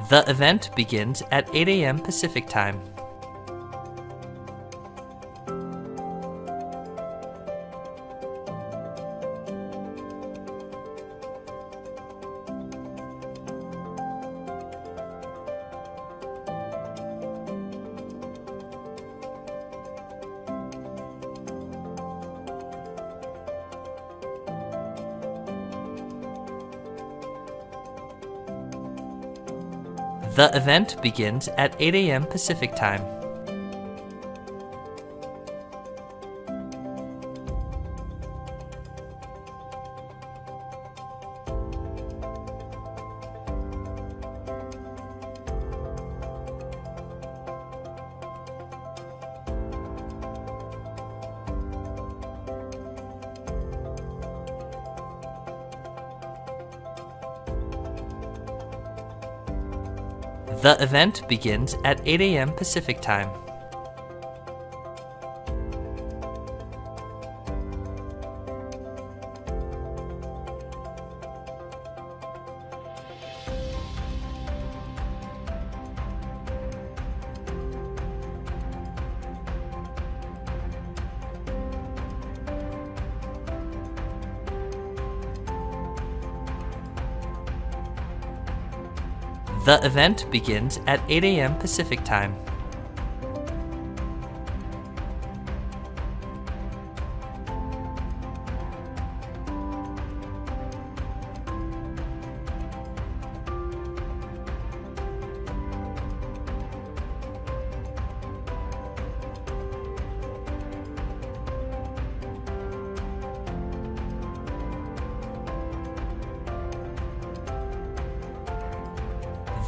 The event begins at 8 a.m. Pacific Time. The event begins at 8 a.m. Pacific Time. The event begins at 8 a.m. Pacific Time. The event begins at 8 a.m. Pacific Time.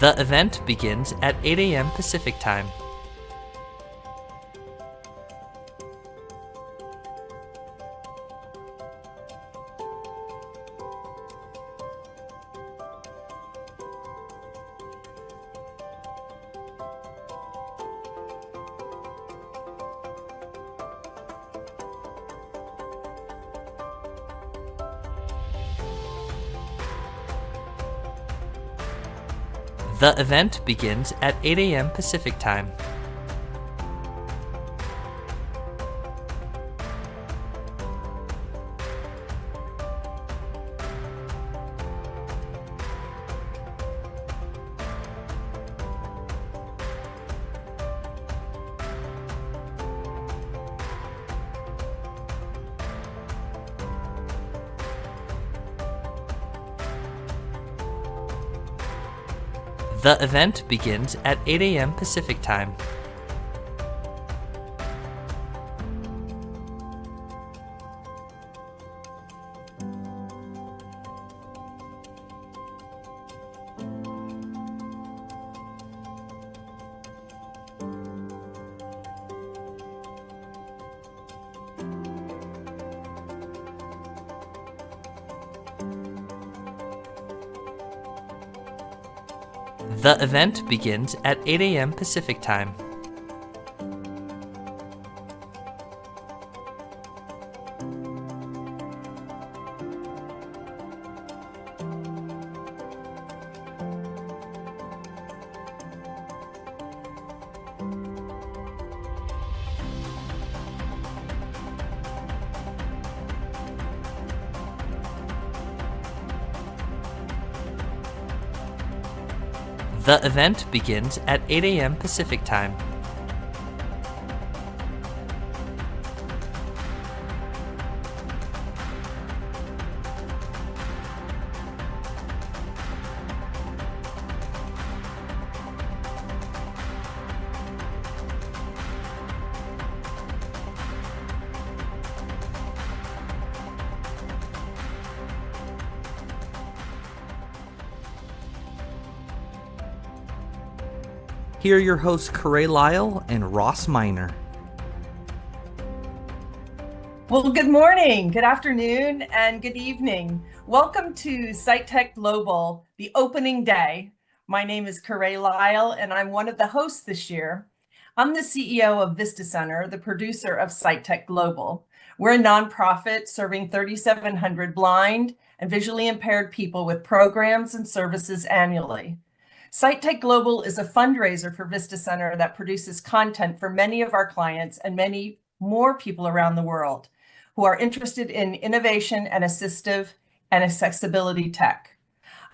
The event begins at 8 a.m. Pacific Time. The event begins at 8 a.m. Pacific Time. The event begins at 8 a.m. Pacific Time. The event begins at 8 a.m. Pacific Time. The event begins at 8 a.m. Pacific Time. Here are your hosts, Corey Lyle and Ross Miner. Well, good morning, good afternoon, and good evening. Welcome to Sitech Global, the opening day. My name is Corey Lyle, and I'm one of the hosts this year. I'm the CEO of Vista Center, the producer of Sitech Global. We're a nonprofit serving 3,700 blind and visually impaired people with programs and services annually. Sitech Global is a fundraiser for Vista Center that produces content for many of our clients and many more people around the world who are interested in innovation and assistive and accessibility tech.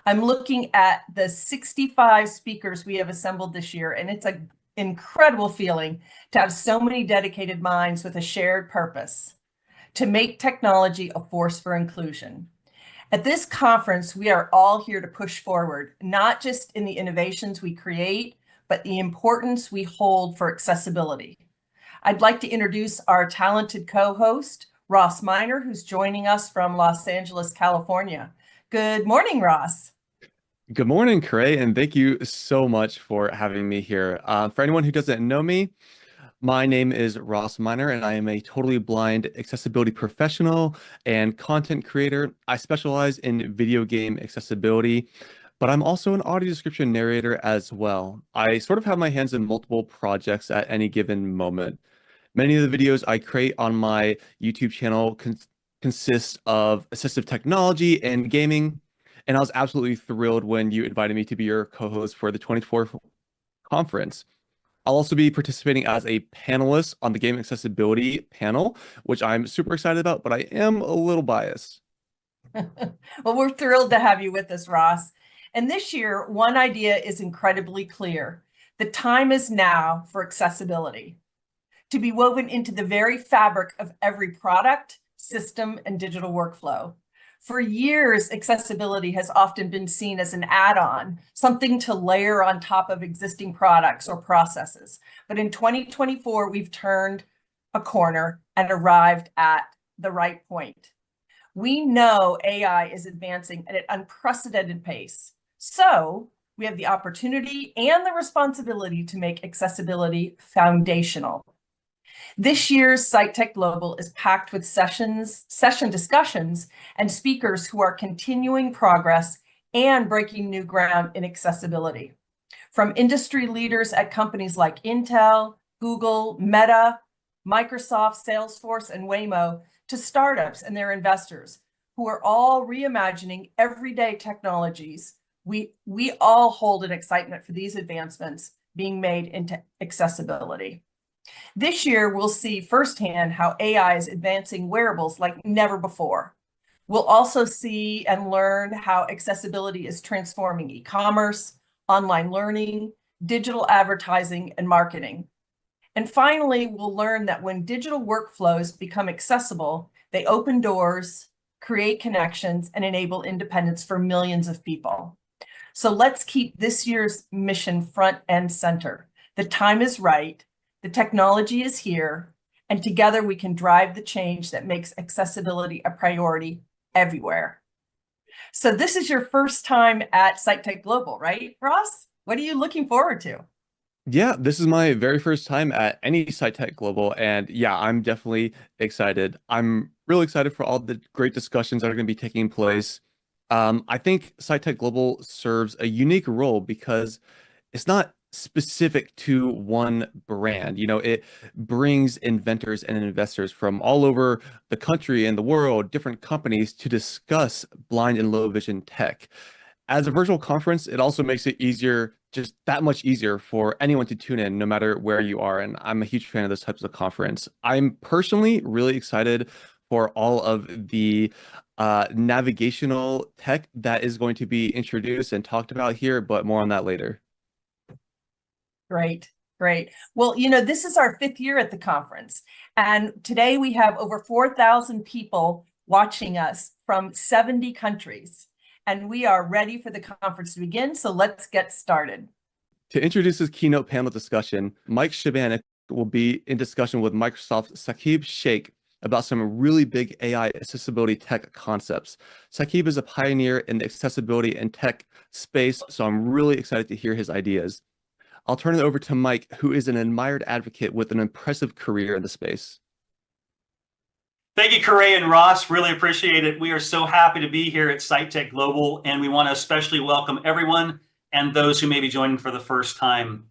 I'm looking at the 65 speakers we have assembled this year, and it's an incredible feeling to have so many dedicated minds with a shared purpose to make technology a force for inclusion. At this conference, we are all here to push forward, not just in the innovations we create, but the importance we hold for accessibility. I'd like to introduce our talented co-host, Ross Miner, who's joining us from Los Angeles, California. Good morning, Ross. Good morning, Cray, and thank you so much for having me here. For anyone who doesn't know me, my name is Ross Miner, and I am a totally blind accessibility professional and content creator. I specialize in video game accessibility, but I'm also an audio description narrator as well. I sort of have my hands in multiple projects at any given moment. Many of the videos I create on my YouTube channel consist of assistive technology and gaming, and I was absolutely thrilled when you invited me to be your co-host for the 24th conference. I'll also be participating as a panelist on the game accessibility panel, which I'm super excited about, but I am a little biased. Well, we're thrilled to have you with us, Ross. And this year, one idea is incredibly clear. The time is now for accessibility to be woven into the very fabric of every product, system, and digital workflow. For years, accessibility has often been seen as an add-on, something to layer on top of existing products or processes. But in 2024, we've turned a corner and arrived at the right point. We know AI is advancing at an unprecedented pace. So we have the opportunity and the responsibility to make accessibility foundational. This year's Sitech Global is packed with session discussions and speakers who are continuing progress and breaking new ground in accessibility. From industry leaders at companies like Intel, Google, Meta, Microsoft, Salesforce, and Waymo, to startups and their investors who are all reimagining everyday technologies, we all hold an excitement for these advancements being made into accessibility. This year, we'll see firsthand how AI is advancing wearables like never before. We'll also see and learn how accessibility is transforming e-commerce, online learning, digital advertising, and marketing. And finally, we'll learn that when digital workflows become accessible, they open doors, create connections, and enable independence for millions of people. So let's keep this year's mission front and center. The time is right. The technology is here, and together we can drive the change that makes accessibility a priority everywhere. So this is your first time at Sitech Global, right, Ross? What are you looking forward to? Yeah, this is my very first time at any Sitech Global, and yeah, I'm definitely excited. I'm really excited for all the great discussions that are going to be taking place. I think Sitech Global serves a unique role because it's not specific to one brand. You know, it brings inventors and investors from all over the country and the world, different companies to discuss blind and low vision tech. As a virtual conference, it also makes it easier, just that much easier for anyone to tune in, no matter where you are. And I'm a huge fan of those types of conference. I'm personally really excited for all of the navigational tech that is going to be introduced and talked about here, but more on that later. Great, great. Well, you know, this is our 5th year at the conference, and today we have over 4,000 people watching us from 70 countries, and we are ready for the conference to begin, so let's get started. To introduce this keynote panel discussion, Mike Shabanik will be in discussion with Microsoft's Saqib Shaikh about some really big AI accessibility tech concepts. Saqib is a pioneer in the accessibility and tech space, so I'm really excited to hear his ideas. I'll turn it over to Mike, who is an admired advocate with an impressive career in the space. Thank you, Corey and Ross. Really appreciate it. We are so happy to be here at Sitech Global, and we want to especially welcome everyone and those who may be joining for the first time.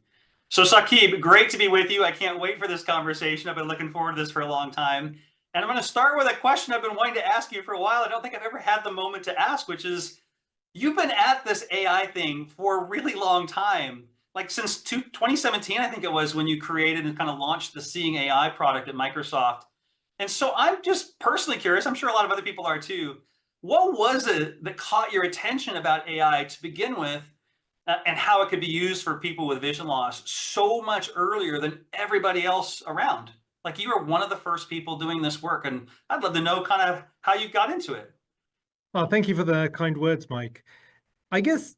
So Saqib, great to be with you. I can't wait for this conversation. I've been looking forward to this for a long time. And I'm going to start with a question I've been wanting to ask you for a while. I don't think I've ever had the moment to ask, which is, you've been at this AI thing for a really long time, like since 2017, I think it was, when you created and kind of launched the Seeing AI product at Microsoft. And so I'm just personally curious, I'm sure a lot of other people are too, what was it that caught your attention about AI to begin with, and how it could be used for people with vision loss so much earlier than everybody else around? Like, you were one of the first people doing this work, and I'd love to know kind of how you got into it. Well, thank you for the kind words, Mike. I guess,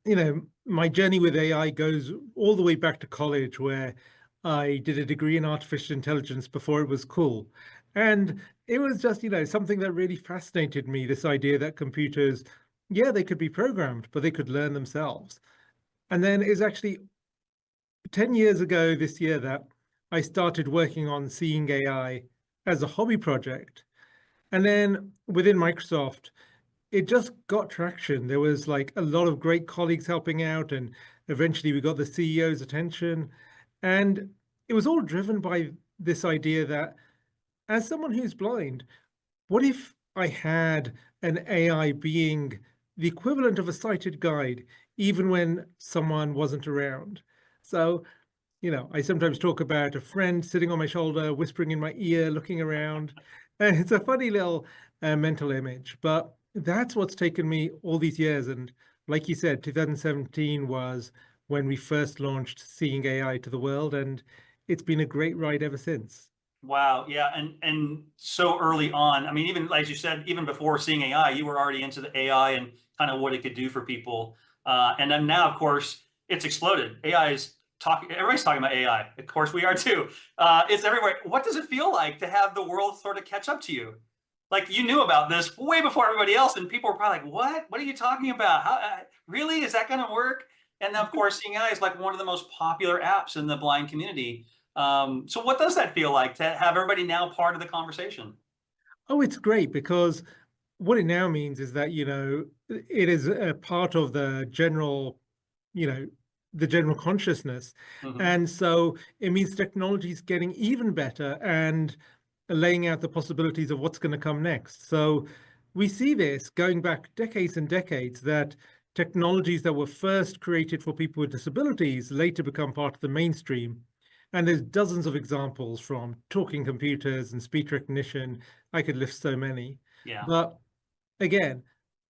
my journey with AI goes all the way back to college, where I did a degree in artificial intelligence before it was cool. And it was just, something that really fascinated me, this idea that computers, yeah, they could be programmed, but they could learn themselves. And then it's actually 10 years ago this year that I started working on Seeing AI as a hobby project. And then within Microsoft, it just got traction. There was like a lot of great colleagues helping out, and eventually we got the CEO's attention. And it was all driven by this idea that, as someone who's blind, what if I had an AI being the equivalent of a sighted guide, even when someone wasn't around? So, I sometimes talk about a friend sitting on my shoulder, whispering in my ear, looking around. And it's a funny little mental image, but that's what's taken me all these years. And like you said, 2017 was when we first launched Seeing AI to the world, and it's been a great ride ever since. Wow, yeah, and so early on, I mean, even as you said, even before Seeing AI, you were already into the AI and kind of what it could do for people. And then now, of course, it's exploded. AI is talking, everybody's talking about AI. Of course, we are too. It's everywhere. What does it feel like to have the world sort of catch up to you? Like, you knew about this way before everybody else, and people were probably like, "What? What are you talking about? How really is that going to work?" And then, of course, Seeing AI is like one of the most popular apps in the blind community. So what does that feel like to have everybody now part of the conversation? Oh, it's great, because what it now means is that, it is a part of you know, the general consciousness. Mhm. And so it means technology is getting even better and laying out the possibilities of what's going to come next. So we see this going back decades and decades, that technologies that were first created for people with disabilities later become part of the mainstream. And there's dozens of examples, from talking computers and speech recognition. I could list so many. Yeah. But again,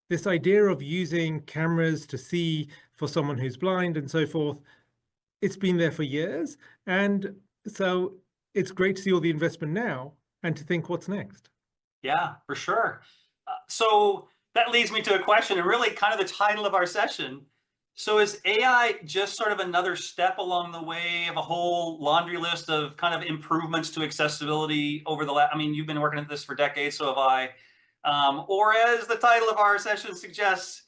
this idea of using cameras to see for someone who's blind and so forth, it's been there for years. And so it's great to see all the investment now and to think what's next. Yeah, for sure. So that leads me to a question, and really kind of the title of our session. So is AI just sort of another step along the way of a whole laundry list of kind of improvements to accessibility over the last, I mean, you've been working at this for decades, so have I. Or, as the title of our session suggests,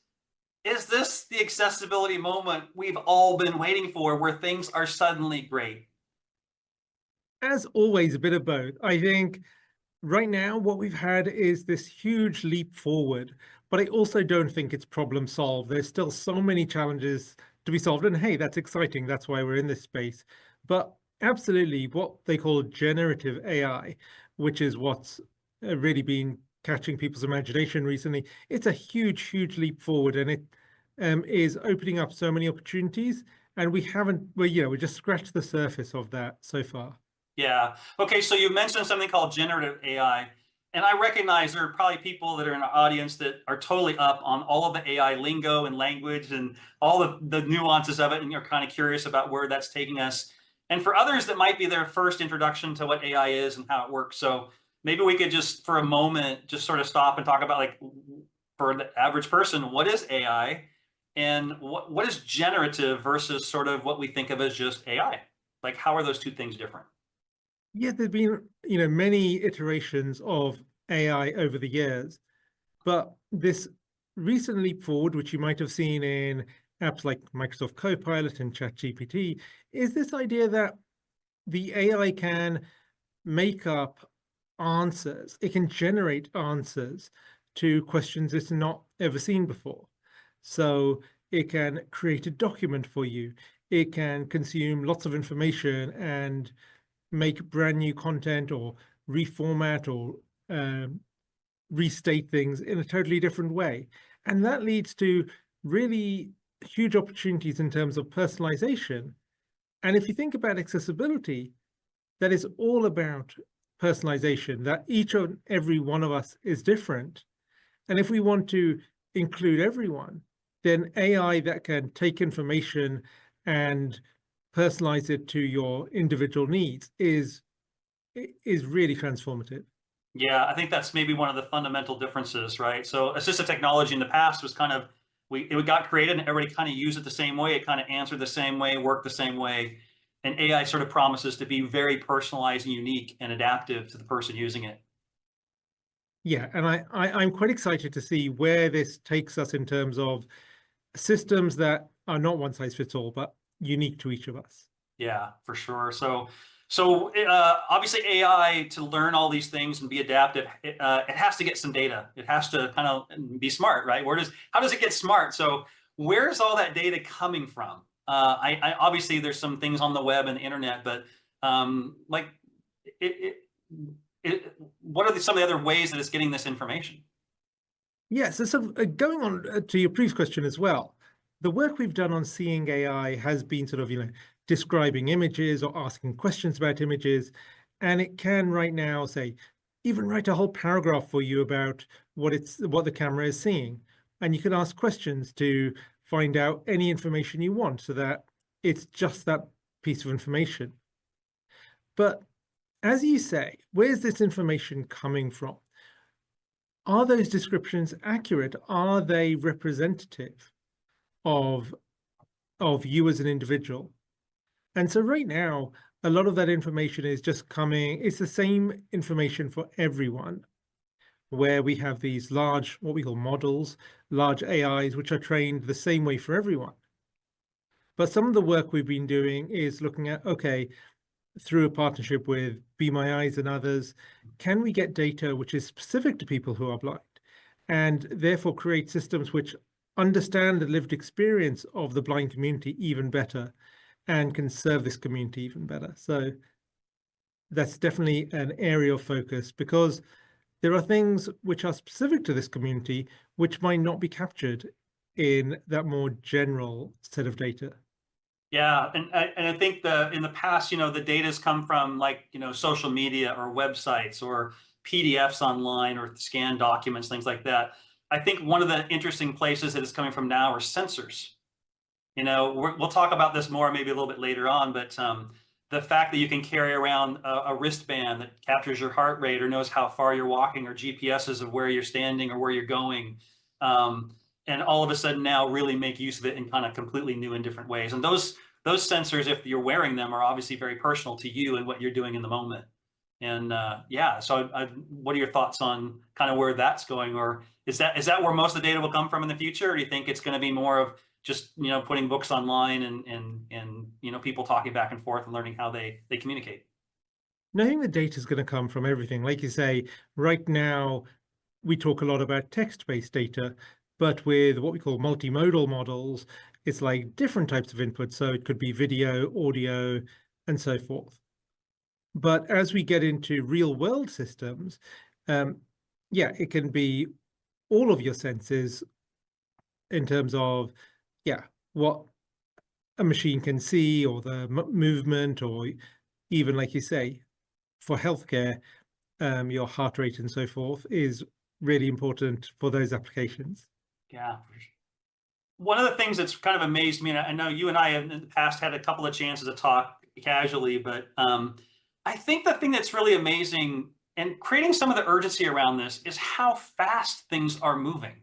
is this the accessibility moment we've all been waiting for, where things are suddenly great? As always, a bit of both. I think right now what we've had is this huge leap forward, but I also don't think it's problem solved. There's still so many challenges to be solved, and hey, that's exciting. That's why we're in this space. But absolutely, what they call generative AI, which is what's really been catching people's imagination recently, it's a huge, huge leap forward, and it is opening up so many opportunities. And we just scratched the surface of that so far. Yeah. Okay. So you mentioned something called generative AI, and I recognize there are probably people that are in our audience that are totally up on all of the AI lingo and language and all the nuances of it, and you're kind of curious about where that's taking us. And for others, that might be their first introduction to what AI is and how it works. So maybe we could just, for a moment, just sort of stop and talk about, like, for the average person, what is AI, and what is generative versus sort of what we think of as just AI? Like, how are those two things different? Yeah, there've been, many iterations of AI over the years, but this recent leap forward, which you might have seen in apps like Microsoft Copilot and ChatGPT, is this idea that the AI can make up answers. It can generate answers to questions it's not ever seen before. So it can create a document for you. It can consume lots of information and make brand new content, or reformat, or restate things in a totally different way. And that leads to really huge opportunities in terms of personalization. And if you think about accessibility, that is all about personalization, that each and every one of us is different. And if we want to include everyone, then AI that can take information and personalize it to your individual needs is really transformative. Yeah, I think that's maybe one of the fundamental differences, right? So assistive technology in the past was kind of, it got created and everybody kind of used it the same way. It kind of answered the same way, worked the same way. And AI sort of promises to be very personalized and unique and adaptive to the person using it. Yeah, and I'm quite excited to see where this takes us in terms of systems that are not one size fits all, but unique to each of us. Yeah, for sure. So obviously AI, to learn all these things and be adaptive, it has to get some data. It has to kind of be smart, right? How does it get smart? So where's all that data coming from? I obviously there's some things on the web and the internet, but like what are some of the other ways that it's getting this information? Yeah, so going on to your previous question as well, the work we've done on seeing AI has been sort of, describing images or asking questions about images. And it can right now say, even write a whole paragraph for you about what the camera is seeing. And you can ask questions to find out any information you want so that it's just that piece of information. But as you say, where's this information coming from? Are those descriptions accurate? Are they representative of you as an individual? And so right now, a lot of that information is just coming, it's the same information for everyone, where we have these large, what we call models, large AIs, which are trained the same way for everyone. But some of the work we've been doing is looking at, okay, through a partnership with Be My Eyes and others, can we get data which is specific to people who are blind, and therefore create systems which understand the lived experience of the blind community even better and can serve this community even better? So that's definitely an area of focus, because there are things which are specific to this community which might not be captured in that more general set of data. Yeah, and I think in the past, the data's come from like, social media or websites or PDFs online or scanned documents, things like that. I think one of the interesting places that it's coming from now are sensors. We'll talk about this more maybe a little bit later on, but the fact that you can carry around a wristband that captures your heart rate or knows how far you're walking, or GPSs of where you're standing or where you're going, and all of a sudden now really make use of it in kind of completely new and different ways. And those sensors, if you're wearing them, are obviously very personal to you and what you're doing in the moment. And yeah, so what are your thoughts on kind of where that's going? Or is that where most of the data will come from in the future? Or do you think it's going to be more of just, putting books online and people talking back and forth and learning how they communicate? No, I think the data is going to come from everything. Like you say, right now, we talk a lot about text-based data, but with what we call multimodal models, it's like different types of input. So it could be video, audio, and so forth. But as we get into real world systems, yeah, it can be all of your senses in terms of, yeah, what a machine can see, or the movement, or even, like you say, for healthcare, your heart rate and so forth is really important for those applications. Yeah. One of the things that's kind of amazed me, and I know you and I have in the past had a couple of chances to talk casually, but I think the thing that's really amazing and creating some of the urgency around this is how fast things are moving.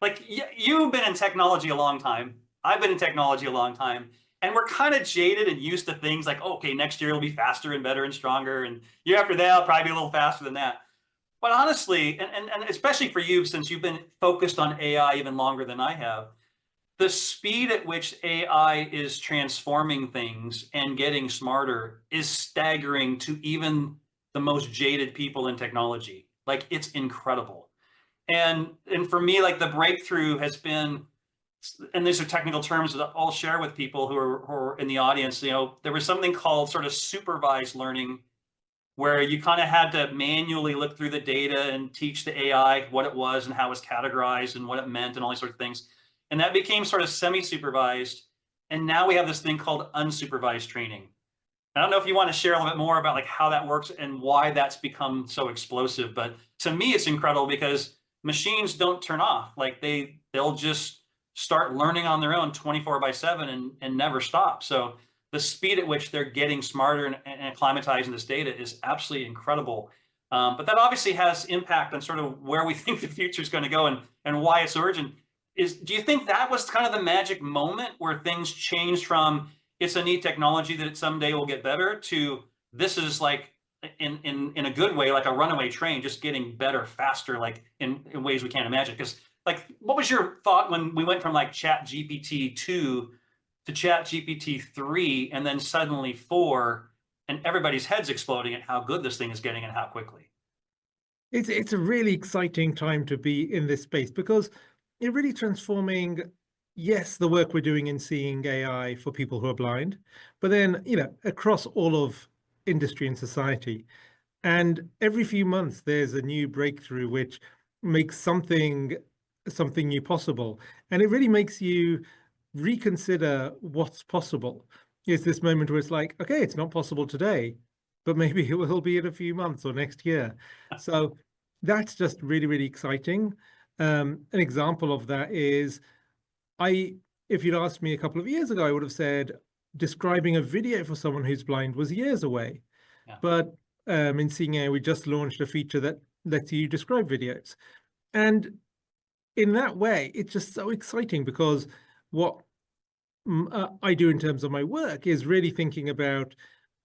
Like you've been in technology a long time. I've been in technology a long time, and we're kind of jaded and used to things like, okay, next year it'll be faster and better and stronger, and year after that it'll probably be a little faster than that. But honestly, and especially for you, since you've been focused on AI even longer than I have, the speed at which AI is transforming things and getting smarter is staggering to even the most jaded people in technology. Like, it's incredible. And for me, like, the breakthrough has been, and these are technical terms that I'll share with people who are in the audience, there was something called sort of supervised learning, where you kind of had to manually look through the data and teach the AI what it was and how it was categorized and what it meant and all these sorts of things. and that became sort of semi-supervised. And now we have this thing called unsupervised training. I don't know if you want to share a little bit more about like how that works and why that's become so explosive, but to me, it's incredible because machines don't turn off. Like they'll just start learning on their own 24/7 and never stop. So the speed at which they're getting smarter and acclimatizing this data is absolutely incredible. But that obviously has impact on sort of where we think the future is going to go and why it's urgent. Do you think that was kind of the magic moment where things changed from it's a neat technology that someday will get better to this is like in a good way, like a runaway train, just getting better, faster, like in ways we can't imagine? Because like, what was your thought when we went from like Chat GPT 2 to Chat GPT 3 and then suddenly 4, and everybody's heads exploding at how good this thing is getting and how quickly? It's a really exciting time to be in this space because it's really transforming, yes, the work we're doing in seeing AI for people who are blind, but then, across all of industry and society. And every few months, there's a new breakthrough which makes something new possible. And it really makes you reconsider what's possible. It's this moment where it's like, okay, it's not possible today, but maybe it will be in a few months or next year. So that's just really, really exciting. An example of that is, if you'd asked me a couple of years ago, I would have said describing a video for someone who's blind was years away. Yeah. But in Seeing AI, we just launched a feature that lets you describe videos. And in that way, it's just so exciting because what I do in terms of my work is really thinking about,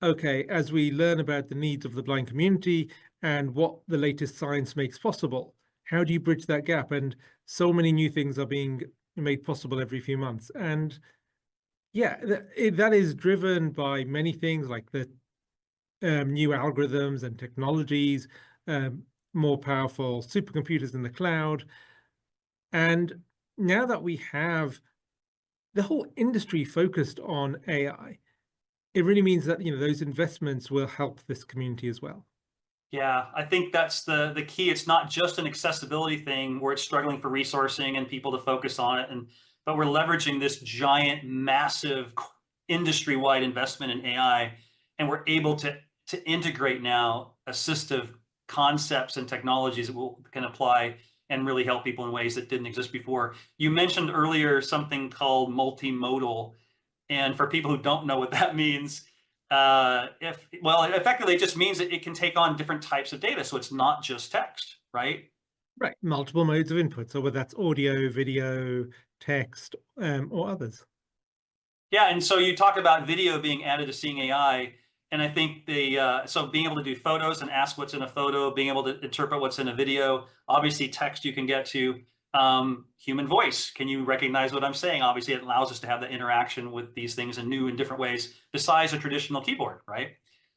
okay, as we learn about the needs of the blind community and what the latest science makes possible, how do you bridge that gap? And so many new things are being made possible every few months. And yeah, that is driven by many things like the new algorithms and technologies, more powerful supercomputers in the cloud. And now that we have the whole industry focused on AI, it really means that those investments will help this community as well. Yeah, I think that's the key. It's not just an accessibility thing where it's struggling for resourcing and people to focus on it, but we're leveraging this giant, massive industry-wide investment in AI, and we're able to integrate now assistive concepts and technologies that can apply and really help people in ways that didn't exist before. You mentioned earlier something called multimodal, and for people who don't know what that means, effectively it just means that it can take on different types of data, so it's not just text, right? Right, multiple modes of input, so whether that's audio, video, text, or others. Yeah, and so you talk about video being added to Seeing AI, and I think so being able to do photos and ask what's in a photo, being able to interpret what's in a video, obviously text you can get to, human voice. Can you recognize what I'm saying? Obviously, it allows us to have the interaction with these things in new and different ways besides a traditional keyboard, right?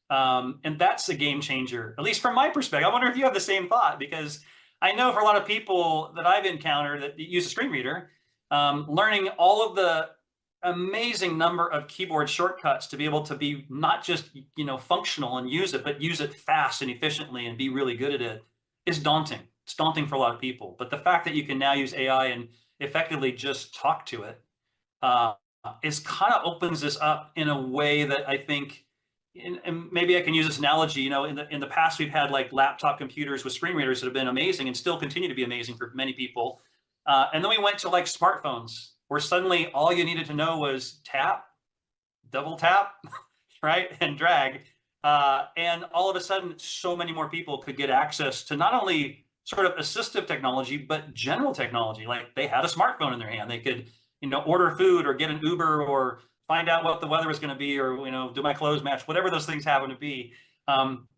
And that's a game changer, at least from my perspective. I wonder if you have the same thought, because I know for a lot of people that I've encountered that use a screen reader, learning all of the amazing number of keyboard shortcuts to be able to be not just functional and use it, but use it fast and efficiently and be really good at it is daunting. It's daunting for a lot of people. But the fact that you can now use AI and effectively just talk to it is kind of opens this up in a way that I think, and maybe I can use this analogy. In the past we've had like laptop computers with screen readers that have been amazing and still continue to be amazing for many people. And then we went to like smartphones, where suddenly all you needed to know was tap, double tap, right, and drag. And all of a sudden, so many more people could get access to not only sort of assistive technology, but general technology. Like they had a smartphone in their hand. They could, order food or get an Uber or find out what the weather was going to be, or, do my clothes match, whatever those things happen to be.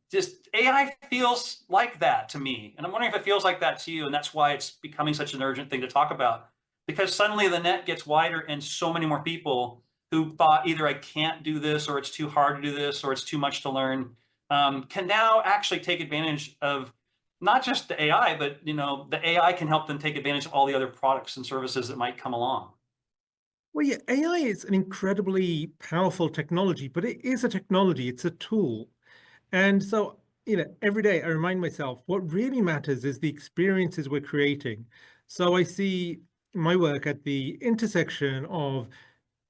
Just AI feels like that to me. And I'm wondering if it feels like that to you. And that's why it's becoming such an urgent thing to talk about, because suddenly the net gets wider and so many more people who thought either I can't do this, or it's too hard to do this, or it's too much to learn, can now actually take advantage of not just the AI, but the AI can help them take advantage of all the other products and services that might come along. Well, yeah, AI is an incredibly powerful technology, but it is a technology, it's a tool. And so, every day I remind myself what really matters is the experiences we're creating. So I see my work at the intersection of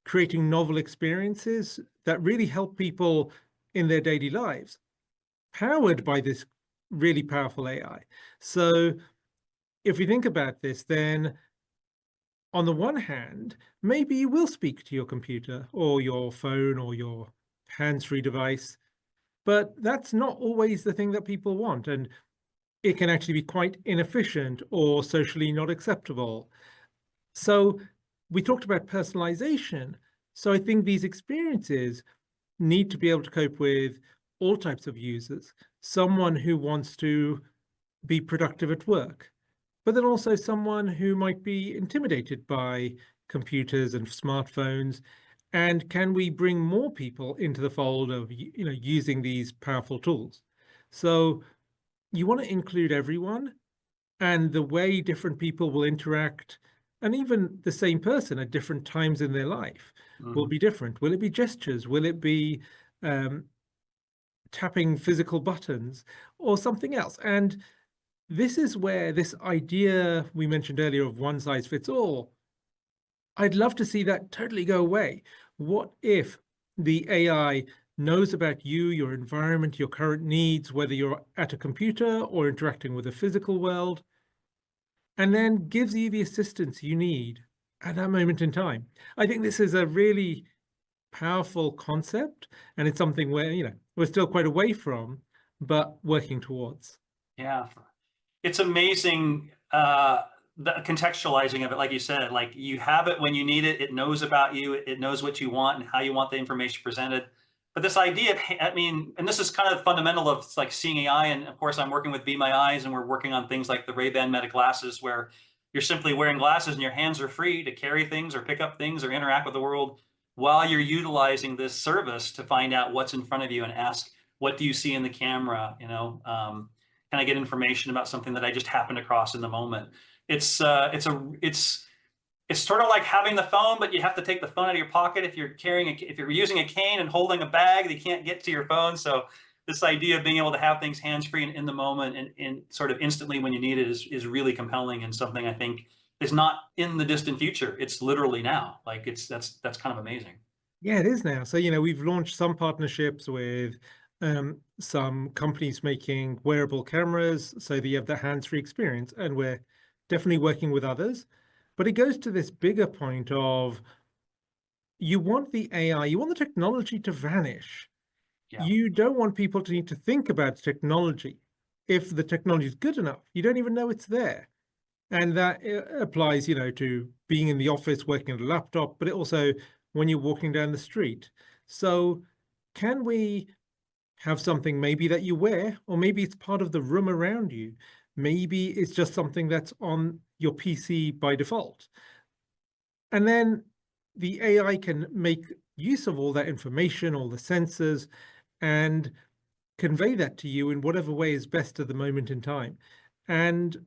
creating novel experiences that really help people in their daily lives, powered by this really powerful AI. So if we think about this, then on the one hand, maybe you will speak to your computer or your phone or your hands-free device, but that's not always the thing that people want. And it can actually be quite inefficient or socially not acceptable. So we talked about personalization. So I think these experiences need to be able to cope with all types of users. Someone who wants to be productive at work, but then also someone who might be intimidated by computers and smartphones. And can we bring more people into the fold of using these powerful tools? So you want to include everyone, and the way different people will interact, and even the same person at different times in their life will be different. Will it be gestures? Will it be tapping physical buttons or something else? And this is where this idea we mentioned earlier of one size fits all, I'd love to see that totally go away. What if the AI knows about you, your environment, your current needs, whether you're at a computer or interacting with the physical world, and then gives you the assistance you need at that moment in time? I think this is a really powerful concept, and it's something where, we're still quite away from, but working towards. Yeah, it's amazing, the contextualizing of it, like you said, like you have it when you need it, it knows about you, it knows what you want and how you want the information presented. But this idea of, I mean, and this is kind of fundamental of like seeing AI, and of course I'm working with Be My Eyes, and we're working on things like the Ray-Ban Meta glasses, where you're simply wearing glasses and your hands are free to carry things or pick up things or interact with the world while you're utilizing this service to find out what's in front of you and ask, what do you see in the camera? Can I get information about something that I just happened across in the moment? It's sort of like having the phone, but you have to take the phone out of your pocket if you're if you're using a cane and holding a bag, you can't get to your phone. So this idea of being able to have things hands-free and in the moment and sort of instantly when you need it is really compelling, and something I think is not in the distant future. It's literally now. Like that's kind of amazing. Yeah, it is now. So, we've launched some partnerships with some companies making wearable cameras so that you have the hands-free experience, and we're definitely working with others. But it goes to this bigger point of, you want the AI, you want the technology to vanish. Yeah. You don't want people to need to think about technology. If the technology is good enough, you don't even know it's there. And that applies, to being in the office, working on a laptop, but it also when you're walking down the street. So can we have something maybe that you wear, or maybe it's part of the room around you? Maybe it's just something that's on your PC by default. And then the AI can make use of all that information, all the sensors, and convey that to you in whatever way is best at the moment in time. And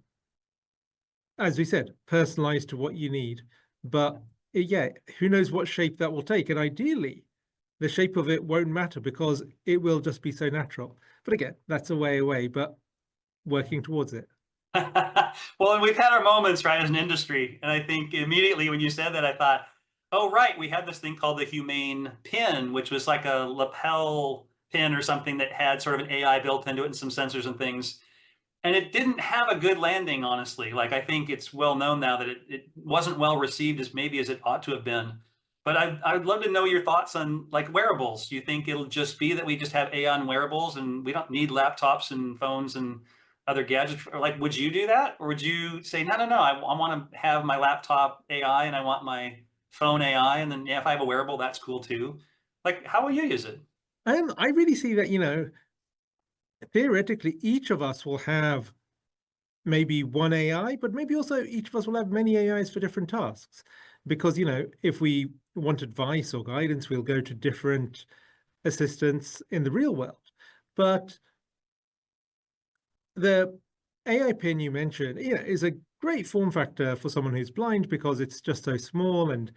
as we said, personalized to what you need. But yeah, who knows what shape that will take? And ideally, the shape of it won't matter because it will just be so natural. But again, that's a way away, but working towards it. Well, and we've had our moments, right, as an industry. And I think immediately when you said that, I thought, oh, right, we had this thing called the Humane pin, which was like a lapel pin or something that had sort of an AI built into it and some sensors and things. And it didn't have a good landing, honestly. Like, I think it's well known now that it wasn't well received as maybe as it ought to have been. But I'd love to know your thoughts on like wearables. Do you think it'll just be that we just have AI on wearables and we don't need laptops and phones and other gadgets? Or like, would you do that? Or would you say, no, I want to have my laptop AI and I want my phone AI, and then if I have a wearable, that's cool too. Like, how will you use it? I really see that, theoretically, each of us will have maybe one AI, but maybe also each of us will have many AIs for different tasks. Because, if we want advice or guidance, we'll go to different assistants in the real world. But the AI pin you mentioned, is a great form factor for someone who's blind because it's just so small and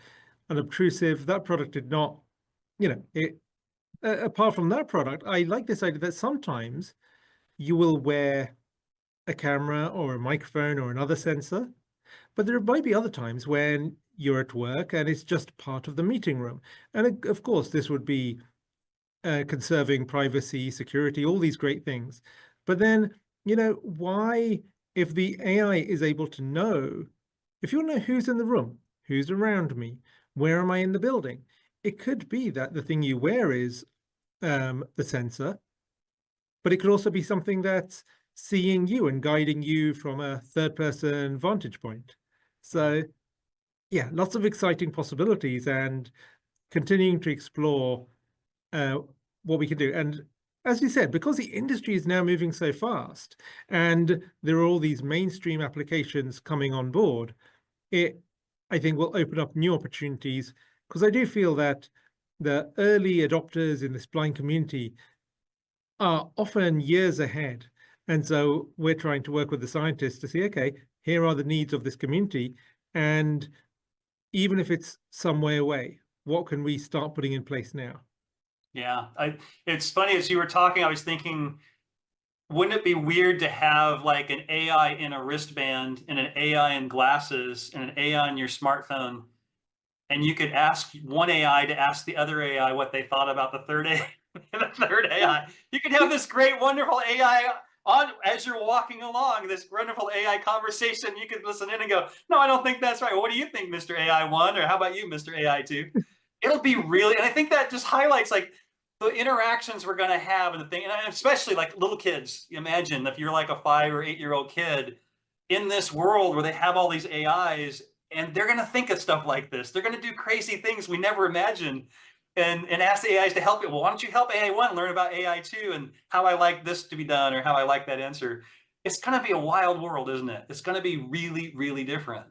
unobtrusive. That product did not, apart from that product, I like this idea that sometimes you will wear a camera or a microphone or another sensor, But there might be other times when you're at work and it's just part of the meeting room. And of course, this would be conserving privacy, security, all these great things. But then, why, if the AI is able to know, if you know who's in the room, who's around me, where am I in the building, it could be that the thing you wear is the sensor, but it could also be something that's seeing you and guiding you from a third-person vantage point. So, yeah, lots of exciting possibilities and continuing to explore what we can do. And as you said, because the industry is now moving so fast and there are all these mainstream applications coming on board, it, I think, will open up new opportunities, because I do feel that the early adopters in this blind community are often years ahead. And so we're trying to work with the scientists to see, okay, here are the needs of this community. And even if it's some way away, what can we start putting in place now? Yeah, it's funny, as you were talking, I was thinking, wouldn't it be weird to have like an AI in a wristband and an AI in glasses and an AI on your smartphone, and you could ask one AI to ask the other AI what they thought about the third AI. The third AI. You could have this great, wonderful AI on as you're walking along, this wonderful AI conversation. You could listen in and go, "No, I don't think that's right. Well, what do you think, Mr. AI 1? Or how about you, Mr. AI 2?" It'll be really, and I think that just highlights like the interactions we're going to have, and the thing, and especially like little kids. Imagine if you're like a 5 or 8-year-old kid in this world where they have all these AIs, and they're going to think of stuff like this. They're going to do crazy things we never imagined, and ask the AIs to help you. Well, why don't you help AI 1 learn about AI 2 and how I like this to be done, or how I like that answer? It's going to be a wild world, isn't it? It's going to be really, really different.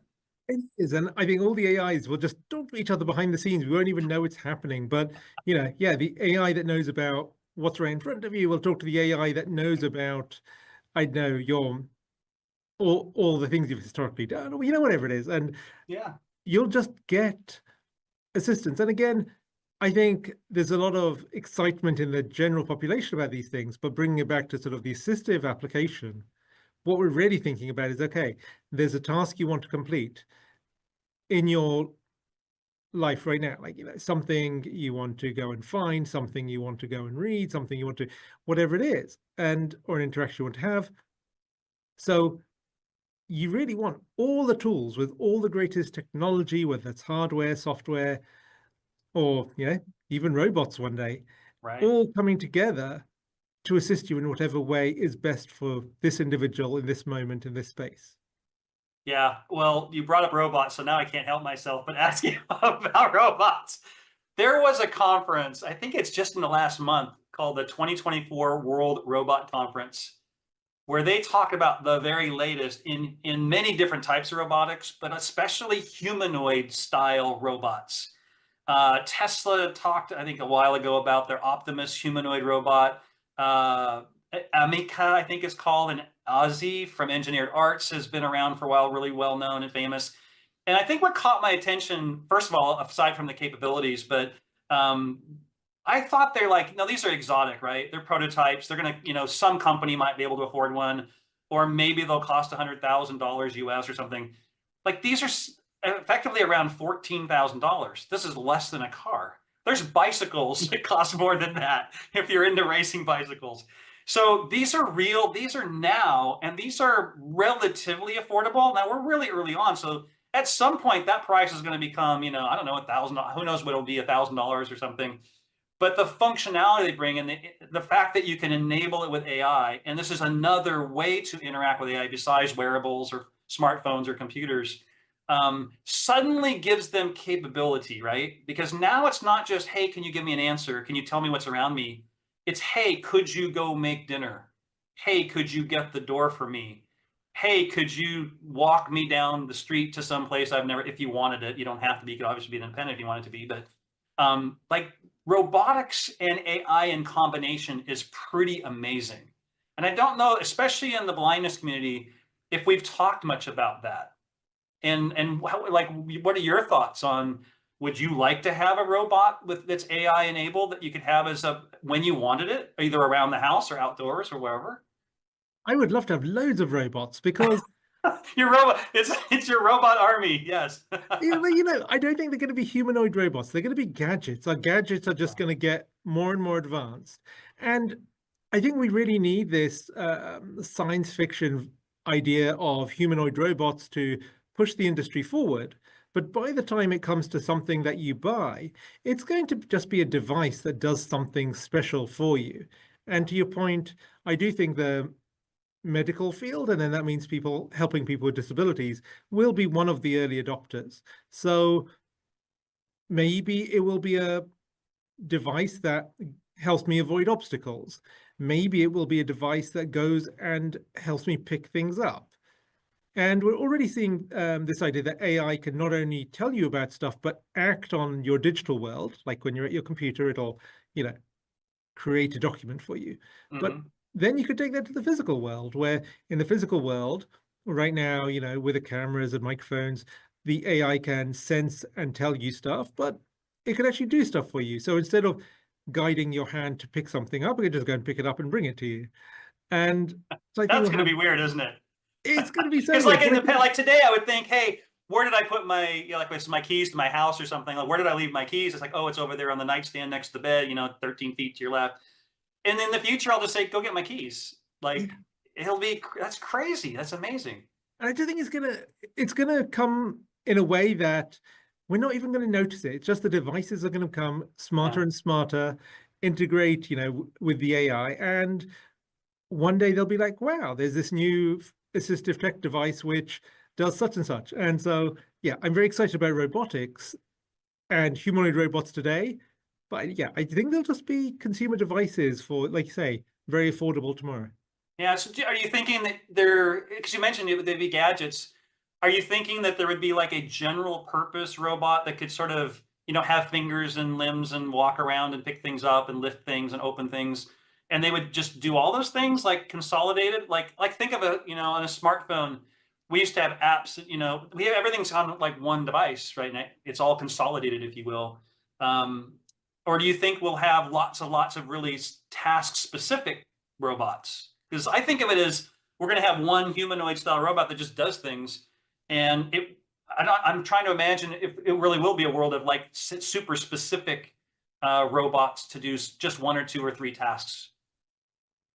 It is, and I think all the AIs will just talk to each other behind the scenes. We won't even know it's happening. But yeah, the AI that knows about what's right in front of you will talk to the AI that knows about, I know, your all the things you've historically done, or whatever it is, and Yeah, you'll just get assistance. And again, I think there's a lot of excitement in the general population about these things, but bringing it back to sort of the assistive application, what we're really thinking about is, okay, there's a task you want to complete in your life right now, like something you want to go and find, something you want to go and read, something you want to, whatever it is, and or an interaction you want to have. So you really want all the tools with all the greatest technology, whether it's hardware, software, or even robots one day, right. all coming together to assist you in whatever way is best for this individual in this moment in this space. Yeah, well, you brought up robots, so now I can't help myself but ask you about robots. There was a conference, I think it's just in the last month, called the 2024 World Robot Conference, where they talk about the very latest in many different types of robotics, but especially humanoid style robots. Tesla talked, I think, a while ago about their Optimus humanoid robot. Amika, I think it's called, and Ozzy from Engineered Arts has been around for a while, really well known and famous. And I think what caught my attention, first of all, aside from the capabilities, but I thought they're like, no, these are exotic, right? They're prototypes. They're going to, some company might be able to afford one, or maybe they'll cost $100,000 US or something. Like, these are effectively around $14,000. This is less than a car. There's bicycles that cost more than that if you're into racing bicycles. So these are real, these are now, and these are relatively affordable. Now we're really early on. So at some point that price is going to become, I don't know, $1,000, who knows what it'll be, $1,000 or something. But the functionality they bring, and the fact that you can enable it with AI, and this is another way to interact with AI besides wearables or smartphones or computers, suddenly gives them capability, right? Because now it's not just, hey, can you give me an answer? Can you tell me what's around me? It's, hey, could you go make dinner? Hey, could you get the door for me? Hey, could you walk me down the street to some place I've never, if you wanted it, you don't have to be, you could obviously be independent if you want it to be, but like robotics and AI in combination is pretty amazing. And I don't know, especially in the blindness community, if we've talked much about that. And like, what are your thoughts on, would you like to have a robot that's AI enabled that you could have as when you wanted it, either around the house or outdoors or wherever? I would love to have loads of robots, because Your robot, it's your robot army. Yes. Yeah, but I don't think they're going to be humanoid robots. They're going to be gadgets. Our gadgets are just going to get more and more advanced. And I think we really need this science fiction idea of humanoid robots to push the industry forward. But by the time it comes to something that you buy, it's going to just be a device that does something special for you. And to your point, I do think the medical field, and then that means people helping people with disabilities, will be one of the early adopters. So maybe it will be a device that helps me avoid obstacles. Maybe it will be a device that goes and helps me pick things up. And we're already seeing this idea that AI can not only tell you about stuff, but act on your digital world. Like when you're at your computer, it'll, create a document for you. But then you could take that to the physical world, where in the physical world, right now, with the cameras and microphones, the AI can sense and tell you stuff, but it can actually do stuff for you. So instead of guiding your hand to pick something up, it can just go and pick it up and bring it to you. And so I think That's going to be weird, isn't it? It's going to be so Because weird. like today, I would think, hey, where did I put my like my keys to my house or something? Like, where did I leave my keys? It's like, oh, it's over there on the nightstand next to the bed, 13 feet to your left. And in the future, I'll just say, go get my keys. Like, that's crazy. That's amazing. And I do think it's gonna come in a way that we're not even going to notice it. It's just the devices are going to become smarter and smarter, integrate, with the AI, and one day they'll be like, wow, there's this new assistive tech device which does such and such. And so, yeah, I'm very excited about robotics and humanoid robots today. But yeah, I think they'll just be consumer devices for, like you say, very affordable tomorrow. Yeah. So are you thinking that because you mentioned they'd be gadgets, are you thinking that there would be like a general purpose robot that could sort of, have fingers and limbs and walk around and pick things up and lift things and open things? And they would just do all those things like consolidated, like think of on a smartphone, we used to have apps, we have everything's on like one device, right? And it's all consolidated, if you will. Or do you think we'll have lots of really task-specific robots? Because I think of it as we're going to have one humanoid-style robot that just does things, and I'm trying to imagine if it really will be a world of like super specific robots to do just one or two or three tasks.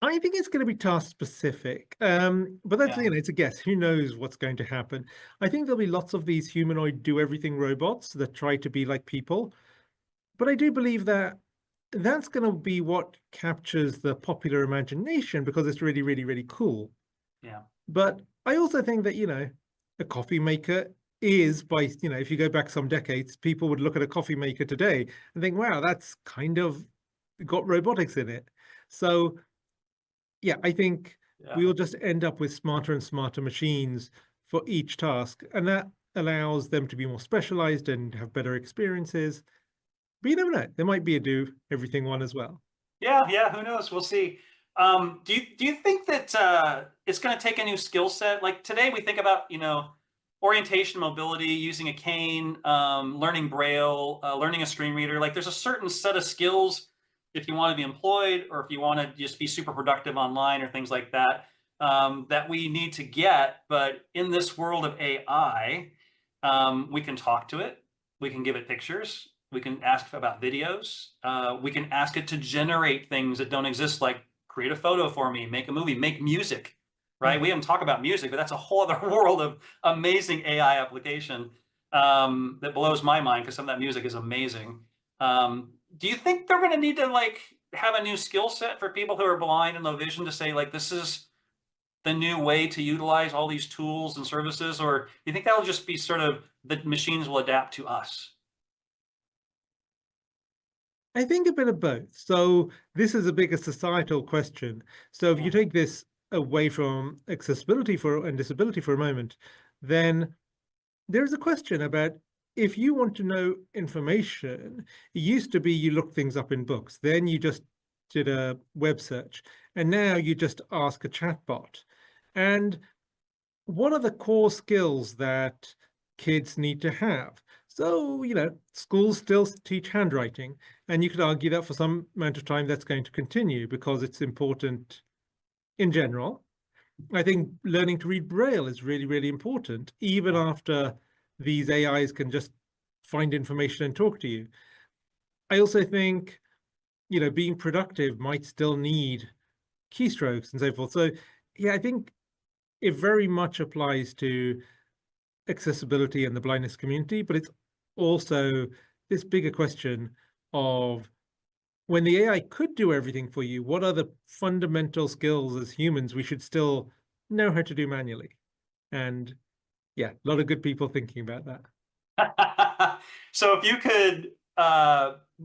I think it's going to be task specific, but that's it's a guess. Who knows what's going to happen? I think there'll be lots of these humanoid do everything robots that try to be like people. But I do believe that that's going to be what captures the popular imagination because it's really, really, really cool. Yeah. But I also think that, a coffee maker is if you go back some decades, people would look at a coffee maker today and think, wow, that's kind of got robotics in it. So, yeah, I think we will just end up with smarter and smarter machines for each task. And that allows them to be more specialized and have better experiences. But you never know. There might be a do everything one as well. Yeah. Who knows? We'll see. Do you think that it's going to take a new skill set? Like today, we think about orientation, mobility, using a cane, learning Braille, learning a screen reader. Like there's a certain set of skills if you want to be employed or if you want to just be super productive online or things like that, that we need to get. But in this world of AI, we can talk to it. We can give it pictures. We can ask about videos. We can ask it to generate things that don't exist, like create a photo for me, make a movie, make music, right? We haven't talked about music, but that's a whole other world of amazing AI application that blows my mind because some of that music is amazing. Do you think they're going to need to like have a new skill set for people who are blind and low vision to say like, this is the new way to utilize all these tools and services? Or do you think that'll just be sort of the machines will adapt to us? I think a bit of both. So this is a bigger societal question. So if you take this away from accessibility and disability for a moment, then there's a question about if you want to know information, it used to be you look things up in books, then you just did a web search, and now you just ask a chatbot. And what are the core skills that kids need to have? So, schools still teach handwriting, and you could argue that for some amount of time that's going to continue because it's important in general. I think learning to read Braille is really, really important, even after these AIs can just find information and talk to you. I also think, being productive might still need keystrokes and so forth. So yeah, I think it very much applies to accessibility and the blindness community, but it's also this bigger question of, when the AI could do everything for you, what are the fundamental skills as humans we should still know how to do manually? And yeah, a lot of good people thinking about that. So if you could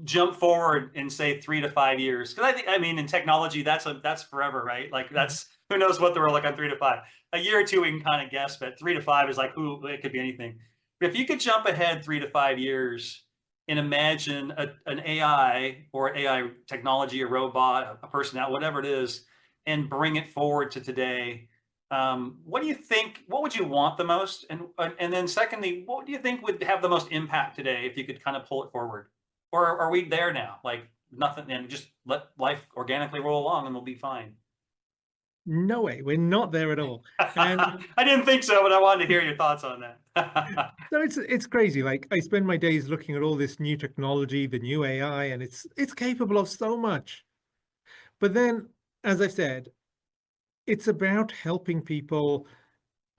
jump forward and say 3 to 5 years, because I mean, in technology, that's forever, right? Like that's, who knows what they're like on 3 to 5. A year or two we can kind of guess, but 3 to 5 is like, it could be anything. But if you could jump ahead 3 to 5 years and imagine an AI or AI technology, a robot, a person out, whatever it is, and bring it forward to today, what do you think? What would you want the most? And then secondly, what do you think would have the most impact today if you could kind of pull it forward? Or are we there now? Like nothing, and just let life organically roll along and we'll be fine. No way, we're not there at all. And I didn't think so, but I wanted to hear your thoughts on that. so it's crazy. Like, I spend my days looking at all this new technology, the new AI, and it's capable of so much. But then, as I've said, it's about helping people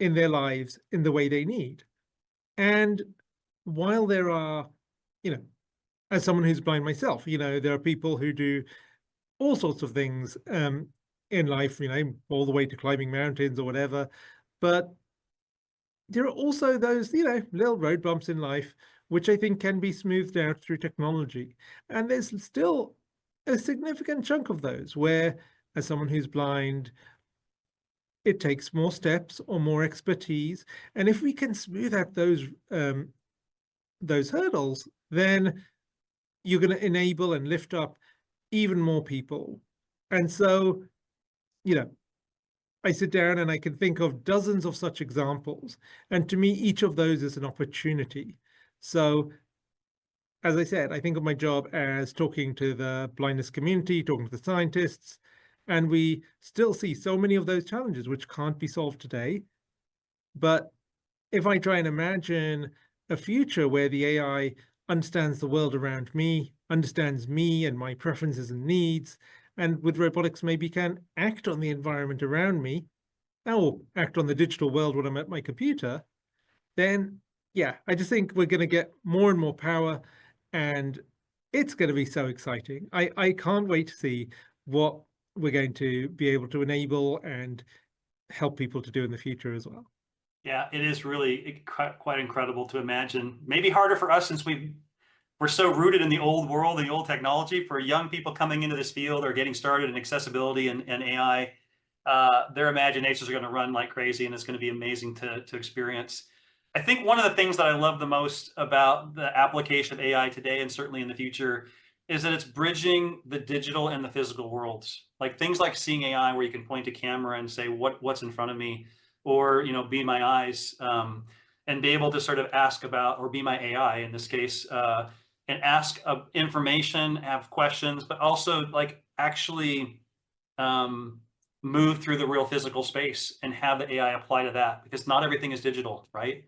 in their lives in the way they need. And while there are, as someone who's blind myself, there are people who do all sorts of things in life, all the way to climbing mountains or whatever. But there are also those, little road bumps in life, which I think can be smoothed out through technology. And there's still a significant chunk of those where, as someone who's blind, it takes more steps or more expertise. And if we can smooth out those hurdles, then you're going to enable and lift up even more people. And so, I sit down and I can think of dozens of such examples. And to me, each of those is an opportunity. So, as I said, I think of my job as talking to the blindness community, talking to the scientists, and we still see so many of those challenges which can't be solved today. But if I try and imagine a future where the AI understands the world around me, understands me and my preferences and needs, and with robotics maybe can act on the environment around me, or act on the digital world when I'm at my computer, then yeah, I just think we're going to get more and more power, and it's going to be so exciting. I can't wait to see what we're going to be able to enable and help people to do in the future as well. Yeah, it is really quite incredible to imagine. Maybe harder for us since we're so rooted in the old world, the old technology. For young people coming into this field or getting started in accessibility and AI, their imaginations are going to run like crazy, and it's going to be amazing to experience. I think one of the things that I love the most about the application of AI today, and certainly in the future, is that it's bridging the digital and the physical worlds. Like things like seeing AI, where you can point a camera and say what's in front of me, or be my eyes, and be able to sort of ask about, or be my AI in this case, and ask information, have questions, but also like actually move through the real physical space and have the AI apply to that, because not everything is digital, right?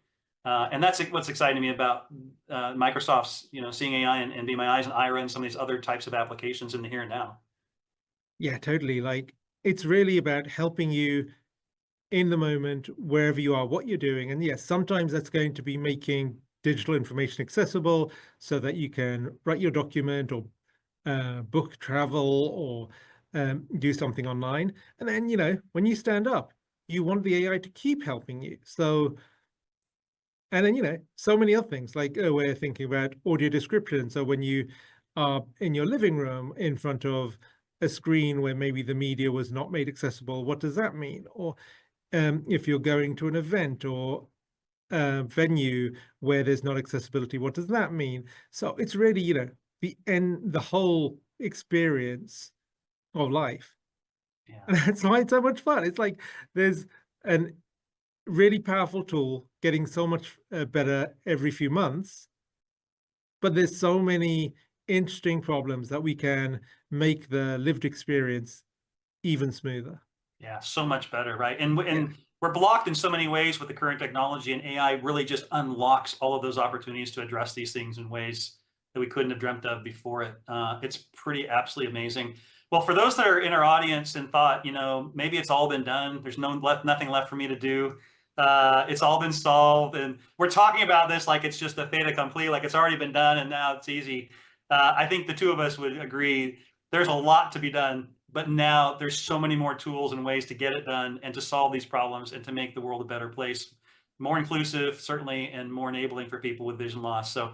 And that's what's exciting to me about Microsoft's, seeing AI and Be My Eyes and Ira and some of these other types of applications in the here and now. Yeah, totally. Like, it's really about helping you in the moment, wherever you are, what you're doing. And yes, sometimes that's going to be making digital information accessible so that you can write your document or book travel or do something online. And then, when you stand up, you want the AI to keep helping you. So, and then, so many other things, like we're thinking about audio description. So when you are in your living room in front of a screen where maybe the media was not made accessible, what does that mean? Or if you're going to an event or venue where there's not accessibility, what does that mean? So it's really, the whole experience of life. Yeah. And that's why it's so much fun. It's like there's an really powerful tool getting so much better every few months, but there's so many interesting problems that we can make the lived experience even smoother. Yeah, so much better, right? And we're blocked in so many ways with the current technology, and AI really just unlocks all of those opportunities to address these things in ways that we couldn't have dreamt of before it. It's pretty absolutely amazing. Well, for those that are in our audience and thought, maybe it's all been done, there's nothing left for me to do. It's all been solved, and we're talking about this like it's just a fait accompli, like it's already been done and now it's easy. I think the two of us would agree there's a lot to be done, but now there's so many more tools and ways to get it done and to solve these problems and to make the world a better place, more inclusive, certainly, and more enabling for people with vision loss. So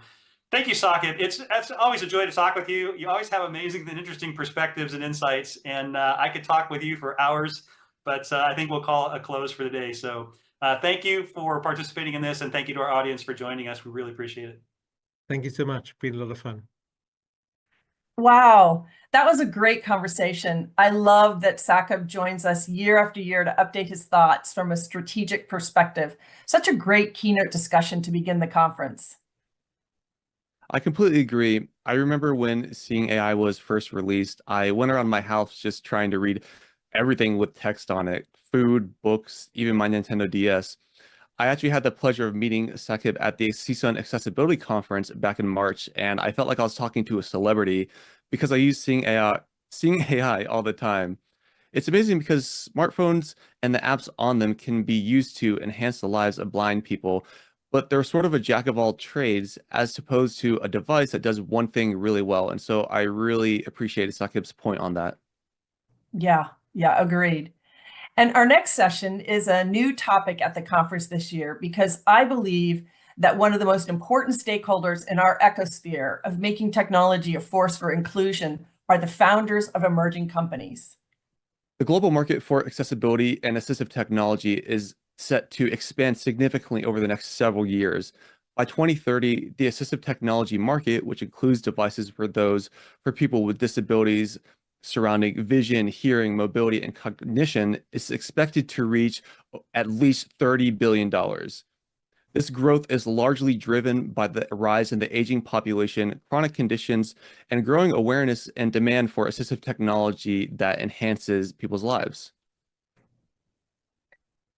thank you, Saqib. It's always a joy to talk with you. You always have amazing and interesting perspectives and insights, and I could talk with you for hours, but I think we'll call it a close for the day. So thank you for participating in this, and thank you to our audience for joining us. We really appreciate it. Thank you so much. Been a lot of fun. Wow, that was a great conversation. I love that Saqib joins us year after year to update his thoughts from a strategic perspective. Such a great keynote discussion to begin the conference. I completely agree. I remember when Seeing AI was first released, I went around my house just trying to read everything with text on it, food, books, even my Nintendo DS. I actually had the pleasure of meeting Saqib at the CSUN Accessibility Conference back in March, and I felt like I was talking to a celebrity because I use Seeing AI all the time. It's amazing because smartphones and the apps on them can be used to enhance the lives of blind people, but they're sort of a jack of all trades as opposed to a device that does one thing really well. And so I really appreciated Saqib's point on that. Yeah, agreed. And our next session is a new topic at the conference this year because I believe that one of the most important stakeholders in our ecosphere of making technology a force for inclusion are the founders of emerging companies. The global market for accessibility and assistive technology is set to expand significantly over the next several years. By 2030, the assistive technology market, which includes devices for people with disabilities surrounding vision, hearing, mobility, and cognition, is expected to reach at least $30 billion. This growth is largely driven by the rise in the aging population, chronic conditions, and growing awareness and demand for assistive technology that enhances people's lives.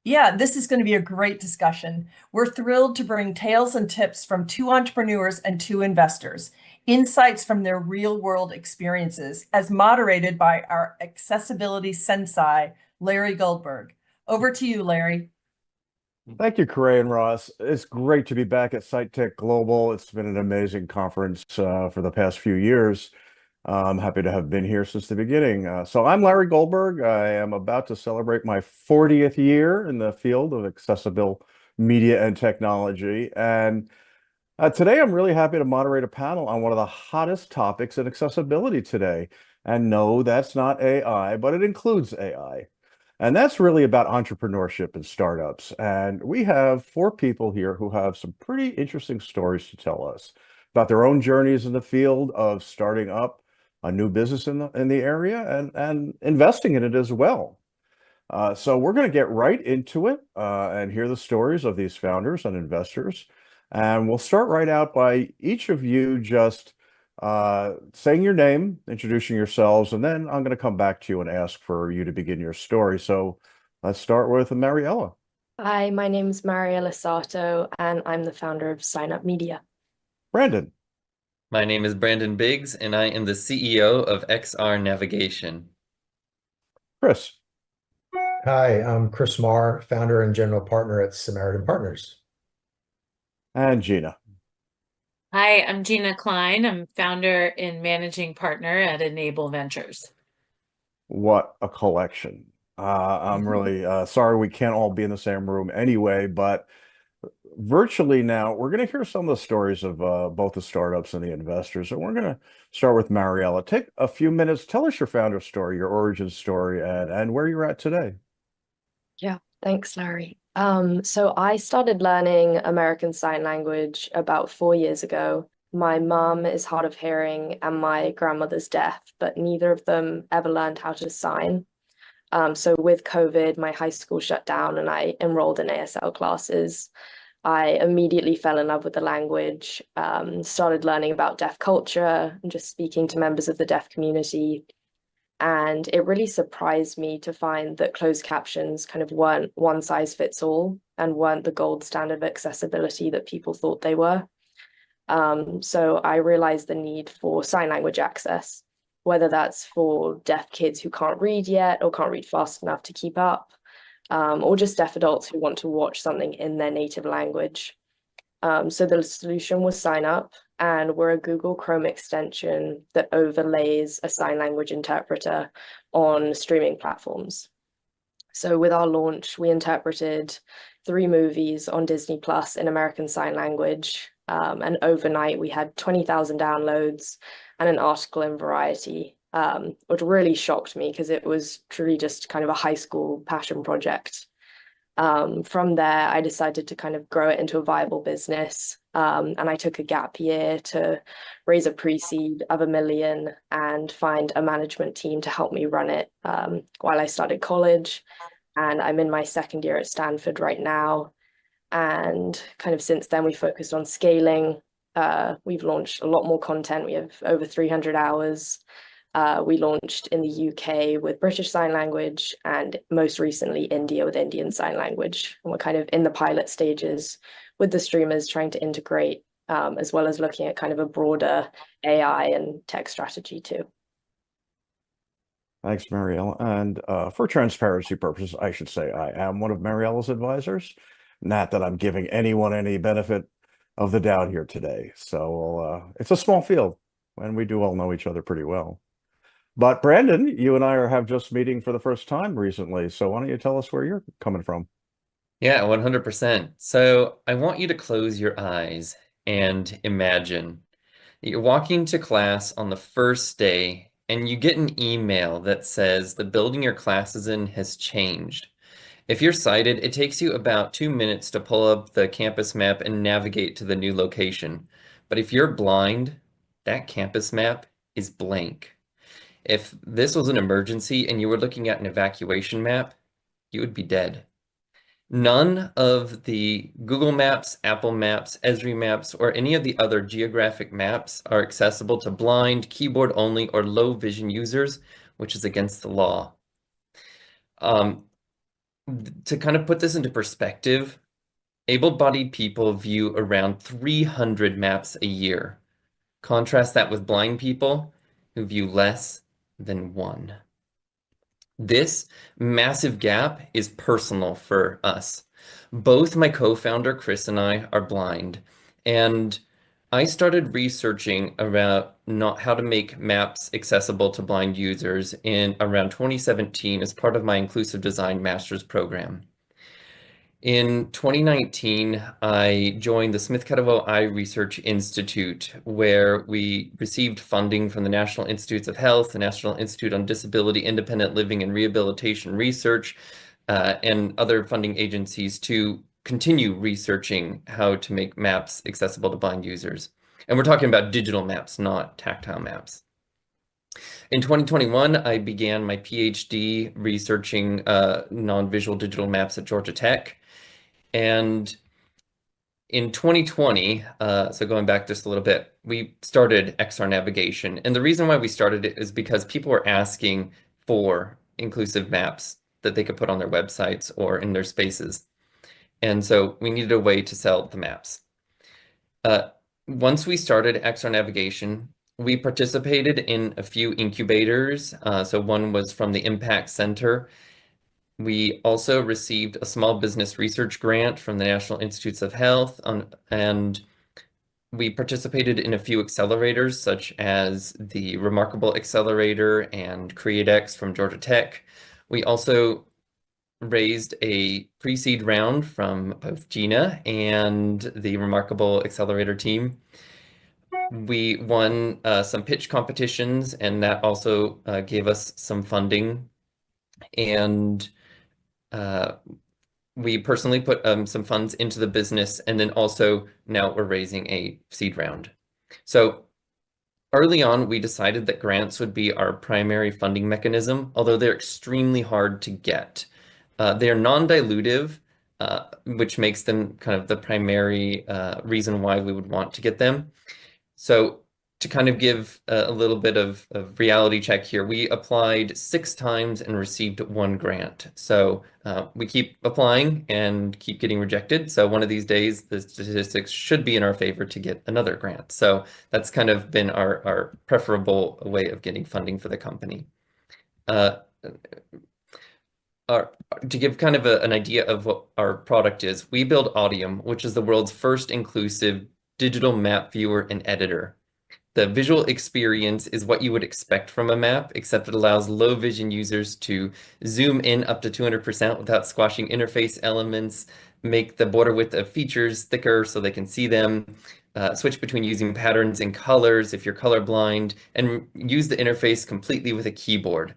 Yeah, this is going to be a great discussion. We're thrilled to bring tales and tips from 2 entrepreneurs and 2 investors, insights from their real-world experiences, as moderated by our accessibility sensei, Larry Goldberg. Over to you, Larry. Thank you, Corey and Ross. It's great to be back at Sitech Global. It's been an amazing conference for the past few years. I'm happy to have been here since the beginning. So I'm Larry Goldberg. I am about to celebrate my 40th year in the field of accessible media and technology. And today I'm really happy to moderate a panel on one of the hottest topics in accessibility today. And no, that's not AI, but it includes AI. And that's really about entrepreneurship and startups. And we have 4 people here who have some pretty interesting stories to tell us about their own journeys in the field of starting up a new business in the area and investing in it as well. So we're going to get right into it and hear the stories of these founders and investors. And we'll start right out by each of you just saying your name, introducing yourselves, and then I'm going to come back to you and ask for you to begin your story. So let's start with Mariella. Hi, my name is Mariella Sato, and I'm the founder of Sign Up Media. Brandon. My name is Brandon Biggs, and I am the CEO of XR Navigation. Chris. Hi, I'm Chris Marr, founder and general partner at Samaritan Partners. And Gina. Hi, I'm Gina Klein. I'm founder and managing partner at Enable Ventures. What a collection. I'm really sorry we can't all be in the same room anyway, but virtually now we're going to hear some of the stories of both the startups and the investors. And we're going to start with Mariella. Take a few minutes. Tell us your founder story, your origin story, and where you're at today. Yeah, thanks, Larry. So I started learning American Sign Language about 4 years ago. My mom is hard of hearing and my grandmother's deaf, but neither of them ever learned how to sign. So with COVID, my high school shut down and I enrolled in ASL classes. I immediately fell in love with the language, started learning about deaf culture and just speaking to members of the deaf community. And it really surprised me to find that closed captions kind of weren't one size fits all and weren't the gold standard of accessibility that people thought they were. So I realized the need for sign language access, whether that's for deaf kids who can't read yet or can't read fast enough to keep up, or just deaf adults who want to watch something in their native language. So the solution was Sign Up, and we're a Google Chrome extension that overlays a sign language interpreter on streaming platforms. So with our launch, we interpreted 3 movies on Disney Plus in American Sign Language. And overnight, we had 20,000 downloads and an article in Variety, which really shocked me because it was truly just kind of a high school passion project. From there, I decided to kind of grow it into a viable business. And I took a gap year to raise a pre-seed of $1 million and find a management team to help me run it while I started college. And I'm in my 2nd year at Stanford right now. And kind of since then, we focused on scaling. We've launched a lot more content. We have over 300 hours. We launched in the UK with British Sign Language and most recently India with Indian Sign Language. And we're kind of in the pilot stages with the streamers trying to integrate as well as looking at kind of a broader AI and tech strategy too. Thanks, Mariella. And for transparency purposes, I should say I am one of Mariella's advisors. Not that I'm giving anyone any benefit of the doubt here today. So it's a small field, and we do all know each other pretty well. But Brandon, you and I have just meeting for the first time recently. So why don't you tell us where you're coming from? Yeah, 100%. So I want you to close your eyes and imagine that you're walking to class on the first day and you get an email that says the building your class is in has changed. If you're sighted, it takes you about 2 minutes to pull up the campus map and navigate to the new location. But if you're blind, that campus map is blank. If this was an emergency and you were looking at an evacuation map, you would be dead. None of the Google Maps, Apple Maps, Esri Maps, or any of the other geographic maps are accessible to blind, keyboard only, or low vision users, which is against the law. To kind of put this into perspective, able-bodied people view around 300 maps a year. Contrast that with blind people who view less than 1. This massive gap is personal for us. Both my co-founder Chris and I are blind, and I started researching about how to make maps accessible to blind users in around 2017 as part of my inclusive design master's program. In 2019, I joined the Smith Catawba Eye Research Institute, where we received funding from the National Institutes of Health, the National Institute on Disability, Independent Living, and Rehabilitation Research, and other funding agencies to continue researching how to make maps accessible to blind users. And we're talking about digital maps, not tactile maps. In 2021, I began my PhD researching non-visual digital maps at Georgia Tech. And in 2020, so going back just a little bit, we started XR Navigation. And the reason why we started it is because people were asking for inclusive maps that they could put on their websites or in their spaces. And so we needed a way to sell the maps. Once we started XR Navigation, we participated in a few incubators. So one was from the Impact Center. We also received a small business research grant from the National Institutes of Health, and we participated in a few accelerators, such as the Remarkable Accelerator and CreateX from Georgia Tech. We also raised a pre-seed round from both Gina and the Remarkable Accelerator team. We won some pitch competitions, and that also gave us some funding. And we personally put some funds into the business, and then also now we're raising a seed round. So early on, we decided that grants would be our primary funding mechanism, although they're extremely hard to get. They're non-dilutive, which makes them kind of the primary reason why we would want to get them. So to kind of give a little bit of reality check here, we applied 6 times and received 1 grant. So we keep applying and keep getting rejected. So one of these days, the statistics should be in our favor to get another grant. So that's kind of been our preferable way of getting funding for the company. To give kind of an idea of what our product is, we build Audium, which is the world's first inclusive digital map viewer and editor. The visual experience is what you would expect from a map, except it allows low vision users to zoom in up to 200% without squashing interface elements, make the border width of features thicker so they can see them, switch between using patterns and colors if you're colorblind, and use the interface completely with a keyboard.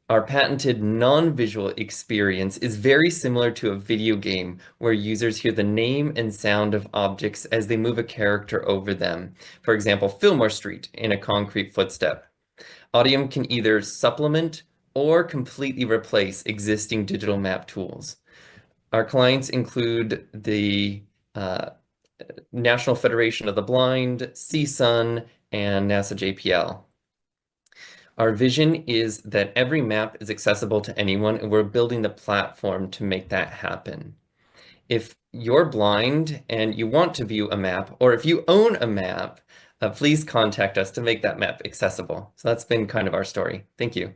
Our patented non-visual experience is very similar to a video game where users hear the name and sound of objects as they move a character over them. For example, Fillmore Street in a concrete footstep. Audium can either supplement or completely replace existing digital map tools. Our clients include the National Federation of the Blind, CSUN, and NASA JPL. Our vision is that every map is accessible to anyone, and we're building the platform to make that happen. If you're blind and you want to view a map, or if you own a map, please contact us to make that map accessible. So that's been kind of our story. Thank you.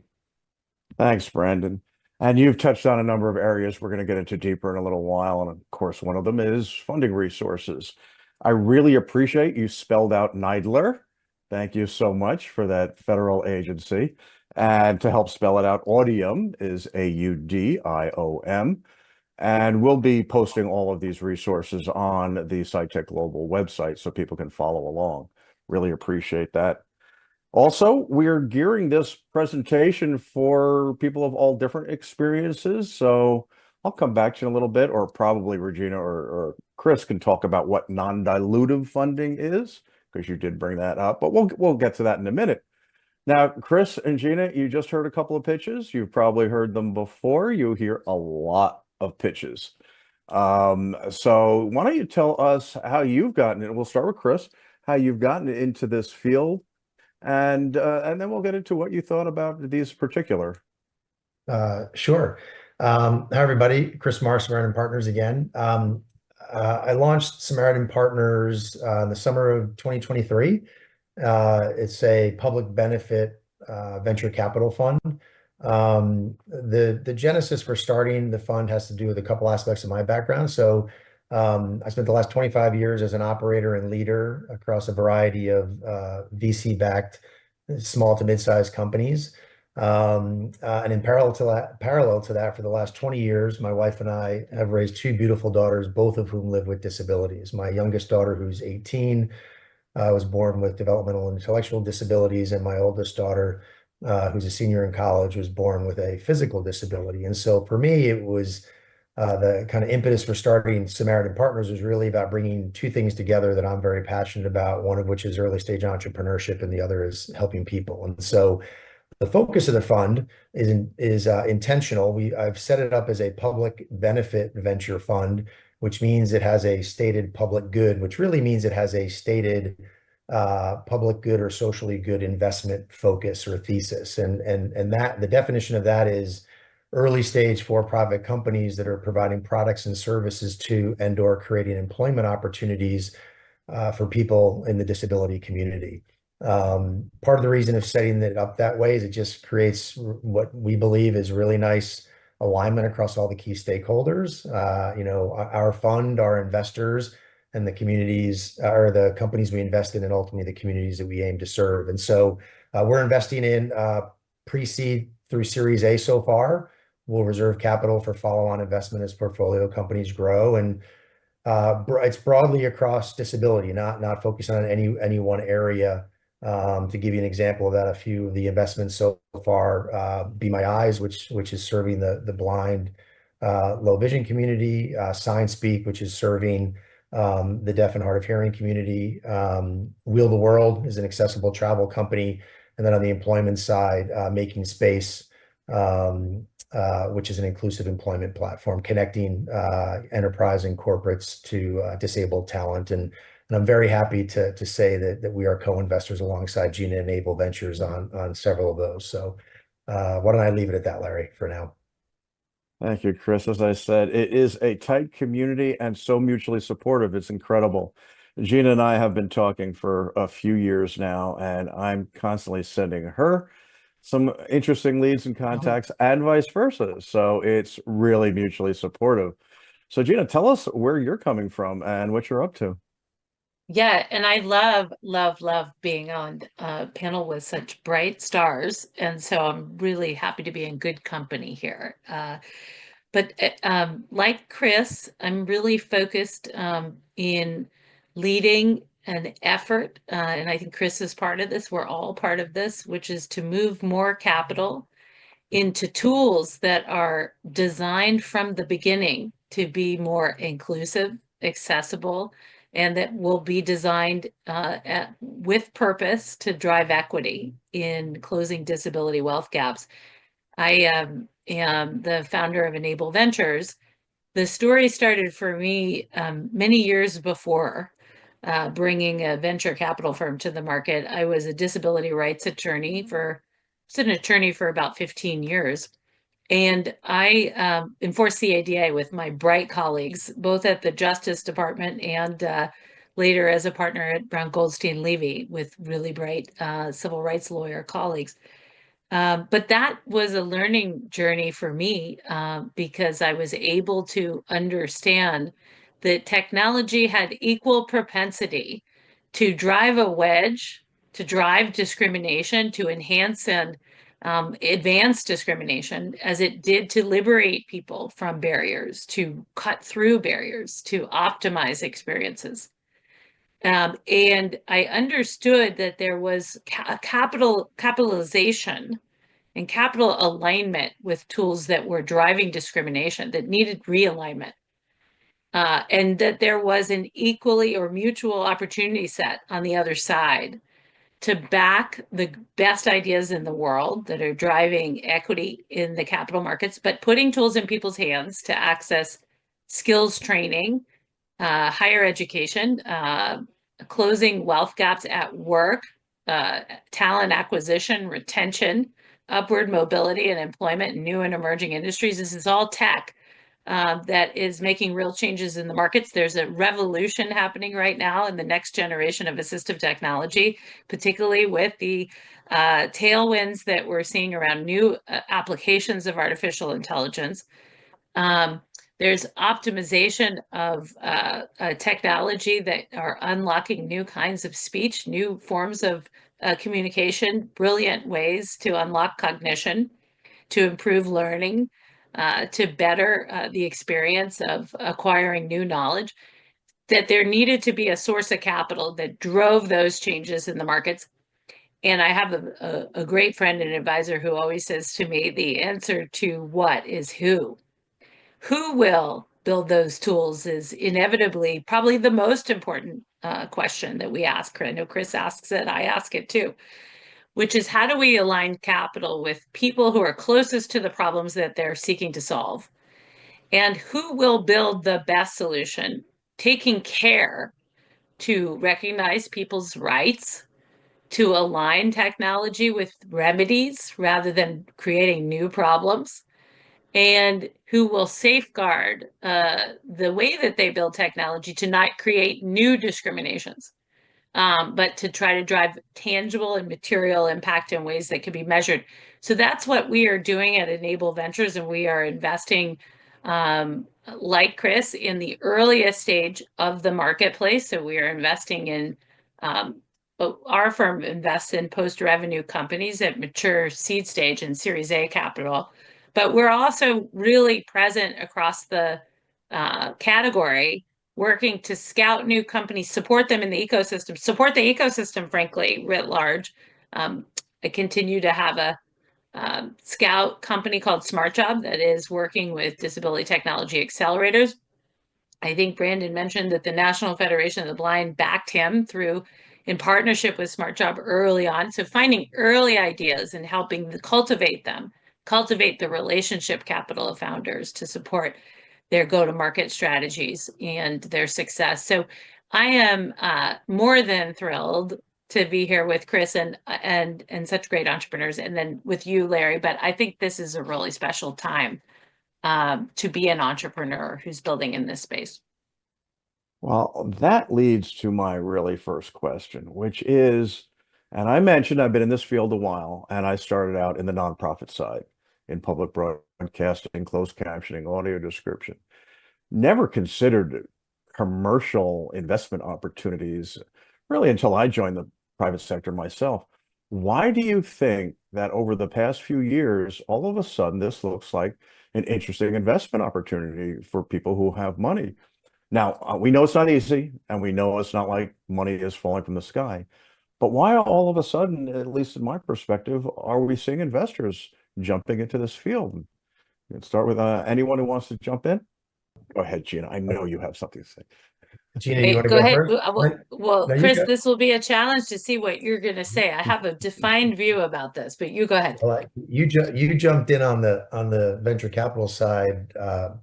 Thanks, Brandon. And you've touched on a number of areas we're going to get into deeper in a little while. And of course, one of them is funding resources. I really appreciate you spelled out NIDLR. Thank you so much for that federal agency. And to help spell it out, Audium is AUDIOM. And we'll be posting all of these resources on the Sitech Global website so people can follow along. Really appreciate that. Also, we're gearing this presentation for people of all different experiences. So I'll come back to you in a little bit, or probably Regina or Chris can talk about what non-dilutive funding is, because you did bring that up, but we'll get to that in a minute. Now, Chris and Gina, you just heard a couple of pitches. You've probably heard them before. You hear a lot of pitches. So why don't you tell us how you've gotten it? We'll start with Chris, how you've gotten into this field, and then we'll get into what you thought about these particular. Sure. Hi, everybody. Chris Marr, Samaritan Partners again. I launched Samaritan Partners in the summer of 2023. It's a public benefit venture capital fund. The genesis for starting the fund has to do with a couple aspects of my background. So I spent the last 25 years as an operator and leader across a variety of VC-backed small to mid-sized companies. And in parallel to that, for the last 20 years, my wife and I have raised 2 beautiful daughters, both of whom live with disabilities. My youngest daughter, who's 18, was born with developmental and intellectual disabilities, and my oldest daughter, who's a senior in college, was born with a physical disability. And so for me, it was the kind of impetus for starting Samaritan Partners was really about bringing 2 things together that I'm very passionate about, one of which is early stage entrepreneurship, and the other is helping people. And so the focus of the fund is intentional. I've set it up as a public benefit venture fund, which means it has a stated public good, which really means it has a stated public good or socially good investment focus or thesis. And that the definition of that is early stage for-profit companies that are providing products and services to and/or creating employment opportunities for people in the disability community. Part of the reason of setting it up that way is it just creates what we believe is really nice alignment across all the key stakeholders. Our fund, our investors, and the communities or the companies we invest in, and ultimately the communities that we aim to serve. And so we're investing in pre-seed through Series A so far. We'll reserve capital for follow-on investment as portfolio companies grow, and it's broadly across disability, not focused on any one area. To give you an example of that, a few of the investments so far, Be My Eyes, which is serving the blind, low vision community, Sign Speak, which is serving the deaf and hard of hearing community. Wheel the World is an accessible travel company. And then on the employment side, Making Space, which is an inclusive employment platform connecting enterprise and corporates to disabled talent. And And I'm very happy to say that we are co-investors alongside Gina and Able Ventures on several of those. So why don't I leave it at that, Larry, for now? Thank you, Chris. As I said, it is a tight community and so mutually supportive. It's incredible. Gina and I have been talking for a few years now, and I'm constantly sending her some interesting leads and contacts and vice versa. So it's really mutually supportive. So Gina, tell us where you're coming from and what you're up to. Yeah, and I love being on a panel with such bright stars. And so I'm really happy to be in good company here. But like Chris, I'm really focused in leading an effort, and I think Chris is part of this, we're all part of this, which is to move more capital into tools that are designed from the beginning to be more inclusive, accessible, and that will be designed with purpose to drive equity in closing disability wealth gaps. I am the founder of Enable Ventures. The story started for me many years before bringing a venture capital firm to the market. I was a disability rights attorney was an attorney for about 15 years. And I enforced the ADA with my bright colleagues, both at the Justice Department and later as a partner at Brown Goldstein Levy with really bright civil rights lawyer colleagues. But that was a learning journey for me because I was able to understand that technology had equal propensity to drive a wedge, to drive discrimination, to enhance and advance discrimination as it did to liberate people from barriers, to cut through barriers, to optimize experiences. And I understood that there was capitalization and capital alignment with tools that were driving discrimination that needed realignment. And that there was an equally or mutual opportunity set on the other side to back the best ideas in the world that are driving equity in the capital markets, but putting tools in people's hands to access skills training, higher education, closing wealth gaps at work, talent acquisition, retention, upward mobility and employment in new and emerging industries. This is all tech that is making real changes in the markets. There's a revolution happening right now in the next generation of assistive technology, particularly with the tailwinds that we're seeing around new applications of artificial intelligence. There's optimization of technology that are unlocking new kinds of speech, new forms of communication, brilliant ways to unlock cognition, to improve learning, to better the experience of acquiring new knowledge, that there needed to be a source of capital that drove those changes in the markets. And I have a great friend and advisor who always says to me, the answer to what is who. Who will build those tools is inevitably probably the most important question that we ask. I know Chris asks it, I ask it too, which is how do we align capital with people who are closest to the problems that they're seeking to solve? And who will build the best solution, taking care to recognize people's rights, to align technology with remedies rather than creating new problems, and who will safeguard the way that they build technology to not create new discriminations, but to try to drive tangible and material impact in ways that can be measured. So that's what we are doing at Enable Ventures, and we are investing, like Chris, in the earliest stage of the marketplace. So we are investing in, our firm invests in post-revenue companies at mature seed stage and Series A capital. But we're also really present across the category, working to scout new companies, support them in the ecosystem, support the ecosystem, frankly, writ large. I continue to have a scout company called SmartJob that is working with disability technology accelerators. I think Brandon mentioned that the National Federation of the Blind backed him through in partnership with SmartJob early on. So finding early ideas and helping cultivate them, cultivate the relationship capital of founders to support their go-to-market strategies and their success. So I am more than thrilled to be here with Chris and such great entrepreneurs, and then with you, Larry. But I think this is a really special time to be an entrepreneur who's building in this space. Well, that leads to my really first question, which is, and I mentioned I've been in this field a while, and I started out in the nonprofit side in public broadcasting, closed captioning, audio description. Never considered commercial investment opportunities really until I joined the private sector myself. Why do you think that over the past few years, all of a sudden, this looks like an interesting investment opportunity for people who have money? Now, we know it's not easy, and we know it's not like money is falling from the sky. But why all of a sudden, at least in my perspective, are we seeing investors jumping into this field? Let's start with anyone who wants to jump in. Go ahead, Gina. I know you have something to say. Gina, you want to Go go ahead. first? Well, No, you Chris, go. this will be a challenge to see what you're going to say. I have a defined view about this, but you go ahead. Well, you jumped in on the venture capital side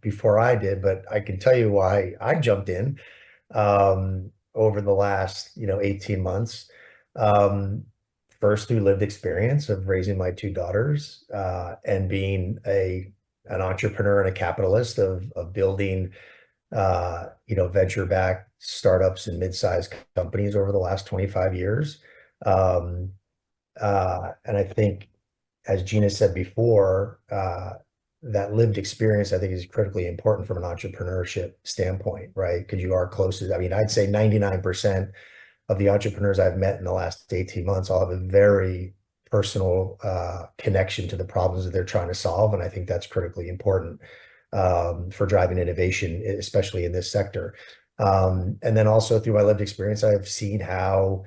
before I did, but I can tell you why I jumped in over the last 18 months. First, through lived experience of raising my two daughters and being an entrepreneur and a capitalist of building venture-backed startups and mid-sized companies over the last 25 years. And I think, as Gina said before, that lived experience, I think, is critically important from an entrepreneurship standpoint, right? Because you are closest. I mean, I'd say 99% of the entrepreneurs I've met in the last 18 months all have a very personal connection to the problems that they're trying to solve. And I think that's critically important for driving innovation, especially in this sector. And then also through my lived experience, I've seen how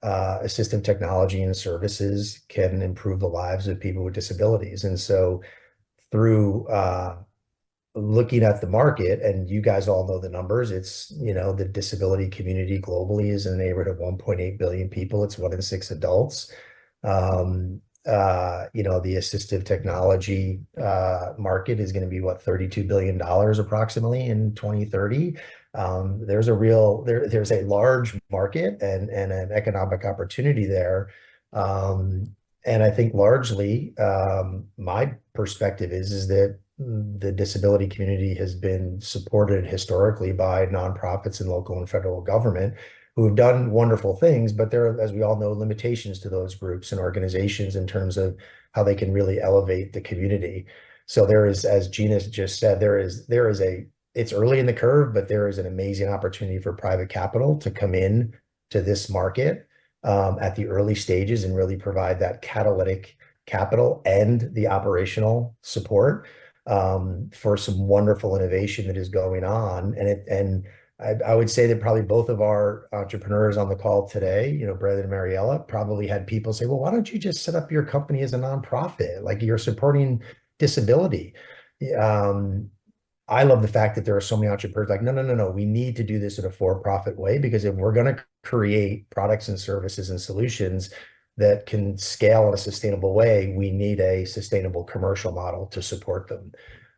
assistive technology and services can improve the lives of people with disabilities. And so through looking at the market, and you guys all know the numbers, it's, the disability community globally is in the neighborhood of 1.8 billion people. It's 1 in 6 adults. The assistive technology market is going to be $32 billion approximately in 2030. There's a large market and an economic opportunity there. And I think largely my perspective is that the disability community has been supported historically by nonprofits and local and federal government who have done wonderful things, but there are, as we all know, limitations to those groups and organizations in terms of how they can really elevate the community. So there is, as Gina just said, it's early in the curve, but there is an amazing opportunity for private capital to come in to this market at the early stages and really provide that catalytic capital and the operational support for some wonderful innovation that is going on. And I would say that probably both of our entrepreneurs on the call today, Brandon and Mariella, probably had people say, well, why don't you just set up your company as a nonprofit? Like, you're supporting disability. I love the fact that there are so many entrepreneurs like, no, we need to do this in a for-profit way, because if we're going to create products and services and solutions that can scale in a sustainable way, we need a sustainable commercial model to support them.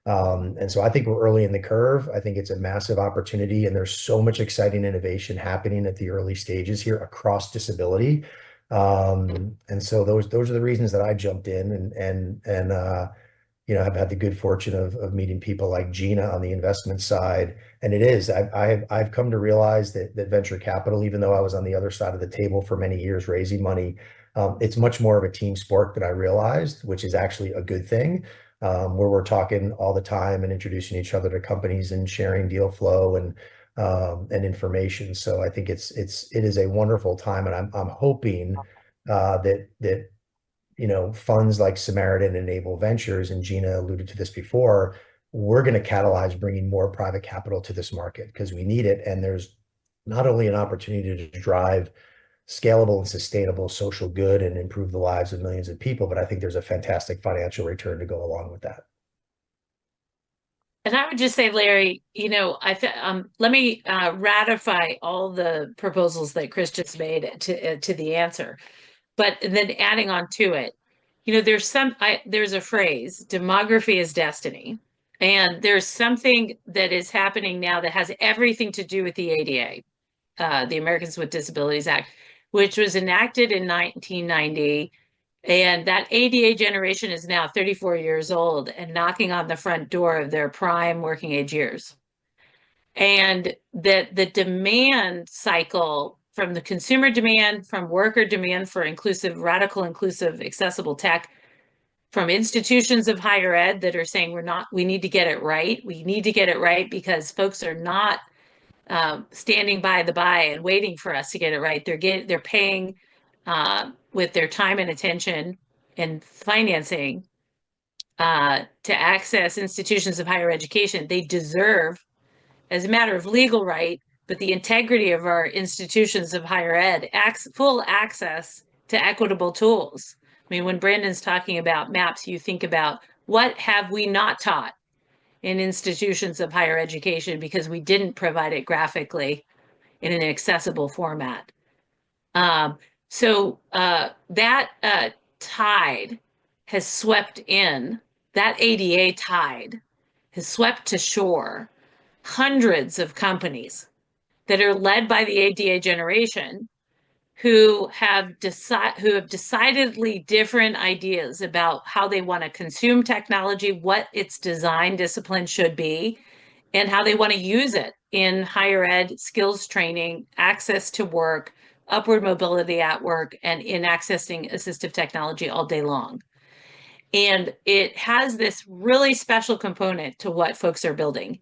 And so I think we're early in the curve. I think it's a massive opportunity, and there's so much exciting innovation happening at the early stages here across disability. And so those are the reasons that I jumped in and have had the good fortune of meeting people like Gina on the investment side. And I've come to realize that venture capital, even though I was on the other side of the table for many years raising money, it's much more of a team sport than I realized, which is actually a good thing. Where we're talking all the time and introducing each other to companies and sharing deal flow and information. So I think it is a wonderful time, and I'm hoping that funds like Samaritan and Enable Ventures, and Gina alluded to this before, we're going to catalyze bringing more private capital to this market because we need it. And there's not only an opportunity to drive scalable and sustainable social good and improve the lives of millions of people, but I think there's a fantastic financial return to go along with that. And I would just say, Larry, let me ratify all the proposals that Chris just made to the answer, but then adding on to it, there's a phrase, demography is destiny, and there's something that is happening now that has everything to do with the ADA. the Americans with Disabilities Act, which was enacted in 1990. And that ADA generation is now 34 years old and knocking on the front door of their prime working age years. And that the demand cycle from the consumer demand, from worker demand for inclusive, radical inclusive, accessible tech, from institutions of higher ed that are saying we need to get it right. We need to get it right because folks are not standing by and waiting for us to get it right. They're paying with their time and attention and financing to access institutions of higher education. They deserve, as a matter of legal right, but the integrity of our institutions of higher ed, full access to equitable tools. I mean, when Brandon's talking about maps, you think about what have we not taught in institutions of higher education because we didn't provide it graphically in an accessible format. So that tide has swept in, that ADA tide has swept to shore hundreds of companies that are led by the ADA generation who have decidedly different ideas about how they want to consume technology, what its design discipline should be, and how they want to use it in higher ed, skills training, access to work, upward mobility at work, and in accessing assistive technology all day long. And it has this really special component to what folks are building.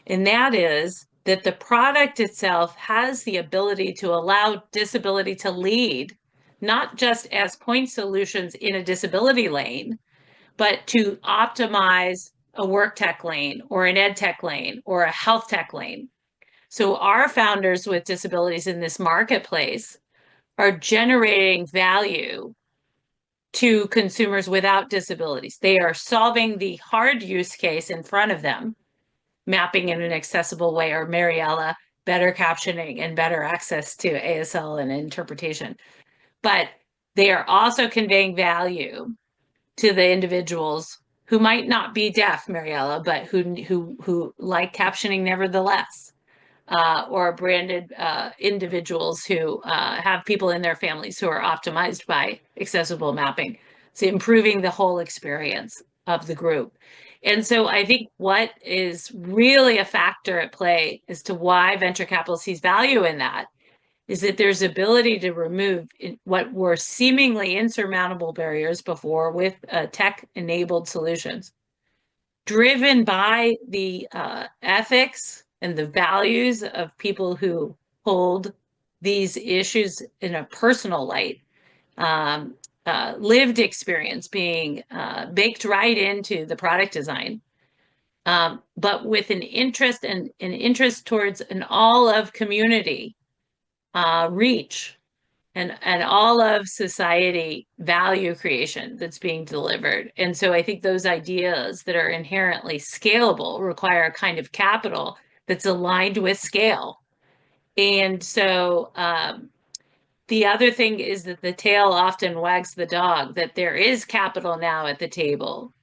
And that is that the product itself has the ability to allow disability to lead, not just as point solutions in a disability lane, but to optimize a work tech lane or an ed tech lane or a health tech lane. So our founders with disabilities in this marketplace are generating value to consumers without disabilities. They are solving the hard use case in front of them, mapping in an accessible way, or Mariella, better captioning and better access to ASL and interpretation. But they are also conveying value to the individuals who might not be deaf, Mariella, but who like captioning nevertheless, or branded individuals who have people in their families who are optimized by accessible mapping. So improving the whole experience of the group. And so I think what is really a factor at play as to why venture capital sees value in that is that there's ability to remove what were seemingly insurmountable barriers before with tech-enabled solutions, driven by the ethics and the values of people who hold these issues in a personal light, lived experience being baked right into the product design, but with an interest and an interest towards an all of community reach and all of society value creation that's being delivered. And so I think those ideas that are inherently scalable require a kind of capital that's aligned with scale. And so the other thing is that the tail often wags the dog, that there is capital now at the table.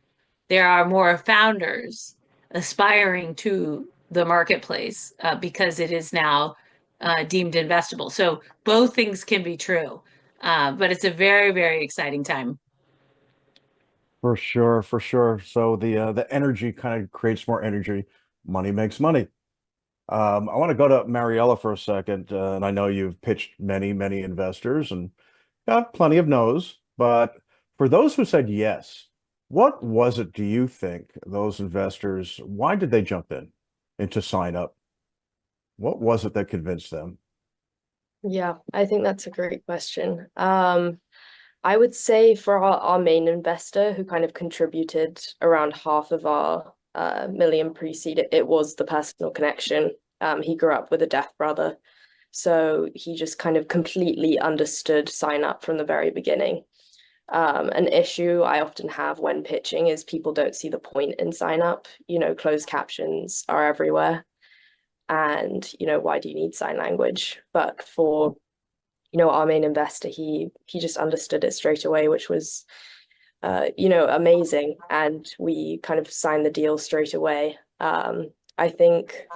There are more founders aspiring to the marketplace because it is now deemed investable. So both things can be true, but it's a very, very exciting time. For sure, for sure. So the energy kind of creates more energy. Money makes money. I want to go to Mariella for a second, and I know you've pitched many, many investors and got plenty of no's. But for those who said yes, what was it, do you think, those investors, why did they jump in into sign up? What was it that convinced them? Yeah, I think that's a great question. I would say for our main investor, who kind of contributed around half of our million pre-seed, it was the personal connection. He grew up with a deaf brother, so he just kind of completely understood sign up from the very beginning. An issue I often have when pitching is people don't see the point in sign up. You know, closed captions are everywhere. And, you know, why do you need sign language? But for, you know, our main investor, he just understood it straight away, which was, you know, amazing. And we kind of signed the deal straight away. I think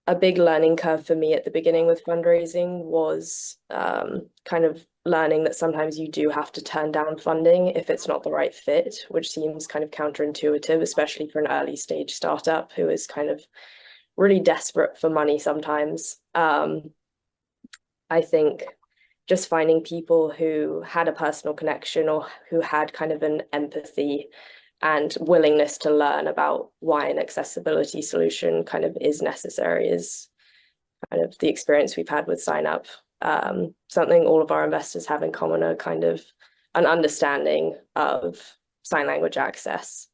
a big learning curve for me at the beginning with fundraising was kind of learning that sometimes you do have to turn down funding if it's not the right fit, which seems kind of counterintuitive, especially for an early stage startup who is kind of really desperate for money sometimes. I think just finding people who had a personal connection or who had kind of an empathy and willingness to learn about why an accessibility solution kind of is necessary is kind of the experience we've had with Sign Up. Something all of our investors have in common are kind of an understanding of sign language access,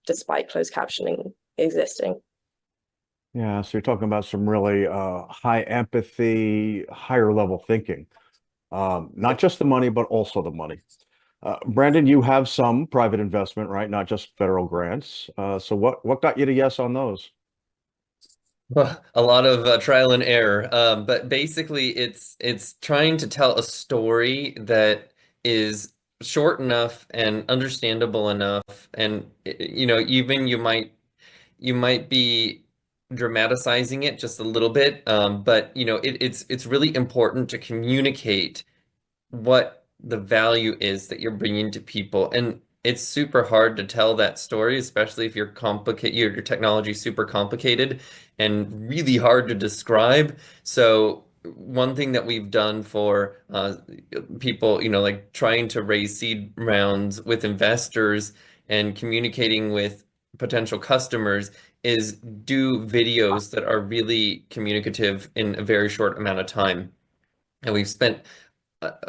despite closed captioning existing. Yeah, so you're talking about some really high empathy, higher level thinking. Not just the money, but also the money. Brandon, you have some private investment, right? Not just federal grants. So what got you to yes on those? Well, a lot of trial and error, but basically it's trying to tell a story that is short enough and understandable enough, and even you might be dramatizing it just a little bit, but it's really important to communicate what the value is that you're bringing to people. And it's super hard to tell that story, especially if your technology is super complicated and really hard to describe. So one thing that we've done for people, like trying to raise seed rounds with investors and communicating with potential customers is do videos that are really communicative in a very short amount of time. And we've spent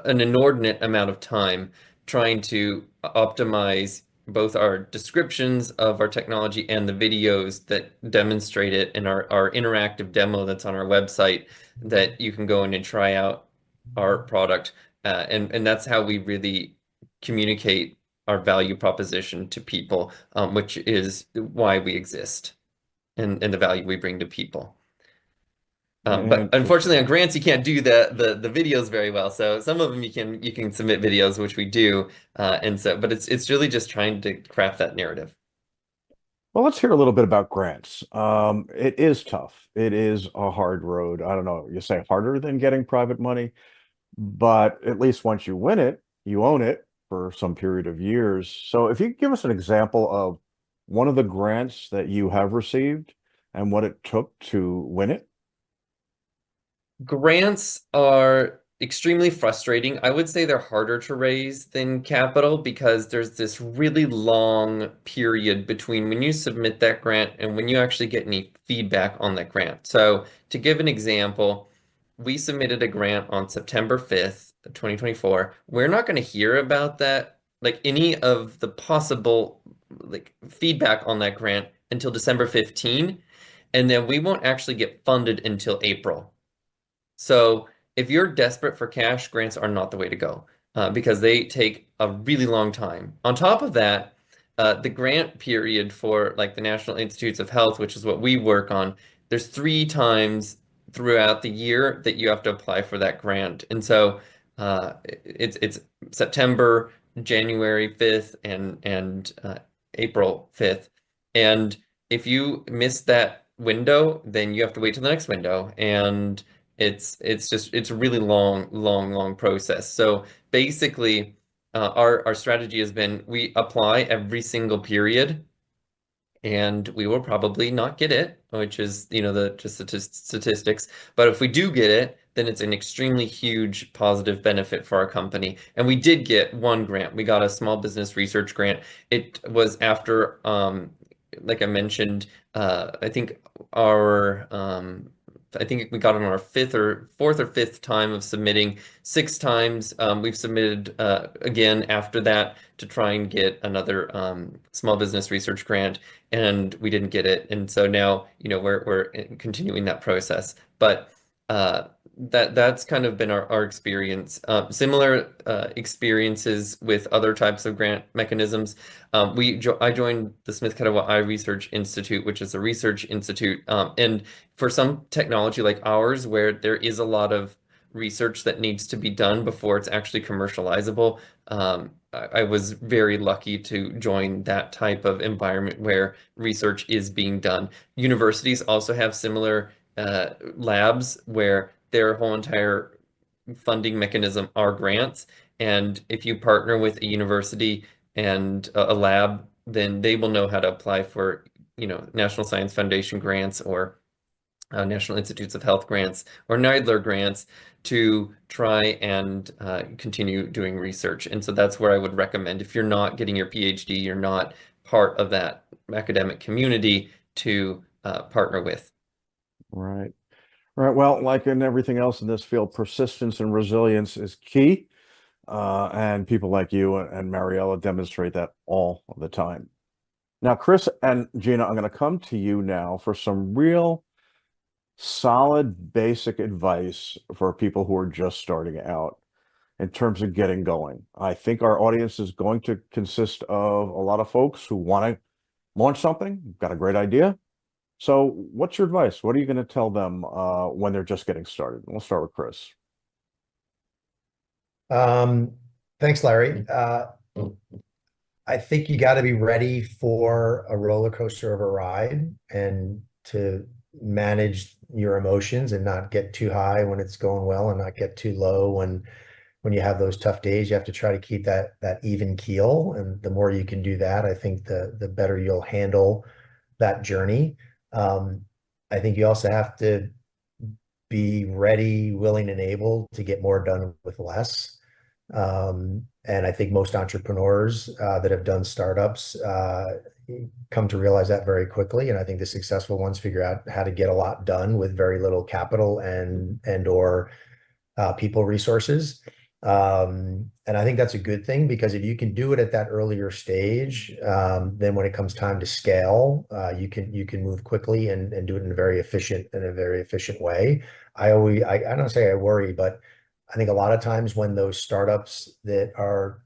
an inordinate amount of time trying to optimize both our descriptions of our technology and the videos that demonstrate it in our interactive demo that's on our website that you can go in and try out our product. And that's how we really communicate our value proposition to people, which is why we exist and the value we bring to people. But unfortunately, on grants, you can't do the videos very well. So some of them you can submit videos, which we do, but it's really just trying to craft that narrative. Well, let's hear a little bit about grants. It is tough. It is a hard road. I don't know, you say harder than getting private money, but at least once you win it, you own it for some period of years. So if you could give us an example of one of the grants that you have received and what it took to win it. Grants are extremely frustrating. I would say they're harder to raise than capital because there's this really long period between when you submit that grant and when you actually get any feedback on that grant. So to give an example, we submitted a grant on September 5th, 2024. We're not going to hear about that, like any of the possible feedback on that grant until December 15, and then we won't actually get funded until April. So if you're desperate for cash, grants are not the way to go because they take a really long time. On top of that, the grant period for like the National Institutes of Health, which is what we work on, there's 3 times throughout the year that you have to apply for that grant. And so it's September, January 5th, and April 5th. And if you miss that window, then you have to wait till the next window. And it's a really long process. So basically, our strategy has been we apply every single period, and we will probably not get it, which is the statistics. But if we do get it, then it's an extremely huge positive benefit for our company. And we did get one grant. We got a small business research grant. It was after, like I mentioned, I think we got on our fourth or fifth time of submitting. 6 times we've submitted again after that to try and get another small business research grant, and we didn't get it. And so now, we're continuing that process. But that's kind of been our experience. Similar experiences with other types of grant mechanisms. I joined the Smith-Catawba Eye Research Institute, which is a research institute, and for some technology like ours, where there is a lot of research that needs to be done before it's actually commercializable, I was very lucky to join that type of environment where research is being done. Universities also have similar labs where their whole entire funding mechanism are grants. And if you partner with a university and a lab, then they will know how to apply for, National Science Foundation grants or National Institutes of Health grants or NIDLR grants to try and continue doing research. And so that's where I would recommend, if you're not getting your PhD, you're not part of that academic community, to partner with. Right. Right. Well, like in everything else in this field, persistence and resilience is key. And people like you and Mariella demonstrate that all the time. Now, Chris and Gina, I'm going to come to you now for some real solid, basic advice for people who are just starting out in terms of getting going. I think our audience is going to consist of a lot of folks who want to launch something, got a great idea. So what's your advice? What are you going to tell them when they're just getting started? We'll start with Chris. Thanks, Larry. I think you got to be ready for a roller coaster of a ride and to manage your emotions and not get too high when it's going well and not get too low when you have those tough days. You have to try to keep that even keel, and the more you can do that, I think the better you'll handle that journey. I think you also have to be ready, willing, and able to get more done with less. And I think most entrepreneurs that have done startups come to realize that very quickly. And I think the successful ones figure out how to get a lot done with very little capital and/or people resources. And I think that's a good thing, because if you can do it at that earlier stage, then when it comes time to scale, you can move quickly and do it in a very efficient way. I don't say I worry, but I think a lot of times when those startups that are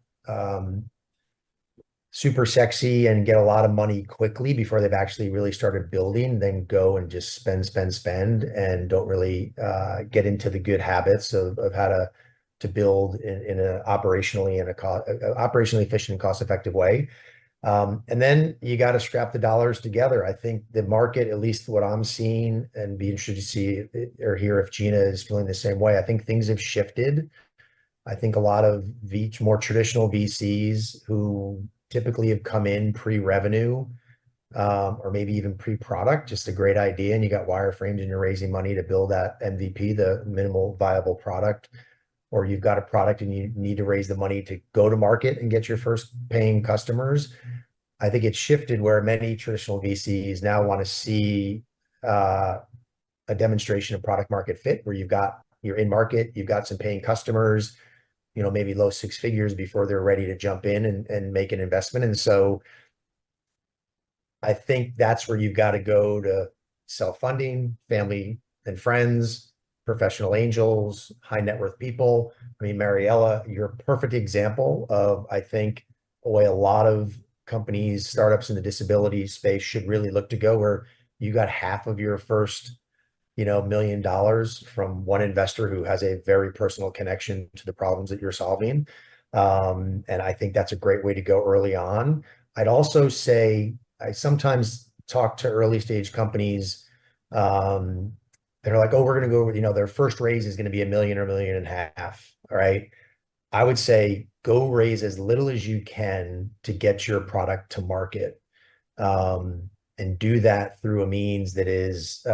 super sexy and get a lot of money quickly before they've actually really started building, then go and just spend and don't really get into the good habits of how to build in an operationally efficient and cost-effective way. And then you got to scrap the dollars together. I think the market, at least what I'm seeing, and be interested to see or hear if Gina is feeling the same way. I think things have shifted. I think a lot of more traditional VCs who typically have come in pre-revenue, or maybe even pre-product, just a great idea, and you got wireframes and you're raising money to build that MVP, the minimal viable product, or you've got a product and you need to raise the money to go to market and get your first paying customers. I think it's shifted where many traditional VCs now want to see a demonstration of product market fit, where you're in market, you've got some paying customers, maybe low six figures before they're ready to jump in and make an investment. And so I think that's where you've got to go to self-funding, family and friends, professional angels, high net worth people. I mean, Mariella, you're a perfect example of, I think, a way a lot of companies, startups in the disability space should really look to go, where you got half of your first, $1 million from one investor who has a very personal connection to the problems that you're solving. And I think that's a great way to go early on. I'd also say, I sometimes talk to early stage companies, they're like, oh, we're going to go, their first raise is going to be $1 million or $1.5 million. All right. I would say go raise as little as you can to get your product to market, and do that through a means that is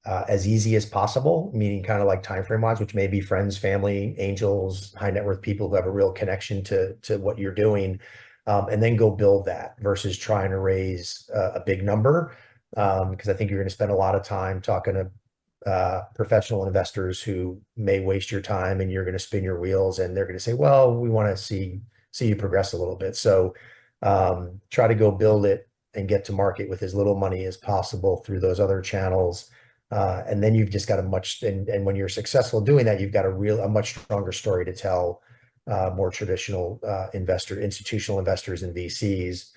as easy as possible, meaning kind of like timeframe wise, which may be friends, family, angels, high net worth people who have a real connection to what you're doing, and then go build that versus trying to raise a big number. Because I think you're going to spend a lot of time talking to professional investors who may waste your time, and you're going to spin your wheels, and they're going to say, well, we want to see you progress a little bit. So try to go build it and get to market with as little money as possible through those other channels. And then you've just got and when you're successful doing that, you've got a much stronger story to tell more traditional institutional investors and VCs.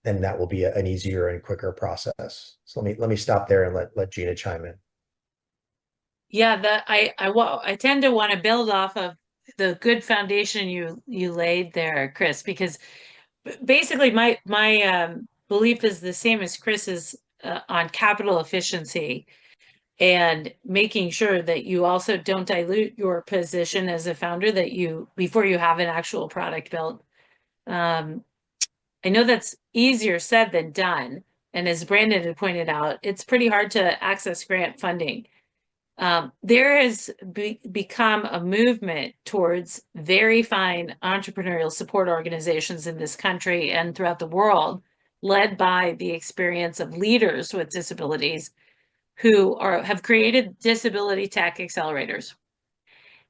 And that will be an easier and quicker process. So let me stop there and let Gina chime in. Yeah, I tend to want to build off of the good foundation you laid there, Chris, because basically my belief is the same as Chris's. on capital efficiency and making sure that you also don't dilute your position as a founder before you have an actual product built. I know that's easier said than done. And as Brandon had pointed out, it's pretty hard to access grant funding. There has become a movement towards very fine entrepreneurial support organizations in this country and throughout the world, led by the experience of leaders with disabilities who have created disability tech accelerators.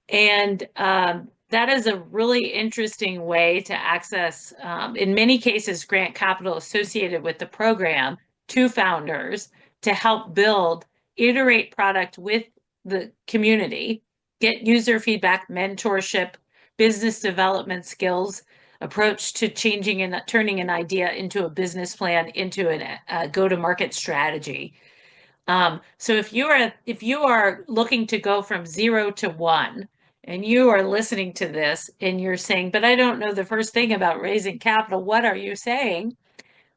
And that is a really interesting way to access, in many cases, grant capital associated with the program to founders to help iterate product with the community, get user feedback, mentorship, business development skills, approach to changing and turning an idea into a business plan, into a go-to-market strategy. So if you are looking to go from 0 to 1, and you are listening to this and you're saying, but I don't know the first thing about raising capital, what are you saying?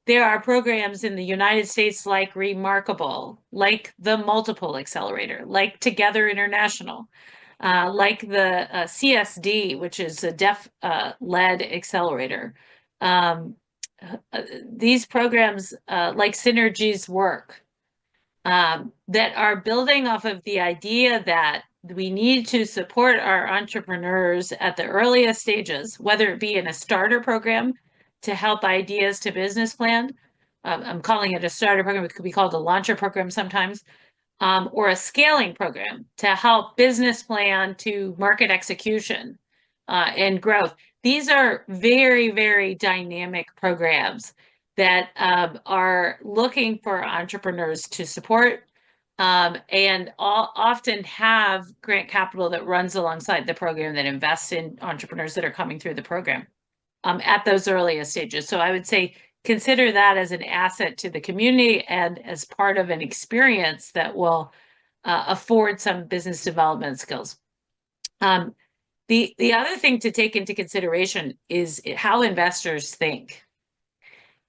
There are programs in the United States like Remarkable, like the Multiple Accelerator, like Together International, like the CSD, which is a deaf-led accelerator. These programs like Synergy's work that are building off of the idea that we need to support our entrepreneurs at the earliest stages, whether it be in a starter program to help ideas to business plan. I'm calling it a starter program. It could be called a launcher program sometimes, or a scaling program to help business plan to market execution and growth. These are very, very dynamic programs that are looking for entrepreneurs to support and often have grant capital that runs alongside the program that invests in entrepreneurs that are coming through the program at those earliest stages. So I would say consider that as an asset to the community and as part of an experience that will afford some business development skills. The other thing to take into consideration is how investors think.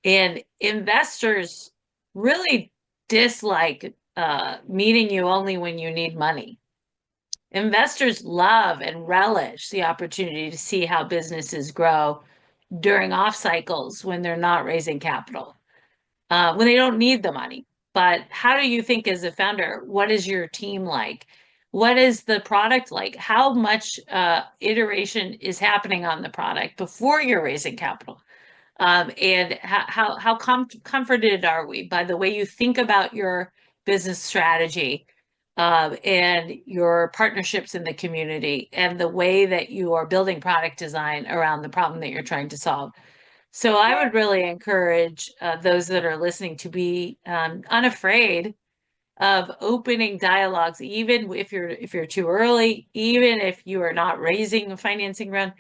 And investors really dislike meeting you only when you need money. Investors love and relish the opportunity to see how businesses grow during off cycles when they're not raising capital, when they don't need the money. But how do you think as a founder, what is your team like? What is the product like? How much iteration is happening on the product before you're raising capital? And how comforted are we by the way you think about your business strategy and your partnerships in the community and the way that you are building product design around the problem that you're trying to solve? So I would really encourage those that are listening to be unafraid of opening dialogues, even if you're too early, even if you are not raising a financing round,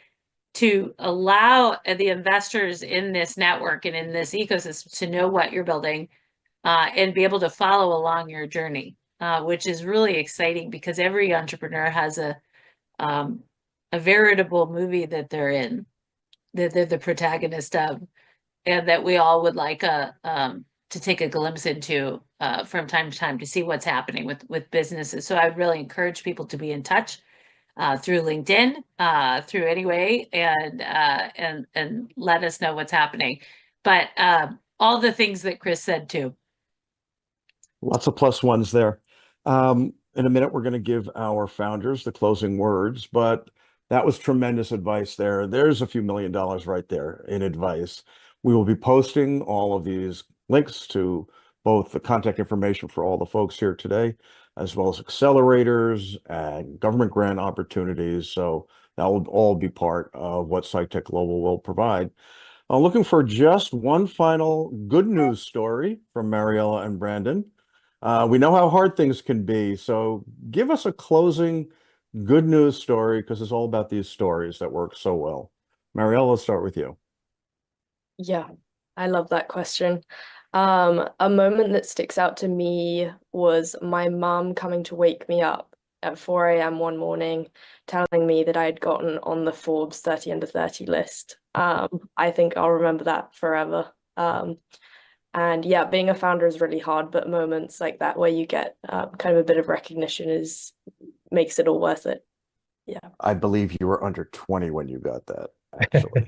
to allow the investors in this network and in this ecosystem to know what you're building and be able to follow along your journey, which is really exciting because every entrepreneur has a veritable movie that they're in, that they're the protagonist of, and that we all would like to take a glimpse into from time to time to see what's happening with businesses. So I would really encourage people to be in touch through LinkedIn, through Anyway, and let us know what's happening. But all the things that Chris said too. Lots of plus ones there. In a minute, we're going to give our founders the closing words, but that was tremendous advice there. There's a few $1 million right there in advice. We will be posting all of these links to both the contact information for all the folks here today, as well as accelerators and government grant opportunities. So that will all be part of what Sitech Global will provide. Looking for just one final good news story from Mariella and Brandon. We know how hard things can be, so give us a closing good news story, because it's all about these stories that work so well. Mariella, let's start with you. Yeah, I love that question. A moment that sticks out to me was my mum coming to wake me up at 4 a.m. one morning, telling me that I had gotten on the Forbes 30 under 30 list. I think I'll remember that forever. And yeah, being a founder is really hard, but moments like that where you get kind of a bit of recognition makes it all worth it. Yeah. I believe you were under 20 when you got that, actually.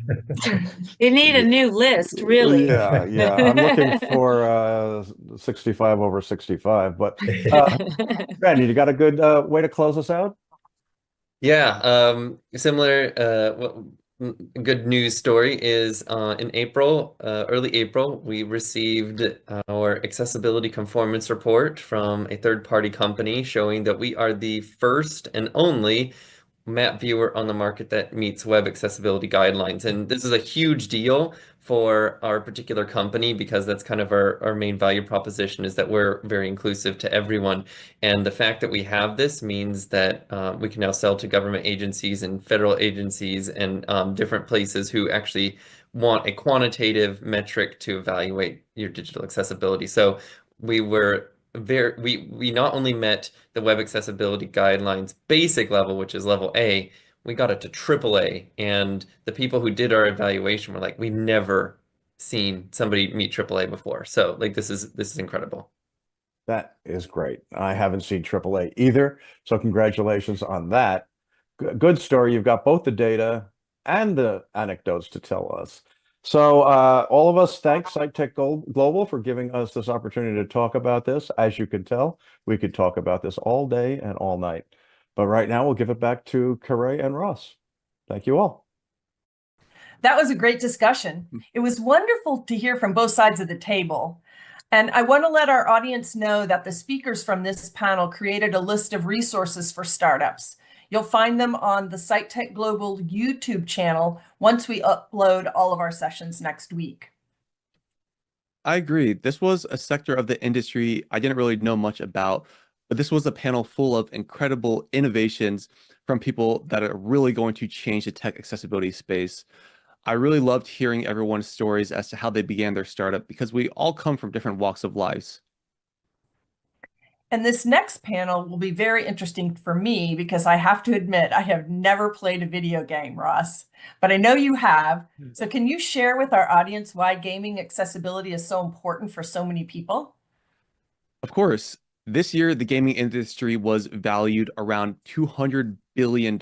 You need a new list, really. Yeah. I'm looking for 65 over 65. But Randy, you got a good way to close us out? Yeah, similar good news story is in April, early April, we received our accessibility conformance report from a third-party company showing that we are the first and only map viewer on the market that meets web accessibility guidelines. And this is a huge deal for our particular company because that's kind of our main value proposition, is that we're very inclusive to everyone. And the fact that we have this means that we can now sell to government agencies and federal agencies and different places who actually want a quantitative metric to evaluate your digital accessibility. So we not only met the web accessibility guidelines basic level, which is level A, we got it to AAA. And the people who did our evaluation were like, we've never seen somebody meet AAA before. So like this is incredible. That is great. I haven't seen AAA either, so congratulations on that. Good story. You've got both the data and the anecdotes to tell us. So all of us thank Sitech Global for giving us this opportunity to talk about this. As you can tell, we could talk about this all day and all night. But right now, we'll give it back to Corey and Ross. Thank you all. That was a great discussion. It was wonderful to hear from both sides of the table. And I want to let our audience know that the speakers from this panel created a list of resources for startups. You'll find them on the Sitech Global YouTube channel once we upload all of our sessions next week. I agree. This was a sector of the industry I didn't really know much about, but this was a panel full of incredible innovations from people that are really going to change the tech accessibility space. I really loved hearing everyone's stories as to how they began their startup because we all come from different walks of lives. And this next panel will be very interesting for me because I have to admit, I have never played a video game, Ross, but I know you have. So can you share with our audience why gaming accessibility is so important for so many people? Of course, this year the gaming industry was valued around $200 billion,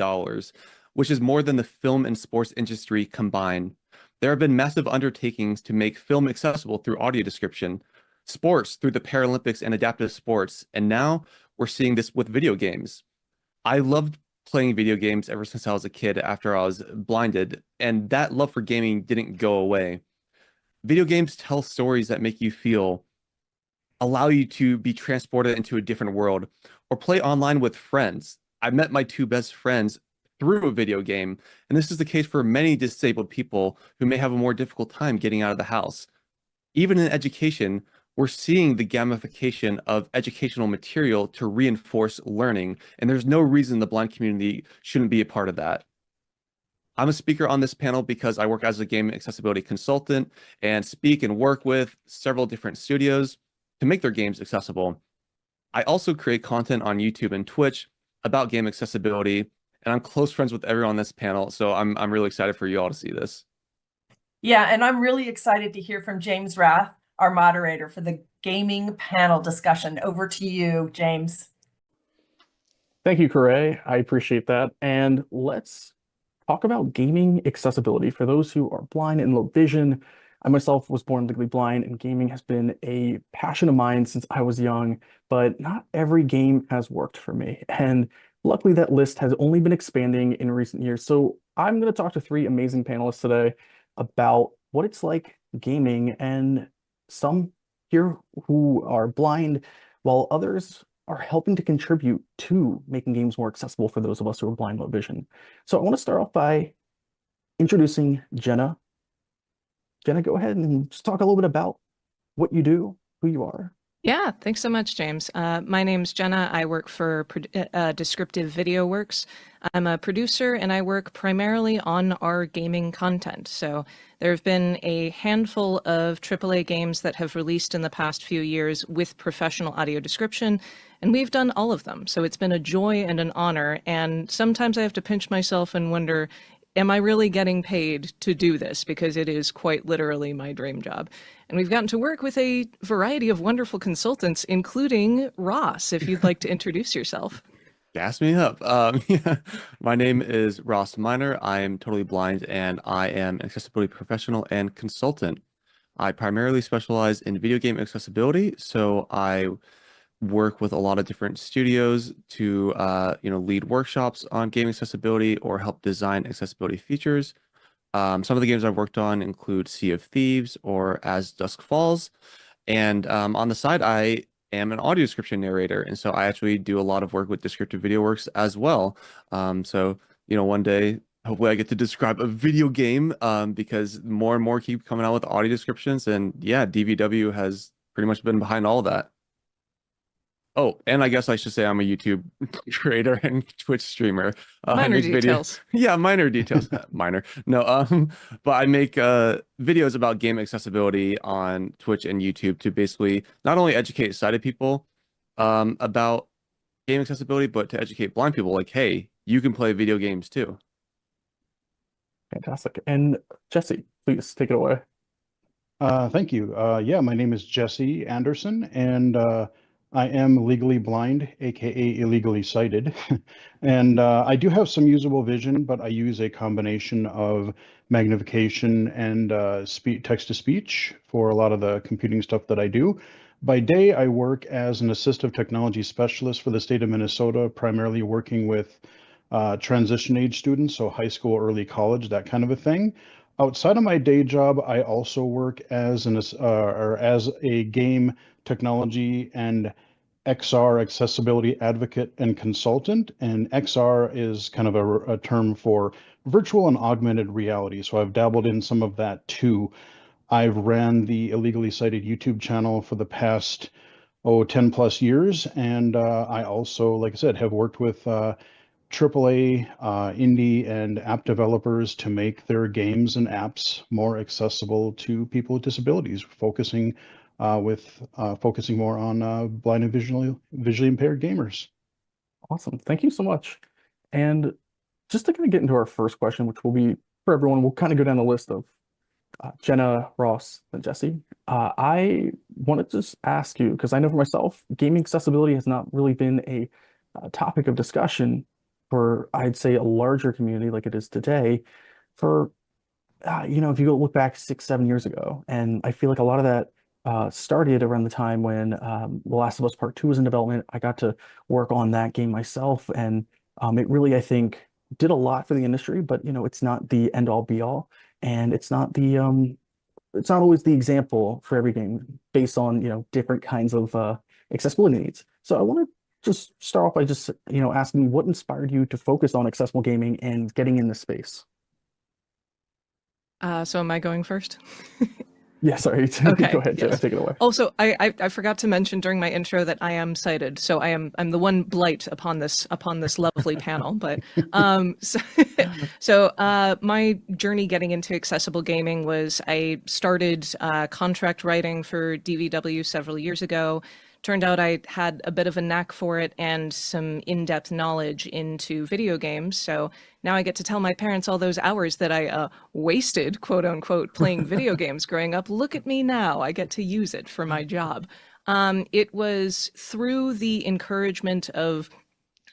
which is more than the film and sports industry combined. There have been massive undertakings to make film accessible through audio description, sports through the Paralympics and adaptive sports, and now we're seeing this with video games. I loved playing video games ever since I was a kid after I was blinded, and that love for gaming didn't go away. Video games tell stories that make you feel, allow you to be transported into a different world, or play online with friends. I met my two best friends through a video game, and this is the case for many disabled people who may have a more difficult time getting out of the house. Even in education, we're seeing the gamification of educational material to reinforce learning, and there's no reason the blind community shouldn't be a part of that. I'm a speaker on this panel because I work as a game accessibility consultant and speak and work with several different studios to make their games accessible. I also create content on YouTube and Twitch about game accessibility, and I'm close friends with everyone on this panel, so I'm really excited for you all to see this. Yeah, and I'm really excited to hear from James Rath, our moderator for the gaming panel discussion. Over to you, James. Thank you, Corey. I appreciate that. And let's talk about gaming accessibility for those who are blind and low vision. I myself was born legally blind, and gaming has been a passion of mine since I was young, but not every game has worked for me. And luckily, that list has only been expanding in recent years. So I'm going to talk to three amazing panelists today about what it's like gaming, and some here who are blind, while others are helping to contribute to making games more accessible for those of us who are blind, low vision. So I want to start off by introducing Jenna. Jenna, go ahead and just talk a little bit about what you do, who you are. Yeah, thanks so much, James. My name's Jenna. I work for Descriptive Video Works. I'm a producer, and I work primarily on our gaming content. So there have been a handful of AAA games that have released in the past few years with professional audio description, and we've done all of them. So it's been a joy and an honor, and sometimes I have to pinch myself and wonder, am I really getting paid to do this? Because it is quite literally my dream job. And we've gotten to work with a variety of wonderful consultants, including Ross, if you'd like to introduce yourself. Gas me up. Yeah. My name is Ross Miner. I am totally blind and I am an accessibility professional and consultant. I primarily specialize in video game accessibility, so I work with a lot of different studios to lead workshops on game accessibility or help design accessibility features. Some of the games I've worked on include Sea of Thieves or As Dusk Falls. And on the side, I am an audio description narrator. And so I actually do a lot of work with descriptive video works as well. One day, hopefully I get to describe a video game because more and more keep coming out with audio descriptions. And yeah, DVW has pretty much been behind all that. Oh, and I guess I should say I'm a YouTube creator and Twitch streamer. I Minor make details. Yeah, minor details. Minor. No, but I make videos about game accessibility on Twitch and YouTube to basically not only educate sighted people about game accessibility, but to educate blind people like, hey, you can play video games too. Fantastic. And Jesse, please take it away. Thank you. Yeah, my name is Jesse Anderson, and I am legally blind, aka illegally sighted. And I do have some usable vision, but I use a combination of magnification and text-to-speech for a lot of the computing stuff that I do. By day, I work as an assistive technology specialist for the state of Minnesota, primarily working with transition age students, so high school, early college, that kind of a thing. Outside of my day job, I also work as as a game technology and XR accessibility advocate and consultant. And XR is kind of a term for virtual and augmented reality. So I've dabbled in some of that too. I've ran the Illegally Sighted YouTube channel for the past 10 plus years. And I also, like I said, have worked with AAA, indie, and app developers to make their games and apps more accessible to people with disabilities, focusing more on blind and visually impaired gamers. Awesome. Thank you so much. And just to kind of get into our first question, which will be for everyone, we'll kind of go down the list of Jenna, Ross, and Jesse. I wanted to just ask you, because I know for myself, gaming accessibility has not really been a topic of discussion for, I'd say, a larger community like it is today for, if you go look back 6-7 years ago. And I feel like a lot of that started around the time when The Last of Us Part 2 was in development. I got to work on that game myself, and it really, I think, did a lot for the industry, but, it's not the end all be all. And it's not always the example for every game based on, different kinds of accessibility needs. So I want to just start off by just, asking what inspired you to focus on accessible gaming and getting in this space? So am I going first? Yeah, sorry. Okay, Go ahead, Jenna, yes. take it away. Also, I forgot to mention during my intro that I am sighted, so I'm the one blight upon this lovely panel. But my journey getting into accessible gaming was I started contract writing for DVW several years ago. Turned out I had a bit of a knack for it and some in-depth knowledge into video games. So now I get to tell my parents all those hours that I wasted, quote unquote, playing video games growing up. Look at me now. I get to use it for my job. It was through the encouragement of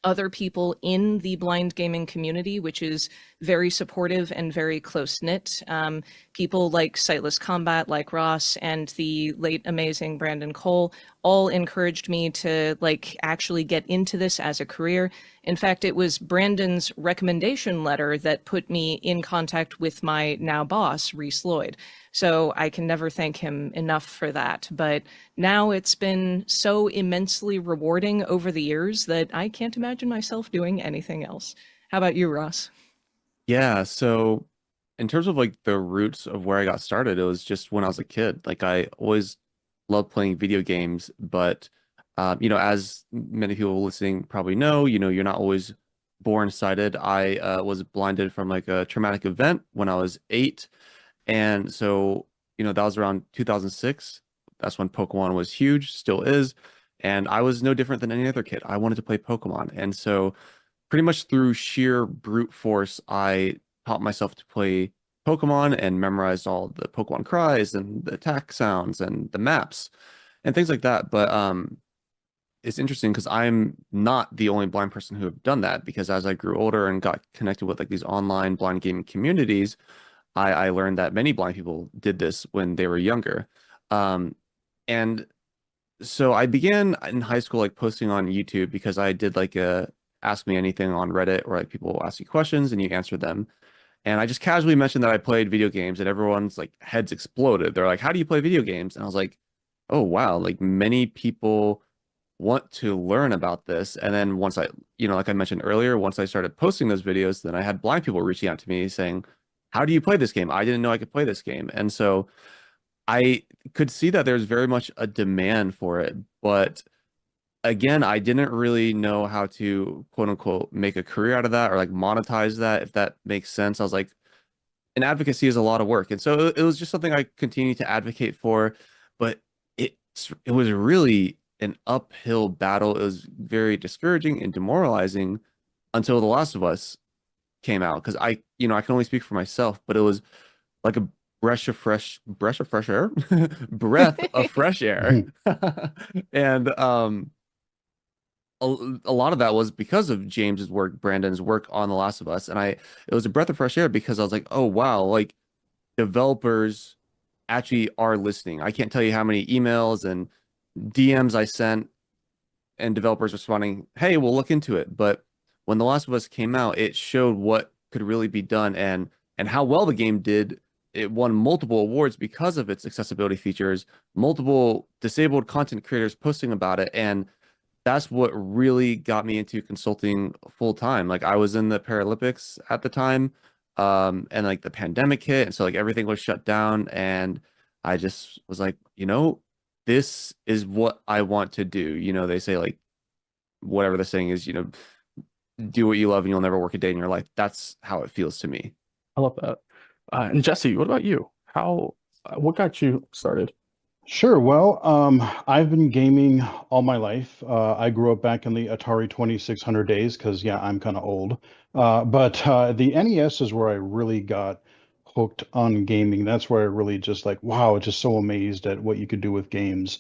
other people in the blind gaming community, which is very supportive and very close-knit. People like Sightless Combat, like Ross, and the late amazing Brandon Cole all encouraged me to actually get into this as a career. In fact, it was Brandon's recommendation letter that put me in contact with my now boss, Reese Lloyd. So I can never thank him enough for that. But now it's been so immensely rewarding over the years that I can't imagine myself doing anything else. How about you, Ross? Yeah, so in terms of the roots of where I got started, it was just when I was a kid. I always loved playing video games, but as many people listening probably know, you're not always born sighted. I was blinded from a traumatic event when I was 8. And so, that was around 2006. That's when Pokemon was huge, still is. And I was no different than any other kid. I wanted to play Pokemon. And so pretty much through sheer brute force, I taught myself to play Pokemon and memorized all the Pokemon cries and the attack sounds and the maps and things like that. But it's interesting because I'm not the only blind person who have done that, because as I grew older and got connected with like these online blind gaming communities, I learned that many blind people did this when they were younger. Um, and so I began in high school like posting on YouTube because I did like a ask me anything on Reddit, where like people will ask you questions and you answer them. And I just casually mentioned that I played video games, and everyone's like heads exploded. They're like, "How do you play video games?" And I was like, "Oh wow, like many people want to learn about this." And then once I, like I mentioned earlier, once I started posting those videos, then I had blind people reaching out to me saying, "How do you play this game? I didn't know I could play this game." And so I could see that there's very much a demand for it, but again, I didn't really know how to quote unquote make a career out of that or like monetize that, if that makes sense. I was like, and advocacy is a lot of work. And so it was just something I continued to advocate for, but it was really an uphill battle. It was very discouraging and demoralizing until The Last of Us came out, because I can only speak for myself, but it was like a breath of fresh air, breath of fresh air. And a lot of that was because of James's work, Brandon's work on The Last of Us, and it was a breath of fresh air because I was like, oh wow, like developers actually are listening. I can't tell you how many emails and DMs I sent and developers responding, hey, we'll look into it. But when The Last of Us came out, it showed what could really be done, and how well the game did. It won multiple awards because of its accessibility features, multiple disabled content creators posting about it, and that's what really got me into consulting full time. Like I was in the Paralympics at the time, and like the pandemic hit, and so like everything was shut down, and I just was like, this is what I want to do. They say like whatever the saying is, do what you love and you'll never work a day in your life. That's how it feels to me. I love that. And Jesse, what about you? What got you started? Sure. Well, I've been gaming all my life. I grew up back in the Atari 2600 days because, yeah, I'm kind of old. But the NES is where I really got hooked on gaming. That's where I really just like, wow, just so amazed at what you could do with games.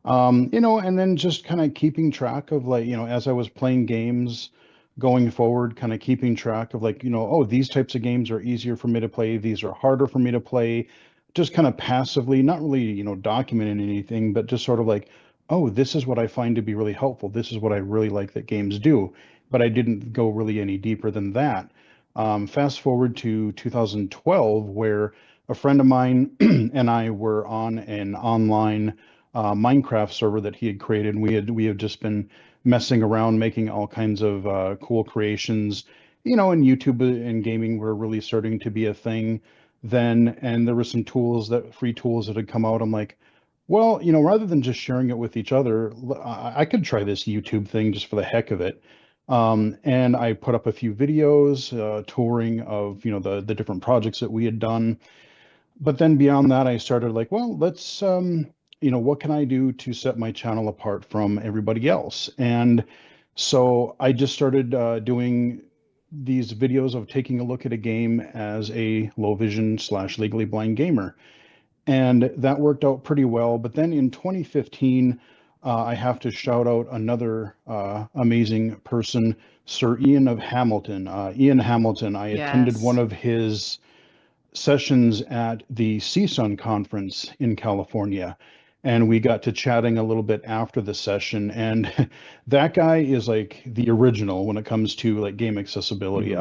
And then just kind of keeping track of like, as I was playing games going forward, kind of keeping track of like, oh, these types of games are easier for me to play, these are harder for me to play, just kind of passively, not really, documenting anything, but just sort of like, oh, this is what I find to be really helpful. This is what I really like that games do. But I didn't go really any deeper than that. Fast forward to 2012, where a friend of mine and I were on an online Minecraft server that he had created, and we have just been messing around, making all kinds of cool creations. And YouTube and gaming were really starting to be a thing then, and there were some free tools that had come out. I'm like, well, rather than just sharing it with each other, I could try this YouTube thing just for the heck of it. And I put up a few videos, touring of, the different projects that we had done. But then beyond that, I started like, well, let's, what can I do to set my channel apart from everybody else? And so I just started doing these videos of taking a look at a game as a low vision / legally blind gamer. And that worked out pretty well. But then in 2015, I have to shout out another amazing person, Sir Ian of Hamilton. Ian Hamilton, I attended one Yes. of his sessions at the CSUN conference in California. And we got to chatting a little bit after the session. And that guy is like the original when it comes to like game accessibility.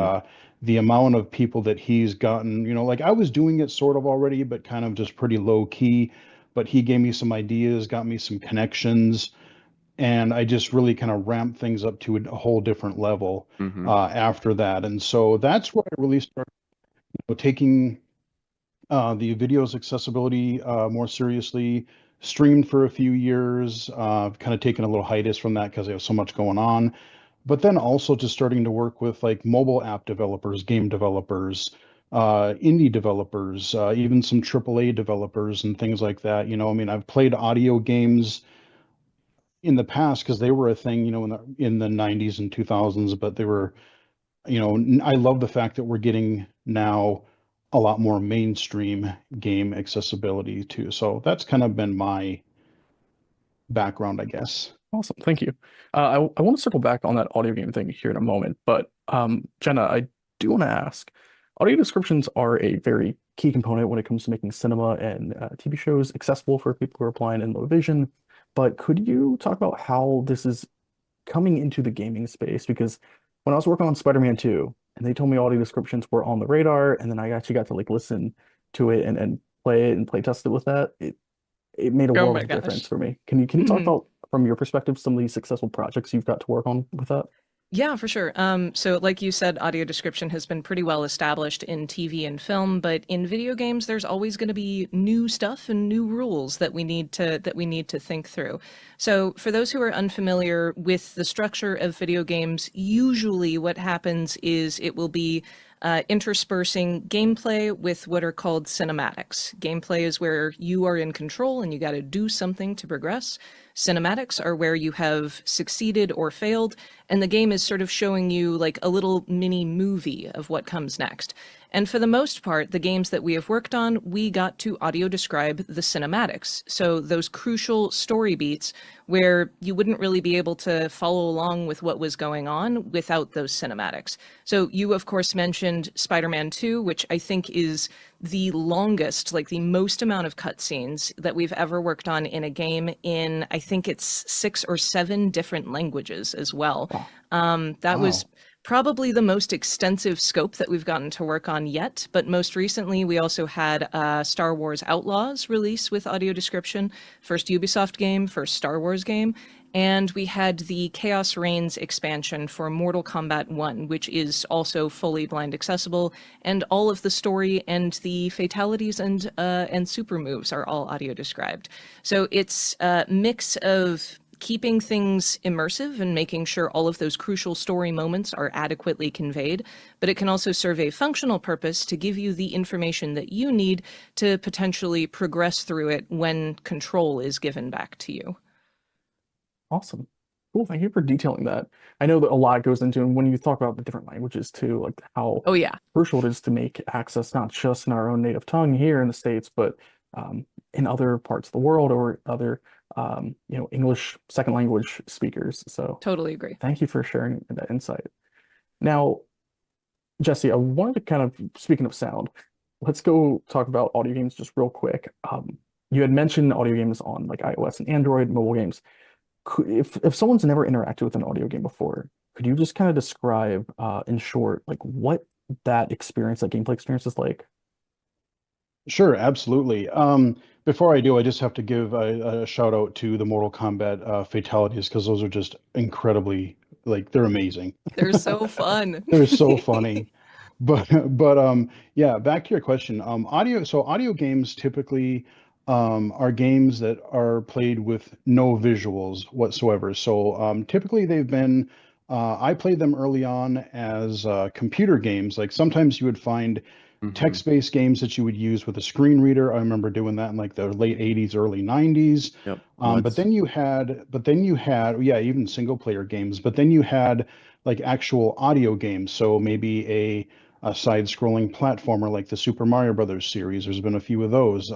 The amount of people that he's gotten, like I was doing it sort of already, but kind of just pretty low key. But he gave me some ideas, got me some connections, and I just really kind of ramped things up to a whole different level after that. And so that's where I really started taking the video's accessibility more seriously. Streamed for a few years, kind of taken a little hiatus from that because there was so much going on. But then also just starting to work with like mobile app developers, game developers, indie developers, even some AAA developers and things like that. I mean, I've played audio games in the past because they were a thing, in the 90s and 2000s, but they were, I love the fact that we're getting now a lot more mainstream game accessibility too. So that's kind of been my background, I guess. Awesome, thank you. I want to circle back on that audio game thing here in a moment, but Jenna, I do want to ask, audio descriptions are a very key component when it comes to making cinema and TV shows accessible for people who are blind and low vision. But could you talk about how this is coming into the gaming space? Because when I was working on Spider-Man 2, and they told me audio descriptions were on the radar, and then I actually got to like listen to it and play it and play test it with that, it made a Oh world my of difference gosh. for me. Can you talk Mhm. about, from your perspective, some of these successful projects you've got to work on with that? Yeah, for sure. So like you said, audio description has been pretty well established in TV and film, but in video games, there's always going to be new stuff and new rules that we need to think through. So for those who are unfamiliar with the structure of video games, usually what happens is it will be interspersing gameplay with what are called cinematics. Gameplay is where you are in control and you got to do something to progress. Cinematics are where you have succeeded or failed, and the game is sort of showing you like a little mini movie of what comes next. And for the most part, the games that we have worked on, we got to audio describe the cinematics. So those crucial story beats where you wouldn't really be able to follow along with what was going on without those cinematics. So you, of course, mentioned Spider-Man 2, which I think is the longest, like the most amount of cutscenes that we've ever worked on in a game in, I think it's 6 or 7 different languages as well. That was Wow. probably the most extensive scope that we've gotten to work on yet. But most recently, we also had Star Wars Outlaws release with audio description, first Ubisoft game, first Star Wars game. And we had the Chaos Reigns expansion for Mortal Kombat 1, which is also fully blind accessible, and all of the story and the fatalities and super moves are all audio described. So it's a mix of keeping things immersive and making sure all of those crucial story moments are adequately conveyed, but it can also serve a functional purpose to give you the information that you need to potentially progress through it when control is given back to you. Awesome. Cool. Thank you for detailing that. I know that a lot goes into, and when you talk about the different languages too, like how Oh yeah. crucial it is to make access not just in our own native tongue here in the States, but in other parts of the world or other, English second language speakers. So Totally agree. thank you for sharing that insight. Now, Jesse, I wanted to kind of, speaking of sound, let's go talk about audio games just real quick. You had mentioned audio games on like iOS and Android mobile games. If someone's never interacted with an audio game before, could you just kind of describe in short like what that experience, that gameplay experience is like? Sure, absolutely. Before I do, I just have to give a shout out to the Mortal Kombat fatalities because those are just incredibly, like, they're amazing. They're so fun. They're so funny. But yeah, back to your question. Audio games typically are games that are played with no visuals whatsoever. So typically they've been I played them early on as computer games. Like sometimes you would find Hmm. text-based games that you would use with a screen reader. I remember doing that in like the late 80s, early 90s. Yep. But Muds. then you had, yeah, even single player games, but then you had like actual audio games. So maybe a side-scrolling platformer like the Super Mario Brothers series. There's been a few of those.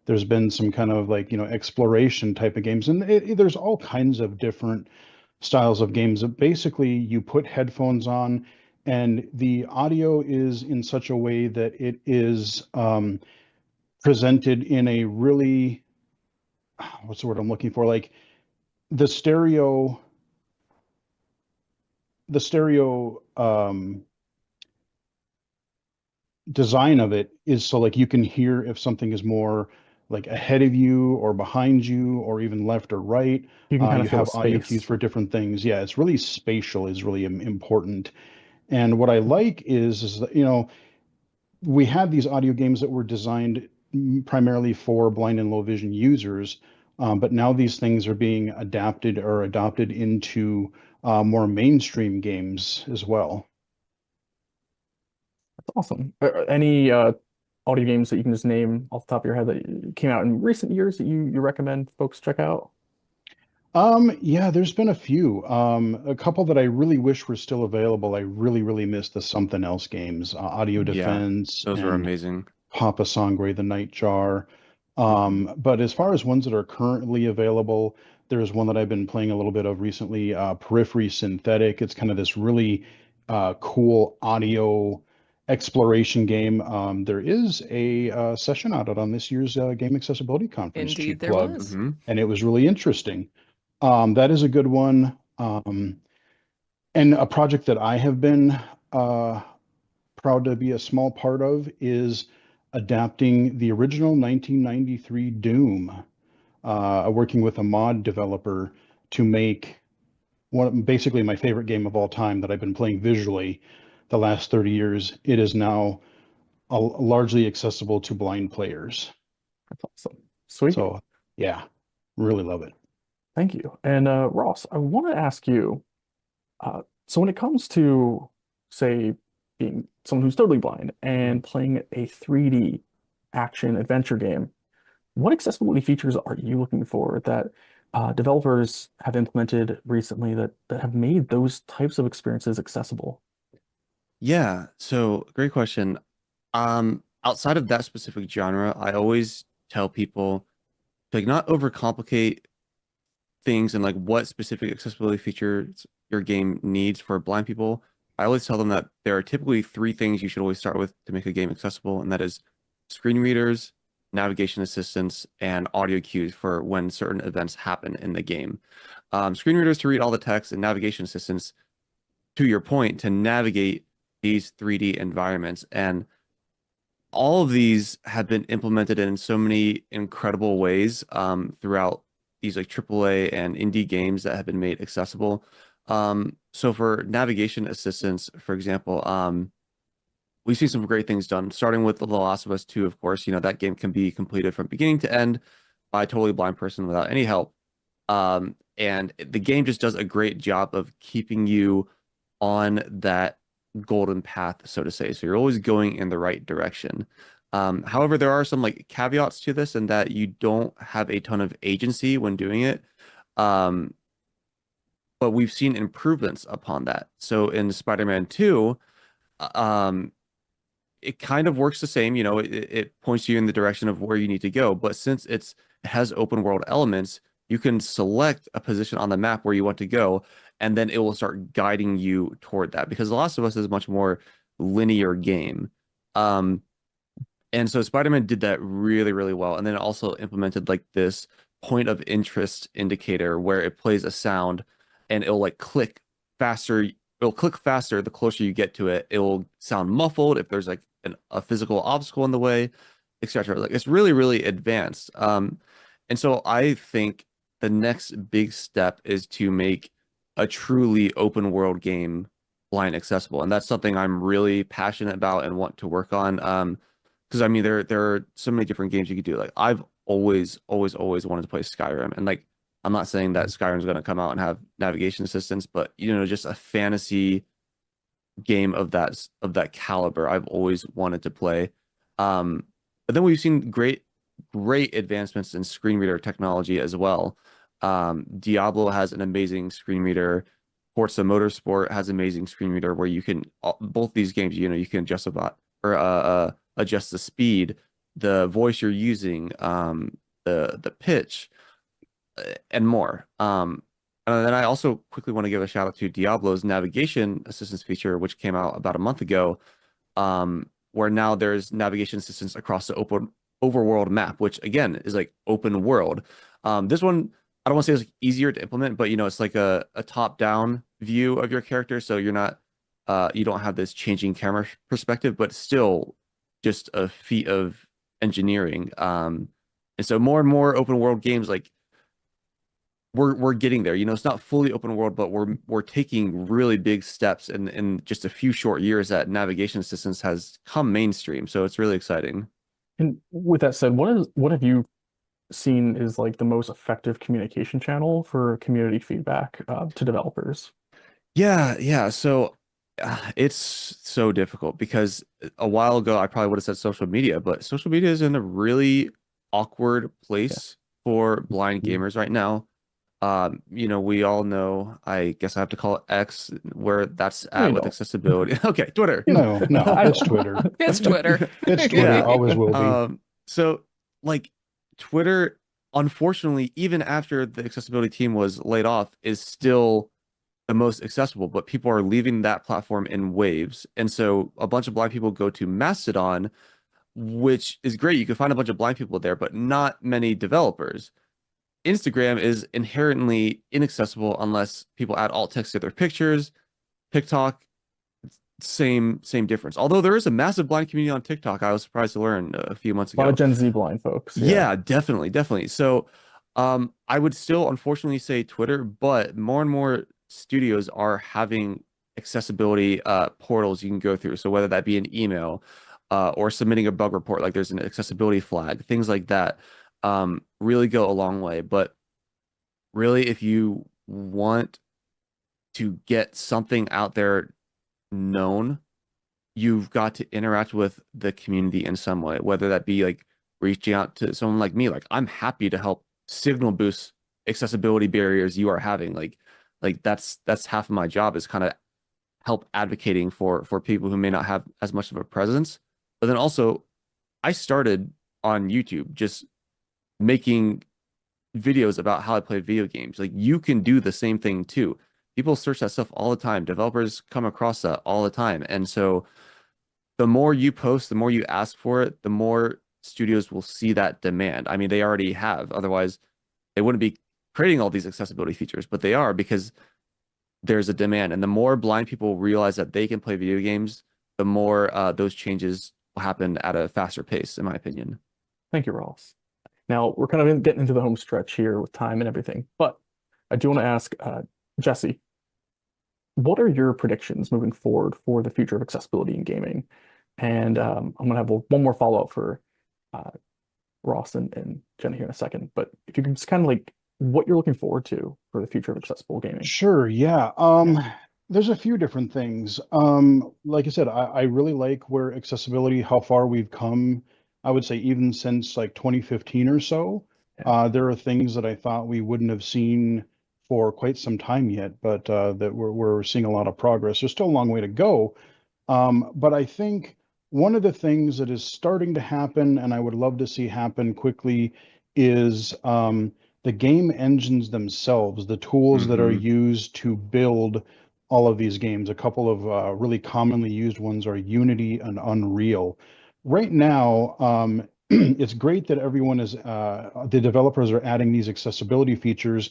There's been some kind of like, exploration type of games, and there's all kinds of different styles of games. Basically, you put headphones on, and the audio is in such a way that it is presented in a really, what's the word I'm looking for? Like the stereo, the stereo design of it is so like you can hear if something is more like ahead of you or behind you or even left or right. You can kind You of feel the have audio cues space. for different things. Yeah, it's really spatial is really important. And what I like is that, we had these audio games that were designed primarily for blind and low vision users, but now these things are being adapted or adopted into more mainstream games as well. That's awesome. Any audio games that you can just name off the top of your head that came out in recent years that you recommend folks check out? Yeah, there's been a few. A couple that I really wish were still available. I really, really miss the Something Else games, Audio Yeah, Defense those were and amazing. Papa Sangre, the Nightjar. Hmm. But as far as ones that are currently available, there's one that I've been playing a little bit of recently, Periphery Synthetic. It's kind of this really cool audio exploration game. There is a session out on this year's Game Accessibility Conference, Indeed, cheap there plug, was. and it was really interesting. That is a good one. And a project that I have been uh, proud to be a small part of is adapting the original 1993 Doom, working with a mod developer to make basically my favorite game of all time that I've been playing visually the last 30 years. It is now largely accessible to blind players. That's awesome. Sweet. So yeah, really love it. Thank you. And Ross, I want to ask you, so when it comes to, say, being someone who's totally blind and playing a 3D action adventure game, what accessibility features are you looking for that developers have implemented recently that have made those types of experiences accessible? Yeah, so great question. Outside of that specific genre, I always tell people to like not overcomplicate things and like what specific accessibility features your game needs for blind people. I always tell them that there are typically three things you should always start with to make a game accessible, and that is screen readers, navigation assistance, and audio cues for when certain events happen in the game. Screen readers to read all the text, and navigation assistance, to your point, to navigate these 3D environments. And all of these have been implemented in so many incredible ways throughout these like AAA and indie games that have been made accessible. So for navigation assistance, for example, we've seen some great things done, starting with The Last of Us 2, of course. You know, that game can be completed from beginning to end by a totally blind person without any help. And the game just does a great job of keeping you on that golden path, so to say. So you're always going in the right direction. However, there are some like caveats to this, and that you don't have a ton of agency when doing it. Um, but we've seen improvements upon that. So in Spider-Man 2, um, it kind of works the same, you know, it points you in the direction of where you need to go. But since it has open world elements, you can select a position on the map where you want to go, and then it will start guiding you toward that. Because The Last of Us is a much more linear game. Um, and so Spider-Man did that really, really well. And then it also implemented like this point of interest indicator where it plays a sound and it'll like click faster. It'll click faster the closer you get to it. It will sound muffled if there's like a physical obstacle in the way, etc. Like it's really, really advanced. And so I think the next big step is to make a truly open world game blind accessible. And that's something I'm really passionate about and want to work on. Because I mean, there are so many different games you could do. Like I've always wanted to play Skyrim, and like I'm not saying that Skyrim's going to come out and have navigation assistance, but you know, just a fantasy game of that caliber, I've always wanted to play. But then we've seen great advancements in screen reader technology as well. Diablo has an amazing screen reader. Forza Motorsport has amazing screen reader where you can both these games, you know, you can adjust about or adjust the speed, the voice you're using, the pitch, and more. And then I also quickly want to give a shout out to Diablo's navigation assistance feature, which came out about a month ago, where now there's navigation assistance across the open overworld map, which again is like open world. This one, I don't want to say it's like easier to implement, but you know, it's like a top-down view of your character, so you're not you don't have this changing camera perspective, but still just a feat of engineering. And so more and more open world games like we're getting there. You know, it's not fully open world, but we're taking really big steps in just a few short years that navigation assistance has come mainstream. So it's really exciting. And with that said, what have you seen is like the most effective communication channel for community feedback to developers? Yeah. So it's so difficult because a while ago I probably would have said social media, but social media is in a really awkward place for blind gamers right now. We all know, I guess I have to call it X, where that's No, at you with don't. accessibility. Okay, Twitter. No, it's Twitter. It's Twitter. It's Twitter, Yeah. always will be. So like Twitter, unfortunately, even after the accessibility team was laid off, is still the most accessible, but people are leaving that platform in waves. And so a bunch of blind people go to Mastodon, which is great. You can find a bunch of blind people there, but not many developers. Instagram is inherently inaccessible unless people add alt text to their pictures. TikTok, same difference. Although there is a massive blind community on TikTok, I was surprised to learn a few months A lot of ago. Gen Z blind folks. Yeah, definitely. So, I would still unfortunately say Twitter, but more and more studios are having accessibility portals you can go through. So whether that be an email, or submitting a bug report, like there's an accessibility flag, things like that, really go a long way. But really, if you want to get something out there known, you've got to interact with the community in some way, whether that be like reaching out to someone like me. Like I'm happy to help signal boost accessibility barriers you are having. Like that's half of my job, is kind of help advocating for people who may not have as much of a presence. But then also, I started on YouTube just making videos about how I play video games. Like you can do the same thing too. People search that stuff all the time. Developers come across that all the time. And so the more you post, the more you ask for it, the more studios will see that demand. I mean, they already have. Otherwise, they wouldn't be creating all these accessibility features, but they are, because there's a demand. And the more blind people realize that they can play video games, the more those changes will happen at a faster pace, in my opinion. Thank you, Ross. Now we're kind of getting into the home stretch here with time and everything, but I do want to ask Jesse, what are your predictions moving forward for the future of accessibility in gaming? And I'm going to have one more follow-up for Ross and Jenna here in a second, but if you can just kind of like what you're looking forward to for the future of accessible gaming. Sure, yeah. There's a few different things. Like I said, I really like where accessibility, how far we've come. I would say even since like 2015 or so. There are things that I thought we wouldn't have seen for quite some time yet, but that we're seeing a lot of progress. There's still a long way to go. But I think one of the things that is starting to happen, and I would love to see happen quickly, is the game engines themselves, the tools that are used to build all of these games. A couple of really commonly used ones are Unity and Unreal. Right now, it's great that everyone is, the developers are adding these accessibility features,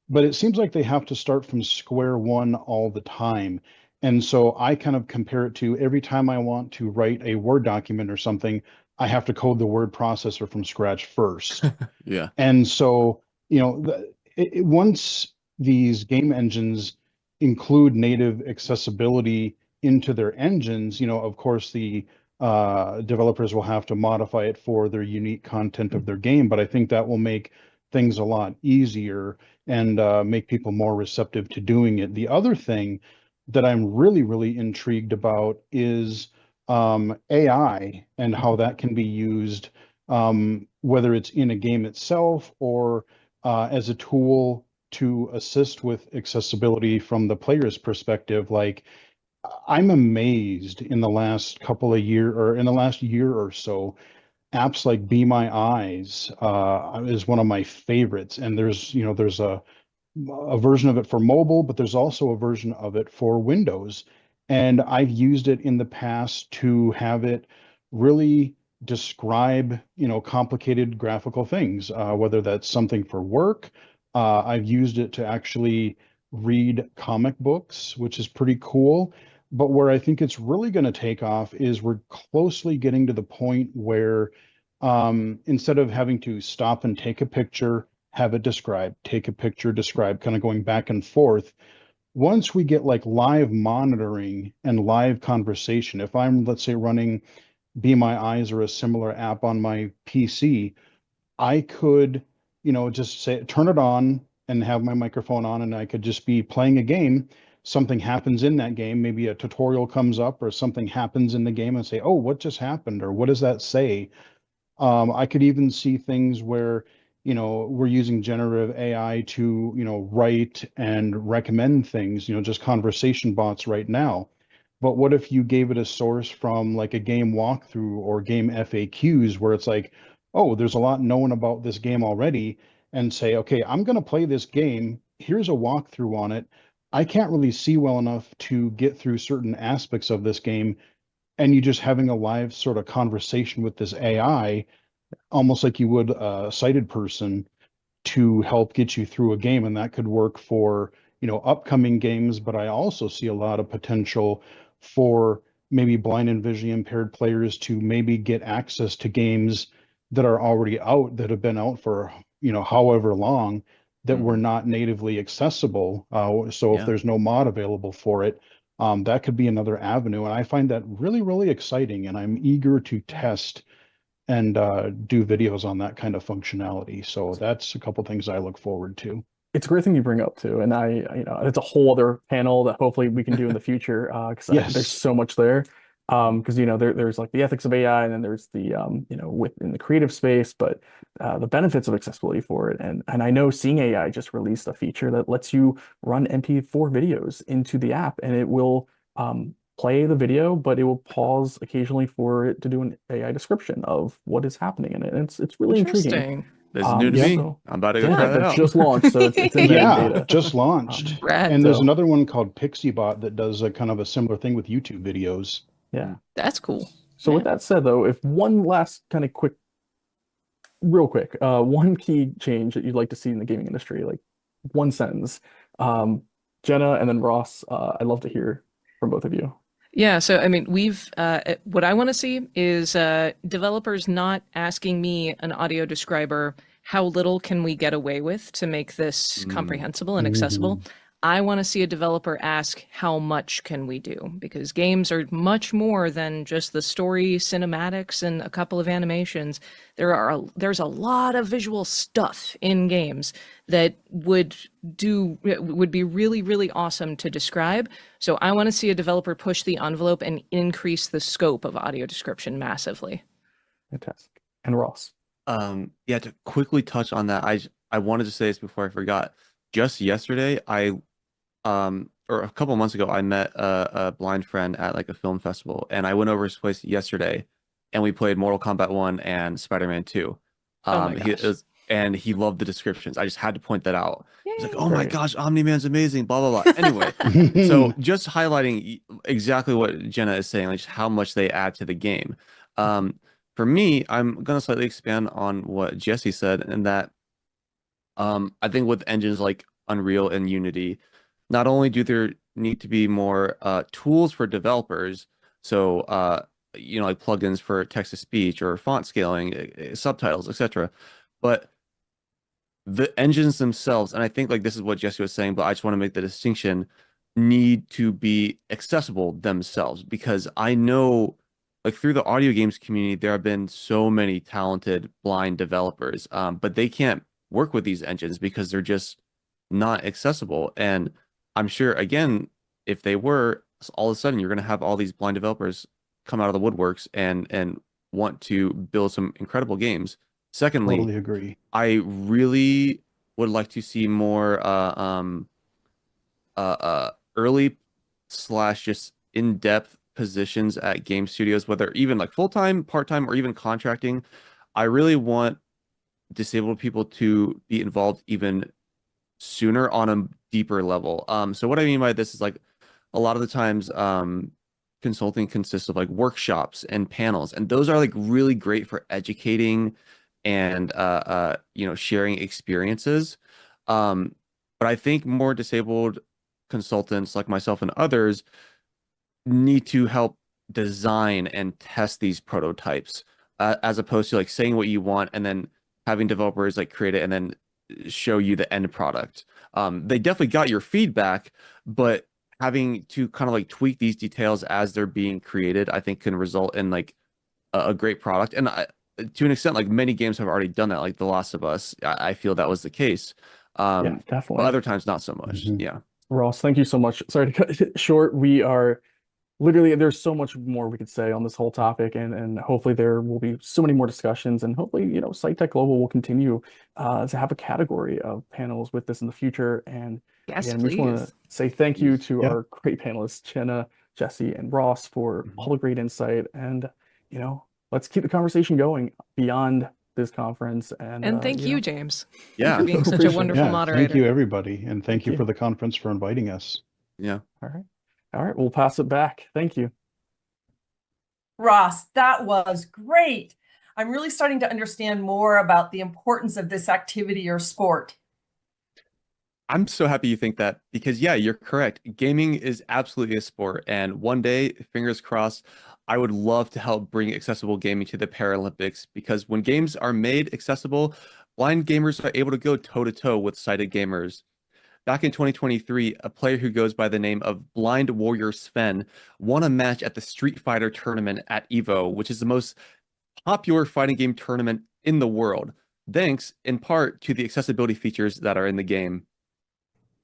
but it seems like they have to start from square one all the time. And so I kind of compare it to every time I want to write a Word document or something, I have to code the word processor from scratch first. Yeah. And so, once these game engines include native accessibility into their engines, of course, the developers will have to modify it for their unique content of their game. But I think that will make things a lot easier and make people more receptive to doing it. The other thing that I'm really, really intrigued about is AI and how that can be used, whether it's in a game itself or as a tool to assist with accessibility from the player's perspective. Like, I'm amazed in the last couple of year or in the last year or so, apps like Be My Eyes is one of my favorites. And there's a version of it for mobile, but there's also a version of it for Windows. And I've used it in the past to have it really describe, complicated graphical things, whether that's something for work. I've used it to actually read comic books, which is pretty cool. But where I think it's really going to take off is we're closely getting to the point where instead of having to stop and take a picture, have it describe, take a picture, describe, kind of going back and forth. Once we get like live monitoring and live conversation, if I'm, let's say, running Be My Eyes or a similar app on my PC, I could, just say, turn it on and have my microphone on, and I could just be playing a game. Something happens in that game, maybe a tutorial comes up or something happens in the game, and say, oh, what just happened? Or what does that say? I could even see things where we're using generative AI to, write and recommend things, just conversation bots right now. But what if you gave it a source from like a game walkthrough or game FAQs where it's like, oh, there's a lot known about this game already, and say, okay, I'm going to play this game. Here's a walkthrough on it. I can't really see well enough to get through certain aspects of this game. And you just having a live sort of conversation with this AI, almost like you would a sighted person, to help get you through a game. And that could work for, upcoming games, but I also see a lot of potential for maybe blind and visually impaired players to maybe get access to games that are already out, that have been out for, however long, that were not natively accessible. So if there's no mod available for it, that could be another avenue. And I find that really, really exciting. And I'm eager to test and do videos on that kind of functionality. So that's a couple things I look forward to. It's a great thing you bring up too, and it's a whole other panel that hopefully we can do in the future, because there's so much there. Because there's like the ethics of AI, and then there's the within the creative space, but the benefits of accessibility for it. And I know Seeing AI just released a feature that lets you run MP4 videos into the app, and it will play the video, but it will pause occasionally for it to do an AI description of what is happening in it. And it's really intriguing. This is new to me. So, I'm about to go try that out. Just launched, so it's in beta. Just launched. And there's another one called PixieBot that does a kind of a similar thing with YouTube videos. Yeah, that's cool. So with that said, though, if one last kind of real quick, one key change that you'd like to see in the gaming industry, like one sentence, Jenna and then Ross, I'd love to hear from both of you. Yeah, so I mean, what I want to see is developers not asking me, an audio describer, how little can we get away with to make this comprehensible and accessible. I want to see a developer ask, how much can we do? Because games are much more than just the story, cinematics, and a couple of animations. There's a lot of visual stuff in games that would be really, really awesome to describe. So I want to see a developer push the envelope and increase the scope of audio description massively. Fantastic. And Ross? Yeah, to quickly touch on that, I wanted to say this before I forgot. Just yesterday, or a couple months ago, I met a blind friend at like a film festival, and I went over his place yesterday, and we played Mortal Kombat 1 and Spider-Man 2. And he loved the descriptions. I just had to point that out. He's like, "Oh my gosh, Omni-Man's amazing, blah, blah, blah." Anyway, so just highlighting exactly what Jenna is saying, like just how much they add to the game. For me, I'm going to slightly expand on what Jesse said, and that I think with engines like Unreal and Unity, not only do there need to be more tools for developers, so like plugins for text-to-speech or font scaling, subtitles, etc., but the engines themselves, and I think like this is what Jesse was saying, but I just want to make the distinction, need to be accessible themselves, because I know like through the audio games community, there have been so many talented blind developers, but they can't work with these engines because they're just not accessible. And I'm sure, again, if they were, all of a sudden you're going to have all these blind developers come out of the woodworks and want to build some incredible games. Secondly, totally agree. I really would like to see more early / just in-depth positions at game studios, whether even like full-time, part-time, or even contracting. I really want disabled people to be involved even sooner on a deeper level. So what I mean by this is like a lot of the times consulting consists of like workshops and panels, and those are like really great for educating and sharing experiences. But I think more disabled consultants like myself and others need to help design and test these prototypes, as opposed to like saying what you want and then having developers like create it and then show you the end product. They definitely got your feedback, but having to kind of like tweak these details as they're being created, I think can result in like a great product. And to an extent, like many games have already done that, like The Last of Us. I feel that was the case. Yeah, definitely. But other times, not so much. Yeah. Ross, thank you so much. Sorry to cut it short. We are literally, there's so much more we could say on this whole topic, and hopefully there will be so many more discussions, and hopefully, SciTech Global will continue to have a category of panels with this in the future. And Yes, again, we just want to please. say thank you to Yeah. our great panelists, Jenna, Jesse, and Ross, for all the great insight. And let's keep the conversation going beyond this conference. And Thank you, James, Yeah. for being such a Appreciate it. wonderful Yeah, moderator. thank you, everybody. And thank Thank you you. for the conference for inviting us. Yeah. All right, we'll pass it back. Thank you. Ross, that was great. I'm really starting to understand more about the importance of this activity or sport. I'm so happy you think that because, yeah, you're correct. Gaming is absolutely a sport. And one day, fingers crossed, I would love to help bring accessible gaming to the Paralympics because when games are made accessible, blind gamers are able to go toe-to-toe with sighted gamers. Back in 2023, a player who goes by the name of Blind Warrior Sven won a match at the Street Fighter tournament at EVO, which is the most popular fighting game tournament in the world, thanks in part to the accessibility features that are in the game.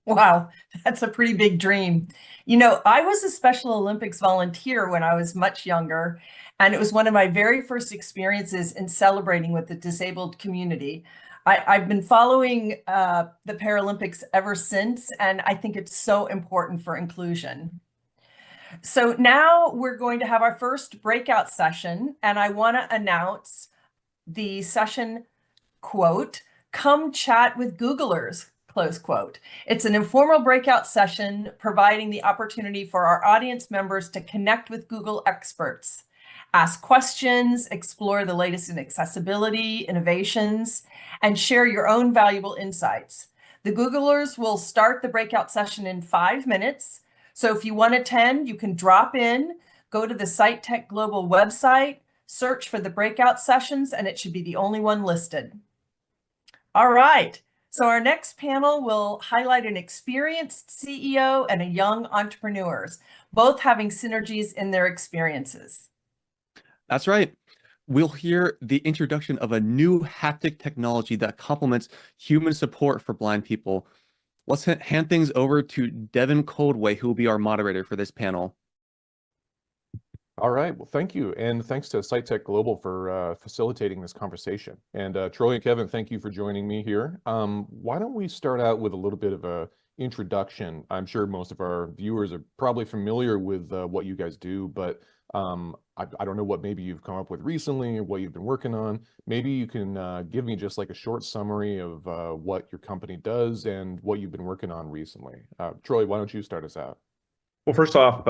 Wow, that's a pretty big dream. You know, I was a Special Olympics volunteer when I was much younger, and it was one of my very first experiences in celebrating with the disabled community. I've been following the Paralympics ever since, and I think it's so important for inclusion. So now we're going to have our first breakout session, and I want to announce the session quote, "Come chat with Googlers," close quote. It's an informal breakout session providing the opportunity for our audience members to connect with Google experts, ask questions, explore the latest in accessibility, innovations, and share your own valuable insights. The Googlers will start the breakout session in 5 minutes. So if you want to attend, you can drop in, go to the SciTech Global website, search for the breakout sessions, and it should be the only one listed. All right, so our next panel will highlight an experienced CEO and a young entrepreneurs, both having synergies in their experiences. That's right. We'll hear the introduction of a new haptic technology that complements human support for blind people. Let's hand things over to Devin Coldway, who will be our moderator for this panel. All right, well, thank you. And thanks to SciTech Global for facilitating this conversation. And Troy and Kevin, thank you for joining me here. Why don't we start out with a little bit of a introduction? I'm sure most of our viewers are probably familiar with what you guys do, but I don't know what maybe you've come up with recently or what you've been working on. Maybe you can give me just like a short summary of what your company does and what you've been working on recently. Troy, why don't you start us out? Well, first off,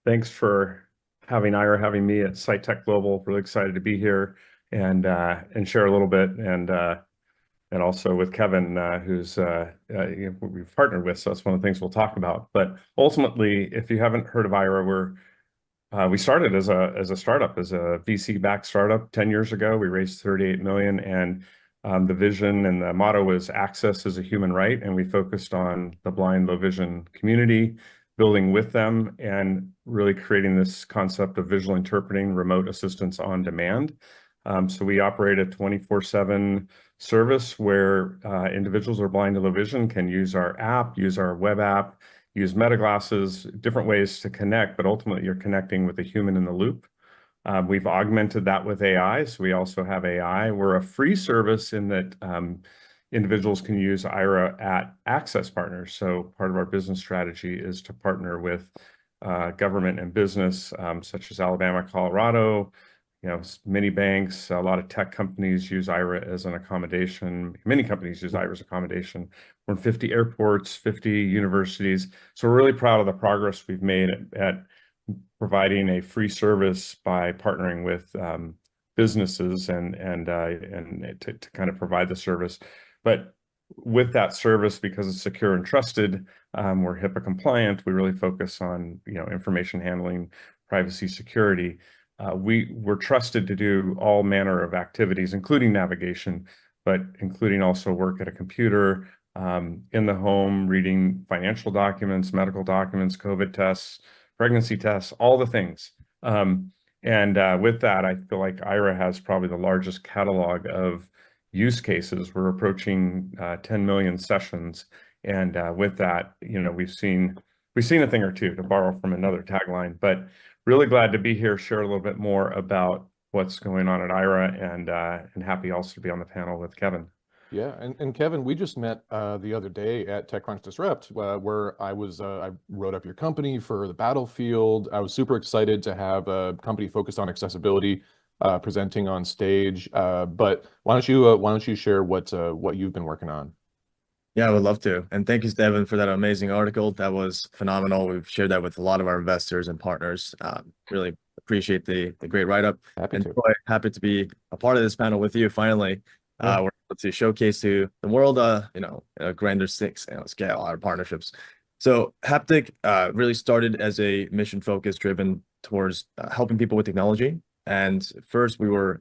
thanks for having Ira, having me at SciTech Global. Really excited to be here and share a little bit, and also with Kevin, who's we've partnered with, so that's one of the things we'll talk about. But ultimately, if you haven't heard of Ira, we started as a startup, as a VC-backed startup 10 years ago. We raised 38 million, and the vision and the motto was access is a human right, and we focused on the blind, low vision community, building with them and really creating this concept of visual interpreting remote assistance on demand. So we operate a 24/7 service where individuals who are blind and low vision can use our app, use our web app, use meta glasses, different ways to connect, but ultimately you're connecting with a human in the loop. We've augmented that with AI, so we also have AI. We're a free service in that individuals can use Ira at access partners. So part of our business strategy is to partner with government and business, such as Alabama, Colorado, many banks, a lot of tech companies use Ira as an accommodation. Many companies use Ira as accommodation. We're in 50 airports, 50 universities. So we're really proud of the progress we've made at providing a free service by partnering with businesses and to kind of provide the service. But with that service, because it's secure and trusted, we're HIPAA compliant. We really focus on information handling, privacy, security. We're trusted to do all manner of activities, including navigation, but including also work at a computer, in the home, reading financial documents, medical documents, COVID tests, pregnancy tests, all the things. With that, I feel like Ira has probably the largest catalog of use cases. We're approaching 10 million sessions. And with that, we've we've seen a thing or two, to borrow from another tagline, but really glad to be here, share a little bit more about what's going on at Aira, and happy also to be on the panel with Kevin. Yeah, and Kevin, we just met the other day at TechCrunch Disrupt, where I wrote up your company for the Battlefield. I was super excited to have a company focused on accessibility presenting on stage. But why don't you share what you've been working on? Yeah, I would love to. And thank you, Devin, for that amazing article. That was phenomenal. We've shared that with a lot of our investors and partners. Really appreciate the great write-up. Happy to. Troy, happy to be a part of this panel with you finally. Yeah. We're able to showcase to the world, in a grander scale, our partnerships. So Haptic really started as a mission focus driven towards helping people with technology. And first we were,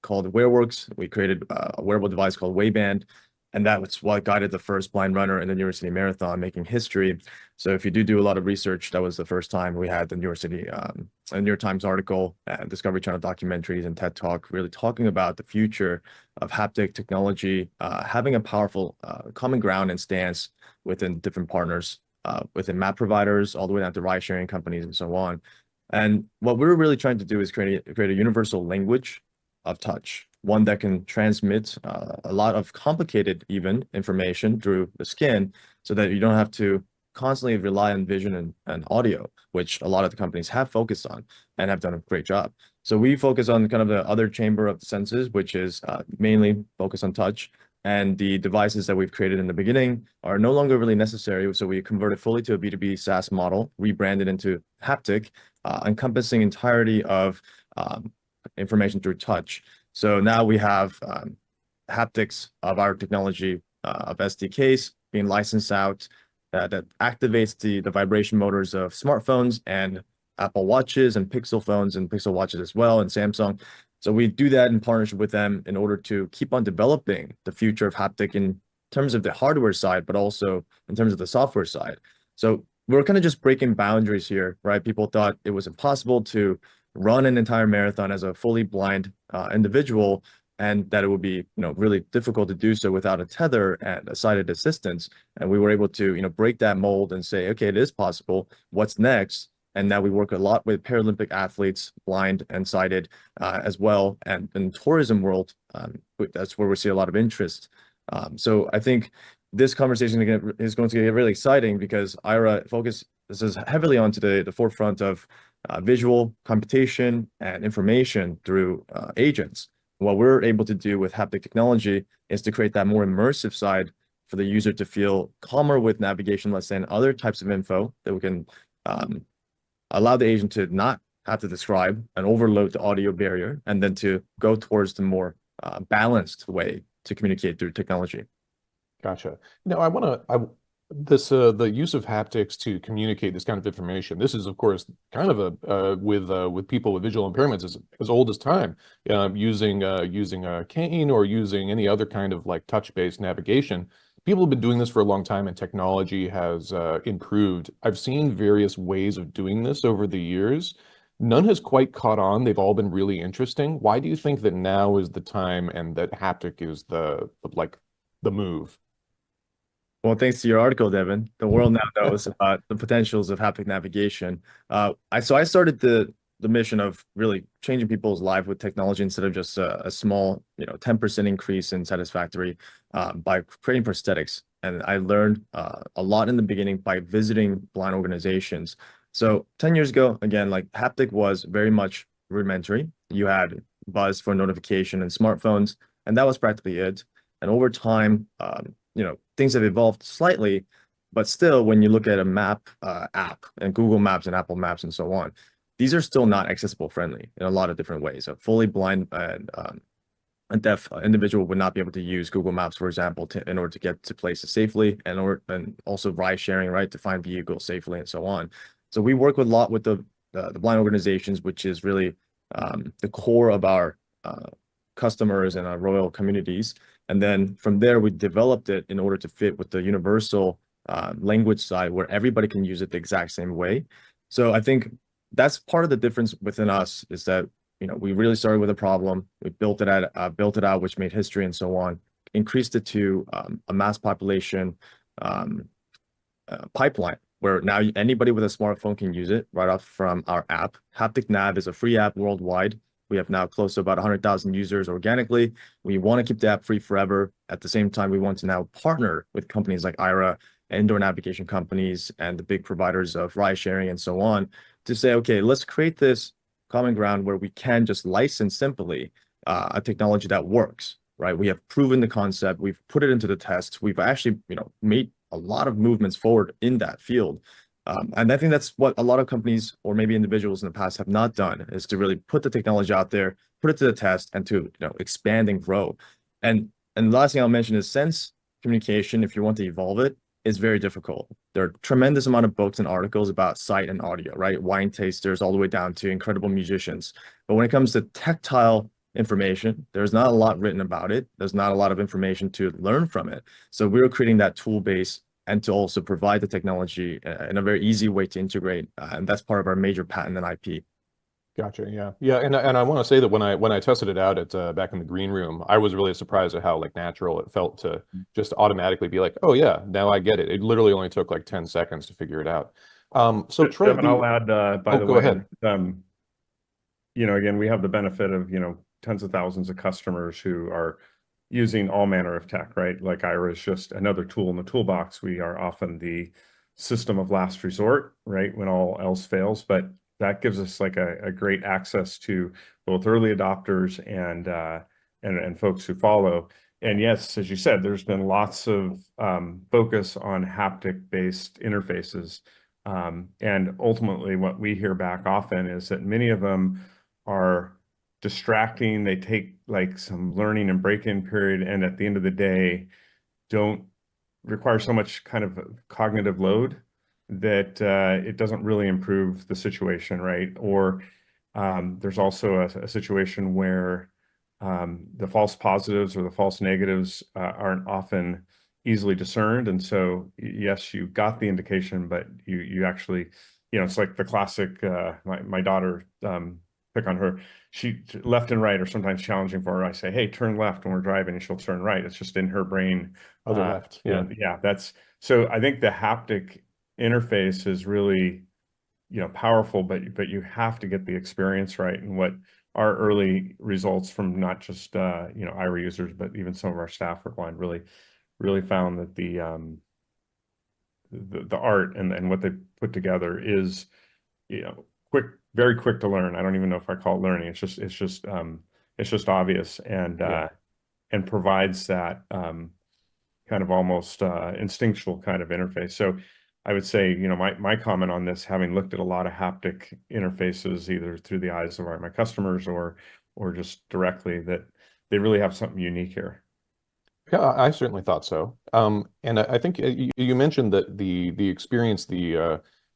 called WearWorks. We created a wearable device called Wayband. And that was what guided the first blind runner in the New York City Marathon, making history. So if you do a lot of research, that was the first time we had the New York City, a New York Times article, Discovery Channel documentaries, and TED Talk, really talking about the future of haptic technology, having a powerful common ground and stance within different partners, within map providers, all the way down to ride-sharing companies and so on. And what we're really trying to do is create a universal language of touch, one that can transmit a lot of complicated even information through the skin so that you don't have to constantly rely on vision and audio, which a lot of the companies have focused on and have done a great job. So we focus on kind of the other chamber of the senses, which is mainly focused on touch. And the devices that we've created in the beginning are no longer really necessary. So we converted fully to a B2B SaaS model, rebranded into Haptic, encompassing entirety of information through touch. So now we have haptics of our technology of SDKs being licensed out that activates the vibration motors of smartphones and Apple Watches and Pixel phones and Pixel Watches as well, and Samsung. So we do that in partnership with them in order to keep on developing the future of haptic in terms of the hardware side, but also in terms of the software side. So we're kind of just breaking boundaries here, right? People thought it was impossible to run an entire marathon as a fully blind individual, and that it would be really difficult to do so without a tether and a sighted assistance. And we were able to break that mold and say, okay, it is possible. What's next? And now we work a lot with Paralympic athletes, blind and sighted as well. And in the tourism world, that's where we see a lot of interest. So I think this conversation is going to get really exciting because Aira focuses heavily onto the forefront of visual computation and information through agents. What we're able to do with haptic technology is to create that more immersive side for the user to feel calmer with navigation, let's say, and other types of info that we can allow the agent to not have to describe and overload the audio barrier, and then to go towards the more balanced way to communicate through technology. Gotcha. The use of haptics to communicate this kind of information. This is, of course, kind of with people with visual impairments as old as time. Using a cane or using any other kind of like touch-based navigation. People have been doing this for a long time, and technology has improved. I've seen various ways of doing this over the years. None has quite caught on. They've all been really interesting. Why do you think that now is the time and that haptic is the move? Well, thanks to your article, Devin, the world now knows about the potentials of haptic navigation. I started the mission of really changing people's life with technology instead of just a small, 10% increase in satisfactory by creating prosthetics. And I learned a lot in the beginning by visiting blind organizations. So 10 years ago, again, like haptic was very much rudimentary. You had buzz for notification and smartphones, and that was practically it. And over time, things have evolved slightly, but still, when you look at a map app and Google Maps and Apple Maps and so on, these are still not accessible friendly in a lot of different ways. A fully blind and a deaf individual would not be able to use Google Maps, for example, in order to get to places safely, and also ride sharing, right, to find vehicles safely and so on. So we work with a lot with the blind organizations, which is really the core of our customers and our royal communities. And then from there, we developed it in order to fit with the universal language side where everybody can use it the exact same way. So I think that's part of the difference within us is that, we really started with a problem. We built it out, which made history and so on, increased it to a mass population pipeline where now anybody with a smartphone can use it right off from our app. Haptic Nav is a free app worldwide. We have now close to about 100,000 users organically. We want to keep the app free forever. At the same time, we want to now partner with companies like Aira, indoor navigation companies, and the big providers of ride sharing and so on to say, okay, let's create this common ground where we can just license simply a technology that works, right? We have proven the concept. We've put it into the tests. We've actually, made a lot of movements forward in that field. And I think that's what a lot of companies or maybe individuals in the past have not done, is to really put the technology out there, put it to the test, and to expand and grow. And the last thing I'll mention is sense communication, if you want to evolve it, is very difficult. There are tremendous amount of books and articles about sight and audio, right? Wine tasters all the way down to incredible musicians. But when it comes to tactile information, there's not a lot written about it. There's not a lot of information to learn from it. So we're creating that tool base and to also provide the technology in a very easy way to integrate. And that's part of our major patent and IP. Gotcha. Yeah. Yeah. And I want to say that when I tested it out at back in the green room, I was really surprised at how natural it felt to just automatically be like, oh yeah, now I get it. It literally only took like 10 seconds to figure it out. So Troy, Devin, I'll add, by the go way, ahead. Again, we have the benefit of, tens of thousands of customers who are using all manner of tech, right? Like Aira is just another tool in the toolbox. We are often the system of last resort, right? When all else fails, but that gives us like a great access to both early adopters and folks who follow. And yes, as you said, there's been lots of focus on haptic-based interfaces. And ultimately, what we hear back often is that many of them are distracting. They take like some learning and break-in period, and at the end of the day, don't require so much kind of cognitive load that it doesn't really improve the situation, right? Or there's also a situation where the false positives or the false negatives aren't often easily discerned. And so, yes, you got the indication, but you actually, it's like the classic, my daughter, pick on her, she left and right are sometimes challenging for her. I say, hey, turn left when we're driving, and she'll turn right. It's just in her brain. Other left. Yeah. Yeah. So I think the haptic interface is really, powerful, but you have to get the experience right. And what our early results from not just, Aira users, but even some of our staff were blind, really found that the art and what they put together is, quick, very quick to learn. I don't even know if I call it learning. It's just obvious and provides that kind of almost instinctual kind of interface. So I would say, my comment on this, having looked at a lot of haptic interfaces, either through the eyes of my customers or just directly, that they really have something unique here. Yeah, I certainly thought so. And I think you mentioned that the experience,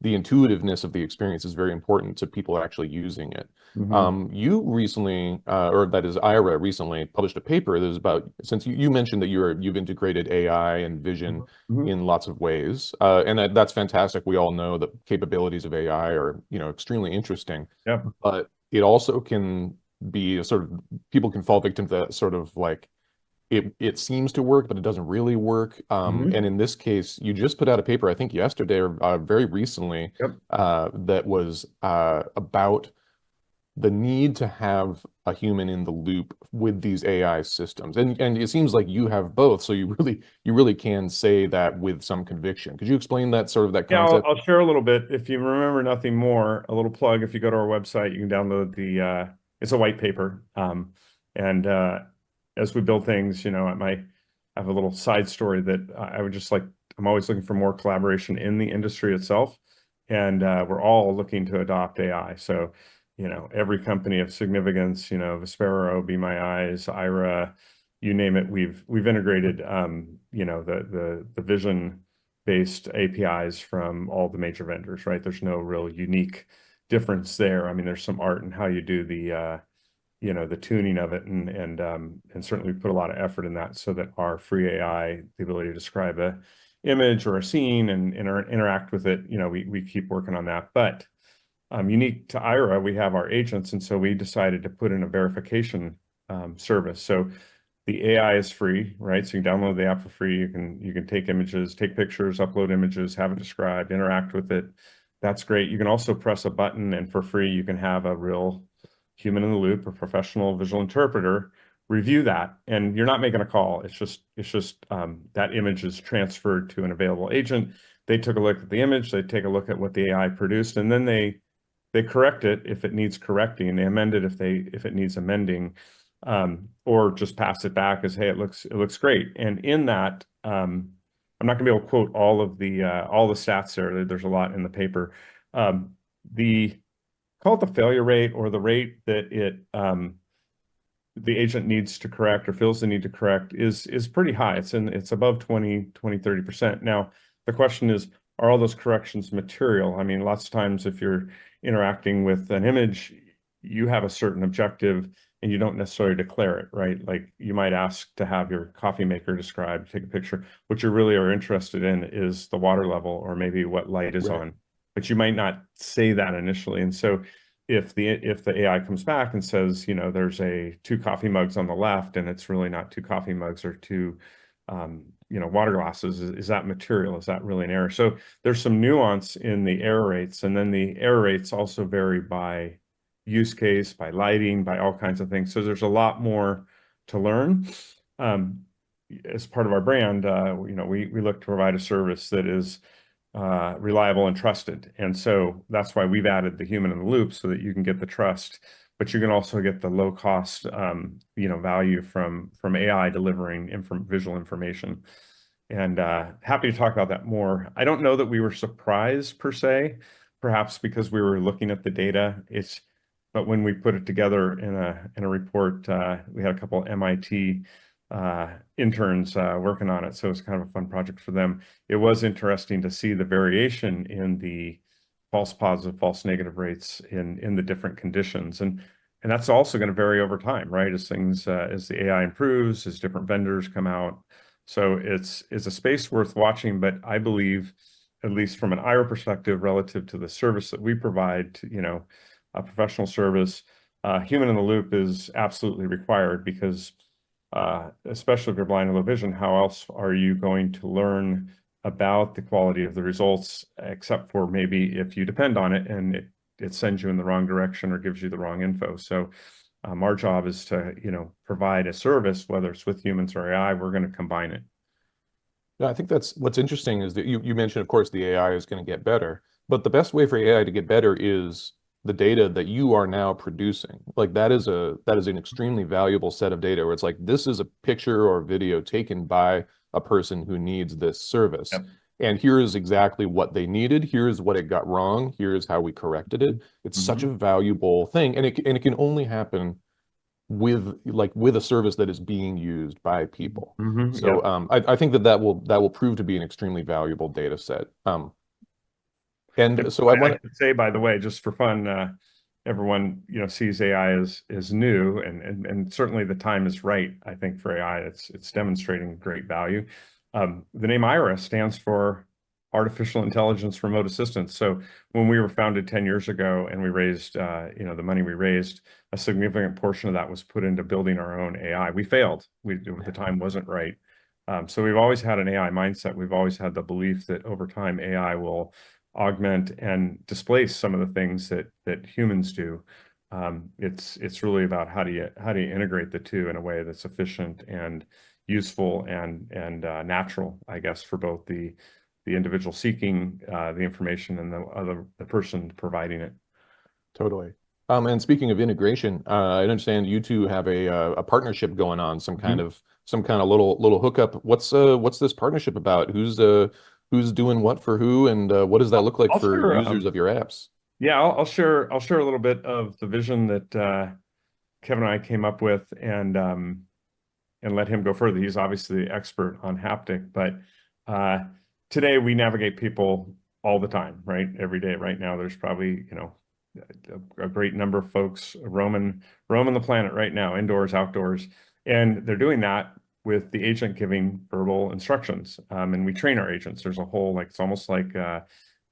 the intuitiveness of the experience is very important to people actually using it. Mm-hmm. You recently, or that is Aira recently published a paper that is about, since you mentioned that you've integrated AI and vision Mm-hmm. in lots of ways, and that's fantastic. We all know the capabilities of AI are, extremely interesting. Yeah. But it also can be a sort of, people can fall victim to that sort of like, it seems to work, but it doesn't really work. Mm-hmm. And in this case, you just put out a paper, I think yesterday or very recently, Yep. that was about the need to have a human in the loop with these AI systems. And it seems like you have both, so you really can say that with some conviction. Could you explain that Yeah, concept? I'll share a little bit. If you remember nothing more, a little plug, if you go to our website, you can download it's a white paper. And as we build things, I have a little side story that I would just I'm always looking for more collaboration in the industry itself. And we're all looking to adopt AI. So, every company of significance, Vespero, Be My Eyes, Aira, you name it, we've integrated, the vision-based APIs from all the major vendors, right? There's no real unique difference there. I mean, there's some art in how you do the tuning of it, and certainly we put a lot of effort in that so that our free AI, the ability to describe a image or a scene and interact with it, we keep working on that. But unique to Aira, we have our agents, and so we decided to put in a verification service. So The AI is free, right? So you can download the app for free. You can take images, take pictures, upload images, have it described, interact with it. That's great. You can also press a button, and for free, you can have a real human in the loop, a professional visual interpreter, review that. And you're not making a call. It's just that image is transferred to an available agent. They took a look at the image, they take a look at what the AI produced, and then they correct it if it needs correcting. They amend it if it needs amending, or just pass it back as, hey, it looks great. And in that, I'm not going to be able to quote all the stats there. There's a lot in the paper. Call it the failure rate, or the rate that the agent needs to correct or feels the need to correct is pretty high. It's above 30%. Now, the question is, are all those corrections material? I mean, lots of times if you're interacting with an image, you have a certain objective and you don't necessarily declare it, right? Like you might ask to have your coffee maker described, take a picture. What you really are interested in is the water level, or maybe what light is on, but you might not say that initially. And so if the AI comes back and says, you know, there's 2 coffee mugs on the left, and it's really not 2 coffee mugs or 2 water glasses, is that material? Is that really an error? So there's some nuance in the error rates, and then the error rates also vary by use case, by lighting, by all kinds of things. So there's a lot more to learn. As part of our brand, we look to provide a service that is reliable and trusted. And so that's why we've added the human in the loop, so that you can get the trust, but you can also get the low cost, value from AI delivering visual information. And happy to talk about that more. I don't know that we were surprised per se, perhaps because we were looking at the data. But when we put it together in a report, we had a couple MIT interns working on it, so it's kind of a fun project for them. It was interesting to see the variation in the false positive, false negative rates in the different conditions, and that's also going to vary over time, right? As the AI improves, as different vendors come out. So it's a space worth watching, but I believe, at least from an IR perspective, relative to the service that we provide, a professional service, human in the loop is absolutely required, because especially if you're blind and low vision, how else are you going to learn about the quality of the results, except for maybe if you depend on it and it sends you in the wrong direction or gives you the wrong info. So our job is to, provide a service, whether it's with humans or AI, we're going to combine it. Yeah, I think that's what's interesting is that you mentioned, of course, the AI is going to get better, but the best way for AI to get better is the data that you are now producing. Like that is an extremely valuable set of data, where it's like, this is a picture or video taken by a person who needs this service. Yep. And here is exactly what they needed. Here's what it got wrong. Here's how we corrected it. It's such a valuable thing. And it can only happen with a service that is being used by people. So I think that will prove to be an extremely valuable data set. And so I want to say, by the way, just for fun, everyone sees AI as new, and certainly the time is right. I think for AI, it's demonstrating great value. The name IRA stands for Artificial Intelligence Remote Assistance. So when we were founded 10 years ago, and we raised the money we raised, a significant portion of that was put into building our own AI. We failed. The time wasn't right. So we've always had an AI mindset. We've always had the belief that over time AI will augment and displace some of the things that humans do. It's really about how do you integrate the two in a way that's efficient and useful and natural, I guess, for both the individual seeking the information and the person providing it. Totally. And speaking of integration, I understand you two have a partnership going on, some kind of little hookup. What's this partnership about? Who's doing what for who, and what does that look like for users of your apps? Yeah, I'll share a little bit of the vision that Kevin and I came up with, and let him go further. He's obviously the expert on haptic, but today we navigate people all the time, right? Every day. Right now, there's probably a great number of folks roaming the planet right now, indoors, outdoors, and they're doing that with the agent giving verbal instructions. And we train our agents. There's a whole, it's almost like if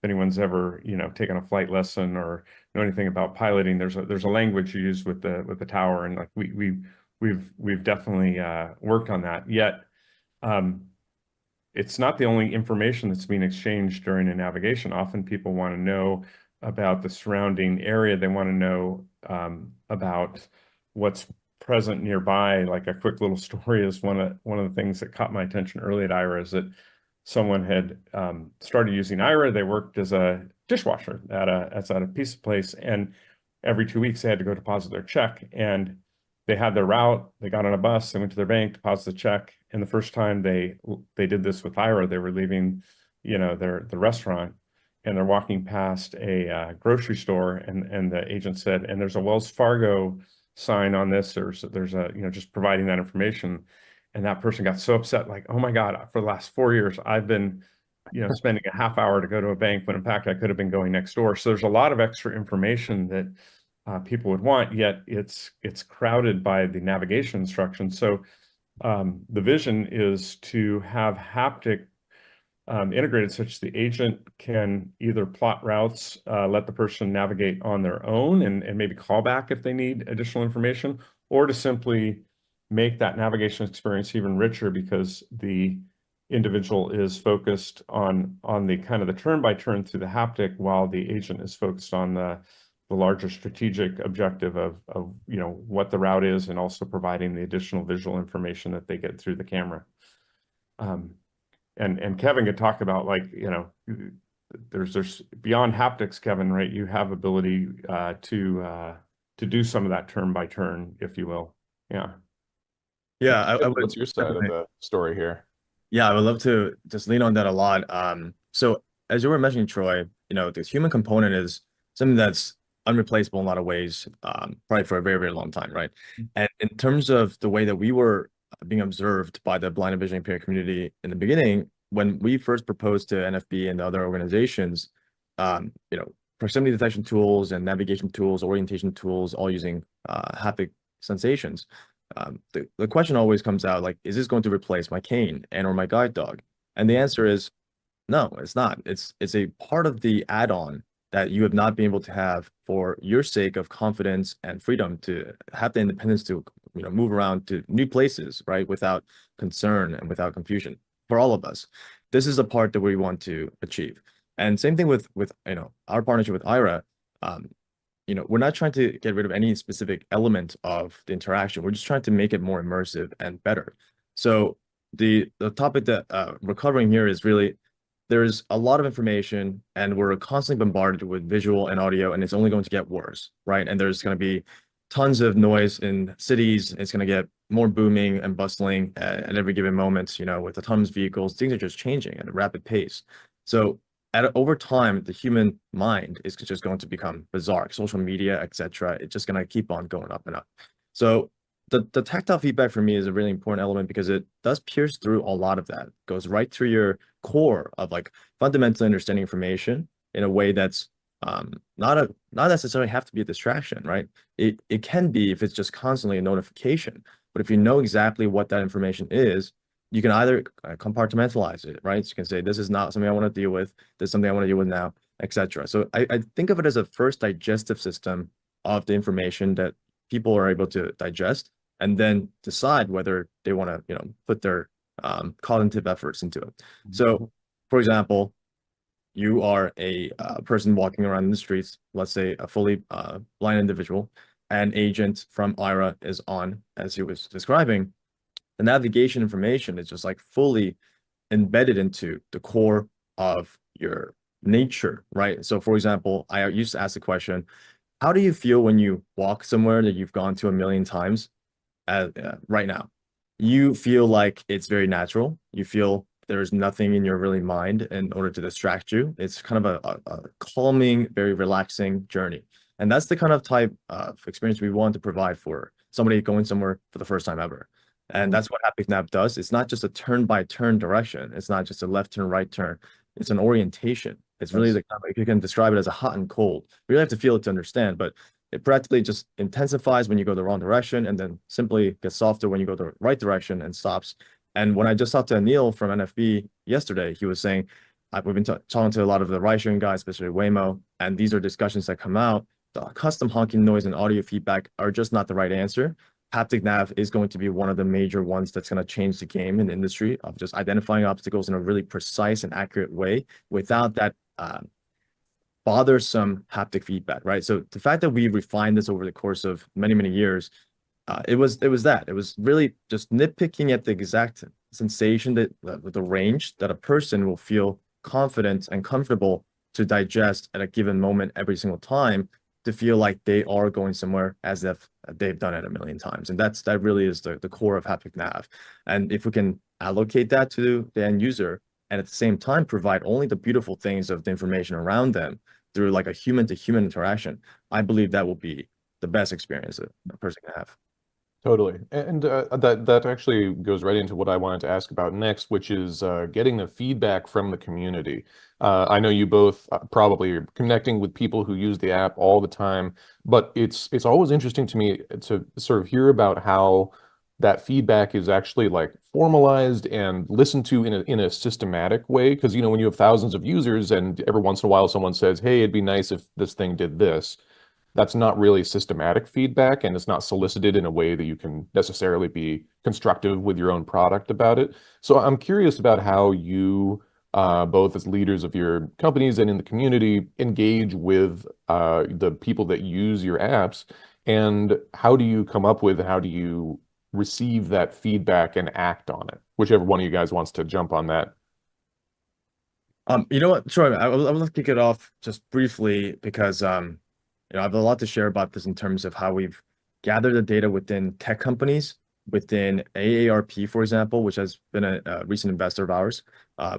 anyone's ever, taken a flight lesson or know anything about piloting, there's a language you use with the tower. And we we've definitely worked on that. Yet it's not the only information that's being exchanged during a navigation. Often people want to know about the surrounding area. They want to know about what's present nearby. Like a quick little story is one of the things that caught my attention early at Aira is that someone had started using Aira. They worked as a dishwasher at a pizza place, and every 2 weeks they had to go deposit their check. And they had their route. They got on a bus. They went to their bank, deposited the check. And the first time they did this with Aira, they were leaving, the restaurant, and they're walking past a grocery store, and the agent said, "And there's a Wells Fargo sign on this." There's a just providing that information. And that person got so upset, like, "Oh my God, for the last 4 years, I've been, spending a half hour to go to a bank when in fact I could have been going next door." So there's a lot of extra information that people would want, yet it's crowded by the navigation instructions. So the vision is to have haptic integrated such the agent can either plot routes, let the person navigate on their own and maybe call back if they need additional information, or to simply make that navigation experience even richer because the individual is focused on the kind of the turn by turn through the haptic, while the agent is focused on the larger strategic objective of what the route is, and also providing the additional visual information that they get through the camera. And Kevin could talk about, like, there's beyond haptics, Kevin, right? You have ability to do some of that turn by turn, if you will. Yeah. Yeah, what's your side of the story here? Yeah, I would love to just lean on that a lot. So as you were mentioning, Troy, the human component is something that's unreplaceable in a lot of ways, probably for a very, very long time, right? And in terms of the way that we were being observed by the blind and visually impaired community in the beginning, when we first proposed to NFB and other organizations, proximity detection tools and navigation tools, orientation tools, all using haptic sensations. The question always comes out, like, is this going to replace my cane or my guide dog? And the answer is no, it's not. It's a part of the add-on that you have not been able to have for your sake of confidence and freedom to have the independence to move around to new places, right, without concern and without confusion. For all of us, this is the part that we want to achieve. And same thing with our partnership with Aira. We're not trying to get rid of any specific element of the interaction. We're just trying to make it more immersive and better. So the topic that we're covering here is really, there's a lot of information and we're constantly bombarded with visual and audio, and it's only going to get worse, right? And there's going to be tons of noise in cities. It's going to get more booming and bustling at every given moment, with autonomous vehicles. Things are just changing at a rapid pace. So over time, the human mind is just going to become bizarre. Social media, etc. It's just going to keep on going up and up. So the tactile feedback for me is a really important element because it does pierce through a lot of that. It goes right through your core of, like, fundamentally understanding information in a way that's not necessarily have to be a distraction, right? It can be if it's just constantly a notification. But if you know exactly what that information is, you can either compartmentalize it, right? So you can say, this is not something I want to deal with. This is something I want to deal with now, etc. So I think of it as a first digestive system of the information that people are able to digest, and then decide whether they want to, put their cognitive efforts into it. So, for example, you are a person walking around in the streets, let's say a fully blind individual, an agent from Aira is on, as he was describing. The navigation information is just like fully embedded into the core of your nature, right? So, for example, I used to ask the question, how do you feel when you walk somewhere that you've gone to 1,000,000 times right now? You feel like it's very natural. You feel there's nothing in your really mind in order to distract you. It's kind of a calming, very relaxing journey. And that's the kind of type of experience we want to provide for somebody going somewhere for the first time ever. And that's what haptic nav does. It's not just a turn-by-turn direction. It's not just a left turn, right turn. It's an orientation. It's really the kind of, you can describe it as a hot and cold. You really have to feel it to understand, but it practically just intensifies when you go the wrong direction, and then simply gets softer when you go the right direction and stops. And when I just talked to Anil from NFB yesterday, he was saying, we've been talking to a lot of the ride-sharing guys, especially Waymo, and these are discussions that come out. The custom honking noise and audio feedback are just not the right answer. haptic nav is going to be one of the major ones that's going to change the game in the industry of just identifying obstacles in a really precise and accurate way without that bothersome haptic feedback, right? So the fact that we refined this over the course of many, many years, it was really just nitpicking at the exact sensation that the range that a person will feel confident and comfortable to digest at a given moment every single time, to feel like they are going somewhere as if they've done it a million times. And that really is the core of haptic nav. And if we can allocate that to the end user and at the same time provide only the beautiful things of the information around them through like a human to human interaction, I believe that will be the best experience that a person can have. Totally. And that actually goes right into what I wanted to ask about next, which is getting the feedback from the community. I know you both probably are connecting with people who use the app all the time, but it's always interesting to me to sort of hear about how that feedback is actually like formalized and listened to in a systematic way. Because, you know, when you have thousands of users and every once in a while someone says, hey, it'd be nice if this thing did this, that's not really systematic feedback, and it's not solicited in a way that you can necessarily be constructive with your own product about it. So I'm curious about how you, both as leaders of your companies and in the community, engage with the people that use your apps, and how do you come up with, how do you receive that feedback and act on it? Whichever one of you guys wants to jump on that. You know what, Troy, I would like to kick it off just briefly because you know, I have a lot to share about this in terms of how we've gathered the data within tech companies, within AARP, for example, which has been a recent investor of ours,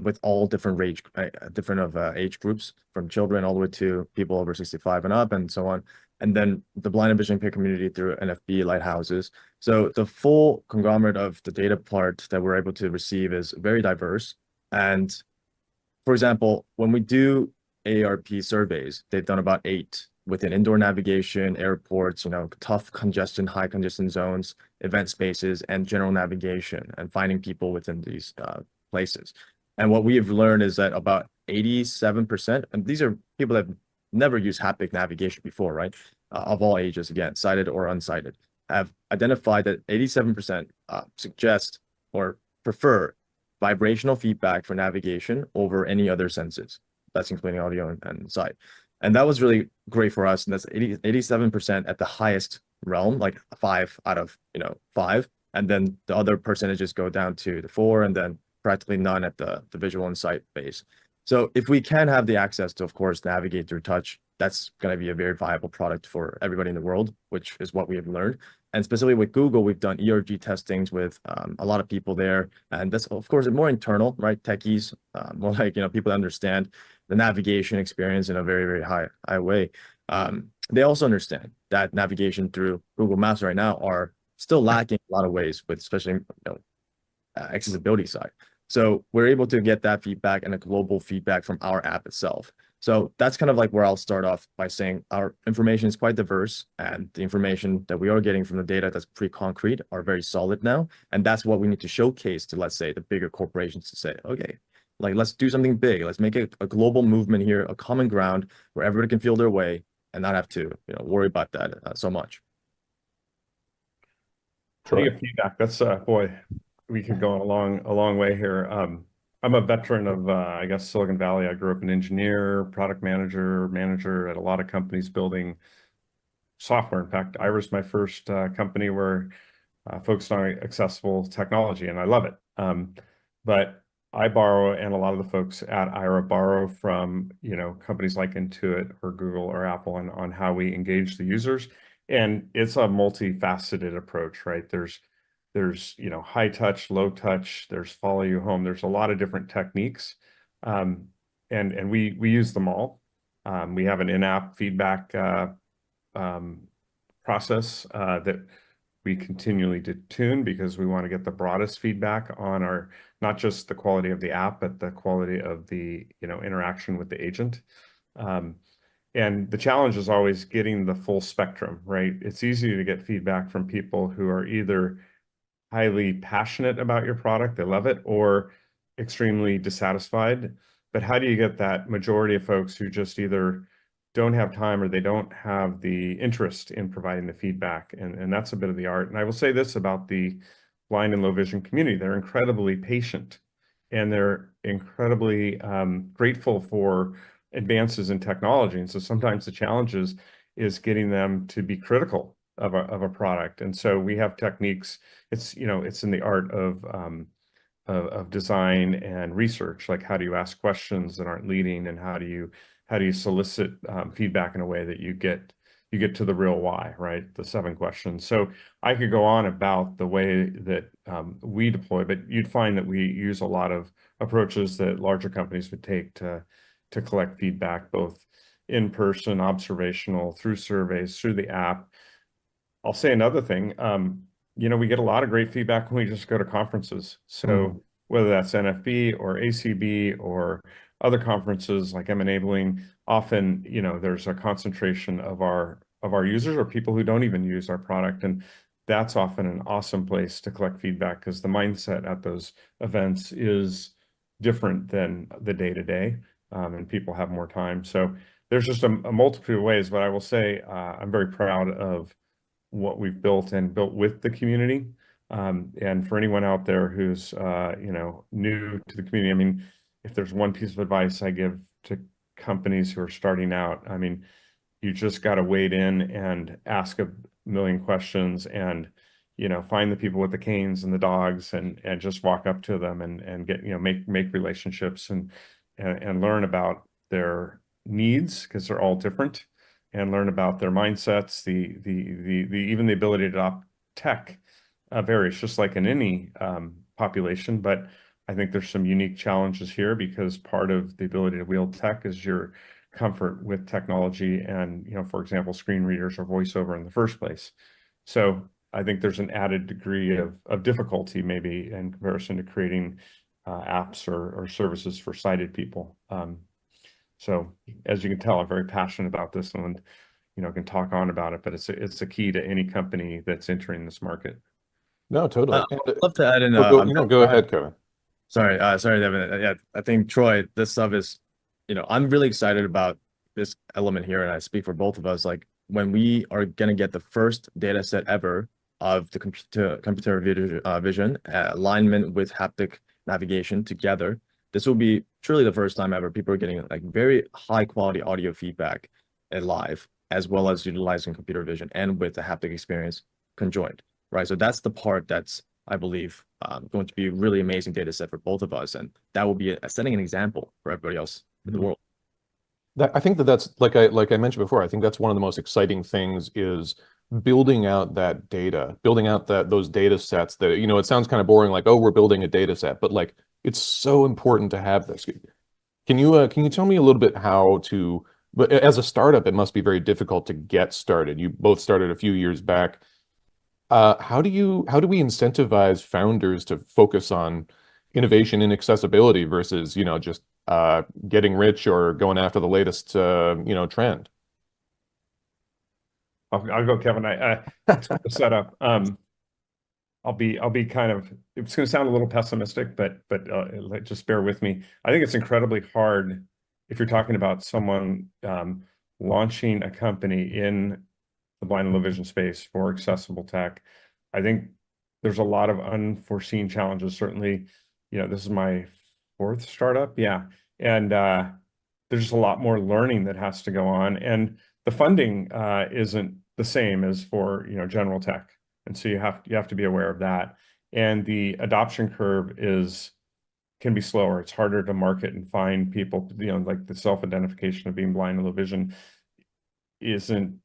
with all different age groups, from children all the way to people over 65 and up, and so on. And then the blind and vision impaired community through NFB lighthouses. So the full conglomerate of the data part that we're able to receive is very diverse. And for example, when we do AARP surveys, they've done about 8 within indoor navigation, airports, you know, tough congestion, high congestion zones, event spaces, and general navigation, and finding people within these places. And what we have learned is that about 87%, and these are people that have never used haptic navigation before, right? Of all ages, again, sighted or unsighted, have identified that 87% suggest or prefer vibrational feedback for navigation over any other senses. That's including audio and sight. And that was really great for us. And that's 87% at the highest realm, like 5 out of 5. And then the other percentages go down to the 4, and then practically none at the visual and sight base. So if we can have the access to, of course, navigate through touch, that's going to be a very viable product for everybody in the world, which is what we have learned. And specifically with Google, we've done ERG testings with a lot of people there. And that's, of course, more internal, right? Techies, more like, people that understand the navigation experience in a very, very high way. They also understand that navigation through Google Maps right now are still lacking in a lot of ways, with especially accessibility side. So we're able to get that feedback and a global feedback from our app itself. So that's kind of like where I'll start off by saying our information is quite diverse, and the information that we are getting from the data that's pretty concrete are very solid now. And that's what we need to showcase to, let's say, the bigger corporations to say, okay, like, let's do something big. Let's make it a global movement here, a common ground where everybody can feel their way and not have to worry about that so much. Speaking of feedback, that's boy, we could go a long way here. I'm a veteran of I guess Silicon Valley. I grew up an engineer, product manager at a lot of companies building software. In fact, I was my first company where focused on accessible technology, and I love it. But I borrow, and a lot of the folks at IRA borrow from companies like Intuit or Google or Apple on how we engage the users. And it's a multifaceted approach, right? There's high touch, low touch, there's follow you home. There's a lot of different techniques. And we use them all. We have an in-app feedback process that we continually tune, because we want to get the broadest feedback on our, not just the quality of the app, but the quality of the interaction with the agent. And the challenge is always getting the full spectrum, right? It's easy to get feedback from people who are either highly passionate about your product, they love it, or extremely dissatisfied. But how do you get that majority of folks who just either don't have time or they don't have the interest in providing the feedback. And that's a bit of the art. And I will say this about the blind and low vision community. They're incredibly patient and they're incredibly grateful for advances in technology. And so sometimes the challenge is getting them to be critical of a product. And so we have techniques. It's, you know, it's in the art of design and research. Like, how do you ask questions that aren't leading, and how do you solicit feedback in a way that you get to the real why, right? The 7 questions. So I could go on about the way that we deploy, but you'd find that we use a lot of approaches that larger companies would take to collect feedback, both in person, observational, through surveys, through the app. I'll say another thing. You know, we get a lot of great feedback when we just go to conferences. So whether that's NFB or ACB or other conferences like M-Enabling, often, you know, there's a concentration of our users or people who don't even use our product. And that's often an awesome place to collect feedback, because the mindset at those events is different than the day-to-day, and people have more time. So there's just a multitude of ways, but I will say I'm very proud of what we've built and built with the community. And for anyone out there who's you know, new to the community, I mean, if there's one piece of advice I give to companies who are starting out, I mean, you just got to wade in and ask a million questions, and, you know, find the people with the canes and the dogs, and just walk up to them and get, you know, make relationships and learn about their needs, because they're all different, and learn about their mindsets. Even the ability to adopt tech varies, just like in any population. But I think there's some unique challenges here, because part of the ability to wield tech is your comfort with technology and, you know, for example, screen readers or voiceover in the first place. So I think there's an added degree of difficulty maybe in comparison to creating apps or services for sighted people. So as you can tell, I'm very passionate about this, and, you know, can talk on about it, but it's a key to any company that's entering this market. No, totally. I'd love to add in. Go ahead, Kevin. Sorry, Devin. Yeah, I think Troy, this stuff is, you know, I'm really excited about this element here, and I speak for both of us. Like, when we are gonna get the first data set ever of the computer vision alignment with haptic navigation together, this will be truly the first time ever people are getting like very high quality audio feedback live, as well as utilizing computer vision and with the haptic experience conjoined, right? So that's the part that's, I believe, going to be a really amazing data set for both of us, and that will be setting an example for everybody else in the world. I think that's like I mentioned before. I think that's one of the most exciting things, is building out that data, building out those data sets. That, you know, it sounds kind of boring, like, oh, we're building a data set, but like, it's so important to have this. Can you tell me a little bit how to? But as a startup, it must be very difficult to get started. You both started a few years back. How do we incentivize founders to focus on innovation and accessibility versus, you know, just getting rich or going after the latest you know, trend? I'll go, Kevin. I set up. I'll be kind of, it's going to sound a little pessimistic, but just bear with me. I think it's incredibly hard if you're talking about someone launching a company in the blind and low vision space for accessible tech. I think there's a lot of unforeseen challenges. Certainly, you know, this is my 4th startup. Yeah. And there's just a lot more learning that has to go on. And the funding isn't the same as for, you know, general tech. And so you have to be aware of that. And the adoption curve can be slower. It's harder to market and find people, you know, like the self-identification of being blind and low vision isn't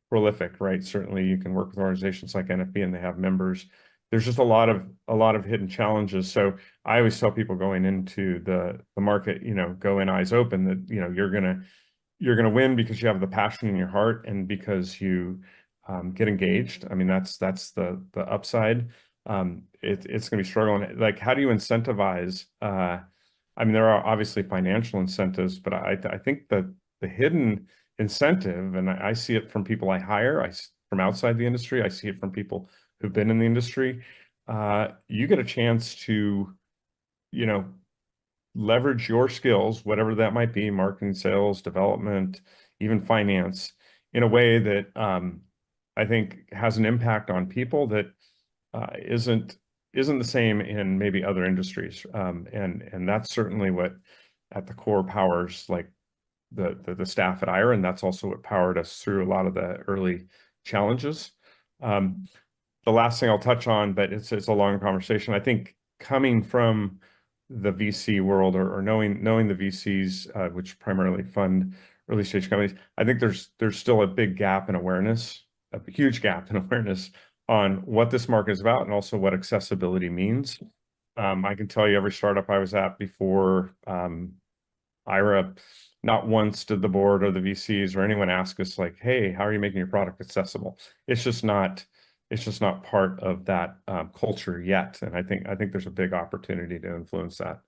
prolific, right? Certainly you can work with organizations like NFB and they have members. There's just a lot of hidden challenges. So I always tell people going into the market, you know, go in eyes open, that, you know, you're gonna win because you have the passion in your heart and because you get engaged. I mean, that's the upside. It's gonna be struggling. Like, how do you incentivize? I mean, there are obviously financial incentives, but I think that the hidden incentive, and I see it from people I hire, from outside the industry, I see it from people who've been in the industry. You get a chance to, you know, leverage your skills, whatever that might be, marketing, sales, development, even finance, in a way that I think has an impact on people that isn't the same in maybe other industries. And that's certainly what at the core powers like the staff at IRA, and that's also what powered us through a lot of the early challenges. The last thing I'll touch on, but it's a long conversation. I think coming from the VC world or knowing the VCs, which primarily fund early stage companies, I think there's still a big gap in awareness, a huge gap in awareness on what this market is about and also what accessibility means. I can tell you every startup I was at before IRA, not once did the board or the VCs or anyone ask us like, hey, how are you making your product accessible? It's just not part of that culture yet. And I think there's a big opportunity to influence that.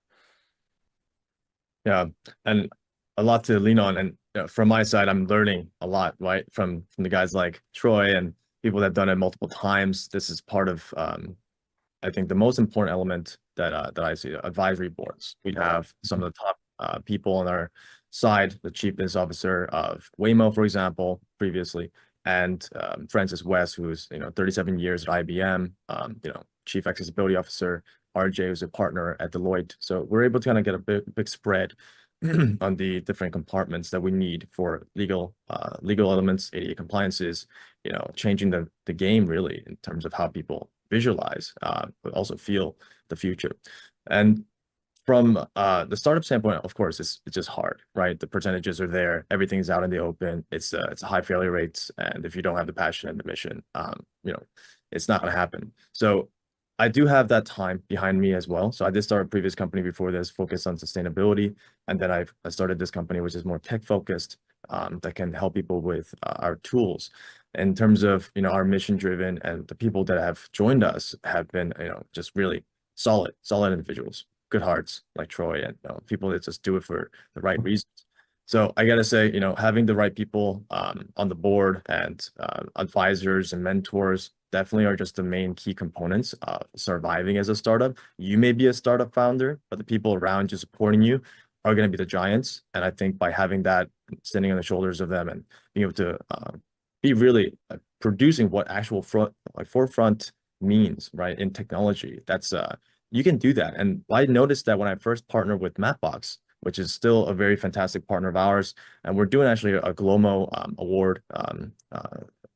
Yeah, and a lot to lean on. And from my side, I'm learning a lot, right? From the guys like Troy and people that have done it multiple times. This is part of, I think, the most important element that I see, advisory boards. We have some of the top people on our side, the chief business officer of Waymo, for example, previously, and Francis West, who's 37 years at IBM, chief accessibility officer. RJ, who's a partner at Deloitte. So we're able to kind of get a big spread on the different compartments that we need for legal elements, ADA compliances, changing the game really in terms of how people visualize, but also feel the future. And from the startup standpoint, of course, it's just hard, right? The percentages are there, everything's out in the open. It's a high failure rates, and if you don't have the passion and the mission, it's not going to happen. So I do have that time behind me as well. So I did start a previous company before this, focused on sustainability, and then I started this company, which is more tech focused, that can help people with our tools. In terms of our mission driven, and the people that have joined us have been just really solid individuals, good hearts like Troy, and people that just do it for the right reasons. So I gotta say, having the right people on the board and advisors and mentors definitely are just the main key components of surviving as a startup. You may be a startup founder, but the people around you supporting you are going to be the giants. And I think by having that standing on the shoulders of them and being able to be really producing what actual forefront means, right, in technology, that's you can do that. And I noticed that when I first partnered with Mapbox, which is still a very fantastic partner of ours, and we're doing actually a GLOMO award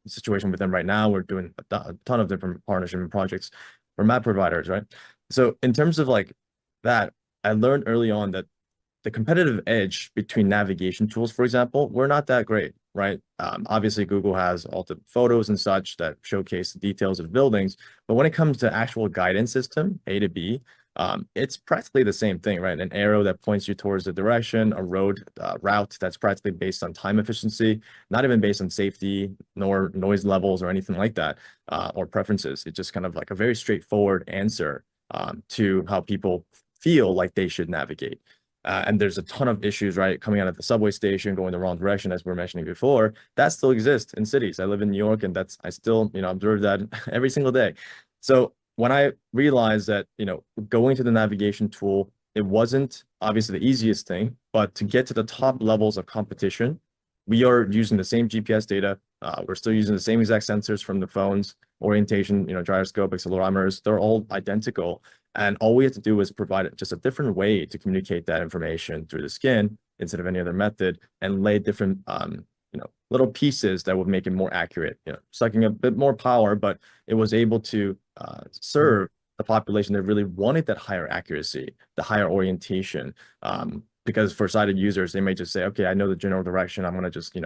situation with them right now. We're doing a ton of different partnership and projects for map providers, right? So in terms of like that, I learned early on that the competitive edge between navigation tools, for example, we're not that great, right? Obviously, Google has all the photos and such that showcase the details of buildings, but when it comes to actual guidance system, A to B, it's practically the same thing, right? An arrow that points you towards the direction, a road route that's practically based on time efficiency, not even based on safety, nor noise levels or anything like that, or preferences. It's just kind of like a very straightforward answer to how people feel like they should navigate. And there's a ton of issues, right? Coming out of the subway station, going the wrong direction, as we were mentioning before, that still exists in cities. I live in New York, and I still, observe that every single day. So when I realized that, going to the navigation tool, it wasn't obviously the easiest thing, but to get to the top levels of competition, we are using the same GPS data. We're still using the same exact sensors from the phones, orientation, gyroscope, accelerometers, they're all identical. And all we have to do is provide just a different way to communicate that information through the skin instead of any other method, and lay different, little pieces that would make it more accurate, sucking a bit more power, but it was able to serve the population that really wanted that higher accuracy, the higher orientation. Because for sighted users, they may just say, okay, I know the general direction, I'm going to just,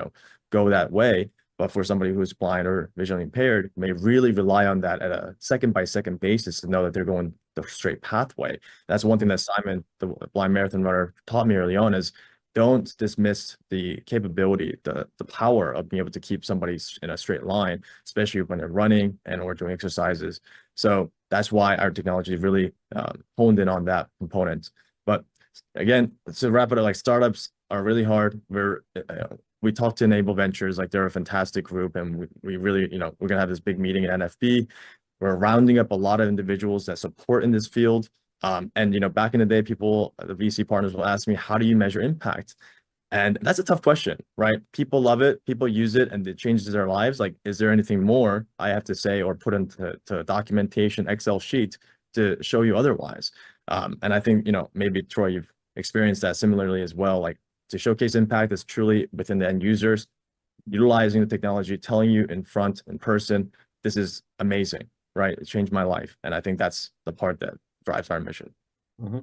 go that way. But for somebody who's blind or visually impaired, may really rely on that at a second-by-second basis to know that they're going the straight pathway. That's one thing that Simon, the blind marathon runner, taught me early on, is don't dismiss the capability, the power of being able to keep somebody in a straight line, especially when they're running and or doing exercises. So that's why our technology really honed in on that component. But again, to wrap it up, like startups are really hard. We talked to Enable Ventures, like they're a fantastic group, and we really, we're gonna have this big meeting at NFB. We're rounding up a lot of individuals that support in this field. And back in the day, the VC partners will ask me, how do you measure impact? And that's a tough question, right? People love it, people use it, and it changes their lives. Like, is there anything more I have to say or put into documentation, Excel sheet to show you otherwise? And I think, maybe Troy, you've experienced that similarly as well. Like, to showcase impact is truly within the end users, utilizing the technology, telling you in person, this is amazing, right? It changed my life. And I think that's the part that drives our mission. Mm-hmm.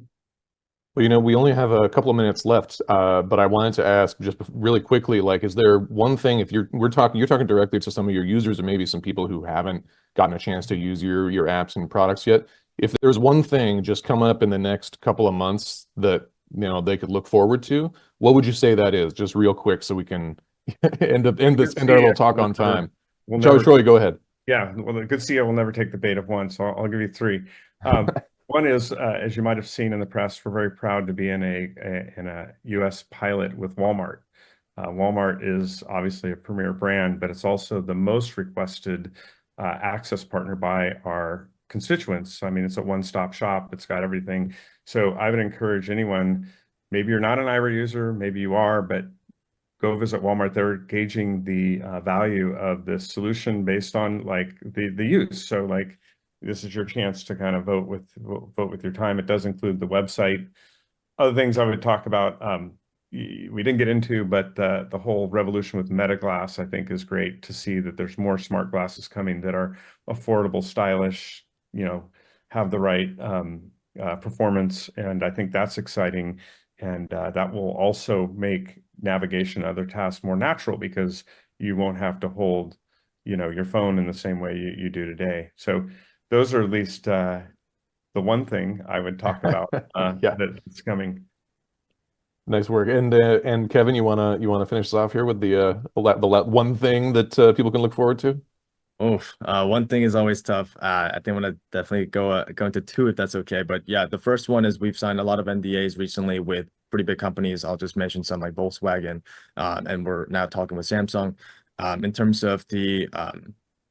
Well, we only have a couple of minutes left, but I wanted to ask just really quickly, like, is there one thing, if you're talking directly to some of your users or maybe some people who haven't gotten a chance to use your apps and products yet, if there's one thing just coming up in the next couple of months that, they could look forward to, what would you say that is? Just real quick so we can end our little talk on time. Troy, go ahead. Yeah, well, the good CEO will never take the bait of one, so I'll give you three. One is, as you might have seen in the press, we're very proud to be in a U.S. pilot with Walmart. Walmart is obviously a premier brand, but it's also the most requested access partner by our constituents. I mean, it's a one-stop shop. It's got everything. So I would encourage anyone, maybe you're not an Aira user, maybe you are, but go visit Walmart. They're gauging the value of this solution based on like the use. So like, this is your chance to kind of vote with your time. It does include the website. Other things I would talk about, we didn't get into, but the whole revolution with Meta Glass, I think, is great to see that there's more smart glasses coming that are affordable, stylish, have the right performance. And I think that's exciting. And that will also make navigation and other tasks more natural because you won't have to hold, your phone in the same way you do today. So those are at least the one thing I would talk about that's coming. Nice work. And Kevin, you wanna finish this off here with the one thing that people can look forward to? One thing is always tough. I think I'm gonna definitely go into two if that's okay. But yeah, the first one is we've signed a lot of NDAs recently with pretty big companies. I'll just mention some like Volkswagen, and we're now talking with Samsung. In terms of the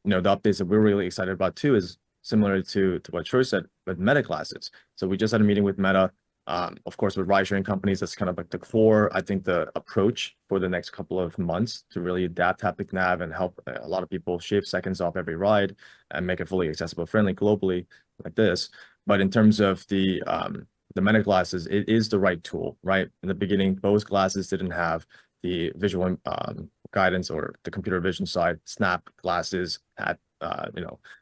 the updates that we're really excited about too is similar to what Troy said with Meta classes. So we just had a meeting with Meta. Of course, with ride-sharing companies, that's kind of like the core, I think, the approach for the next couple of months to really adapt haptic nav and help a lot of people shave seconds off every ride and make it fully accessible, friendly globally like this. But in terms of the Meta glasses, it is the right tool, right? In the beginning, those glasses didn't have the visual guidance or the computer vision side. Snap glasses had that,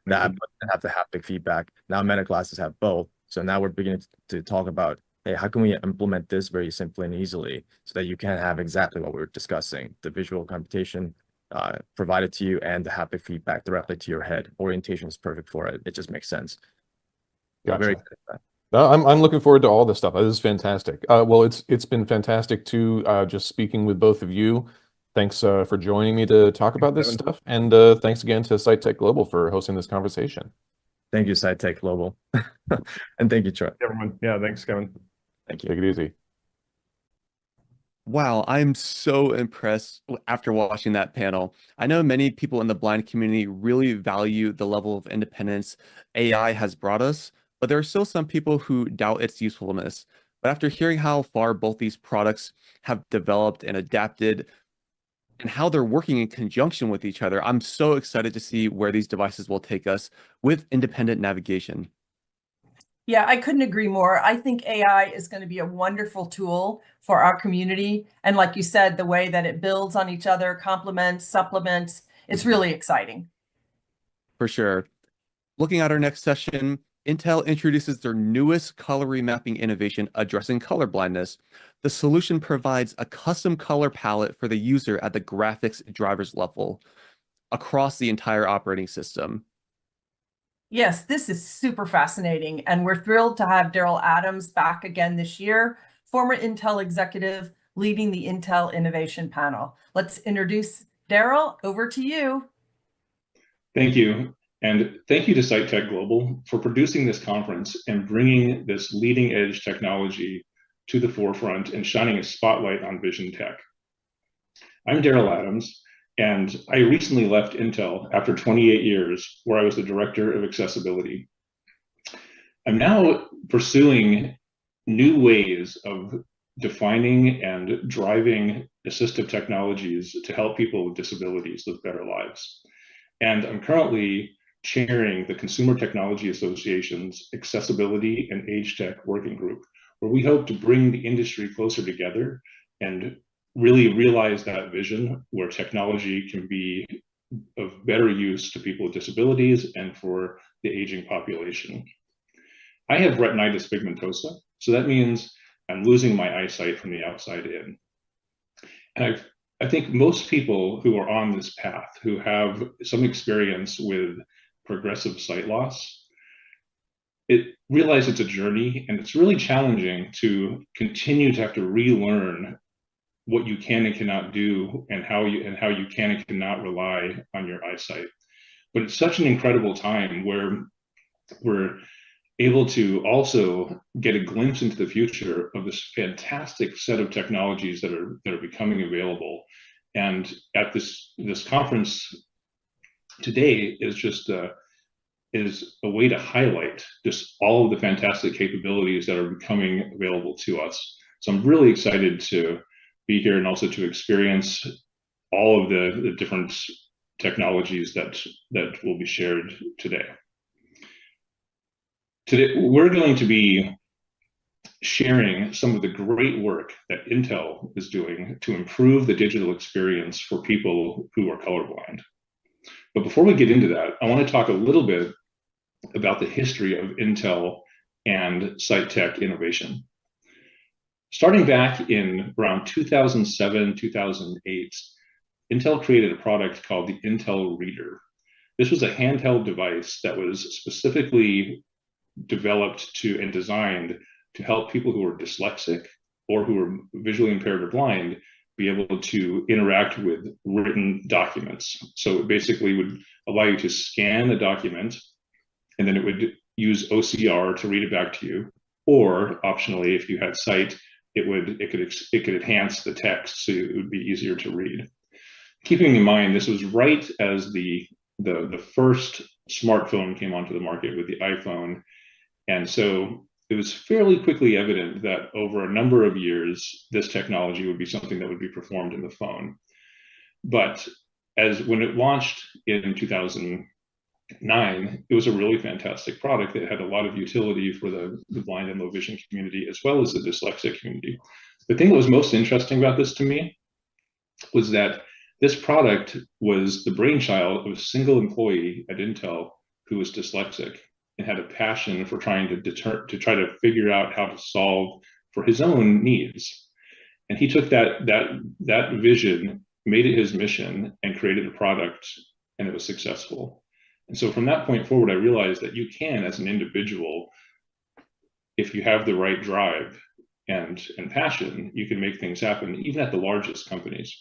but have the haptic feedback. Now Meta glasses have both. So now we're beginning to talk about, hey, how can we implement this very simply and easily so that you can have exactly what we were discussing, the visual computation provided to you and the haptic feedback directly to your head. Orientation is perfect for it. It just makes sense. Gotcha. Very excited about that. No, I'm looking forward to all this stuff. This is fantastic. Well, it's been fantastic to just speaking with both of you. Thanks for joining me to talk about this stuff. And thanks again to Sitech Global for hosting this conversation. Thank you, Sitech Global. And thank you, Troy. Everyone. Yeah, thanks, Kevin. Thank you. Take it easy. Wow, I'm so impressed after watching that panel. I know many people in the blind community really value the level of independence AI has brought us, but there are still some people who doubt its usefulness. But after hearing how far both these products have developed and adapted and how they're working in conjunction with each other, I'm so excited to see where these devices will take us with independent navigation. Yeah, I couldn't agree more. I think AI is going to be a wonderful tool for our community. And like you said, the way that it builds on each other, complements, supplements, it's really exciting. For sure. Looking at our next session, Intel introduces their newest color remapping innovation addressing color blindness. The solution provides a custom color palette for the user at the graphics driver's level across the entire operating system. Yes, this is super fascinating, and we're thrilled to have Daryl Adams back again this year, former Intel executive leading the Intel Innovation Panel. Let's introduce Daryl. Over to you. Thank you. And thank you to Sitech Global for producing this conference and bringing this leading edge technology to the forefront and shining a spotlight on vision tech. I'm Daryl Adams, and I recently left Intel after 28 years, where I was the director of accessibility. I'm now pursuing new ways of defining and driving assistive technologies to help people with disabilities live better lives. And I'm currently chairing the Consumer Technology Association's Accessibility and Age Tech Working Group, where we hope to bring the industry closer together and really realize that vision where technology can be of better use to people with disabilities and for the aging population. I have retinitis pigmentosa, so that means I'm losing my eyesight from the outside in. And I think most people who are on this path, who have some experience with progressive sight loss, realize it's a journey, and it's really challenging to continue to have to relearn what you can and cannot do, and how you can and cannot rely on your eyesight. But it's such an incredible time where we're able to also get a glimpse into the future of this fantastic set of technologies that are becoming available. And at this conference today is just is a way to highlight just all of the fantastic capabilities that are becoming available to us. So I'm really excited to be here and also to experience all of the different technologies that will be shared today. Today, we're going to be sharing some of the great work that Intel is doing to improve the digital experience for people who are colorblind. But before we get into that, I want to talk a little bit about the history of Intel and sight tech innovation. Starting back in around 2007, 2008, Intel created a product called the Intel Reader. This was a handheld device that was specifically developed to and designed to help people who were dyslexic or who were visually impaired or blind be able to interact with written documents. So it basically would allow you to scan a document, and then it would use OCR to read it back to you, or optionally, if you had sight, it could enhance the text so it would be easier to read. Keeping in mind, this was right as the first smartphone came onto the market with the iPhone, and so it was fairly quickly evident that over a number of years, this technology would be something that would be performed in the phone. But when it launched in 2009, it was a really fantastic product that had a lot of utility for the blind and low vision community, as well as the dyslexic community. The thing that was most interesting about this to me was that this product was the brainchild of a single employee at Intel who was dyslexic and had a passion for trying to try to figure out how to solve for his own needs. And he took that vision, made it his mission, and created a product, and it was successful. And so from that point forward, I realized that you can, as an individual, if you have the right drive and passion, you can make things happen, even at the largest companies.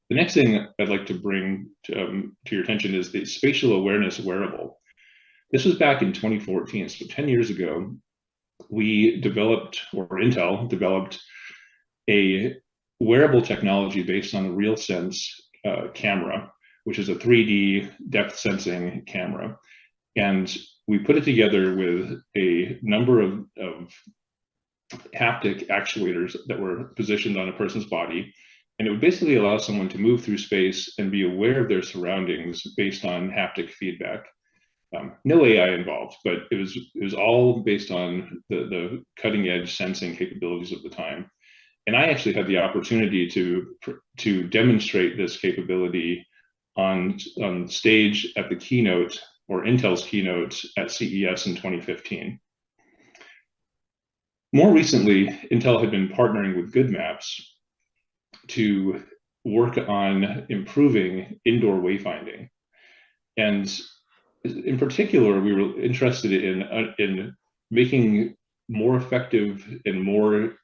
The next thing I'd like to bring to your attention is the spatial awareness wearable. This was back in 2014, so 10 years ago, Intel developed a wearable technology based on a RealSense camera, which is a 3D depth sensing camera. And we put it together with a number of haptic actuators that were positioned on a person's body. And it would basically allow someone to move through space and be aware of their surroundings based on haptic feedback. No AI involved, but it was all based on the cutting edge sensing capabilities of the time. And I actually had the opportunity to demonstrate this capability on stage at the keynote, or Intel's keynote, at CES in 2015. More recently, Intel had been partnering with Good Maps to work on improving indoor wayfinding. And in particular, we were interested in making more effective and more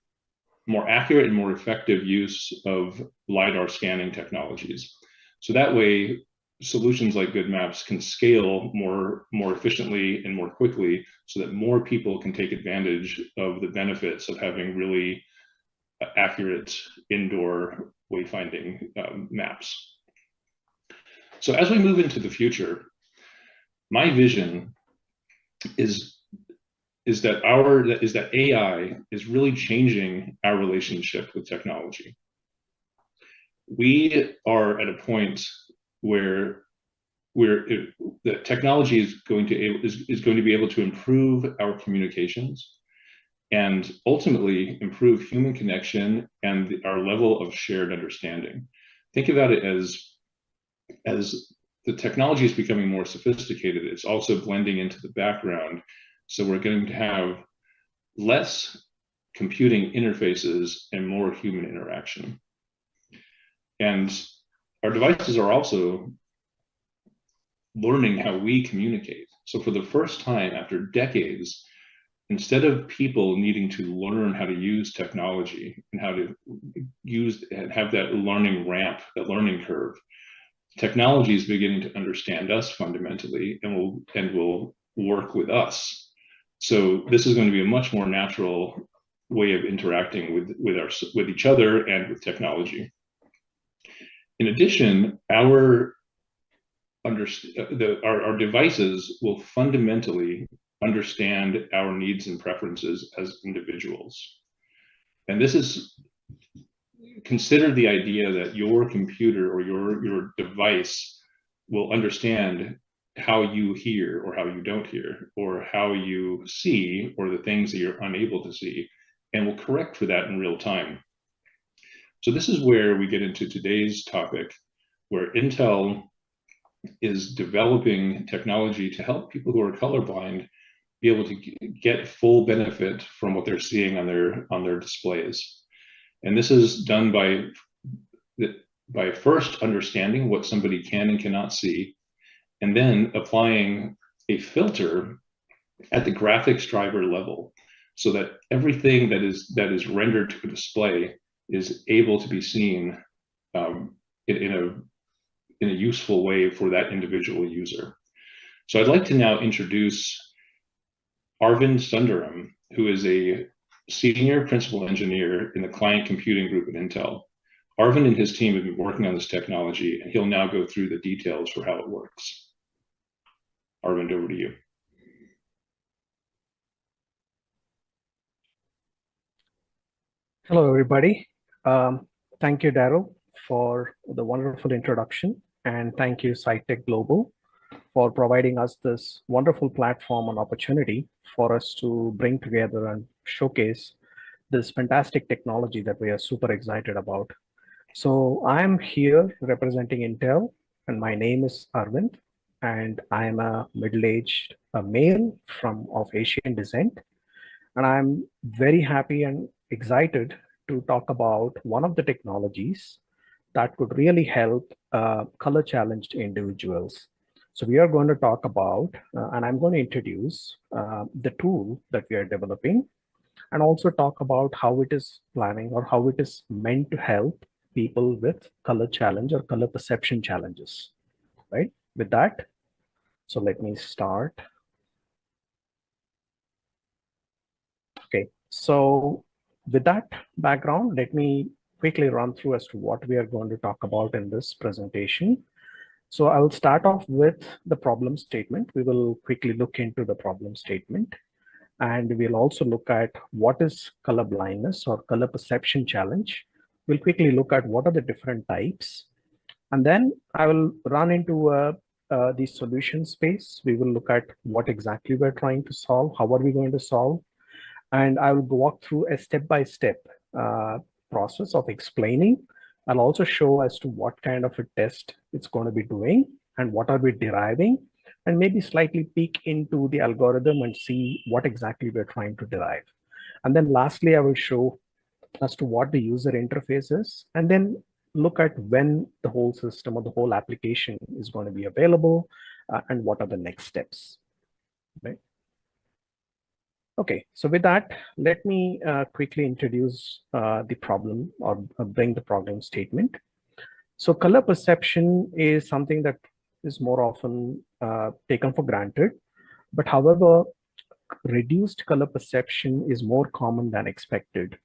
accurate and more effective use of LiDAR scanning technologies. So that way, solutions like Good Maps can scale more efficiently and more quickly, so that more people can take advantage of the benefits of having really accurate indoor wayfinding maps. So as we move into the future, my vision is is that AI is really changing our relationship with technology. We are at a point where the technology is going to be able to improve our communications and ultimately improve human connection and our level of shared understanding. Think about it as the technology is becoming more sophisticated, it's also blending into the background. So we're going to have less computing interfaces and more human interaction. And our devices are also learning how we communicate. So for the first time after decades, instead of people needing to learn how to use technology and how to use and have that learning ramp, that learning curve, technology is beginning to understand us fundamentally and will work with us. So this is going to be a much more natural way of interacting with each other and with technology. In addition, our devices will fundamentally understand our needs and preferences as individuals. And this is, consider the idea that your computer or your device will understand how you hear or how you don't hear, or how you see, or the things that you're unable to see, and will correct for that in real time. So this is where we get into today's topic, where Intel is developing technology to help people who are colorblind be able to get full benefit from what they're seeing on their displays. And this is done by first understanding what somebody can and cannot see, and then applying a filter at the graphics driver level, so that everything that is rendered to a display is able to be seen in a useful way for that individual user. So I'd like to now introduce Arvind Sundaram, who is a senior principal engineer in the client computing group at Intel. Arvind and his team have been working on this technology, and he'll now go through the details for how it works. Arvind, over to you. Hello, everybody. Thank you, Daryl, for the wonderful introduction, and thank you, Sitech Global, for providing us this wonderful platform and opportunity for us to bring together and showcase this fantastic technology that we are super excited about. So I'm here representing Intel, and my name is Arvind, and I'm a middle-aged male of Asian descent. And I'm very happy and excited to talk about one of the technologies that could really help color-challenged individuals. So we are going to talk about, and I'm going to introduce the tool that we are developing, and also talk about how it is planning or how it is meant to help people with color challenge or color perception challenges, right? With that, so let me start. Okay, so with that background, let me quickly run through as to what we are going to talk about in this presentation. So I will start off with the problem statement. We will quickly look into the problem statement, and we'll also look at what is color blindness or color perception challenge. We'll quickly look at what are the different types, and then I will run into the solution space. We will look at what exactly we're trying to solve, how are we going to solve, and I will walk through a step-by-step process of explaining. I'll also show as to what kind of a test it's going to be doing and what are we deriving, and maybe slightly peek into the algorithm and see what exactly we're trying to derive. And then lastly, I will show as to what the user interface is, and then look at when the whole system or the whole application is going to be available and what are the next steps, right? Okay, so with that, let me quickly introduce the problem or bring the problem statement. So color perception is something that is more often taken for granted, but however, reduced color perception is more common than expected.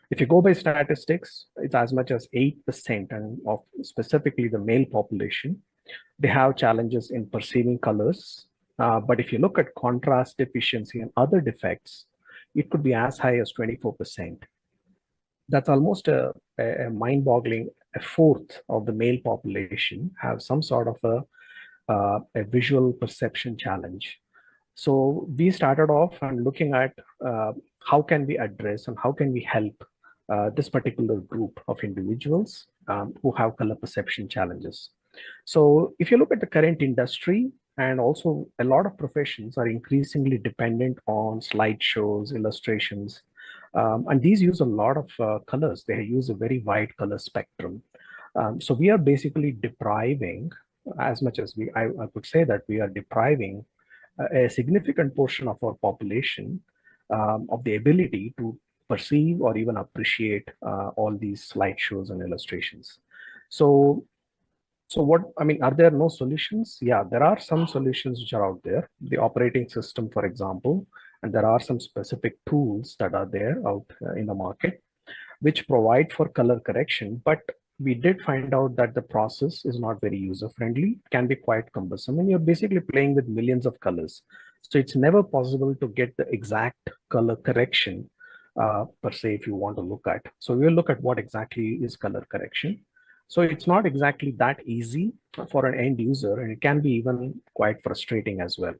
If you go by statistics, it's as much as 8% and of specifically the male population, they have challenges in perceiving colors But if you look at contrast deficiency and other defects, it could be as high as 24%. That's almost a mind-boggling. A fourth of the male population have some sort of a visual perception challenge. So we started off and looking at how can we address and how can we help this particular group of individuals who have color perception challenges. So if you look at the current industry, and also a lot of professions are increasingly dependent on slideshows, illustrations, and these use a lot of colors. They use a very wide color spectrum. So we are basically depriving, as much as I could say that we are depriving a significant portion of our population of the ability to perceive or even appreciate all these slideshows and illustrations. So what, I mean, are there no solutions? Yeah, there are some solutions which are out there. The operating system, for example, and there are some specific tools that are there out in the market, which provide for color correction. But we did find out that the process is not very user-friendly, can be quite cumbersome, and you're basically playing with millions of colors. So it's never possible to get the exact color correction per se if you want to look at. So we'll look at what exactly is color correction. So it's not exactly that easy for an end user, and it can be even quite frustrating as well.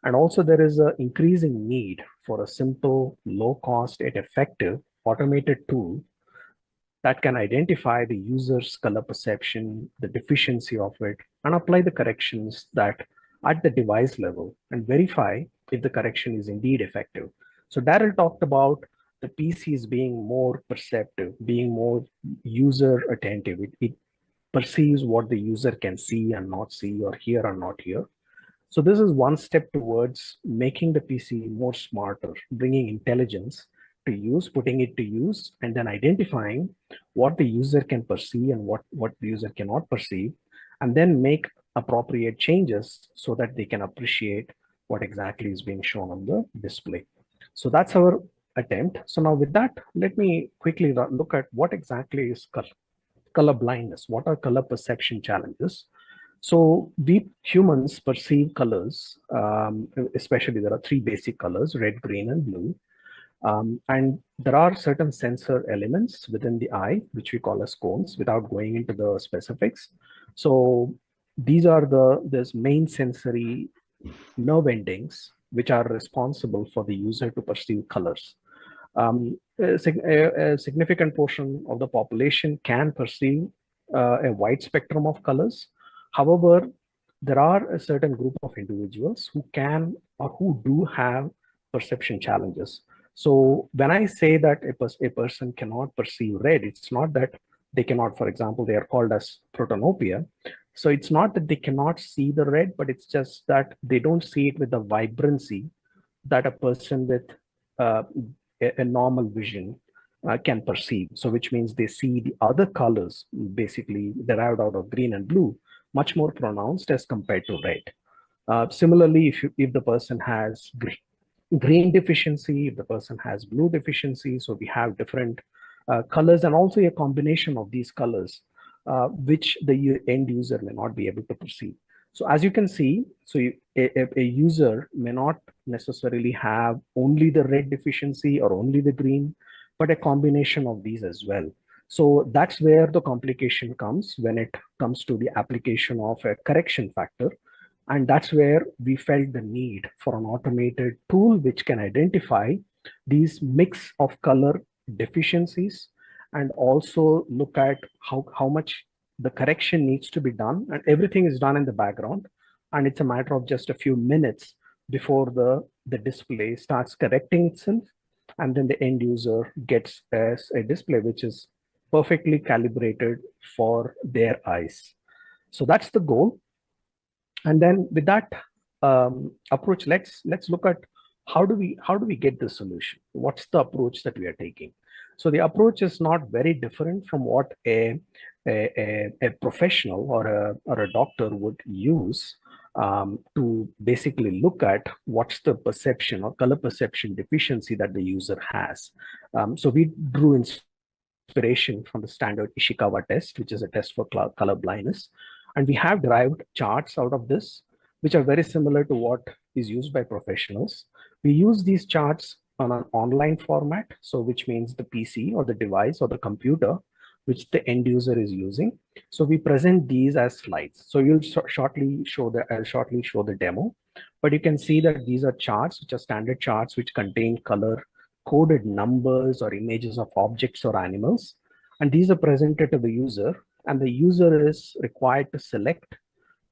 And also there is an increasing need for a simple, low cost yet effective automated tool that can identify the user's color perception, the deficiency of it, and apply the corrections that at the device level and verify if the correction is indeed effective. So Daryl talked about the PCs being more perceptive, being more user attentive. It perceives what the user can see and not see, or hear and not hear. So this is one step towards making the PC more smarter, bringing intelligence to use, putting it to use, and then identifying what the user can perceive and what the user cannot perceive, and then make appropriate changes so that they can appreciate what exactly is being shown on the display. So that's our attempt. So now with that, let me quickly look at what exactly is color blindness. What are color perception challenges? So we humans perceive colors, especially there are three basic colors, red, green, and blue. And there are certain sensor elements within the eye, which we call as cones, without going into the specifics. So these are the main sensory nerve endings, which are responsible for the user to perceive colors. A significant portion of the population can perceive a wide spectrum of colors. However, there are a certain group of individuals who can or who do have perception challenges. So when I say that a person cannot perceive red, it's not that they cannot, for example, they are called as protanopia. So it's not that they cannot see the red, but it's just that they don't see it with the vibrancy that a person with a normal vision can perceive. So which means they see the other colors basically derived out of green and blue much more pronounced as compared to red. Similarly, if the person has green deficiency, if the person has blue deficiency, so we have different colors and also a combination of these colors, which the end user may not be able to perceive. So as you can see, so a user may not necessarily have only the red deficiency or only the green, but a combination of these as well. So that's where the complication comes when it comes to the application of a correction factor. And that's where we felt the need for an automated tool which can identify these mix of color deficiencies and also look at how much the correction needs to be done, and everything is done in the background. And it's a matter of just a few minutes before the display starts correcting itself. And then the end user gets a display which is perfectly calibrated for their eyes. So that's the goal. And then with that approach, let's look at how do we get the solution? What's the approach that we are taking? So the approach is not very different from what a professional or a doctor would use to basically look at what's the perception or color perception deficiency that the user has. So we drew inspiration from the standard Ishikawa test, which is a test for color blindness. And we have derived charts out of this. which are very similar to what is used by professionals. We use these charts on an online format, so which means the PC or the device or the computer which the end user is using. So we present these as slides. So I'll shortly show the demo, but you can see that these are charts, which are standard charts, which contain color coded numbers or images of objects or animals. And these are presented to the user, and the user is required to select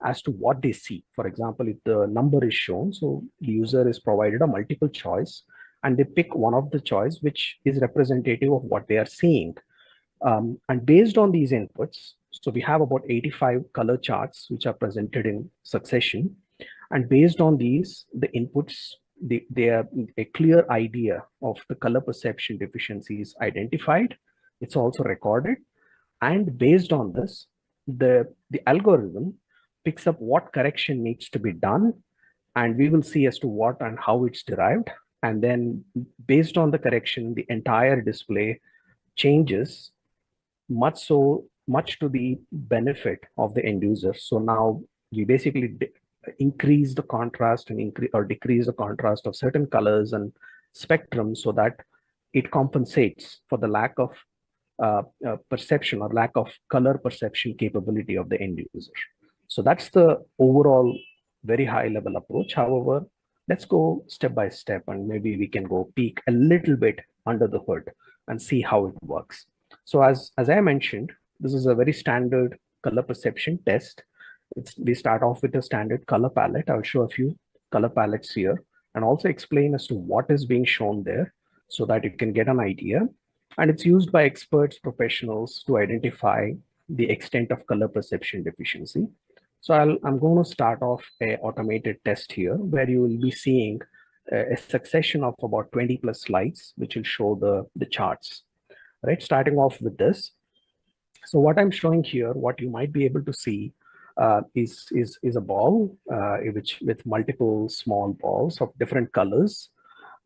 as to what they see. For example, if the number is shown, so the user is provided a multiple choice, and they pick one of the choice which is representative of what they are seeing. And based on these inputs, so we have about 85 color charts which are presented in succession. And based on these, the inputs, they are a clear idea of the color perception deficiencies identified. It's also recorded. And based on this, the algorithm picks up what correction needs to be done. And we will see as to what and how it's derived. And then based on the correction, the entire display changes much to the benefit of the end user. So now we basically increase the contrast and decrease the contrast of certain colors and spectrum so that it compensates for the lack of perception or lack of color perception capability of the end user. So that's the overall very high level approach. However, let's go step by step, and maybe we can go peek a little bit under the hood and see how it works. So as I mentioned, this is a very standard color perception test. We start off with a standard color palette. I'll show a few color palettes here and also explain as to what is being shown there so that you can get an idea. And it's used by experts, professionals to identify the extent of color perception deficiency. So I'm going to start off an automated test here where you will be seeing a succession of about 20 plus slides, which will show the charts. Right, starting off with this. So what I'm showing here, what you might be able to see is a ball with multiple small balls of different colors,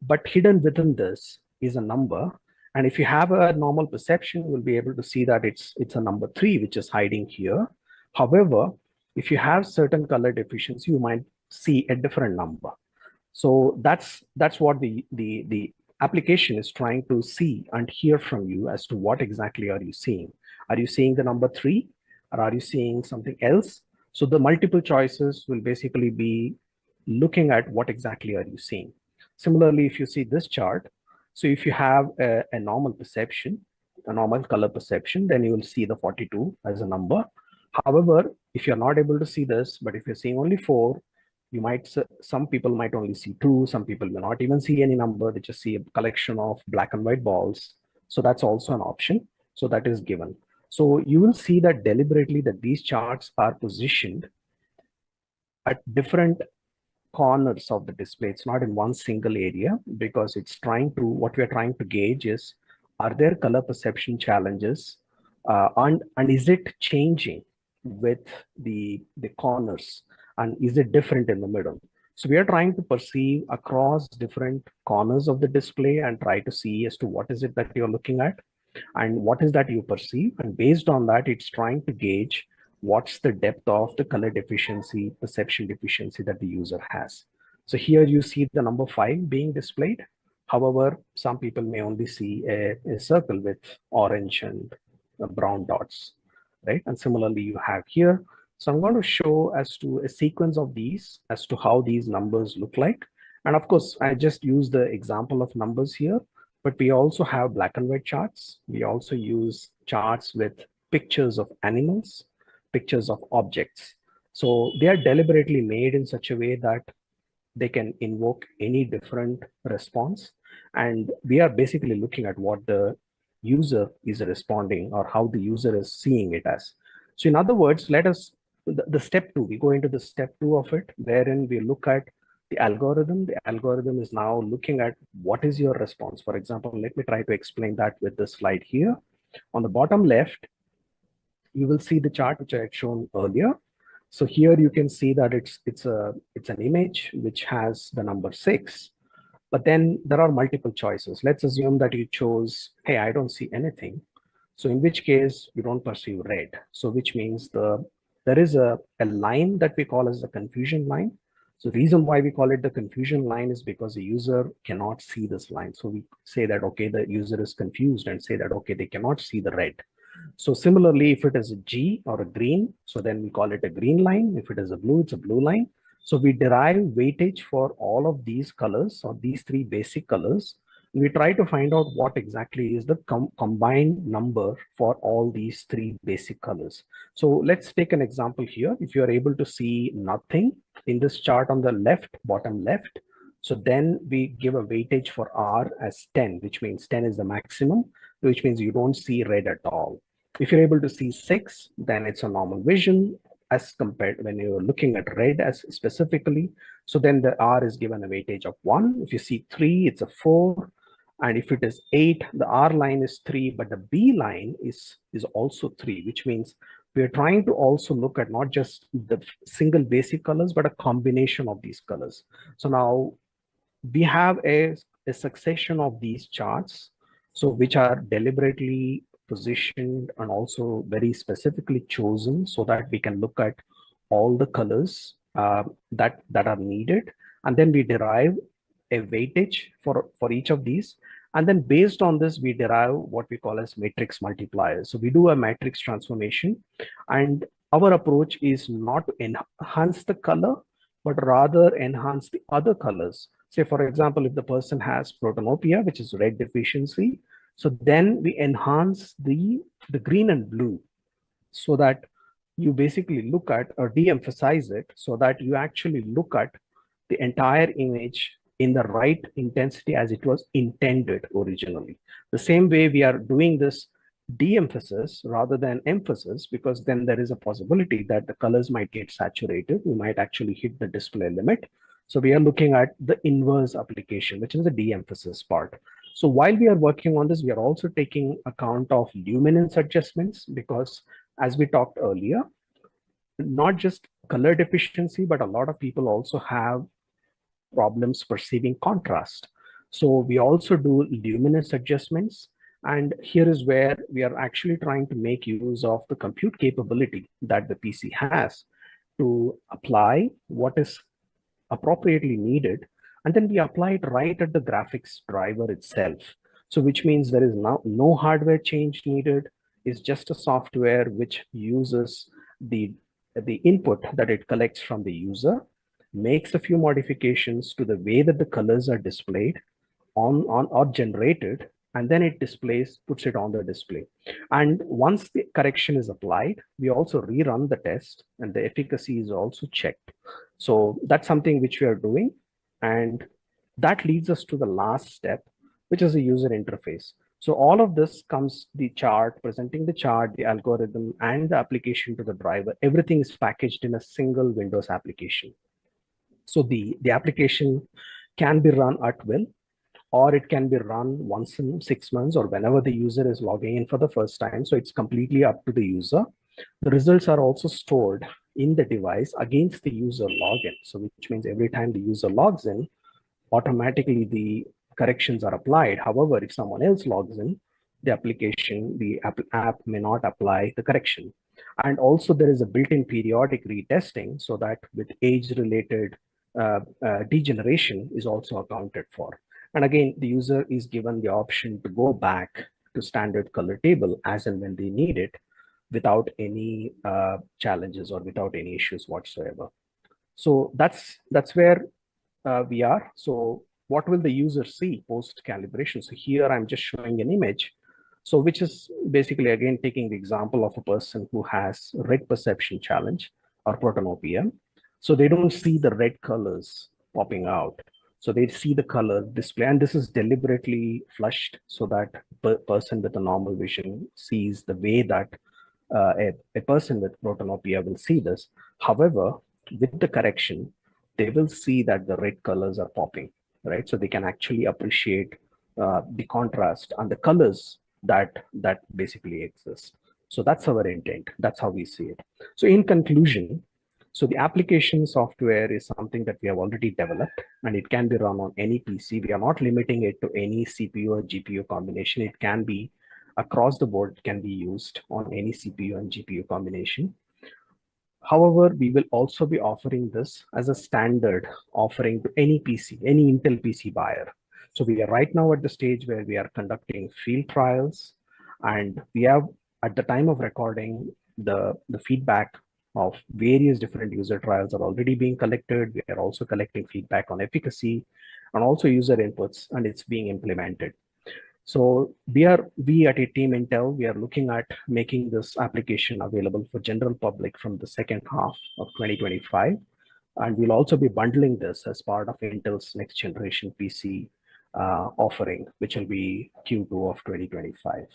but hidden within this is a number. And if you have a normal perception, you'll be able to see that it's a number 3, which is hiding here. However, if you have certain color deficiency, you might see a different number. So that's what the application is trying to see and hear from you as to what exactly are you seeing. Are you seeing the number 3, or are you seeing something else? So the multiple choices will basically be looking at what exactly are you seeing. Similarly, if you see this chart, so if you have a normal perception, a normal color perception, then you will see the 42 as a number. However, if you're not able to see this, but if you're seeing only 4, some people might only see 2, some people may not even see any number, they just see a collection of black and white balls. So that's also an option. So that is given. So you will see that deliberately that these charts are positioned at different corners of the display. It's not in one single area, because what we are trying to gauge is, are there color perception challenges and is it changing with the corners? And is it different in the middle? So we are trying to perceive across different corners of the display and try to see as to what is it that you're looking at and what is that you perceive. And based on that, it's trying to gauge what's the depth of the color deficiency, perception deficiency that the user has. So here you see the number 5 being displayed. However, some people may only see a circle with orange and brown dots, right? And similarly, you have here. So I'm going to show as to a sequence of these as to how these numbers look like. And of course, I just use the example of numbers here, but we also have black and white charts. We also use charts with pictures of animals, pictures of objects. So they are deliberately made in such a way that they can invoke any different response. And we are basically looking at what the user is responding or how the user is seeing it as. So in other words, the step 2, we go into the step 2 of it, wherein we look at the algorithm. The algorithm is now looking at what is your response. For example, let me try to explain that with this slide here. On the bottom left, you will see the chart which I had shown earlier. So here you can see that it's an image which has the number 6, but then there are multiple choices. Let's assume that you chose, hey, I don't see anything. So in which case you don't perceive red. So which means the there is a line that we call as the confusion line. So the reason why we call it the confusion line is because the user cannot see this line. So we say that, okay, the user is confused, and say that, okay, they cannot see the red. So similarly, if it is a G or a green, so then we call it a green line. If it is a blue, it's a blue line. So we derive weightage for all of these colors, or these three basic colors. We try to find out what exactly is the combined number for all these three basic colors. So let's take an example here. If you are able to see nothing in this chart on the left, bottom left, so then we give a weightage for R as 10, which means 10 is the maximum, which means you don't see red at all. If you're able to see 6, then it's a normal vision as compared when you're looking at red as specifically. So then the R is given a weightage of 1. If you see 3, it's a 4. And if it is 8, the R line is 3, but the B line is also 3, which means we're trying to also look at not just the single basic colors, but a combination of these colors. So now we have a succession of these charts, so which are deliberately positioned and also very specifically chosen so that we can look at all the colors that are needed, and then we derive a weightage for each of these, and then based on this we derive what we call as matrix multipliers. So we do a matrix transformation, and our approach is not to enhance the color but rather enhance the other colors. Say for example, if the person has protanopia, which is red deficiency, so then we enhance the green and blue so that you basically look at or de-emphasize it, so that you actually look at the entire image in the right intensity as it was intended originally. The same way we are doing this de-emphasis rather than emphasis, because then there is a possibility that the colors might get saturated. We might actually hit the display limit. So we are looking at the inverse application, which is the de-emphasis part. So while we are working on this, we are also taking account of luminance adjustments, because as we talked earlier, not just color deficiency, but a lot of people also have problems perceiving contrast. So we also do luminance adjustments. And here is where we are actually trying to make use of the compute capability that the PC has to apply what is appropriately needed. And then we apply it right at the graphics driver itself. So which means there is now no hardware change needed. It's just a software which uses the input that it collects from the user, makes a few modifications to the way that the colors are displayed on or generated, and then it puts it on the display. And once the correction is applied, we also rerun the test, and the efficacy is also checked. So that's something which we are doing. And that leads us to the last step, which is the user interface. So all of this comes, the chart, presenting the chart, the algorithm, and the application to the driver. Everything is packaged in a single Windows application. So the application can be run at will, or it can be run once in 6 months, or whenever the user is logging in for the first time. So it's completely up to the user. The results are also stored in the device against the user login. So which means every time the user logs in, automatically the corrections are applied. However, if someone else logs in, the application, the app may not apply the correction. And also there is a built-in periodic retesting, so that with age-related degeneration is also accounted for. And again, the user is given the option to go back to standard color table as and when they need it, without any challenges or without any issues whatsoever. So that's where we are. So what will the user see post calibration? So here I'm just showing an image. So which is basically, again, taking the example of a person who has red perception challenge or protanopia. So they don't see the red colors popping out. So they see the color display, and this is deliberately flushed so that person with a normal vision sees the way that a person with protanopia will see this. However, with the correction, they will see that the red colors are popping, right? So they can actually appreciate the contrast and the colors that basically exist. So that's our intent. That's how we see it. So in conclusion, so the application software is something that we have already developed, and it can be run on any PC. We are not limiting it to any CPU or GPU combination. It can be across the board, can be used on any CPU and GPU combination. However, we will also be offering this as a standard offering to any PC, any Intel PC buyer. So we are right now at the stage where we are conducting field trials, and we have, at the time of recording, the feedback of various different user trials are already being collected. We are also collecting feedback on efficacy and also user inputs, and it's being implemented. So we at Team Intel, we are looking at making this application available for general public from the second half of 2025. And we'll also be bundling this as part of Intel's next generation PC offering, which will be Q2 of 2025.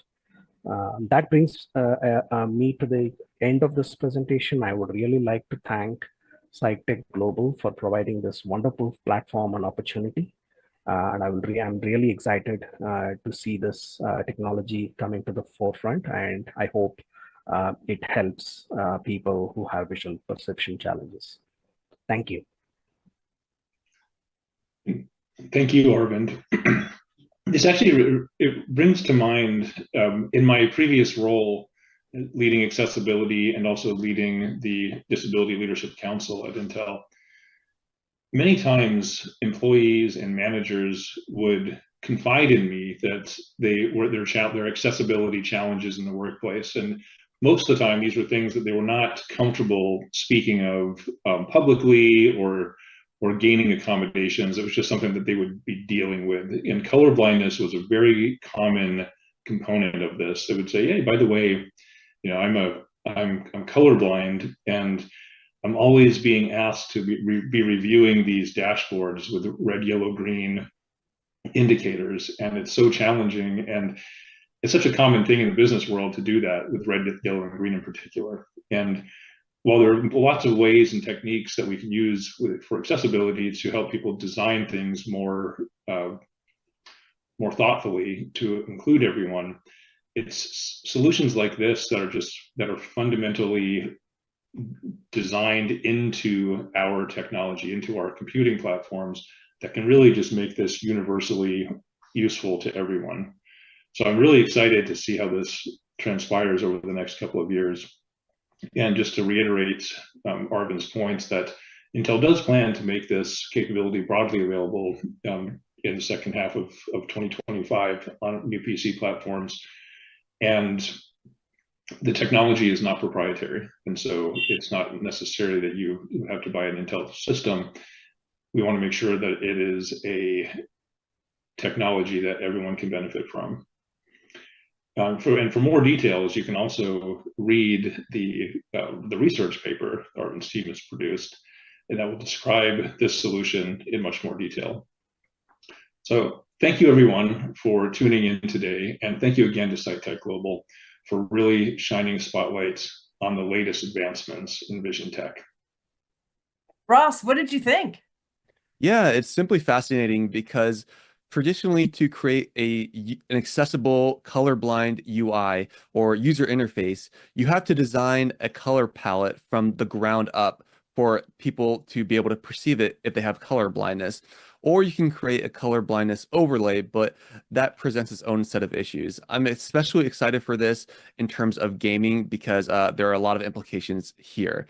That brings me to the end of this presentation. I would really like to thank Sitech Global for providing this wonderful platform and opportunity. And I'm really excited to see this technology coming to the forefront, and I hope it helps people who have visual perception challenges. Thank you. Thank you, Arvind. This actually, it brings to mind, in my previous role, leading accessibility and also leading the Disability Leadership Council at Intel, many times employees and managers would confide in me that their accessibility challenges in the workplace. And most of the time, these were things that they were not comfortable speaking of publicly or gaining accommodations. It was just something that they would be dealing with. And color blindness was a very common component of this. They would say, "Hey, by the way, I'm colorblind, and I'm always being asked to be reviewing these dashboards with red, yellow, green indicators, and it's so challenging." And it's such a common thing in the business world to do that with red, yellow, and green in particular. And while there are lots of ways and techniques that we can use for accessibility to help people design things more thoughtfully to include everyone, it's solutions like this that are fundamentally designed into our technology, into our computing platforms, that can really just make this universally useful to everyone. So I'm really excited to see how this transpires over the next couple of years. And just to reiterate Arvind's points, that Intel does plan to make this capability broadly available in the second half of 2025 on new PC platforms. And the technology is not proprietary, and so it's not necessarily that you have to buy an Intel system. We want to make sure that it is a technology that everyone can benefit from. And for more details, you can also read the research paper Arvind's team has produced, and that will describe this solution in much more detail. So thank you, everyone, for tuning in today, and thank you again to Sitech Global for really shining a spotlight on the latest advancements in vision tech. Ross, what did you think? Yeah, it's simply fascinating because traditionally, to create an accessible colorblind UI or user interface, you have to design a color palette from the ground up for people to be able to perceive it if they have color blindness. Or you can create a color blindness overlay, but that presents its own set of issues. I'm especially excited for this in terms of gaming because there are a lot of implications here.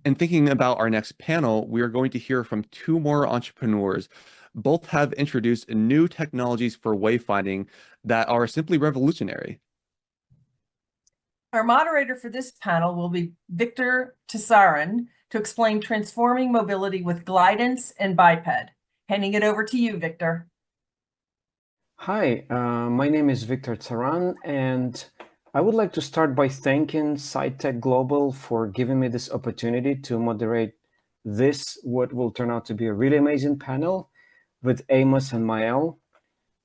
And thinking about our next panel, we are going to hear from two more entrepreneurs. Both have introduced new technologies for wayfinding that are simply revolutionary. Our moderator for this panel will be Victor Tessarin to explain transforming mobility with Glidance and Biped. Handing it over to you, Victor. Hi, my name is Victor Tessarin, and I would like to start by thanking Sitech Global for giving me this opportunity to moderate what will turn out to be a really amazing panel with Amos and Mael,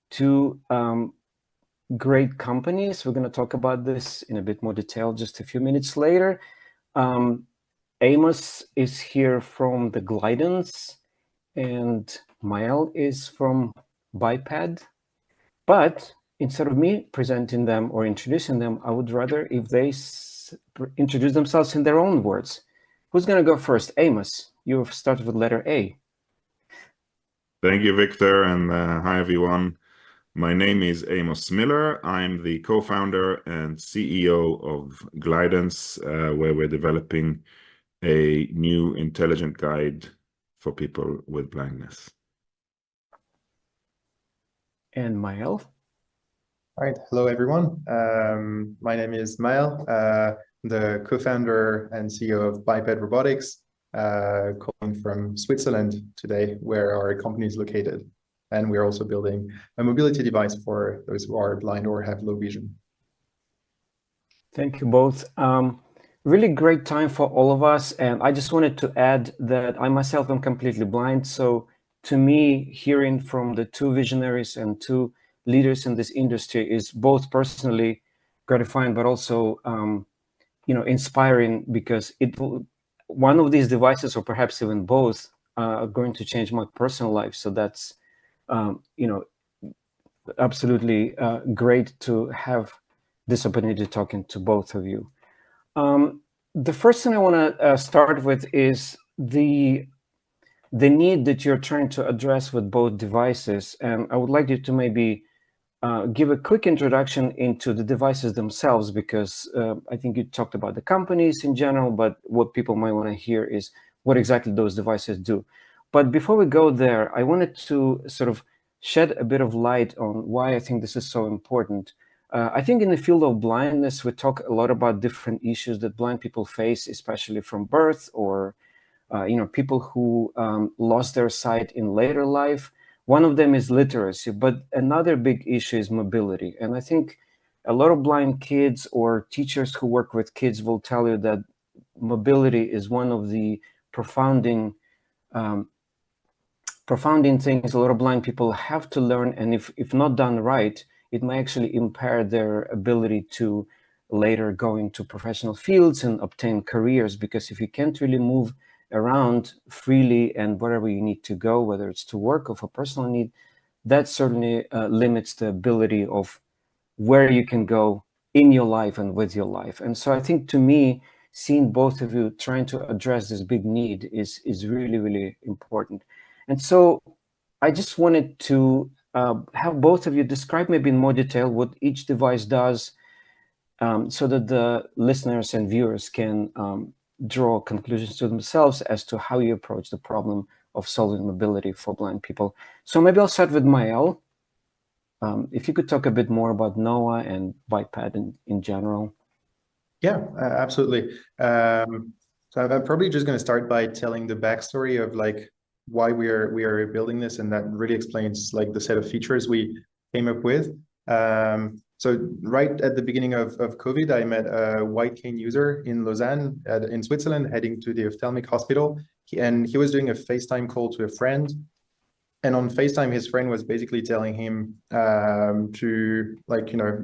two great companies. We're going to talk about this in a bit more detail just a few minutes later. Amos is here from the Glidance, and Mael is from Biped. But instead of me presenting them or introducing them, I would rather if they introduce themselves in their own words. Who's going to go first? Amos, you started with letter A. Thank you, Victor, and hi, everyone. My name is Amos Miller. I'm the co-founder and CEO of Glidance, where we're developing a new intelligent guide for people with blindness. And Mael? All right, hello everyone. My name is Mael, the co-founder and CEO of Biped Robotics, calling from Switzerland today, where our company is located. And we're also building a mobility device for those who are blind or have low vision. Thank you both. Really great time for all of us. And I just wanted to add that I myself am completely blind. So to me, hearing from the two visionaries and two leaders in this industry is both personally gratifying, but also inspiring, because one of these devices, or perhaps even both, are going to change my personal life. So that's absolutely great to have this opportunity talking to both of you. The first thing I want to start with is the need that you're trying to address with both devices. And I would like you to maybe give a quick introduction into the devices themselves, because I think you talked about the companies in general, but what people might want to hear is what exactly those devices do. But before we go there, I wanted to sort of shed a bit of light on why I think this is so important. I think in the field of blindness, we talk a lot about different issues that blind people face, especially from birth, or people who lost their sight in later life. One of them is literacy, but another big issue is mobility. And I think a lot of blind kids or teachers who work with kids will tell you that mobility is one of the profounding things a lot of blind people have to learn. And if not done right, it may actually impair their ability to later go into professional fields and obtain careers. Because if you can't really move around freely and wherever you need to go, whether it's to work or for personal need, that certainly limits the ability of where you can go in your life and with your life. And so I think, to me, seeing both of you trying to address this big need is really, really important. And so I just wanted to have both of you describe maybe in more detail what each device does, so that the listeners and viewers can draw conclusions to themselves as to how you approach the problem of solving mobility for blind people. So maybe I'll start with Mael. If you could talk a bit more about NOAA and Biped in general. Yeah, absolutely. So I'm probably just going to start by telling the backstory of like why we are building this, and that really explains like the set of features we came up with. So right at the beginning of COVID, I met a white cane user in Lausanne in Switzerland, heading to the ophthalmic hospital. And he was doing a FaceTime call to a friend. And on FaceTime, his friend was basically telling him to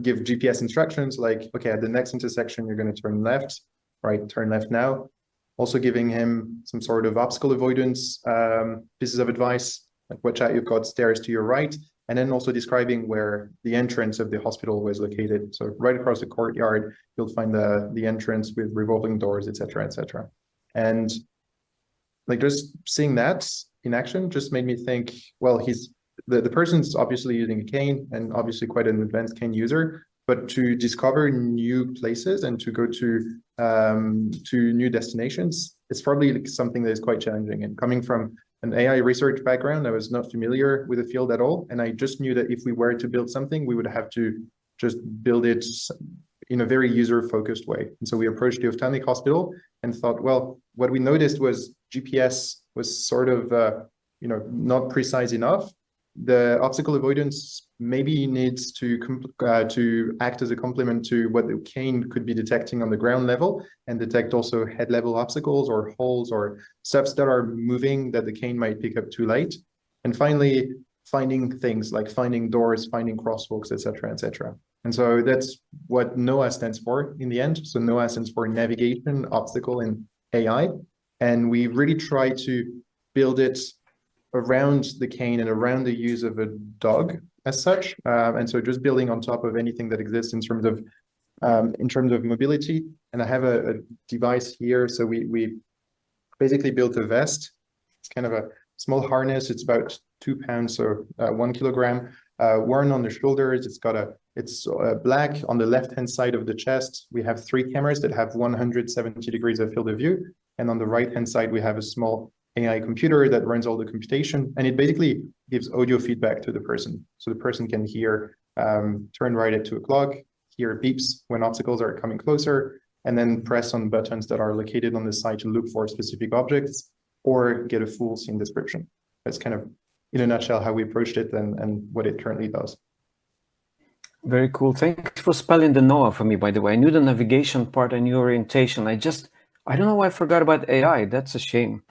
give GPS instructions, like, okay, at the next intersection, you're going to turn left, right, turn left now. Also giving him some sort of obstacle avoidance pieces of advice, like watch out, you've got stairs to your right, and then also describing where the entrance of the hospital was located. So right across the courtyard, you'll find the entrance with revolving doors, et cetera, et cetera. And like just seeing that in action just made me think, well, the person's obviously using a cane and obviously quite an advanced cane user, but to discover new places and to go to new destinations, it's probably like something that is quite challenging. And coming from an AI research background, I was not familiar with the field at all. And I just knew that if we were to build something, we would have to just build it in a very user-focused way. And so we approached the ophthalmic hospital and thought, well, what we noticed was GPS was sort of not precise enough. The obstacle avoidance maybe needs to act as a complement to what the cane could be detecting on the ground level, and detect also head level obstacles or holes or steps that are moving that the cane might pick up too late. And finally, finding things like finding doors, finding crosswalks, et cetera, et cetera. And so that's what NOAA stands for in the end. So NOAA stands for Navigation, Obstacle, and AI. And we really try to build it around the cane and around the use of a dog as such. And so just building on top of anything that exists in terms of mobility. And I have a device here. So we basically built a vest. It's kind of a small harness. It's about 2 pounds, so 1 kilogram, worn on the shoulders. It's black on the left-hand side of the chest. We have 3 cameras that have 170 degrees of field of view. And on the right-hand side, we have a small AI computer that runs all the computation, and it basically gives audio feedback to the person. So the person can hear turn right at 2 o'clock, hear beeps when obstacles are coming closer, and then press on buttons that are located on the side to look for specific objects or get a full scene description. That's kind of, in a nutshell, how we approached it and what it currently does. Very cool. Thanks for spelling the NOAA for me, by the way. I knew the navigation part, I knew orientation. I don't know why I forgot about AI. That's a shame.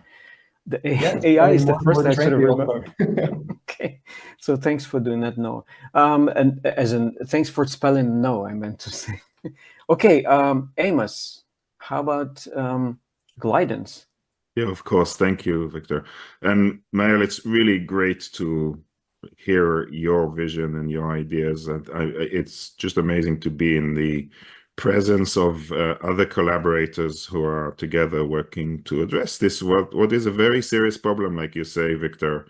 The AI is the first I sort of remember. Okay, so thanks for doing that, Noah. And thanks for spelling no, I meant to say. Okay, Amos, how about Glidance? Yeah, of course. Thank you, Victor. And Mael, it's really great to hear your vision and your ideas. And it's just amazing to be in the presence of other collaborators who are together working to address this, what is a very serious problem, like you say, Victor.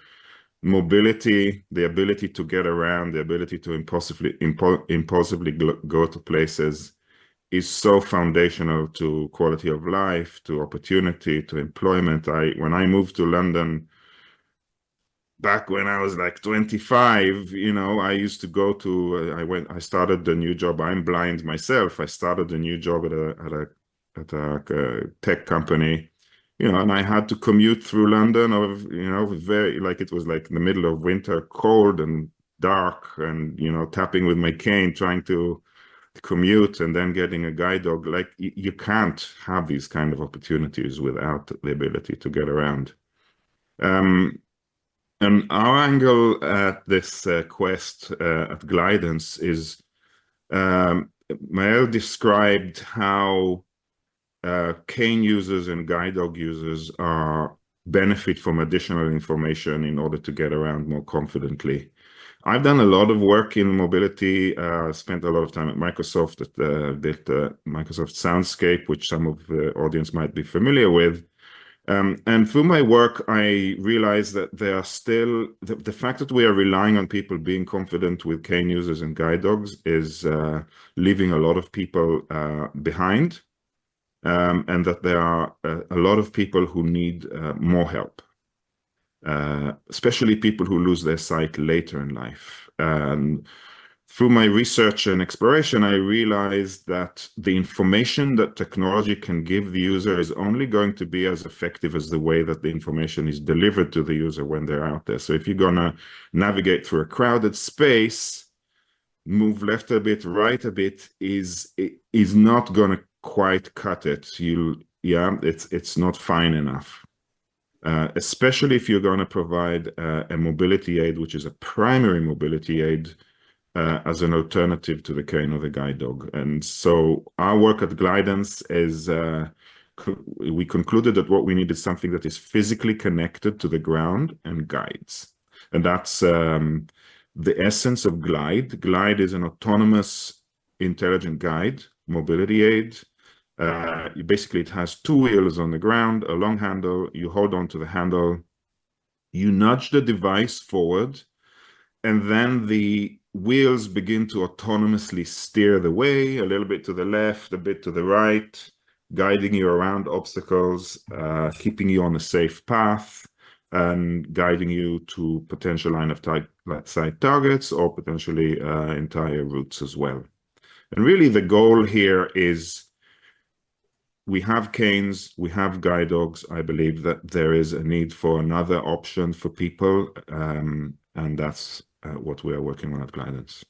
Mobility, the ability to get around, the ability to impulsively go to places is so foundational to quality of life, to opportunity, to employment. When I moved to London, back when I was like 25, I used to go to, I started a new job. I'm blind myself. I started a new job at a tech company, and I had to commute through London it was like in the middle of winter, cold and dark, and, tapping with my cane, trying to commute and then getting a guide dog. Like you can't have these kind of opportunities without the ability to get around. And our angle at this quest at Glidance is, Mael described how cane users and guide dog users benefit from additional information in order to get around more confidently. I've done a lot of work in mobility, spent a lot of time at Microsoft, built Microsoft Soundscape, which some of the audience might be familiar with. And through my work, I realized that there are still, the fact that we are relying on people being confident with cane users and guide dogs is leaving a lot of people behind, and that there are a lot of people who need more help, especially people who lose their sight later in life. And through my research and exploration, I realized that the information that technology can give the user is only going to be as effective as the way that the information is delivered to the user when they're out there. So if you're going to navigate through a crowded space, move left a bit, right a bit is not going to quite cut it. It's not fine enough. Especially if you're going to provide a mobility aid, which is a primary mobility aid, as an alternative to the cane or the guide dog. And so our work at Glidance is, we concluded that what we need is something that is physically connected to the ground and guides. And that's the essence of Glide. Glide is an autonomous intelligent guide, mobility aid. Basically, it has 2 wheels on the ground, a long handle. You hold on to the handle, you nudge the device forward, and then the wheels begin to autonomously steer the way, a little bit to the left, a bit to the right, guiding you around obstacles, keeping you on a safe path, and guiding you to potential line of sight targets or potentially entire routes as well. And really the goal here is, we have canes, we have guide dogs. I believe that there is a need for another option for people, and that's what we are working on at Glidance.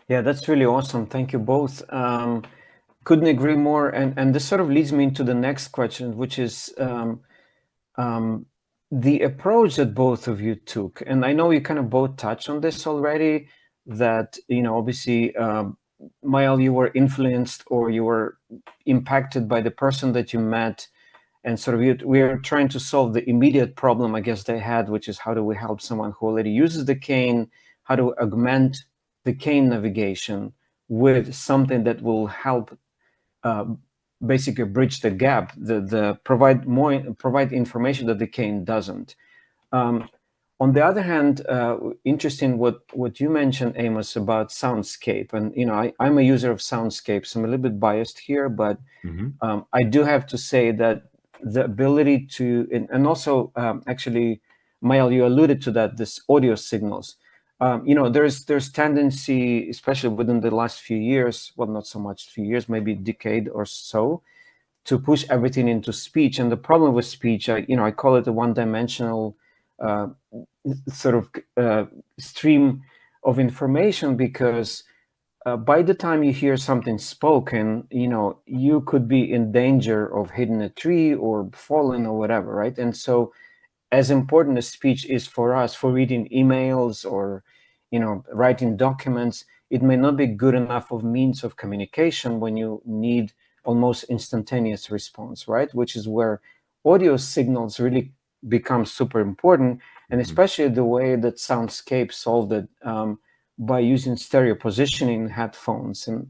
Yeah, that's really awesome. Thank you both. Couldn't agree more. And this sort of leads me into the next question, which is the approach that both of you took. And I know you kind of both touched on this already, that, obviously, Mael, you were influenced or you were impacted by the person that you met, and sort of we are trying to solve the immediate problem, I guess, they had, which is how do we help someone who already uses the cane, how to augment the cane navigation with something that will help basically bridge the gap, provide information that the cane doesn't. On the other hand, interesting what you mentioned, Amos, about Soundscape. And, I'm a user of Soundscapes. I'm a little bit biased here, but I do have to say that the ability to, and also actually, Mael, you alluded to that, this audio signals. There's tendency, especially within the last few years, well, not so much few years, maybe a decade or so, to push everything into speech. And the problem with speech, I call it a one-dimensional sort of stream of information, because by the time you hear something spoken, you could be in danger of hitting a tree or falling or whatever, right? And so as important as speech is for us for reading emails or writing documents, it may not be good enough of means of communication when you need almost instantaneous response, right? Which is where audio signals really become super important, and especially the way that Soundscape solved it by using stereo positioning headphones. And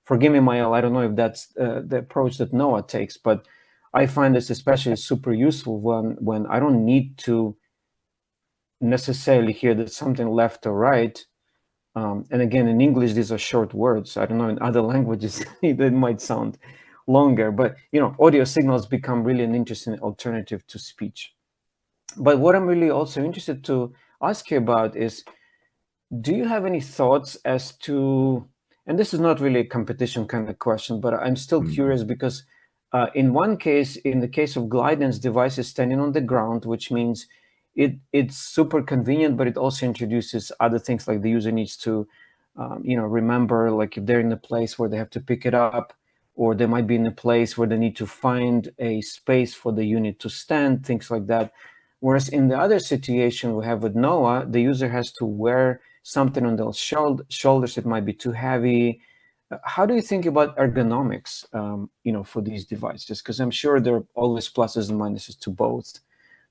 forgive me, Mael, I don't know if that's the approach that Noah takes, but I find this especially super useful when I don't need to necessarily hear that something left or right. And again, in English, these are short words. I don't know, in other languages, it might sound longer, but audio signals become really an interesting alternative to speech. But what I'm really also interested to ask you about is, do you have any thoughts as to, and this is not really a competition kind of question, but I'm still curious because in one case, in the case of Glidance, device is standing on the ground, which means it's super convenient, but it also introduces other things, like the user needs to, remember, like if they're in a place where they have to pick it up, or they might be in a place where they need to find a space for the unit to stand, things like that. Whereas in the other situation we have with Noah, the user has to wear something on their shoulders. It might be too heavy. How do you think about ergonomics, for these devices? Because I'm sure there are always pluses and minuses to both.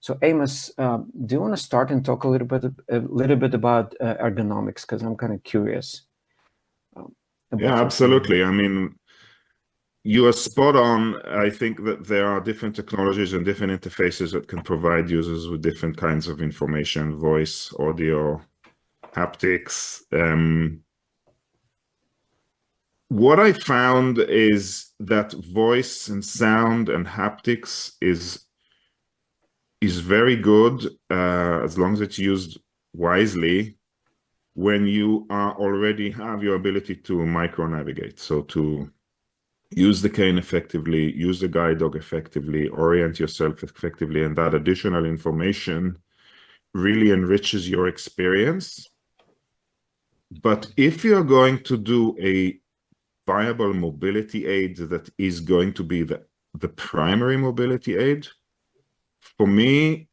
So Amos, do you want to start and talk a little bit about ergonomics? Because I'm kind of curious. Yeah, absolutely. I mean, you are spot on. I think that there are different technologies and different interfaces that can provide users with different kinds of information: voice, audio, haptics. What I found is that voice and sound and haptics is very good as long as it's used wisely, when you already have your ability to micro navigate. So to use the cane effectively, use the guide dog effectively, orient yourself effectively, and that additional information really enriches your experience. But if you're going to do a viable mobility aid that is going to be the primary mobility aid, for me,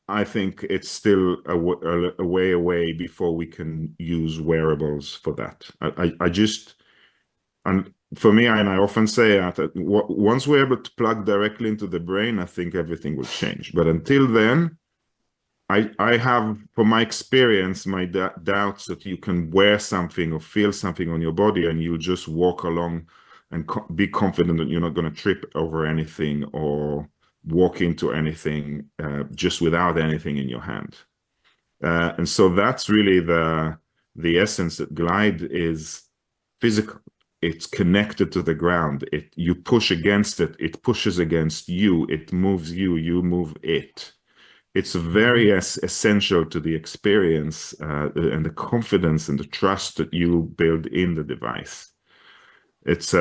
I think it's still a way away before we can use wearables for that. I just, and for me, and I often say that once we're able to plug directly into the brain, I think everything will change. But until then, I have, from my experience, my doubts that you can wear something or feel something on your body and you'll just walk along and be confident that you're not going to trip over anything or walk into anything just without anything in your hand. And so that's really the essence, that Glide is physical. It's connected to the ground. You push against it, it pushes against you, it moves you, you move it. It's very essential to the experience and the confidence and the trust that you build in the device. It's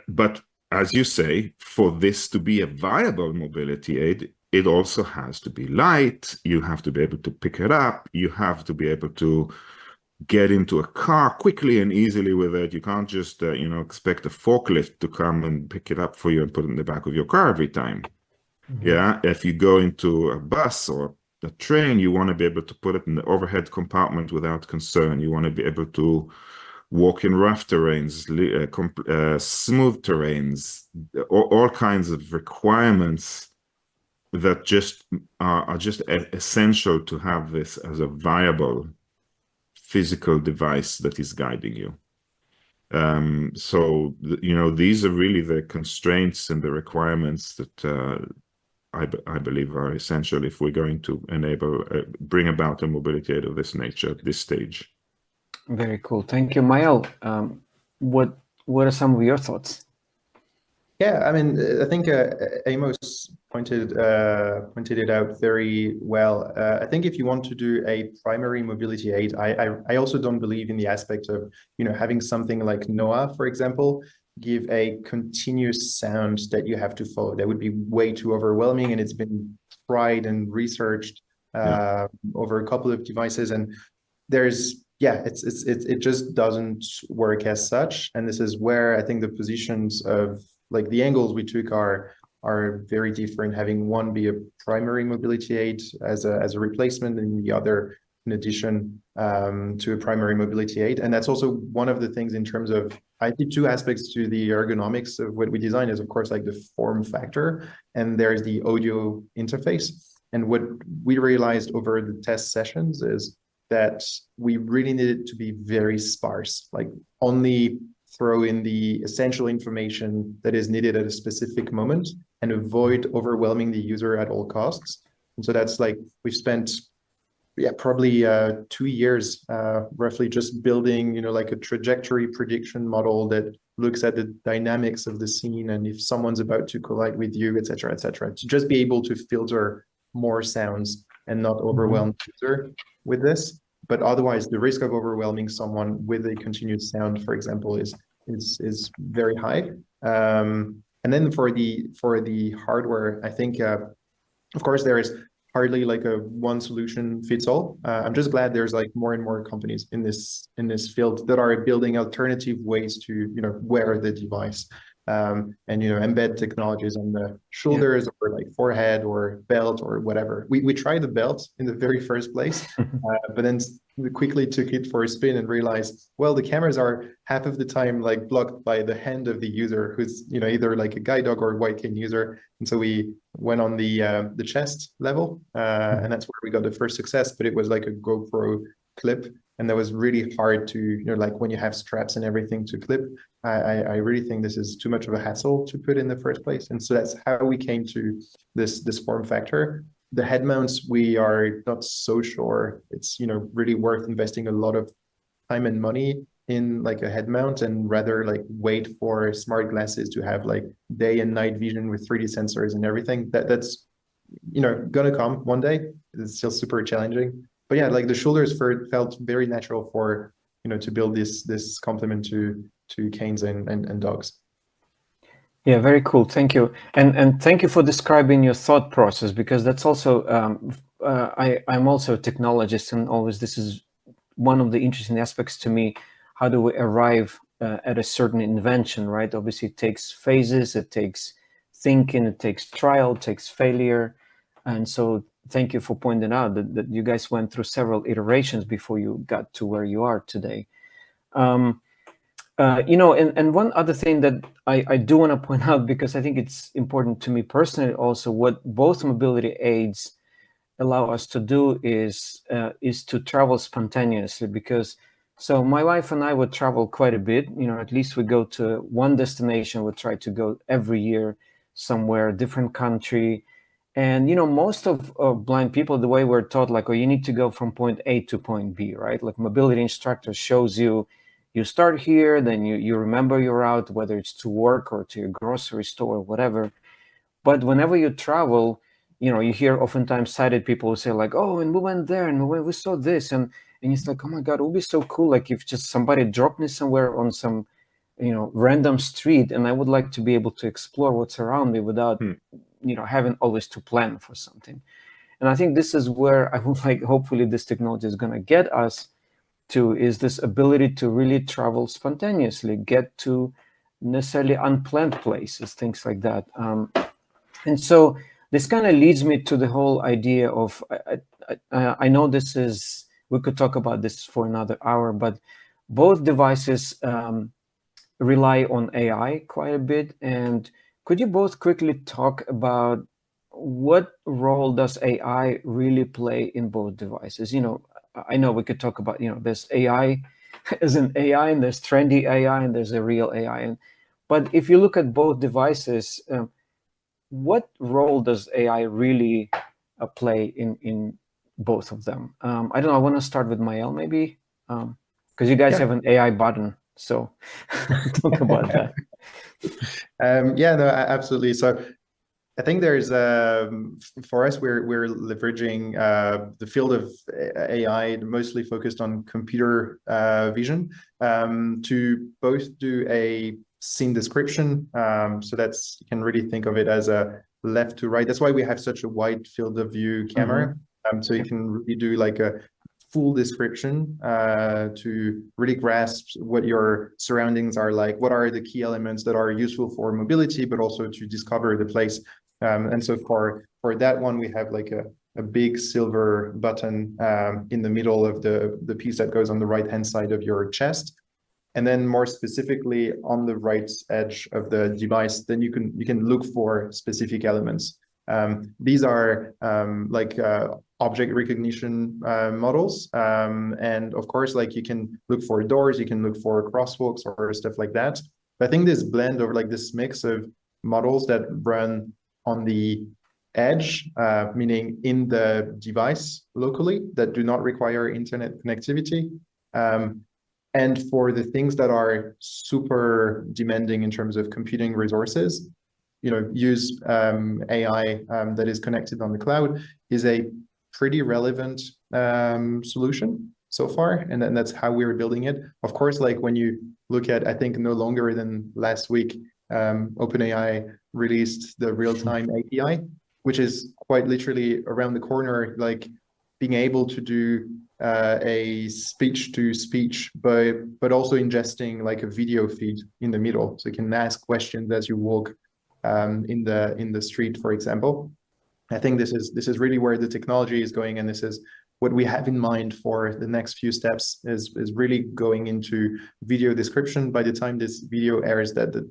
but as you say, for this to be a viable mobility aid, it also has to be light. You have to be able to pick it up. You have to be able to get into a car quickly and easily with it. You can't just expect a forklift to come and pick it up for you and put it in the back of your car every time. Yeah, if you go into a bus or a train, you want to be able to put it in the overhead compartment without concern. You want to be able to walk in rough terrains, smooth terrains, all kinds of requirements that just are just essential to have this as a viable physical device that is guiding you. So these are really the constraints and the requirements that I believe are essential if we're going to bring about a mobility aid of this nature at this stage. Very cool. Thank you, Mael. What are some of your thoughts? Yeah, I mean, I think Amos pointed it out very well. I think if you want to do a primary mobility aid, I also don't believe in the aspect of, you know, having something like Noah, for example, give a continuous sound that you have to follow. That would be way too overwhelming, and it's been tried and researched over a couple of devices, and there's it just doesn't work as such. And this is where I think the positions of like the angles we took are very different, having one be a primary mobility aid as a replacement, and the other in addition to a primary mobility aid. And that's also one of the things in terms of, I think, two aspects to the ergonomics of what we design is, of course, like the form factor, and there's the audio interface. And what we realized over the test sessions is that we really needed it to be very sparse, like only throw in the essential information that is needed at a specific moment and avoid overwhelming the user at all costs. And so that's like, we've spent probably 2 years roughly just building, you know, like a trajectory prediction model that looks at the dynamics of the scene and if someone's about to collide with you, et cetera, to just be able to filter more sounds and not overwhelm the user with this. But otherwise, the risk of overwhelming someone with a continuous sound, for example, is very high. And then for the hardware, I think, of course, there is hardly like a one solution fits all. I'm just glad there's like more and more companies in this field that are building alternative ways to, you know, wear the device. And, you know, embed technologies on the shoulders or like forehead or belt or whatever. We tried the belt in the very first place, but then we quickly took it for a spin and realized, well, the cameras are half of the time like blocked by the hand of the user who's, you know, either like a guide dog or a white cane user. And so we went on the chest level, and that's where we got the first success, but it was like a GoPro clip. And that was really hard to, you know, like when you have straps and everything to clip, I really think this is too much of a hassle to put in the first place. And so that's how we came to this form factor. The head mounts, we are not so sure it's, you know, really worth investing a lot of time and money in like a head mount, and rather like wait for smart glasses to have like day and night vision with 3D sensors and everything. That's, you know, gonna come one day. It's still super challenging. But yeah, like the shoulders felt very natural for, you know, to build this complement to canes and dogs. Yeah, very cool. Thank you. And thank you for describing your thought process, because that's also, I'm also a technologist, and always this is one of the interesting aspects to me. How do we arrive at a certain invention, right? Obviously, it takes phases, it takes thinking, it takes trial, it takes failure. And so thank you for pointing out that you guys went through several iterations before you got to where you are today. You know, and one other thing that I do want to point out, because I think it's important to me personally also, what both mobility aids allow us to do is to travel spontaneously. Because so my wife and I would travel quite a bit, you know, at least we go to one destination, we try to go every year somewhere, different country. And, you know, most of blind people, the way we're taught, like, oh, you need to go from point A to point B, right? Like mobility instructor shows you, you start here, then you remember your route, whether it's to work or to your grocery store or whatever. But whenever you travel, you know, you hear oftentimes sighted people who say like, oh, and we went there and we saw this. And it's like, oh my God, it would be so cool. Like if just somebody dropped me somewhere on some, you know, random street, and I would like to be able to explore what's around me without, you know, having always to plan for something. And I think this is where I would like, hopefully this technology is going to get us to, is this ability to really travel spontaneously, get to necessarily unplanned places, things like that. And so this kind of leads me to the whole idea of, I know this is, we could talk about this for another hour, but both devices rely on AI quite a bit. And could you both quickly talk about what role does AI really play in both devices? You know, I know we could talk about, you know, there's AI as an AI, and there's trendy AI, and there's a real AI. But if you look at both devices, what role does AI really play in both of them? I don't know. I want to start with Mael, maybe, because you guys have an AI button. So talk about that. Yeah, no, absolutely. So I think there's for us, we're leveraging the field of AI, mostly focused on computer vision, to both do a scene description. So that's, you can really think of it as a left to right. That's why we have such a wide field of view camera. So you can really do like a full description to really grasp what your surroundings are like, what are the key elements that are useful for mobility, but also to discover the place. And so for that one, we have like a big silver button in the middle of the piece that goes on the right-hand side of your chest. And then more specifically on the right edge of the device, then you can look for specific elements. These are like object recognition models. And of course, like you can look for doors, you can look for crosswalks or stuff like that. But I think this blend, or like this mix of models that run on the edge, meaning in the device locally, that do not require internet connectivity. And for the things that are super demanding in terms of computing resources, use AI that is connected on the cloud is a pretty relevant solution so far. And then that's how we're building it. Of course, like when you look at, I think no longer than last week, OpenAI released the real-time API, which is quite literally around the corner, like being able to do a speech-to-speech, but also ingesting like a video feed in the middle, so you can ask questions as you walk in the street, for example. I think this is really where the technology is going, and this is what we have in mind for the next few steps. Is really going into video description. By the time this video airs, that the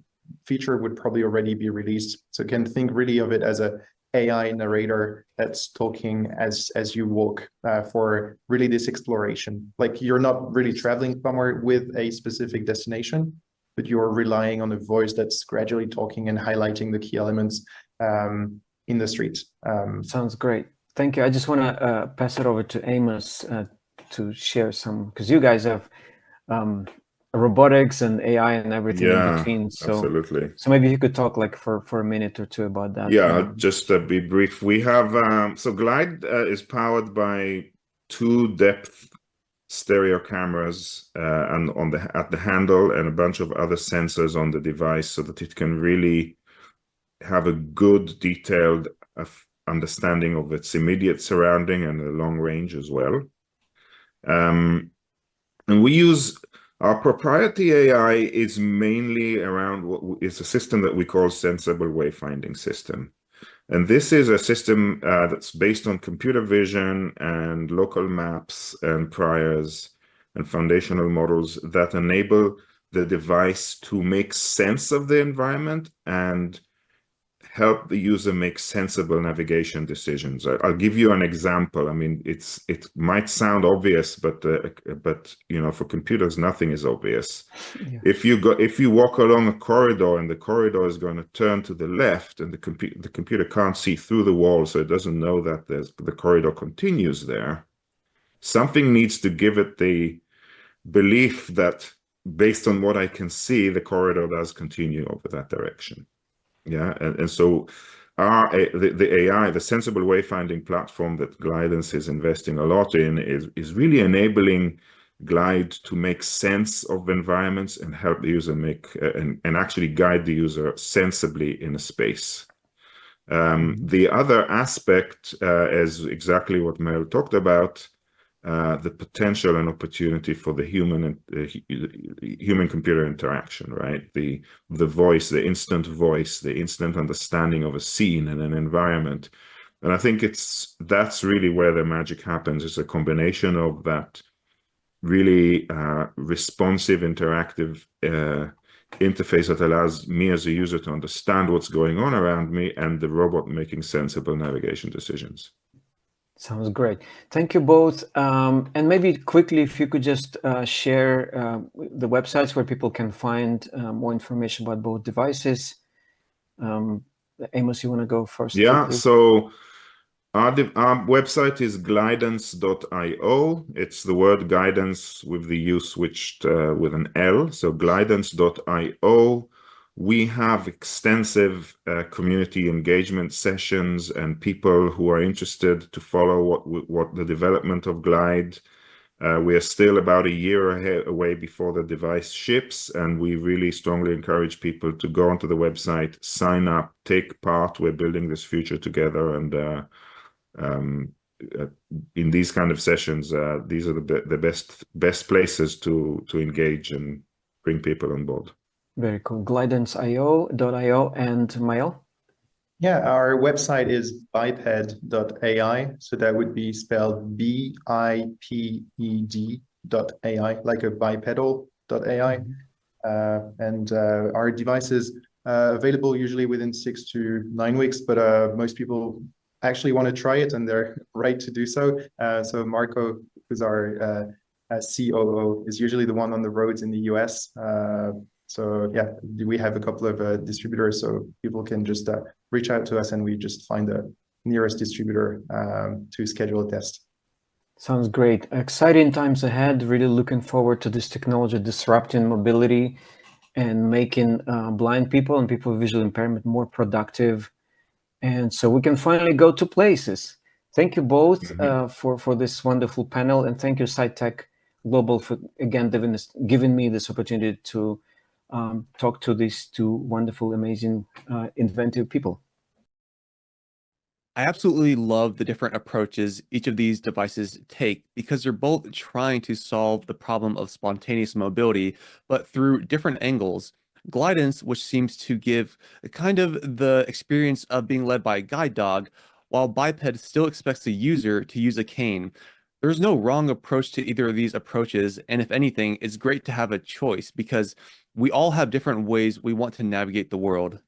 feature would probably already be released. So you can think really of it as a AI narrator that's talking as you walk, for really this exploration. Like you're not really traveling somewhere with a specific destination, but you're relying on a voice that's gradually talking and highlighting the key elements in the street. Sounds great. Thank you. I just want to pass it over to Amos to share some, because you guys have robotics and AI and everything in between. So, absolutely. So maybe you could talk like for a minute or two about that. Yeah, just to be brief. We have, so Glide is powered by 2 depth stereo cameras and at the handle, and a bunch of other sensors on the device, so that it can really have a good detailed understanding of its immediate surrounding and the long range as well. And we use our proprietary AI is mainly around what is a system that we call sensible wayfinding system. And this is a system that's based on computer vision and local maps and priors and foundational models that enable the device to make sense of the environment and help the user make sensible navigation decisions. I'll give you an example. I mean, it might sound obvious, but for computers, nothing is obvious. Yeah. If you walk along a corridor and the corridor is going to turn to the left, and the computer can't see through the wall, so it doesn't know that the corridor continues there, something needs to give it the belief that, based on what I can see, the corridor does continue over that direction. Yeah, and so the AI, the sensible wayfinding platform that Glidance is investing a lot in, is really enabling Glide to make sense of environments and help the user make and actually guide the user sensibly in a space. The other aspect is exactly what Mel talked about, the potential and opportunity for the human-computer interaction, right? The voice, the instant understanding of a scene and an environment. And I think that's really where the magic happens. It's a combination of that really responsive, interactive interface that allows me as a user to understand what's going on around me, and the robot making sensible navigation decisions. Sounds great. Thank you both. And maybe quickly, if you could just share the websites where people can find more information about both devices. Amos, you want to go first? Yeah, so our website is glidance.io. It's the word guidance with the U switched with an L. So glidance.io. We have extensive community engagement sessions and people who are interested to follow what the development of Glide. We are still about a year away before the device ships, and we really strongly encourage people to go onto the website, sign up, take part. We're building this future together, and in these kind of sessions, these are the best places to engage and bring people on board. Very cool. Glidance.io and Mael? Yeah, our website is biped.ai. So that would be spelled BIPED.ai, like a bipedal.ai. And our device is available usually within 6 to 9 weeks, but most people actually want to try it and they're right to do so. So Marco, who's our COO, is usually the one on the roads in the US. So yeah, we have a couple of distributors, so people can just reach out to us and we just find the nearest distributor to schedule a test. Sounds great. Exciting times ahead. Really looking forward to this technology disrupting mobility and making blind people and people with visual impairment more productive. And so we can finally go to places. Thank you both for this wonderful panel. And thank you, Sitech Global, for again giving me this opportunity to talk to these two wonderful, amazing, inventive people. I absolutely love the different approaches each of these devices take because they're both trying to solve the problem of spontaneous mobility, but through different angles. Glidance, which seems to give kind of the experience of being led by a guide dog, while Biped still expects the user to use a cane. There's no wrong approach to either of these approaches, and if anything, it's great to have a choice because we all have different ways we want to navigate the world.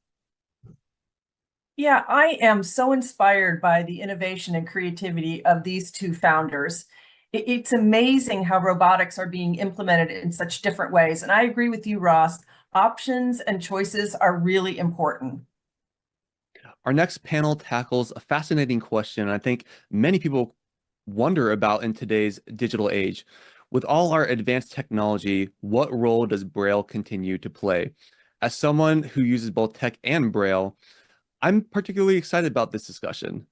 Yeah, I am so inspired by the innovation and creativity of these two founders. It's amazing how robotics are being implemented in such different ways. And I agree with you, Ross. Options and choices are really important. Our next panel tackles a fascinating question I think many people wonder about in today's digital age. With all our advanced technology, what role does Braille continue to play? As someone who uses both tech and Braille, I'm particularly excited about this discussion.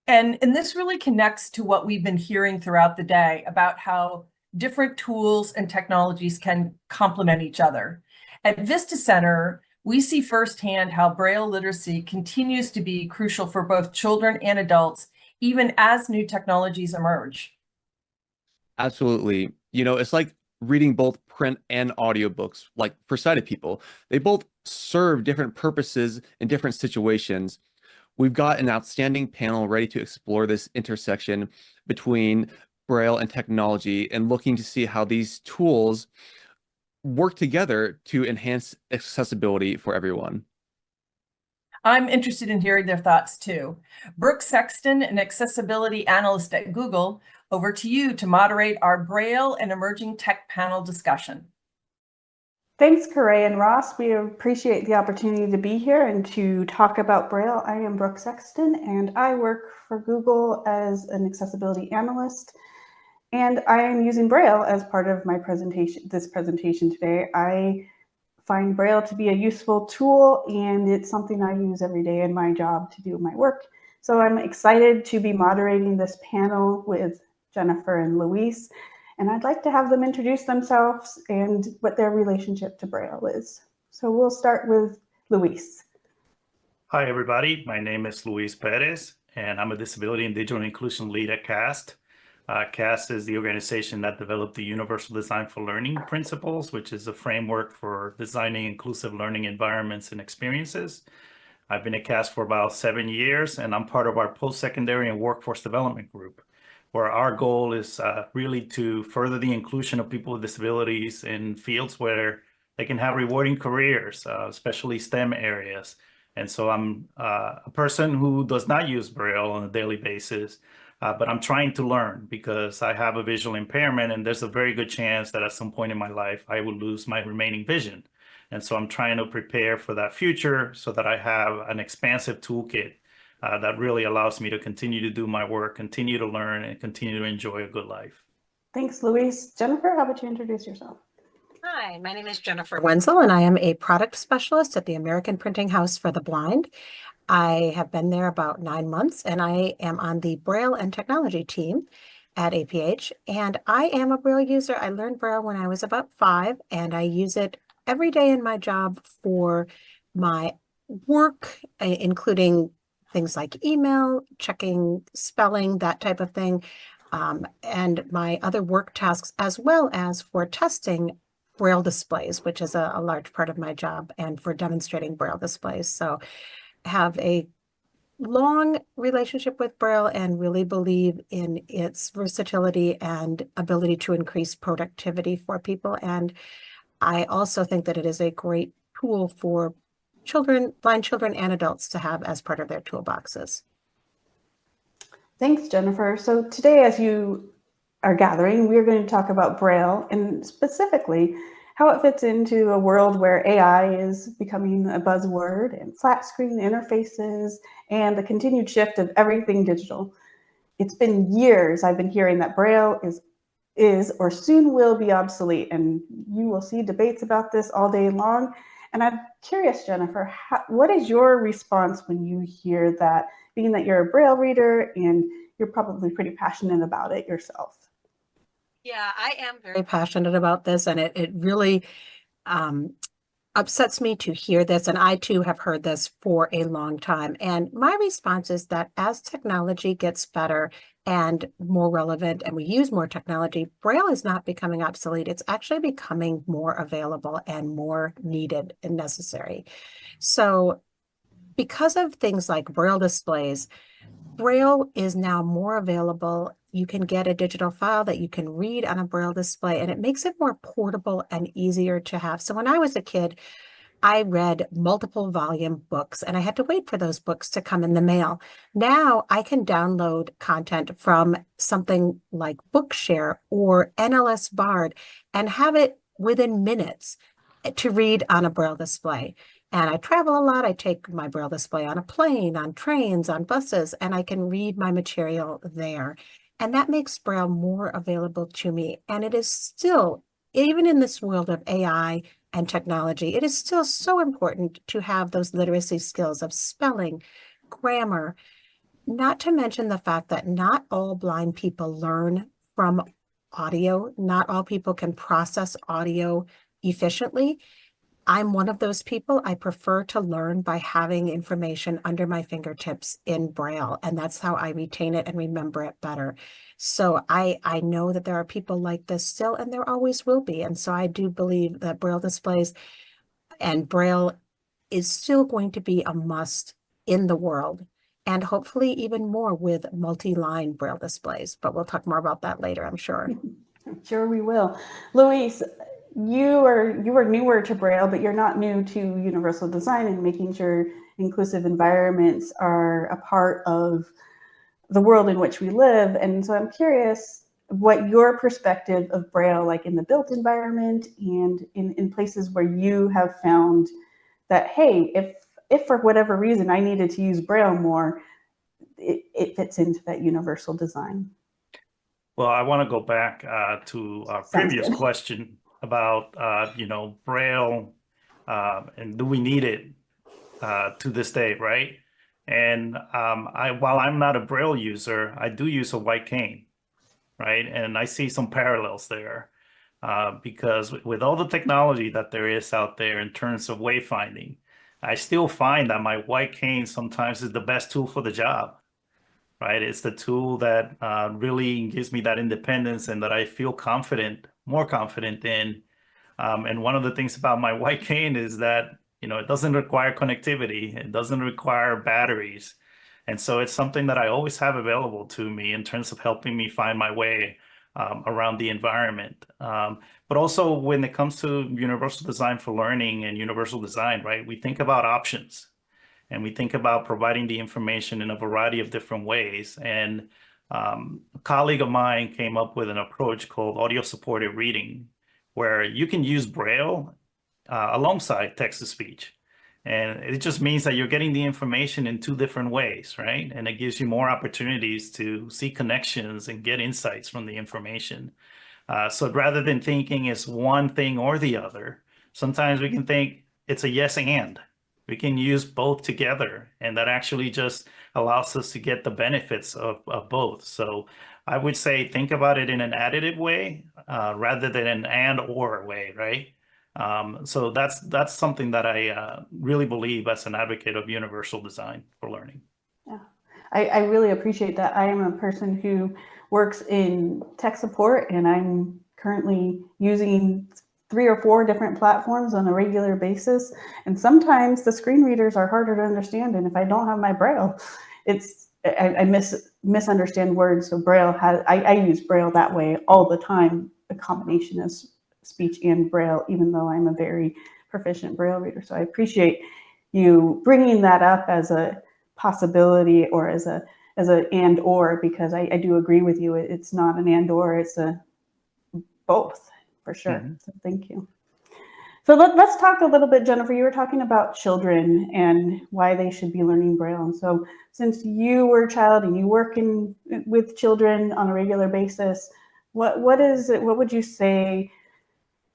And this really connects to what we've been hearing throughout the day about how different tools and technologies can complement each other. At Vista Center, we see firsthand how Braille literacy continues to be crucial for both children and adults, even as new technologies emerge. Absolutely. You know, it's like reading both print and audiobooks, like for sighted people. They both serve different purposes in different situations. We've got an outstanding panel ready to explore this intersection between Braille and technology and looking to see how these tools work together to enhance accessibility for everyone. I'm interested in hearing their thoughts too. Brooke Sexton, an accessibility analyst at Google, over to you to moderate our Braille and emerging tech panel discussion. Thanks, Corey and Ross. We appreciate the opportunity to be here and to talk about Braille. I am Brooke Sexton, and I work for Google as an accessibility analyst. And I am using Braille as part of my presentation, this presentation today. I find Braille to be a useful tool, and it's something I use every day in my job to do my work. So I'm excited to be moderating this panel with Jennifer and Luis, and I'd like to have them introduce themselves and what their relationship to Braille is. So we'll start with Luis. Hi, everybody. My name is Luis Perez, and I'm a disability and digital inclusion lead at CAST. CAST is the organization that developed the Universal Design for Learning principles, which is a framework for designing inclusive learning environments and experiences. I've been at CAST for about 7 years, and I'm part of our post-secondary and workforce development group, where our goal is really to further the inclusion of people with disabilities in fields where they can have rewarding careers, especially STEM areas. And so I'm a person who does not use Braille on a daily basis, but I'm trying to learn because I have a visual impairment, and there's a very good chance that at some point in my life, I will lose my remaining vision. And so I'm trying to prepare for that future so that I have an expansive toolkit that really allows me to continue to do my work, continue to learn, and continue to enjoy a good life. Thanks, Luis. Jennifer, how about you introduce yourself? Hi, Hi, my name is Jennifer Wenzel, and I am a product specialist at the American Printing House for the Blind. I have been there about 9 months, and I am on the Braille and Technology team at APH. And I am a Braille user. I learned Braille when I was about 5, and I use it every day in my job for my work, including things like email, checking spelling, that type of thing, and my other work tasks, as well as for testing Braille displays, which is a large part of my job, and for demonstrating Braille displays. So have a long relationship with Braille and really believe in its versatility and ability to increase productivity for people. And I also think that it is a great tool for children, blind children and adults to have as part of their toolboxes. Thanks, Jennifer. So today, as you are gathering, we're going to talk about Braille and specifically how it fits into a world where AI is becoming a buzzword and flat screen interfaces and the continued shift of everything digital. It's been years I've been hearing that Braille is or soon will be obsolete, and you will see debates about this all day long. And I'm curious, Jennifer, what is your response when you hear that, being that you're a Braille reader and you're probably pretty passionate about it yourself? Yeah, I am very passionate about this, and it really upsets me to hear this. And I too have heard this for a long time. And my response is that as technology gets better and more relevant and we use more technology, Braille is not becoming obsolete. It's actually becoming more available and more needed and necessary. So because of things like Braille displays, Braille is now more available. You can get a digital file that you can read on a Braille display, and it makes it more portable and easier to have. So when I was a kid, I read multiple volume books, and I had to wait for those books to come in the mail. Now I can download content from something like Bookshare or NLS Bard and have it within minutes to read on a Braille display. And I travel a lot. I take my Braille display on a plane, on trains, on buses, and I can read my material there. And that makes Braille more available to me. And it is still, even in this world of AI and technology, it is still so important to have those literacy skills of spelling, grammar, not to mention the fact that not all blind people learn from audio. Not all people can process audio efficiently. I'm one of those people. I prefer to learn by having information under my fingertips in Braille, and that's how I retain it and remember it better. So I know that there are people like this still, and there always will be. And so I do believe that Braille displays and Braille is still going to be a must in the world, and hopefully even more with multi-line Braille displays. But we'll talk more about that later, I'm sure. I'm sure we will. Luis, you are newer to Braille, but you're not new to universal design and making sure inclusive environments are a part of the world in which we live. And so I'm curious what your perspective of Braille, like in the built environment and in places where you have found that, hey, if for whatever reason I needed to use Braille more, it fits into that universal design. Well, I want to go back to our previous question about, Braille and do we need it to this day, right? And while I'm not a Braille user, I do use a white cane, right? And I see some parallels there because with all the technology that there is out there in terms of wayfinding, I still find that my white cane sometimes is the best tool for the job. Right, it's the tool that really gives me that independence and that I feel more confident in. And one of the things about my white cane is that, it doesn't require connectivity. It doesn't require batteries. And so it's something that I always have available to me in terms of helping me find my way around the environment. But also when it comes to universal design for learning and universal design, right, we think about options. And we think about providing the information in a variety of different ways. And a colleague of mine came up with an approach called audio-supported reading, where you can use Braille alongside text-to-speech. And it just means that you're getting the information in 2 different ways, right? And it gives you more opportunities to see connections and get insights from the information. So rather than thinking it's one thing or the other, sometimes we can think it's a yes and. We can use both together, and that actually just allows us to get the benefits of both. So I would say think about it in an additive way rather than an and or way, right? So that's something that I really believe as an advocate of universal design for learning. Yeah, I really appreciate that. I am a person who works in tech support, and I'm currently using 3 or 4 different platforms on a regular basis. And sometimes the screen readers are harder to understand. And if I don't have my Braille, I misunderstand words. So Braille I use Braille that way all the time, a combination of speech and Braille, even though I'm a very proficient Braille reader. So I appreciate you bringing that up as a possibility or as a and or, because I do agree with you. It's not an and or, it's a both for sure. Mm-hmm. So thank you. So let's talk a little bit, Jennifer. You were talking about children and why they should be learning Braille. And so since you were a child and you work with children on a regular basis, what would you say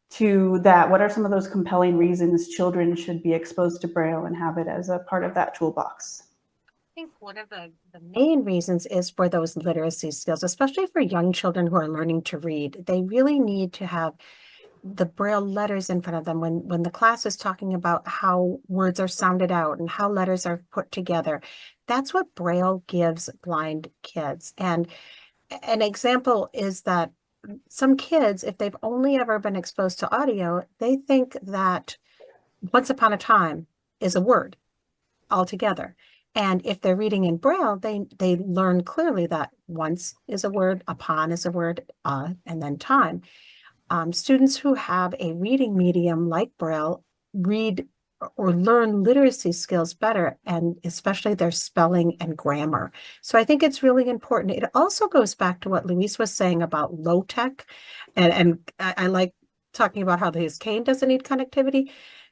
to that? What are some of those compelling reasons children should be exposed to Braille and have it as a part of that toolbox? I think one of the main reasons is for those literacy skills, especially for young children who are learning to read. They really need to have the Braille letters in front of them when the class is talking about how words are sounded out and how letters are put together. That's what Braille gives blind kids. And an example is that some kids, if they've only ever been exposed to audio, they think that once upon a time is a word altogether. And if they're reading in Braille, they learn clearly that once is a word, upon is a word, and then time. Students who have a reading medium like Braille read or learn literacy skills better, and especially their spelling and grammar. So I think it's really important. It also goes back to what Luis was saying about low tech, and I like talking about how his cane doesn't need connectivity.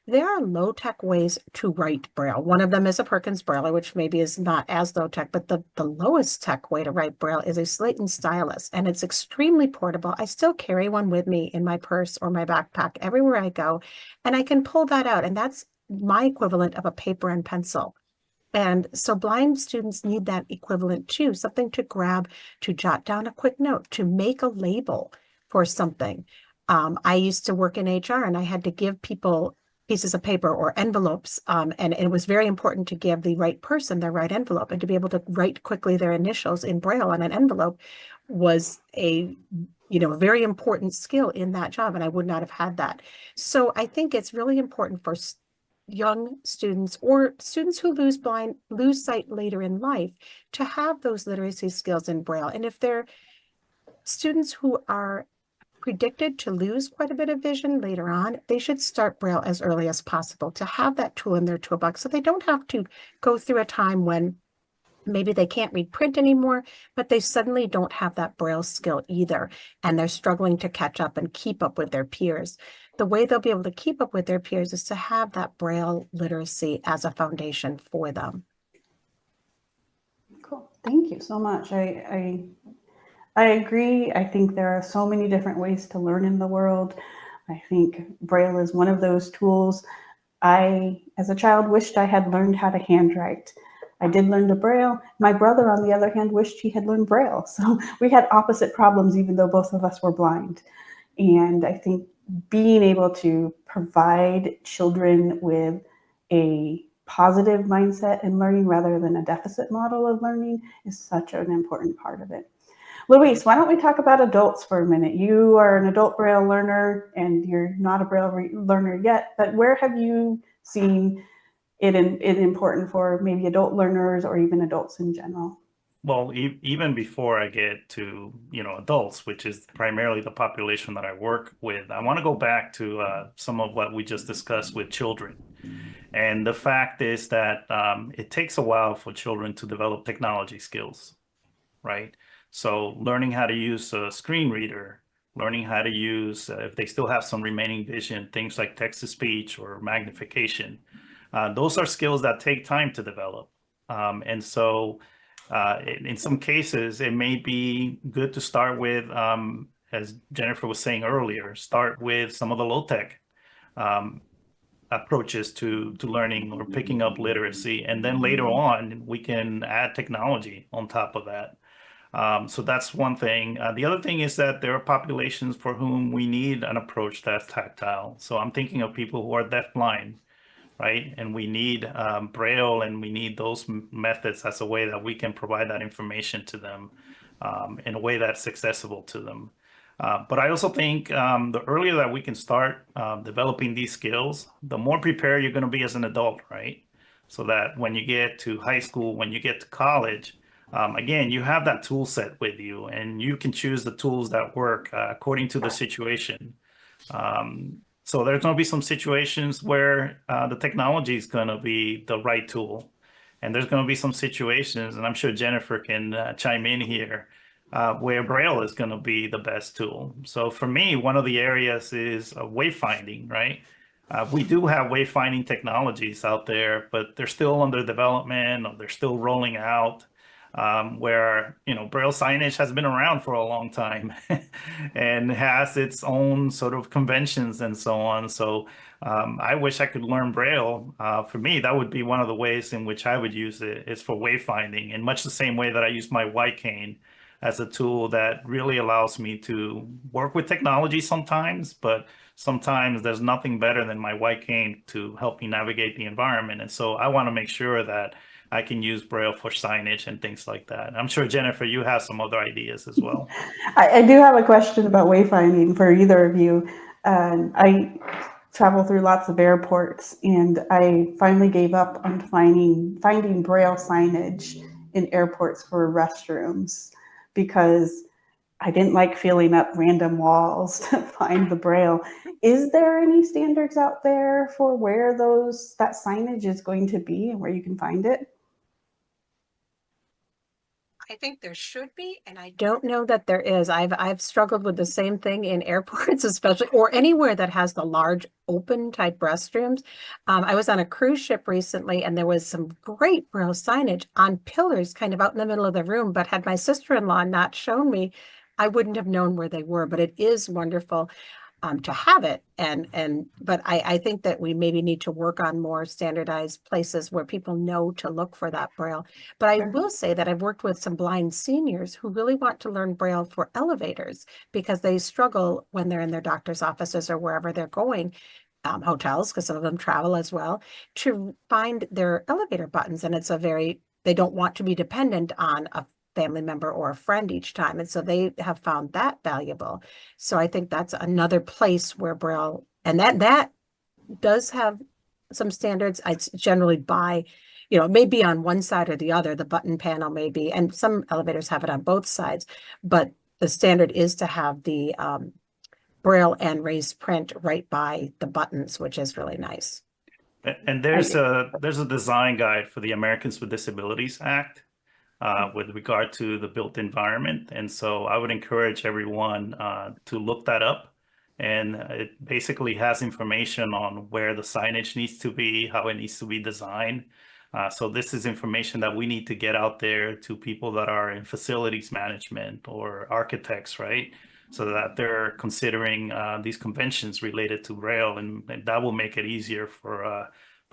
There are low-tech ways to write Braille. One of them is a Perkins Braille, which maybe is not as low-tech, but the lowest tech way to write Braille is a slate and stylus, and it's extremely portable. I still carry one with me in my purse or my backpack everywhere I go, and I can pull that out, and that's my equivalent of a paper and pencil. And so blind students need that equivalent too, something to grab, to jot down a quick note, to make a label for something. I used to work in HR, and I had to give people pieces of paper or envelopes. And it was very important to give the right person their right envelope, and to be able to write quickly their initials in Braille on an envelope was a very important skill in that job. And I would not have had that. So I think it's really important for young students or students who lose sight later in life to have those literacy skills in Braille. And if they're students who are predicted to lose quite a bit of vision later on, they should start Braille as early as possible to have that tool in their toolbox, so they don't have to go through a time when maybe they can't read print anymore, but they suddenly don't have that Braille skill either, and they're struggling to catch up and keep up with their peers. The way they'll be able to keep up with their peers is to have that Braille literacy as a foundation for them. Cool. Thank you so much. I agree. I think there are so many different ways to learn in the world. I think Braille is one of those tools. I, as a child, wished I had learned how to handwrite. I did learn to Braille. My brother, on the other hand, wished he had learned Braille. So we had opposite problems, even though both of us were blind. And I think being able to provide children with a positive mindset in learning rather than a deficit model of learning is such an important part of it. Luis, why don't we talk about adults for a minute? You are an adult Braille learner, and you're not a Braille learner yet, but where have you seen it important for maybe adult learners or even adults in general? Well, even before I get to adults, which is primarily the population that I work with, I want to go back to some of what we just discussed with children. And the fact is that it takes a while for children to develop technology skills, right? So learning how to use a screen reader, learning how to use, if they still have some remaining vision, things like text-to-speech or magnification, those are skills that take time to develop. And so in some cases, it may be good to start with as Jennifer was saying earlier, start with some of the low-tech approaches to learning or picking up literacy. And then later on, we can add technology on top of that. So that's one thing. The other thing is that there are populations for whom we need an approach that's tactile. So I'm thinking of people who are deafblind, right? And we need Braille, and we need those methods as a way that we can provide that information to them in a way that's accessible to them. But I also think the earlier that we can start developing these skills, the more prepared you're going to be as an adult, right? So that when you get to high school, when you get to college, again, you have that tool set with you, and you can choose the tools that work according to the situation. So there's going to be some situations where the technology is going to be the right tool. And there's going to be some situations, and I'm sure Jennifer can chime in here, where Braille is going to be the best tool. So for me, one of the areas is wayfinding, right? We do have wayfinding technologies out there, but they're still under development, or they're still rolling out. Where Braille signage has been around for a long time and has its own sort of conventions and so on. So I wish I could learn Braille. For me, that would be one of the ways in which I would use it, is for wayfinding, in much the same way that I use my white cane as a tool that really allows me to work with technology sometimes, but sometimes there's nothing better than my white cane to help me navigate the environment. And so I want to make sure that I can use Braille for signage and things like that. I'm sure, Jennifer, you have some other ideas as well. I do have a question about wayfinding for either of you. I travel through lots of airports, and I finally gave up on finding Braille signage in airports for restrooms because I didn't like filling up random walls to find the Braille. Is there any standards out there for where that signage is going to be and where you can find it? I think there should be, and I don't know that there is. I've struggled with the same thing in airports, especially, or anywhere that has the large open type restrooms. I was on a cruise ship recently, and there was some great Braille signage on pillars kind of out in the middle of the room, but had my sister-in-law not shown me, I wouldn't have known where they were. But it is wonderful to have it. But I think that we maybe need to work on more standardized places where people know to look for that Braille. But I will say that I've worked with some blind seniors who really want to learn Braille for elevators because they struggle when they're in their doctor's offices or wherever they're going, hotels, because some of them travel as well, to find their elevator buttons. And they don't want to be dependent on a family member or a friend each time. And so they have found that valuable. So I think that's another place where Braille, and that does have some standards. It's generally it may be on one side or the other, the button panel may be, and some elevators have it on both sides, but the standard is to have the Braille and raised print right by the buttons, which is really nice. And there's a design guide for the Americans with Disabilities Act with regard to the built environment. And so I would encourage everyone to look that up. And it basically has information on where the signage needs to be, how it needs to be designed. So this is information that we need to get out there to people that are in facilities management or architects, right? So that they're considering these conventions related to Braille, and that will make it easier for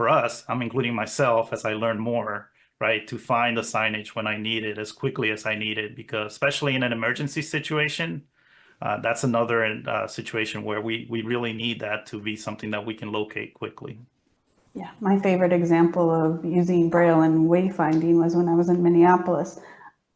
us. I'm including myself as I learn more, right, to find the signage when I need it as quickly as I need it, because especially in an emergency situation, that's another situation where we really need that to be something that we can locate quickly. Yeah, my favorite example of using Braille and wayfinding was when I was in Minneapolis.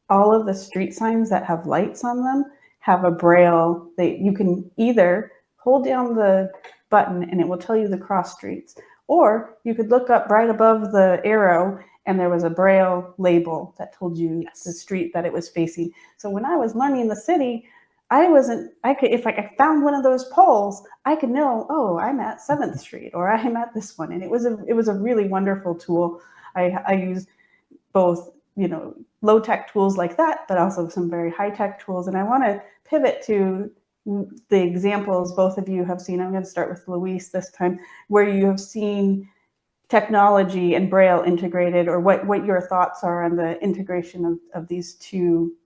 All of the street signs that have lights on them have a Braille. You can either hold down the button and it will tell you the cross streets, or you could look up right above the arrow and there was a Braille label that told you the street that it was facing. So when I was learning the city, if I found one of those poles, I could know, oh, I'm at 7th Street or I'm at this one. And it was a really wonderful tool. I use both, low-tech tools like that, but also some very high-tech tools. And I want to pivot to the examples both of you have seen. I'm going to start with Luis this time, where you have seen technology and Braille integrated, or what your thoughts are on the integration of these two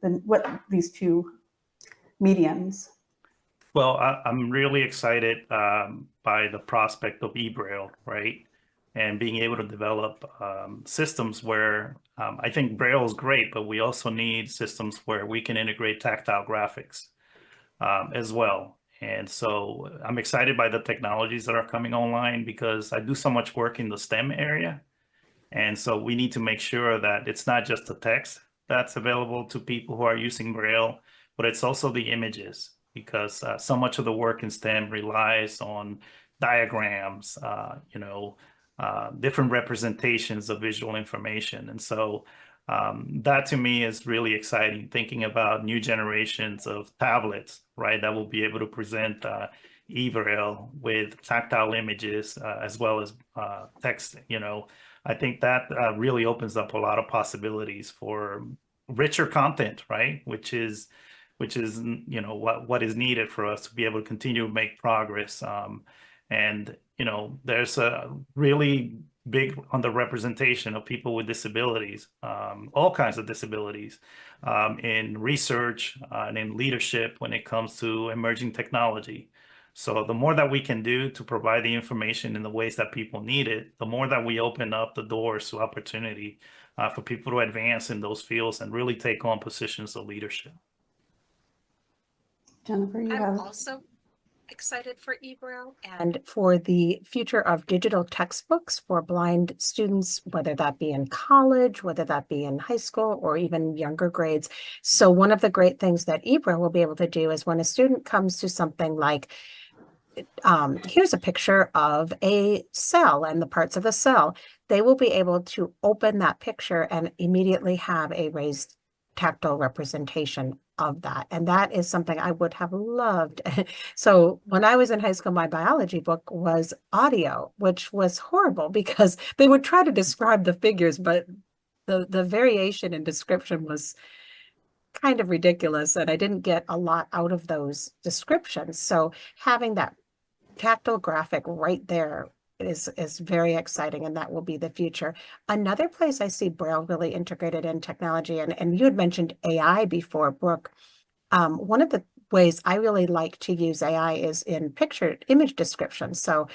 mediums. Well, I'm really excited by the prospect of eBraille, right? And being able to develop systems where I think Braille is great, but we also need systems where we can integrate tactile graphics as well. And so I'm excited by the technologies that are coming online because I do so much work in the STEM area. And so we need to make sure that it's not just the text that's available to people who are using Braille, but it's also the images, because so much of the work in STEM relies on diagrams, different representations of visual information. And so that to me is really exciting, thinking about new generations of tablets, right, that will be able to present eBraille with tactile images as well as text. I think that really opens up a lot of possibilities for richer content, right? Which is what is needed for us to be able to continue to make progress. And there's a really big underrepresentation of people with disabilities, all kinds of disabilities, in research and in leadership when it comes to emerging technology. So the more that we can do to provide the information in the ways that people need it, the more that we open up the doors to opportunity for people to advance in those fields and really take on positions of leadership. Jennifer, you I'm have also excited for eBraille and for the future of digital textbooks for blind students, whether that be in college, whether that be in high school, or even younger grades. So one of the great things that eBraille will be able to do is when a student comes to something like, here's a picture of a cell and the parts of the cell, they will be able to open that picture and immediately have a raised tactile representation of that. And that is something I would have loved. So when I was in high school, my biology book was audio, which was horrible because they would try to describe the figures, but the variation in description was kind of ridiculous, and I didn't get a lot out of those descriptions. So having that tactile graphic right there is very exciting, and that will be the future. Another place I see Braille really integrated in technology, and you had mentioned AI before, Brooke. One of the ways I really like to use AI is in image description. So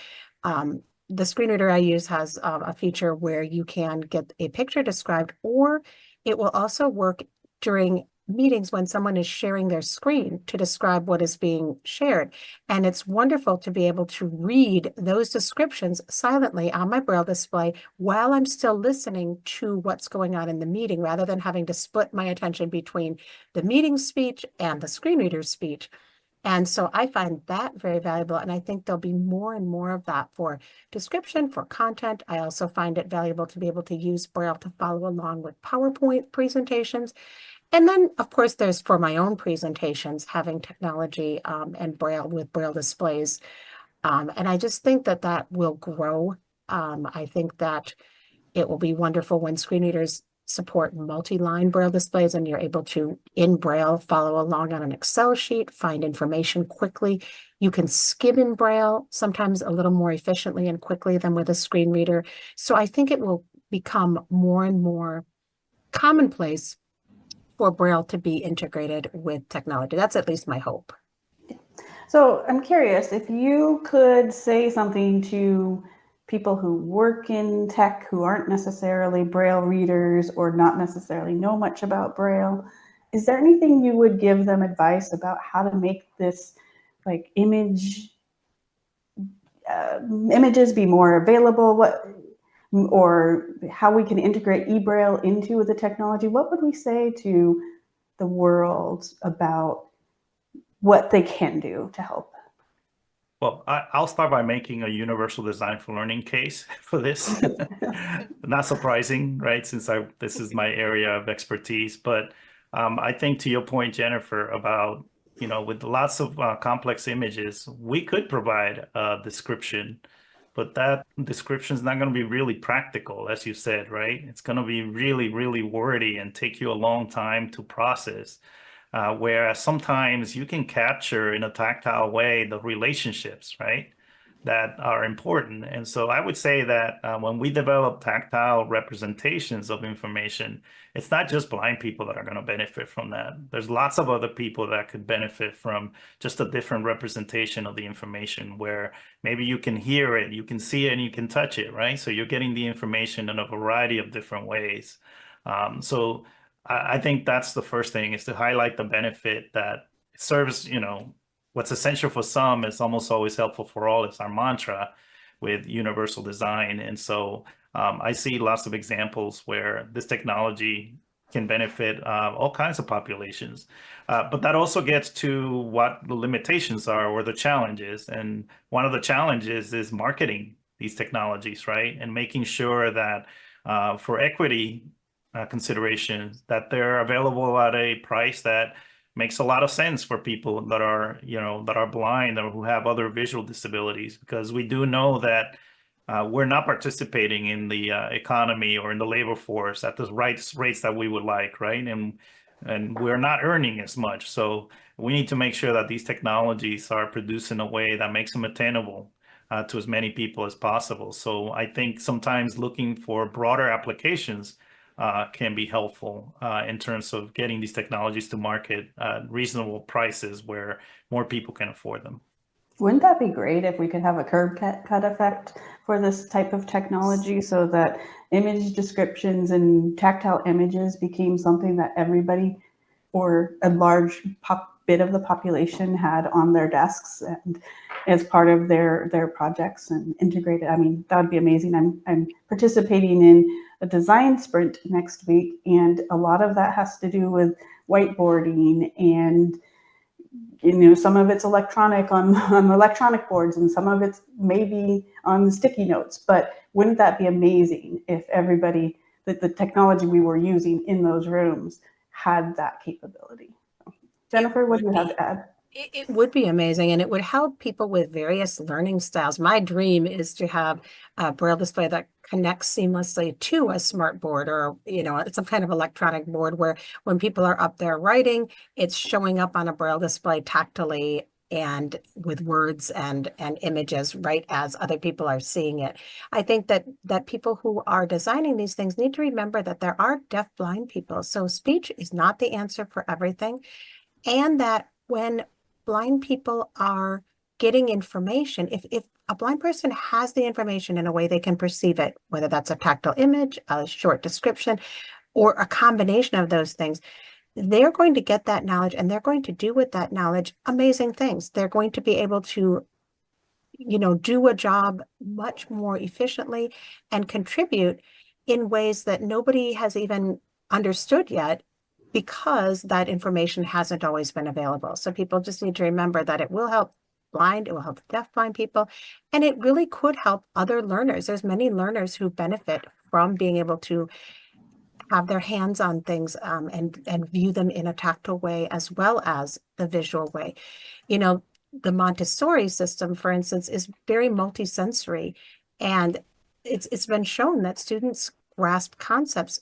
the screen reader I use has a feature where you can get a picture described, or it will also work during meetings when someone is sharing their screen to describe what is being shared. And it's wonderful to be able to read those descriptions silently on my Braille display while I'm still listening to what's going on in the meeting, rather than having to split my attention between the meeting speech and the screen reader's speech. And so I find that very valuable. And I think there'll be more and more of that for description, for content. I also find it valuable to be able to use Braille to follow along with PowerPoint presentations. And then, of course, there's for my own presentations, having technology and Braille with Braille displays. And I just think that that will grow. I think that it will be wonderful when screen readers support multi-line Braille displays and you're able to, in Braille, follow along on an Excel sheet, find information quickly. You can skim in Braille, sometimes a little more efficiently and quickly than with a screen reader. So I think it will become more and more commonplace for Braille to be integrated with technology. That's at least my hope. So I'm curious, if you could say something to people who work in tech who aren't necessarily Braille readers or not necessarily know much about Braille, is there anything you would give them advice about how to make this like images be more available? Or how we can integrate eBraille into the technology? What would we say to the world about what they can do to help? Well, I'll start by making a universal design for learning case for this. Not surprising, right? Since this is my area of expertise. But I think to your point, Jennifer, about, with lots of complex images, we could provide a description, but that description is not going to be really practical, as you said, right? It's going to be really, really wordy and take you a long time to process. Whereas sometimes you can capture in a tactile way the relationships, right? that are important. And so I would say that when we develop tactile representations of information, it's not just blind people that are going to benefit from that. There's lots of other people that could benefit from just a different representation of the information, where maybe you can hear it, you can see it, and you can touch it, right? So you're getting the information in a variety of different ways. So I think that's the first thing, is to highlight the benefit that serves, what's essential for some is almost always helpful for all. It's our mantra with universal design. And so I see lots of examples where this technology can benefit all kinds of populations. But that also gets to what the limitations are, or the challenges. And one of the challenges is marketing these technologies, right? And making sure that for equity considerations, that they're available at a price that makes a lot of sense for people that are, that are blind or who have other visual disabilities, because we do know that we're not participating in the economy or in the labor force at the rates that we would like, right? And we're not earning as much. So we need to make sure that these technologies are produced in a way that makes them attainable to as many people as possible. So I think sometimes looking for broader applications can be helpful in terms of getting these technologies to market at reasonable prices where more people can afford them. Wouldn't that be great if we could have a curb cut effect for this type of technology, so that image descriptions and tactile images became something that everybody, or a large bit of the population, had on their desks and as part of their projects and integrated? I mean, that would be amazing. I'm participating in a design sprint next week, and a lot of that has to do with whiteboarding, and some of it's electronic on electronic boards, and some of it's maybe on sticky notes. But wouldn't that be amazing if everybody, that the technology we were using in those rooms had that capability? Jennifer, what do you have to add? It would be amazing, and it would help people with various learning styles. My dream is to have a Braille display that connects seamlessly to a smart board, or some kind of electronic board, where when people are up there writing, it's showing up on a Braille display tactily and with words and images right as other people are seeing it. I think that people who are designing these things need to remember that there are deaf-blind people, so speech is not the answer for everything, and that when blind people are getting information, if a blind person has the information in a way they can perceive it, whether that's a tactile image, a short description, or a combination of those things, they're going to get that knowledge, and they're going to do with that knowledge amazing things. They're going to be able to, do a job much more efficiently and contribute in ways that nobody has even understood yet, because that information hasn't always been available. So people just need to remember that it will help blind, it will help deaf-blind people, and it really could help other learners. There's many learners who benefit from being able to have their hands on things and view them in a tactile way as well as the visual way. The Montessori system, for instance, is very multisensory, and it's been shown that students grasp concepts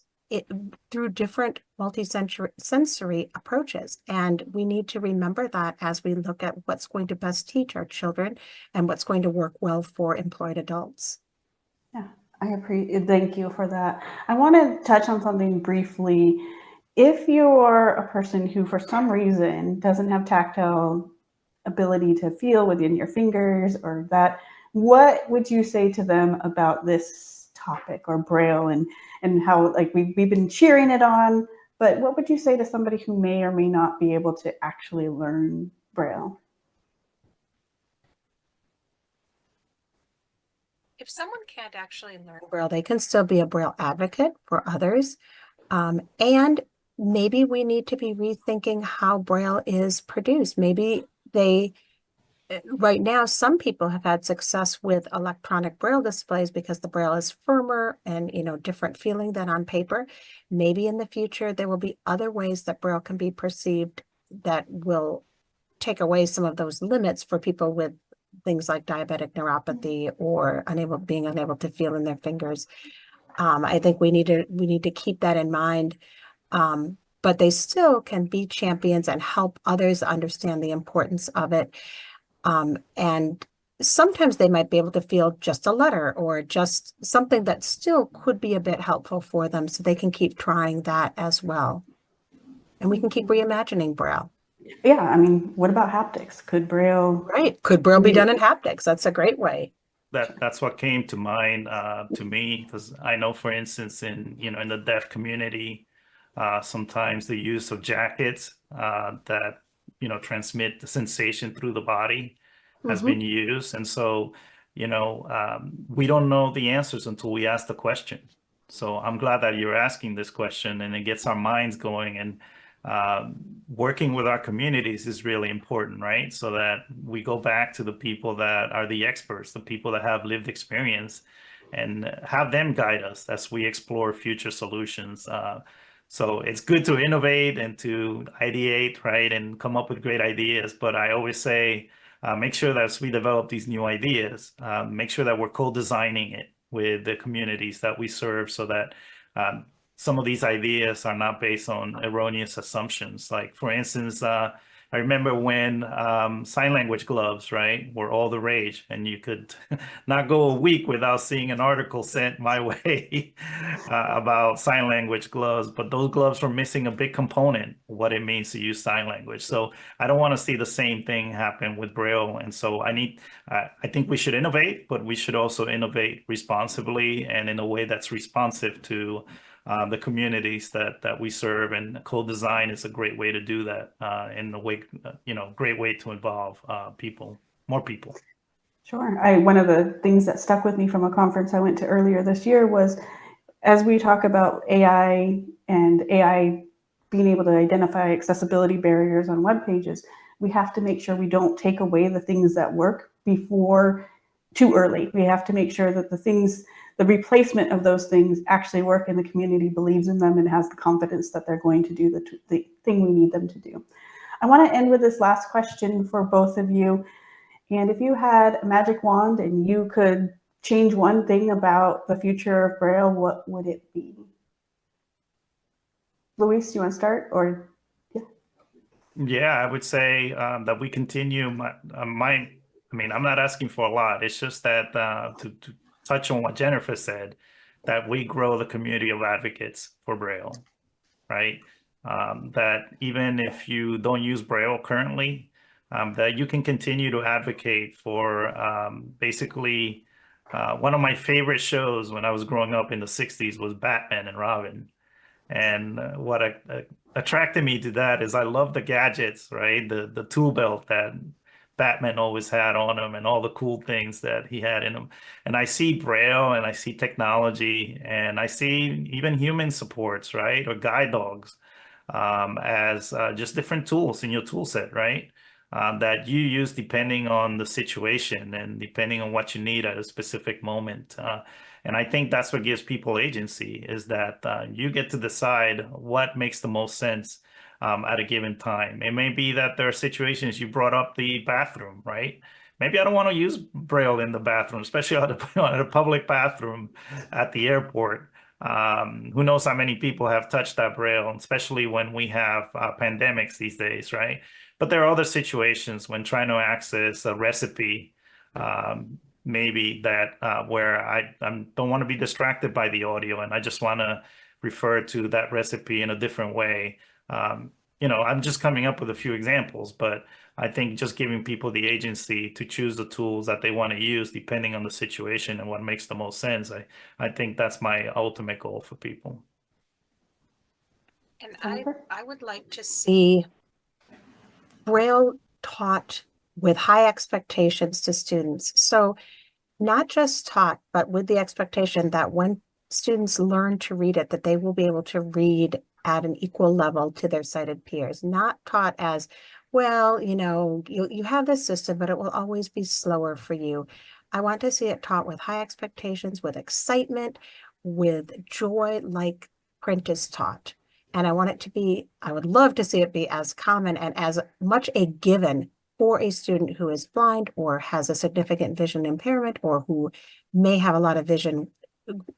through different multisensory approaches. And we need to remember that as we look at what's going to best teach our children and what's going to work well for employed adults. Yeah, I appreciate. Thank you for that. I want to touch on something briefly. If you're a person who, for some reason, doesn't have tactile ability to feel within your fingers, or that, what would you say to them about this topic, or Braille, and how, like, we've been cheering it on, but what would you say to somebody who may or may not be able to actually learn Braille? If someone can't actually learn Braille, they can still be a Braille advocate for others. And maybe we need to be rethinking how Braille is produced. Maybe right now, some people have had success with electronic Braille displays because the Braille is firmer and, different feeling than on paper. Maybe in the future, there will be other ways that Braille can be perceived that will take away some of those limits for people with things like diabetic neuropathy or being unable to feel in their fingers. I think we need to keep that in mind. But they still can be champions and help others understand the importance of it. And sometimes they might be able to feel just a letter or just something that still could be a bit helpful for them, so they can keep trying that as well. And we can keep reimagining Braille. Yeah, I mean, what about haptics? Could Braille... Right, could Braille be done in haptics? That's a great way. That's what came to mind to me, because I know, for instance, in the deaf community, sometimes the use of jackets that transmit the sensation through the body has been used, and so we don't know the answers until we ask the question. So I'm glad that you're asking this question, and it gets our minds going, and working with our communities is really important, right? So that we go back to the people that are the experts, the people that have lived experience, and have them guide us as we explore future solutions. So it's good to innovate and to ideate, right, and come up with great ideas. But I always say, make sure that as we develop these new ideas, make sure that we're co-designing it with the communities that we serve, so that some of these ideas are not based on erroneous assumptions. Like, for instance, I remember when sign language gloves, right, were all the rage, and you could not go a week without seeing an article sent my way about sign language gloves, but those gloves were missing a big component, what it means to use sign language. So I don't want to see the same thing happen with Braille. And so I think we should innovate, but we should also innovate responsibly and in a way that's responsive to the communities that we serve, and co-design is a great way to do that, in a way, great way to involve more people. Sure. One of the things that stuck with me from a conference I went to earlier this year was, as we talk about AI and AI being able to identify accessibility barriers on web pages, we have to make sure we don't take away the things that work before too early. We have to make sure that the replacement of those things actually work, and the community believes in them and has the confidence that they're going to do the thing we need them to do. I want to end with this last question for both of you. And if you had a magic wand and you could change one thing about the future of Braille, what would it be? Luis, do you want to start? Or Yeah, I would say that we continue I'm not asking for a lot. It's just that to touch on what Jennifer said, that we grow the community of advocates for Braille, right? That even if you don't use Braille currently, that you can continue to advocate for basically one of my favorite shows when I was growing up in the 60s was Batman and Robin. And what attracted me to that is I love the gadgets, right? The tool belt that Batman always had on him, and all the cool things that he had in him. And I see Braille, and I see technology, and I see even human supports, right? Or guide dogs as just different tools in your tool set, right? That you use depending on the situation and depending on what you need at a specific moment. And I think that's what gives people agency, is that you get to decide what makes the most sense at a given time. It may be that there are situations, you brought up the bathroom, right? Maybe I don't want to use Braille in the bathroom, especially at a public bathroom at the airport. Who knows how many people have touched that Braille, especially when we have pandemics these days, right? But there are other situations when trying to access a recipe, maybe that where I don't want to be distracted by the audio, and I just want to refer to that recipe in a different way. I'm just coming up with a few examples, but I think just giving people the agency to choose the tools that they want to use depending on the situation and what makes the most sense. I think that's my ultimate goal for people. And I would like to see Braille taught with high expectations to students. So not just taught, but with the expectation that when students learn to read it, that they will be able to read at an equal level to their sighted peers, not taught as, well, you have this system, but it will always be slower for you. I want to see it taught with high expectations, with excitement, with joy, like print is taught. And I would love to see it be as common and as much a given for a student who is blind or has a significant vision impairment, or who may have a lot of vision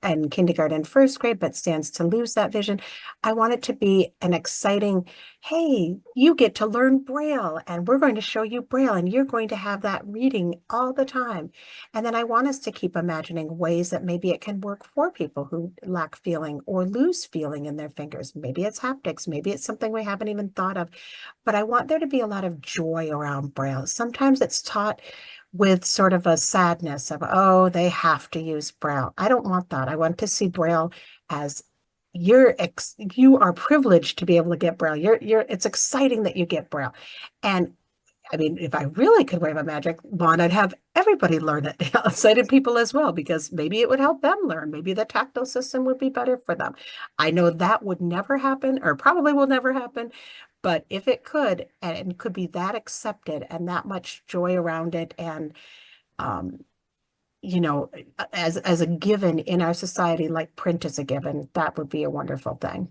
in kindergarten and first grade, but stands to lose that vision. I want it to be an exciting, hey, you get to learn Braille and we're going to show you Braille and you're going to have that reading all the time. And then I want us to keep imagining ways that maybe it can work for people who lack feeling or lose feeling in their fingers. Maybe it's haptics, maybe it's something we haven't even thought of, but I want there to be a lot of joy around Braille. Sometimes it's taught with sort of a sadness of, oh, they have to use Braille. I don't want that. I want to see Braille as you are privileged to be able to get Braille. It's exciting that you get Braille. And I mean, if I really could wave a magic wand, I'd have everybody learn it, sighted people as well, because maybe it would help them learn. Maybe the tactile system would be better for them. I know that would never happen, or probably will never happen. But if it could, and it could be that accepted and that much joy around it, and you know, as a given in our society, like print is a given, that would be a wonderful thing.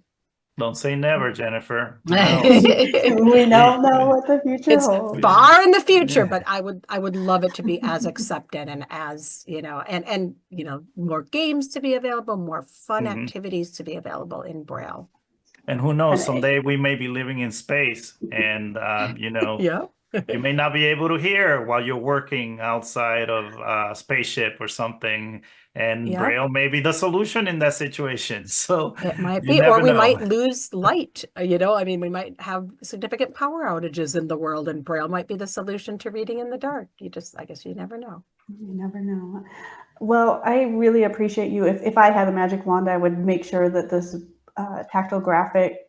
Don't say never, Jennifer. We don't know what the future holds. Far in the future, but I would love it to be as accepted and as, you know, and you know, more games to be available, more fun activities to be available in Braille. And who knows, someday we may be living in space and, you know, you may not be able to hear while you're working outside of a spaceship or something. And Braille may be the solution in that situation. So it might be, or we might lose light. You know, I mean, we might have significant power outages in the world, and Braille might be the solution to reading in the dark. I guess you never know. You never know. Well, I really appreciate you. If I had a magic wand, I would make sure that this tactile graphic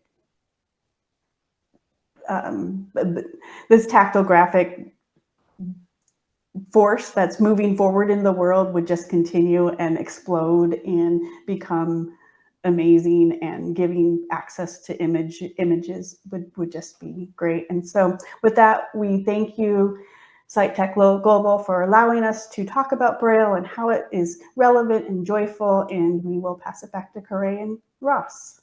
force that's moving forward in the world would just continue and explode and become amazing, and giving access to images would just be great. And so with that, we thank you, Sitech Global, for allowing us to talk about Braille and how it is relevant and joyful, and we will pass it back to Corey and Ross.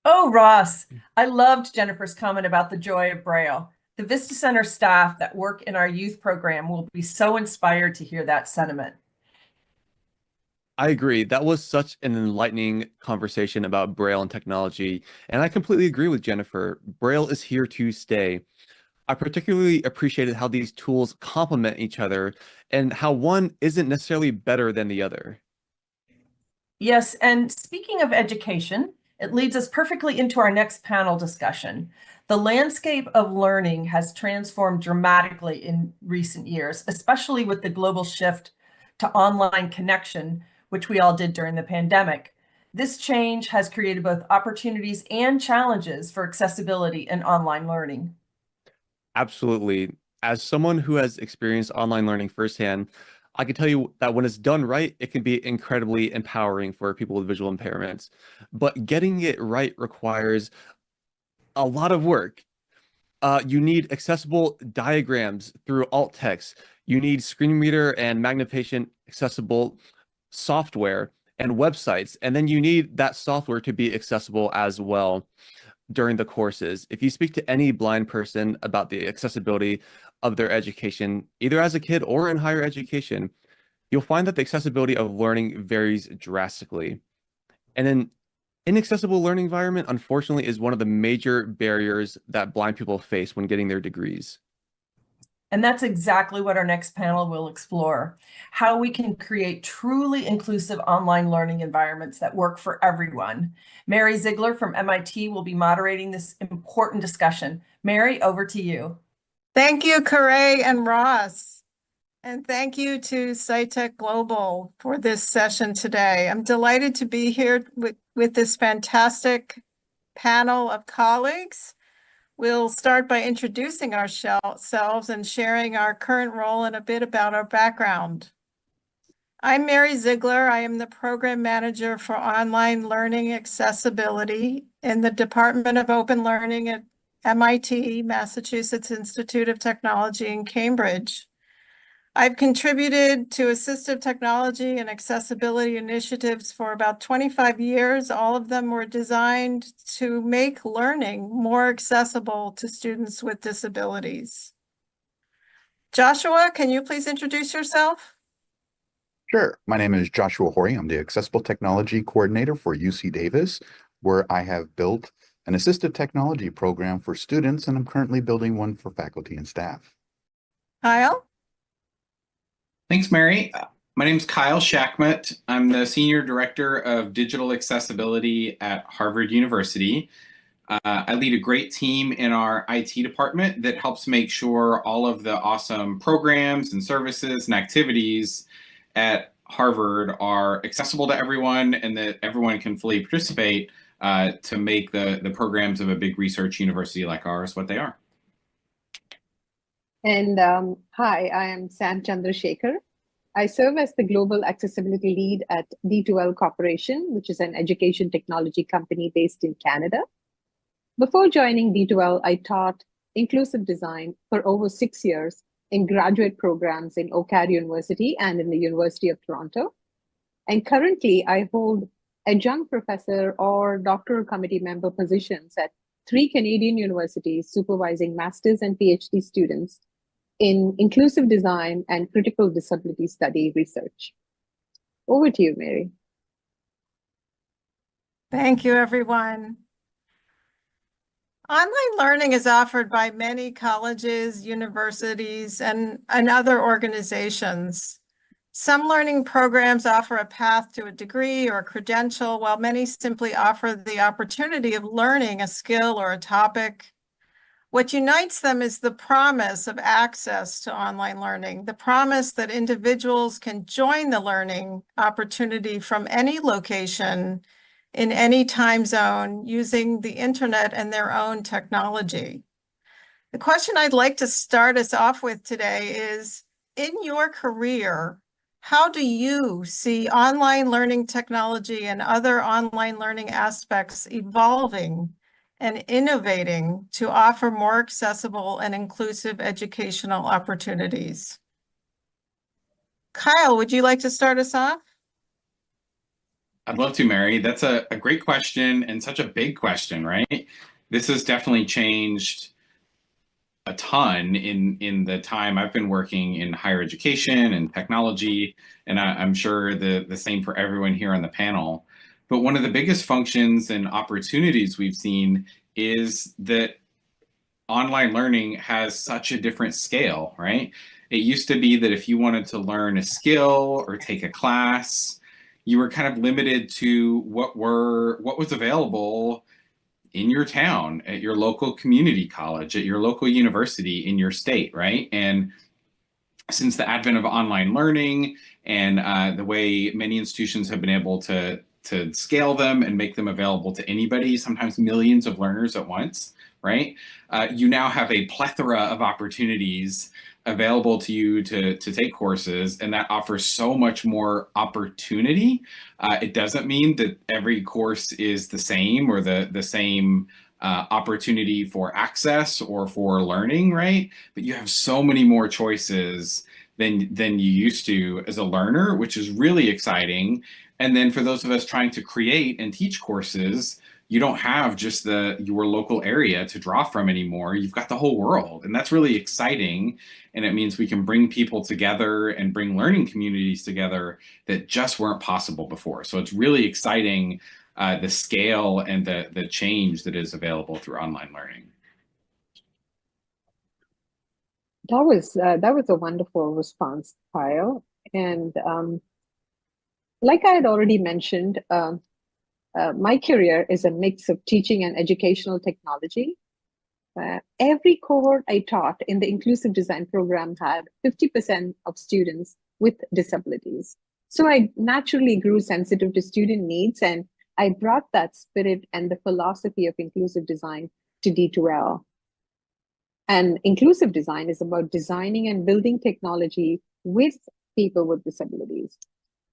Oh, Ross, I loved Jennifer's comment about the joy of Braille. The Vista Center staff that work in our youth program will be so inspired to hear that sentiment. I agree. That was such an enlightening conversation about Braille and technology, and I completely agree with Jennifer. Braille is here to stay. I particularly appreciated how these tools complement each other and how one isn't necessarily better than the other. Yes, and speaking of education, it leads us perfectly into our next panel discussion. The landscape of learning has transformed dramatically in recent years, especially with the global shift to online connection, which we all did during the pandemic. This change has created both opportunities and challenges for accessibility and online learning. Absolutely. As someone who has experienced online learning firsthand, I can tell you that when it's done right, it can be incredibly empowering for people with visual impairments. But getting it right requires a lot of work. You need accessible diagrams through alt text. You need screen reader and magnification accessible software and websites. And then you need that software to be accessible as well during the courses. If you speak to any blind person about the accessibility of their education, either as a kid or in higher education, you'll find that the accessibility of learning varies drastically. And an inaccessible learning environment, unfortunately, is one of the major barriers that blind people face when getting their degrees. And that's exactly what our next panel will explore, how we can create truly inclusive online learning environments that work for everyone. Mary Ziegler from MIT will be moderating this important discussion. Mary, over to you. Thank you, Corey and Ross. And thank you to Sitech Global for this session today. I'm delighted to be here with this fantastic panel of colleagues. We'll start by introducing ourselves and sharing our current role and a bit about our background. I'm Mary Ziegler. I am the Program Manager for Online Learning Accessibility in the Department of Open Learning at MIT, Massachusetts Institute of Technology in Cambridge. I've contributed to assistive technology and accessibility initiatives for about 25 years. All of them were designed to make learning more accessible to students with disabilities. Joshua, can you please introduce yourself? Sure. My name is Joshua Horry. I'm the Accessible Technology Coordinator for UC Davis, where I have built an assistive technology program for students, and I'm currently building one for faculty and staff. Kyle? Thanks, Mary. My name is Kyle Shaikh. I'm the Senior Director of Digital Accessibility at Harvard University. I lead a great team in our IT department that helps make sure all of the awesome programs and services and activities at Harvard are accessible to everyone and that everyone can fully participate to make the programs of a big research university like ours what they are. And hi, I am Sam Chandrasekhar. I serve as the Global Accessibility Lead at D2L Corporation, which is an education technology company based in Canada. Before joining D2L, I taught inclusive design for over 6 years in graduate programs in OCAD University and in the University of Toronto. And currently, I hold adjunct professor or doctoral committee member positions at 3 Canadian universities supervising master's and PhD students in inclusive design and critical disability study research. Over to you, Mary. Thank you, everyone. Online learning is offered by many colleges, universities, and other organizations. Some learning programs offer a path to a degree or a credential, while many simply offer the opportunity of learning a skill or a topic. What unites them is the promise of access to online learning, the promise that individuals can join the learning opportunity from any location in any time zone using the internet and their own technology. The question I'd like to start us off with today is, in your career, how do you see online learning technology and other online learning aspects evolving and innovating to offer more accessible and inclusive educational opportunities? Kyle, would you like to start us off? I'd love to, Mary. That's a great question and such a big question, right? This has definitely changed a ton in the time I've been working in higher education and technology, and I'm sure the same for everyone here on the panel. But one of the biggest functions and opportunities we've seen is that online learning has such a different scale, right? It used to be that if you wanted to learn a skill or take a class, you were kind of limited to what was available in your town, at your local community college, at your local university, in your state, right? And since the advent of online learning and the way many institutions have been able to scale them and make them available to anybody, sometimes millions of learners at once, right? You now have a plethora of opportunities available to you to take courses, and that offers so much more opportunity. It doesn't mean that every course is the same or the same opportunity for access or for learning, right? But you have so many more choices than you used to as a learner, which is really exciting. And then for those of us trying to create and teach courses, you don't have just your local area to draw from anymore. You've got the whole world, and that's really exciting. And it means we can bring people together and bring learning communities together that just weren't possible before. So it's really exciting, the scale and the change that is available through online learning. That was a wonderful response, Kyle. And like I had already mentioned, my career is a mix of teaching and educational technology. Every cohort I taught in the inclusive design program had 50% of students with disabilities. So I naturally grew sensitive to student needs, and I brought that spirit and the philosophy of inclusive design to D2L. And inclusive design is about designing and building technology with people with disabilities.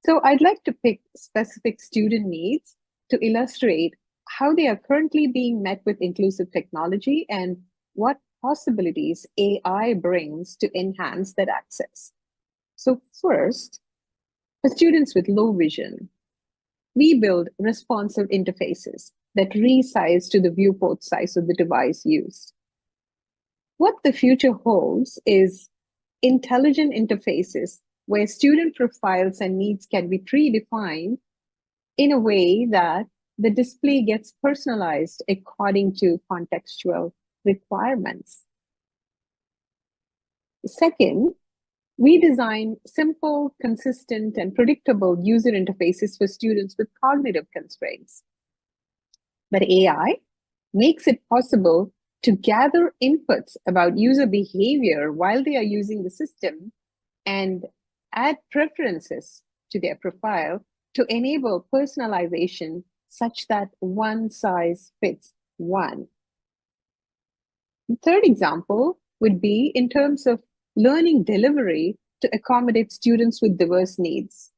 So I'd like to pick specific student needs to illustrate how they are currently being met with inclusive technology and what possibilities AI brings to enhance that access. So first, for students with low vision, we build responsive interfaces that resize to the viewport size of the device used. What the future holds is intelligent interfaces where student profiles and needs can be predefined in a way that the display gets personalized according to contextual requirements. Second, we design simple, consistent, and predictable user interfaces for students with cognitive constraints. But AI makes it possible to gather inputs about user behavior while they are using the system and add preferences to their profile to enable personalization such that one size fits one. The third example would be in terms of learning delivery to accommodate students with diverse needs.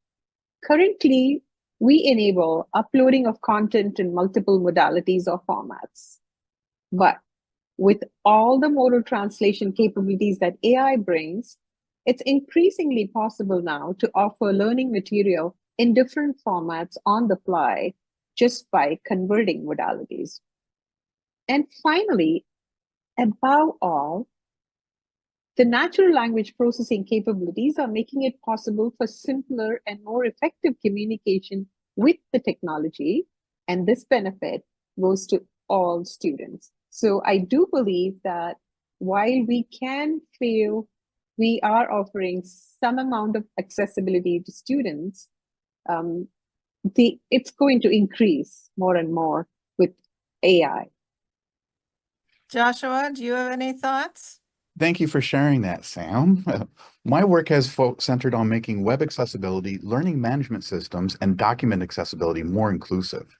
Currently, we enable uploading of content in multiple modalities or formats. But with all the modal translation capabilities that AI brings, it's increasingly possible now to offer learning material in different formats on the fly just by converting modalities. And finally, above all, the natural language processing capabilities are making it possible for simpler and more effective communication with the technology, and this benefit goes to all students. So I do believe that while we can feel we are offering some amount of accessibility to students, it's going to increase more and more with AI. Joshua, do you have any thoughts? Thank you for sharing that, Sam. My work has centered on making web accessibility, learning management systems, and document accessibility more inclusive.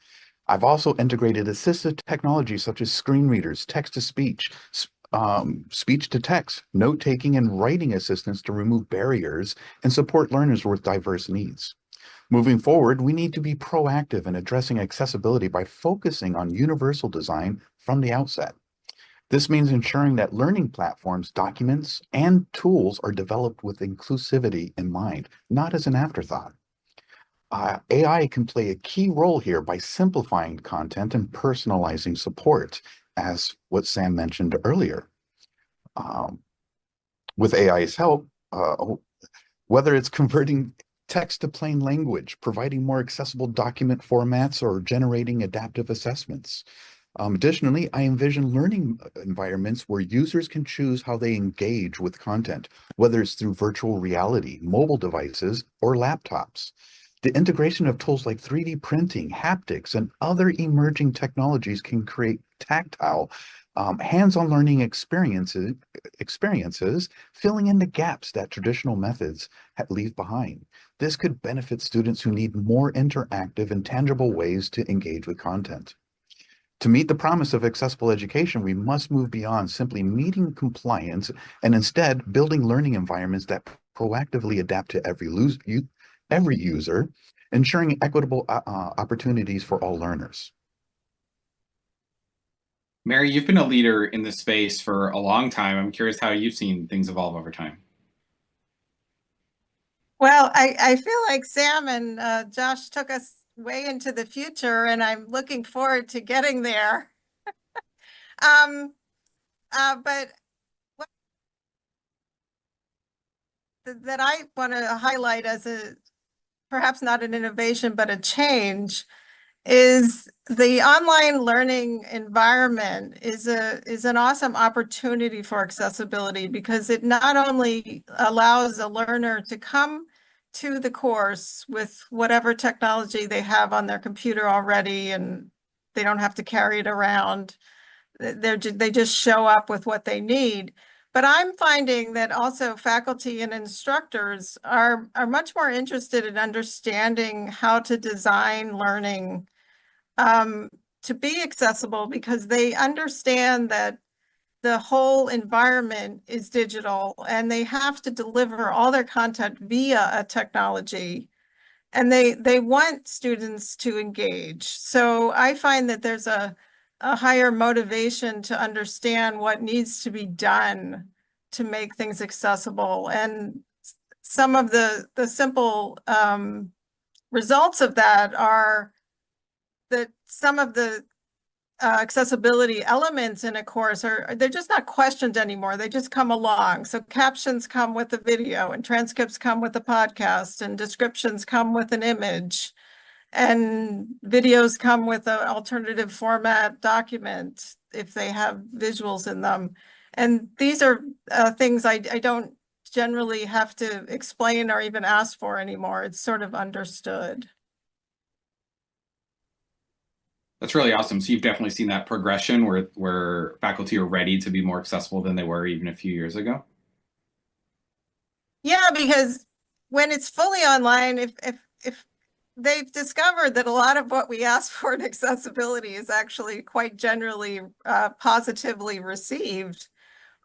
I've also integrated assistive technologies such as screen readers, text-to-speech, speech-to-text, note-taking, and writing assistance to remove barriers and support learners with diverse needs. Moving forward, we need to be proactive in addressing accessibility by focusing on universal design from the outset. This means ensuring that learning platforms, documents, and tools are developed with inclusivity in mind, not as an afterthought. AI can play a key role here by simplifying content and personalizing support, as what Sam mentioned earlier. With AI's help, whether it's converting text to plain language, providing more accessible document formats, or generating adaptive assessments. Additionally, I envision learning environments where users can choose how they engage with content, whether it's through virtual reality, mobile devices, or laptops. The integration of tools like 3D printing, haptics, and other emerging technologies can create tactile, hands-on learning experiences, filling in the gaps that traditional methods leave behind. This could benefit students who need more interactive and tangible ways to engage with content. To meet the promise of accessible education, we must move beyond simply meeting compliance and instead building learning environments that proactively adapt to every user, ensuring equitable opportunities for all learners. Mary, you've been a leader in this space for a long time. I'm curious how you've seen things evolve over time. Well, I feel like Sam and Josh took us way into the future, and I'm looking forward to getting there. But that I want to highlight as perhaps not an innovation, but a change, is the online learning environment is an awesome opportunity for accessibility, because it not only allows a learner to come to the course with whatever technology they have on their computer already, and they don't have to carry it around. They just show up with what they need. But I'm finding that also faculty and instructors are much more interested in understanding how to design learning to be accessible, because they understand that the whole environment is digital and they have to deliver all their content via a technology, and they want students to engage. So I find that there's a higher motivation to understand what needs to be done to make things accessible. And some of the simple results of that are that some of the accessibility elements in a course they're just not questioned anymore. They just come along. So captions come with the video, and transcripts come with the podcast, and descriptions come with an image, and videos come with an alternative format document if they have visuals in them. And these are things I don't generally have to explain or even ask for anymore. It's sort of understood. That's really awesome. So you've definitely seen that progression where faculty are ready to be more accessible than they were even a few years ago. Yeah, because when it's fully online, if they've discovered that a lot of what we ask for in accessibility is actually quite generally positively received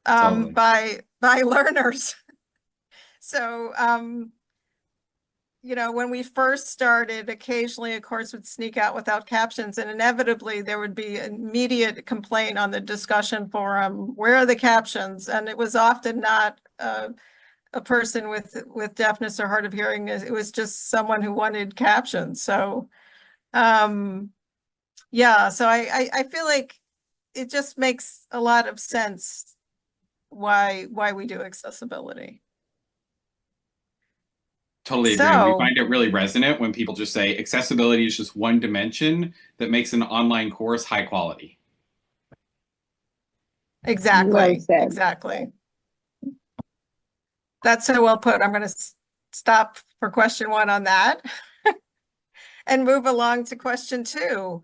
by learners. So you know, when we first started, occasionally a course would sneak out without captions, and inevitably there would be immediate complaint on the discussion forum, where are the captions? And it was often not a person with deafness or hard of hearing. It was just someone who wanted captions. So yeah, so I feel like it just makes a lot of sense why we do accessibility. Totally agree. We find it really resonant when people just say accessibility is just one dimension that makes an online course high quality. Exactly. Well said. Exactly. That's so well put. I'm going to stop for question 1 on that and move along to question 2.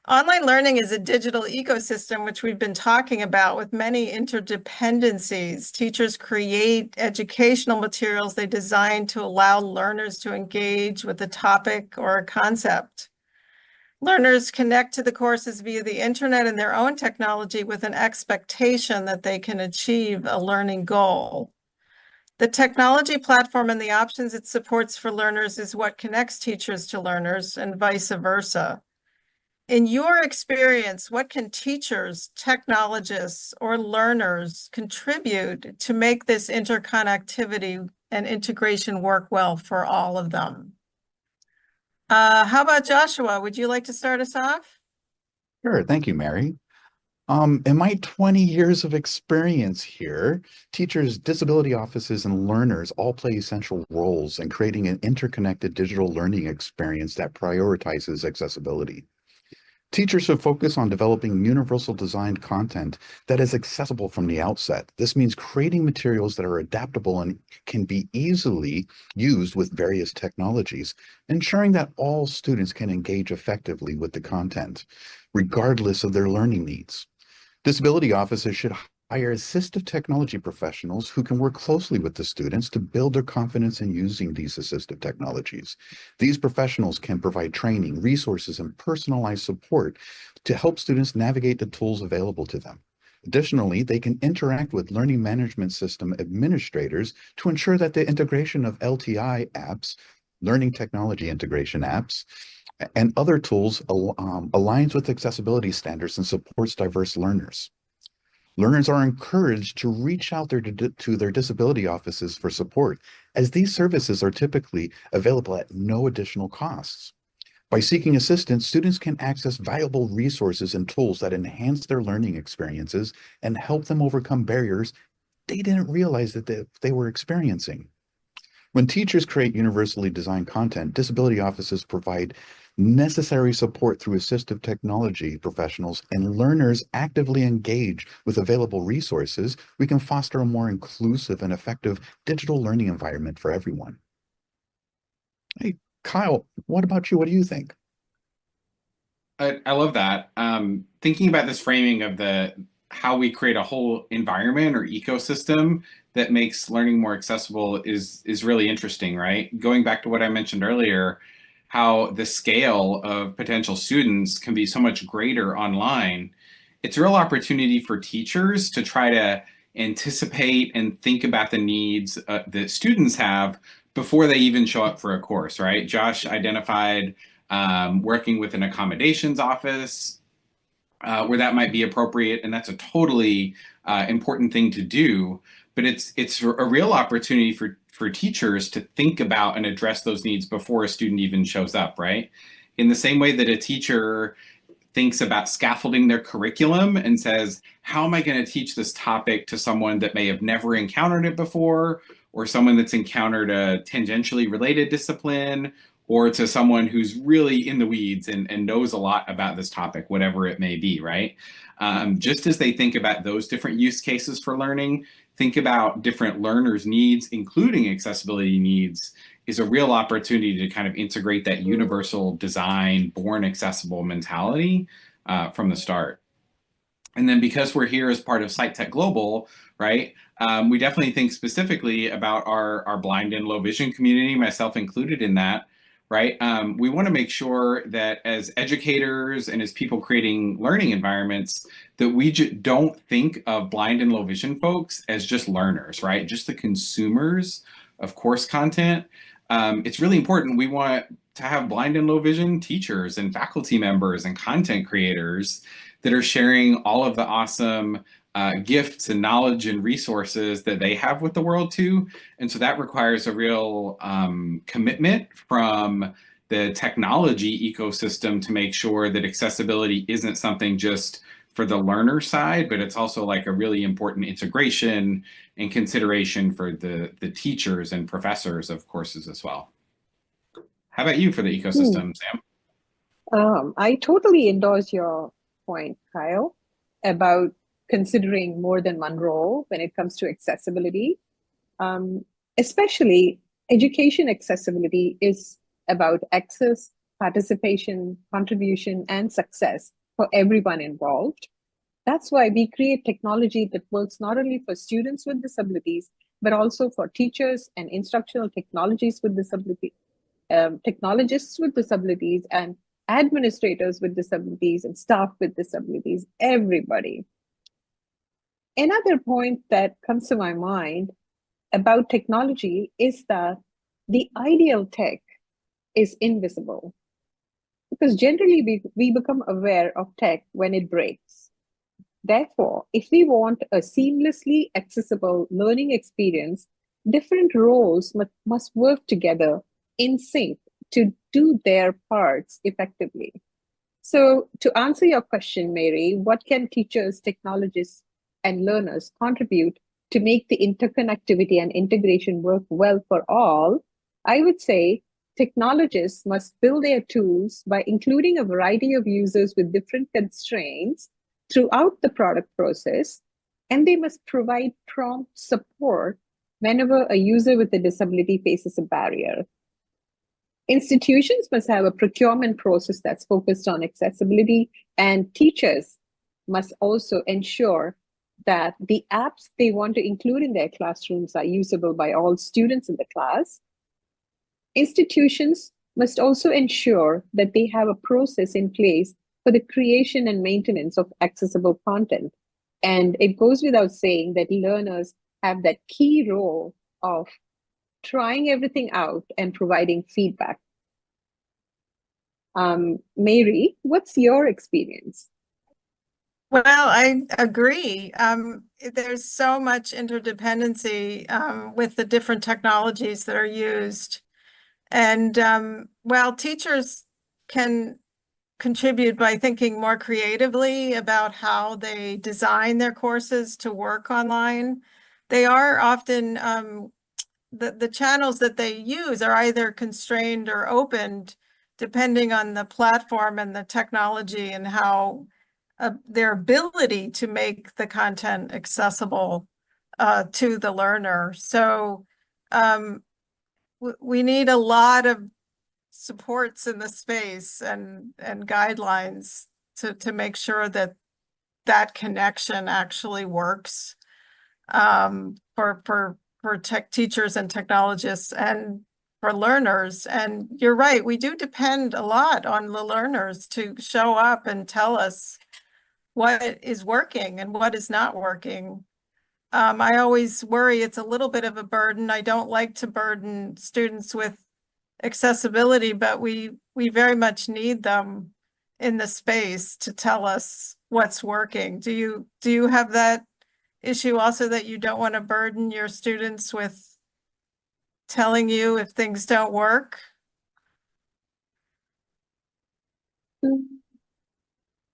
Online learning is a digital ecosystem, which we've been talking about, with many interdependencies. Teachers create educational materials they design to allow learners to engage with a topic or a concept. Learners connect to the courses via the internet and their own technology with an expectation that they can achieve a learning goal. The technology platform and the options it supports for learners is what connects teachers to learners, and vice versa. In your experience, what can teachers, technologists, or learners contribute to make this interconnectivity and integration work well for all of them? How about Joshua? Would you like to start us off? Sure. Thank you, Mary. In my 20 years of experience here, teachers, disability offices, and learners all play essential roles in creating an interconnected digital learning experience that prioritizes accessibility. Teachers should focus on developing universal designed content that is accessible from the outset. This means creating materials that are adaptable and can be easily used with various technologies, ensuring that all students can engage effectively with the content, regardless of their learning needs. Disability offices should hire assistive technology professionals who can work closely with the students to build their confidence in using these assistive technologies. These professionals can provide training, resources, and personalized support to help students navigate the tools available to them. Additionally, they can interact with learning management system administrators to ensure that the integration of LTI apps, learning technology integration apps, and other tools aligns with accessibility standards and supports diverse learners. Learners are encouraged to reach out to their disability offices for support, as these services are typically available at no additional costs. By seeking assistance, students can access valuable resources and tools that enhance their learning experiences and help them overcome barriers they didn't realize that they were experiencing. When teachers create universally designed content, disability offices provide necessary support through assistive technology professionals, and learners actively engage with available resources. We can foster a more inclusive and effective digital learning environment for everyone. Hey, Kyle, what about you? What do you think? I love that. Thinking about this framing of how we create a whole environment or ecosystem that makes learning more accessible is really interesting, right? Going back to what I mentioned earlier, how the scale of potential students can be so much greater online. It's a real opportunity for teachers to try to anticipate and think about the needs that students have before they even show up for a course, right? Josh identified working with an accommodations office where that might be appropriate, and that's a totally important thing to do. But it's a real opportunity for teachers to think about and address those needs before a student even shows up, right? In the same way that a teacher thinks about scaffolding their curriculum and says, how am I going to teach this topic to someone that may have never encountered it before, or someone that's encountered a tangentially related discipline, or to someone who's really in the weeds and knows a lot about this topic, whatever it may be, right? Just as they think about those different use cases for learning, think about different learners' needs, including accessibility needs, is a real opportunity to kind of integrate that universal design, born accessible mentality from the start. And then because we're here as part of Sitech Global, right, we definitely think specifically about our blind and low vision community, myself included in that, right? We want to make sure that as educators and as people creating learning environments, that we don't think of blind and low vision folks as just learners, right? Just the consumers of course content. It's really important. We want to have blind and low vision teachers and faculty members and content creators that are sharing all of the awesome gifts and knowledge and resources that they have with the world too. And so that requires a real commitment from the technology ecosystem to make sure that accessibility isn't something just for the learner side, but it's also like a really important integration and consideration for the teachers and professors of courses as well. How about you for the ecosystem, Sam? I totally endorse your point, Kyle, about considering more than one role when it comes to accessibility. Especially education accessibility is about access, participation, contribution, and success for everyone involved. That's why we create technology that works not only for students with disabilities, but also for teachers and instructional technologies with disability, technologists with disabilities, and administrators with disabilities, and staff with disabilities, everybody. Another point that comes to my mind about technology is that the ideal tech is invisible, because generally we become aware of tech when it breaks. Therefore, if we want a seamlessly accessible learning experience, different roles must work together in sync to do their parts effectively. So to answer your question, Mary, what can teachers, technologists, and learners contribute to make the interconnectivity and integration work well for all? I would say technologists must build their tools by including a variety of users with different constraints throughout the product process, and they must provide prompt support whenever a user with a disability faces a barrier. Institutions must have a procurement process that's focused on accessibility, and teachers must also ensure that the apps they want to include in their classrooms are usable by all students in the class. Institutions must also ensure that they have a process in place for the creation and maintenance of accessible content. And it goes without saying that learners have that key role of trying everything out and providing feedback. Mary, what's your experience? Well, I agree. There's so much interdependency with the different technologies that are used. And while teachers can contribute by thinking more creatively about how they design their courses to work online, they are often, the channels that they use are either constrained or opened, depending on the platform and the technology and how their ability to make the content accessible to the learner. So we need a lot of supports in the space and guidelines to make sure that that connection actually works for tech teachers and technologists and for learners. And you're right, we do depend a lot on the learners to show up and tell us what is working and what is not working. I always worry it's a little bit of a burden. I don't like to burden students with accessibility, but we very much need them in the space to tell us what's working. Do you have that issue also, that you don't want to burden your students with telling you if things don't work?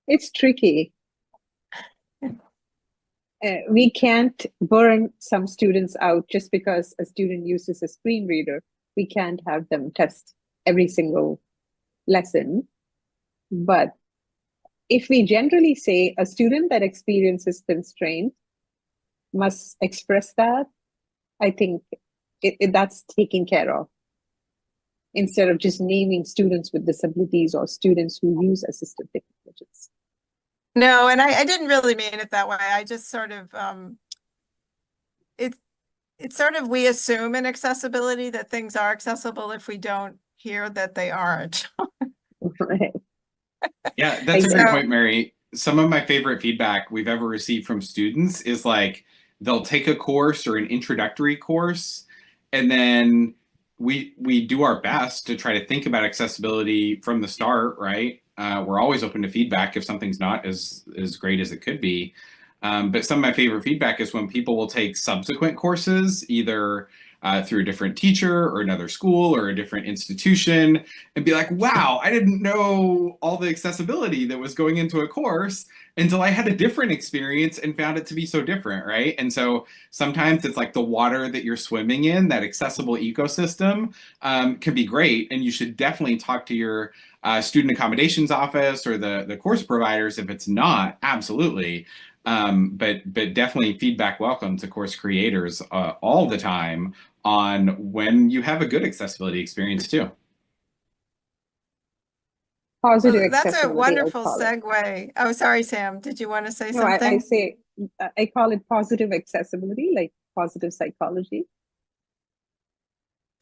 It's tricky. We can't burn some students out just because a student uses a screen reader. We can't have them test every single lesson. But if we generally say a student that experiences constraint must express that, I think that's taken care of, instead of just naming students with disabilities or students who use assistive technologies. No, and I didn't really mean it that way. I just sort of, it's sort of, we assume in accessibility that things are accessible if we don't hear that they aren't. Right. Yeah, that's a great point, Mary. Some of my favorite feedback we've ever received from students is like they'll take a course or an introductory course, and then we do our best to try to think about accessibility from the start, right? We're always open to feedback if something's not as great as it could be. But some of my favorite feedback is when people will take subsequent courses, either through a different teacher or another school or a different institution, and be like, wow, I didn't know all the accessibility that was going into a course until I had a different experience and found it to be so different, right? And so sometimes it's like the water that you're swimming in, that accessible ecosystem, can be great. And you should definitely talk to your student accommodations office or the course providers if it's not, absolutely. But definitely feedback welcome to course creators all the time on when you have a good accessibility experience too. Positive That's a accessibility, wonderful I call it. segue. Oh, sorry, Sam. Did you want to say No, something? I call it positive accessibility, like positive psychology.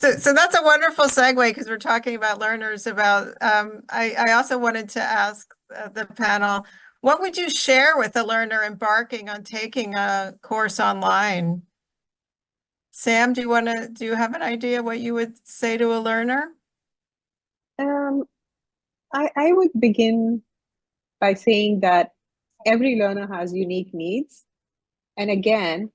So that's a wonderful segue, because we're talking about learners. About I also wanted to ask the panel, what would you share with a learner embarking on taking a course online? Sam, do you have an idea what you would say to a learner? I would begin by saying that every learner has unique needs. And again,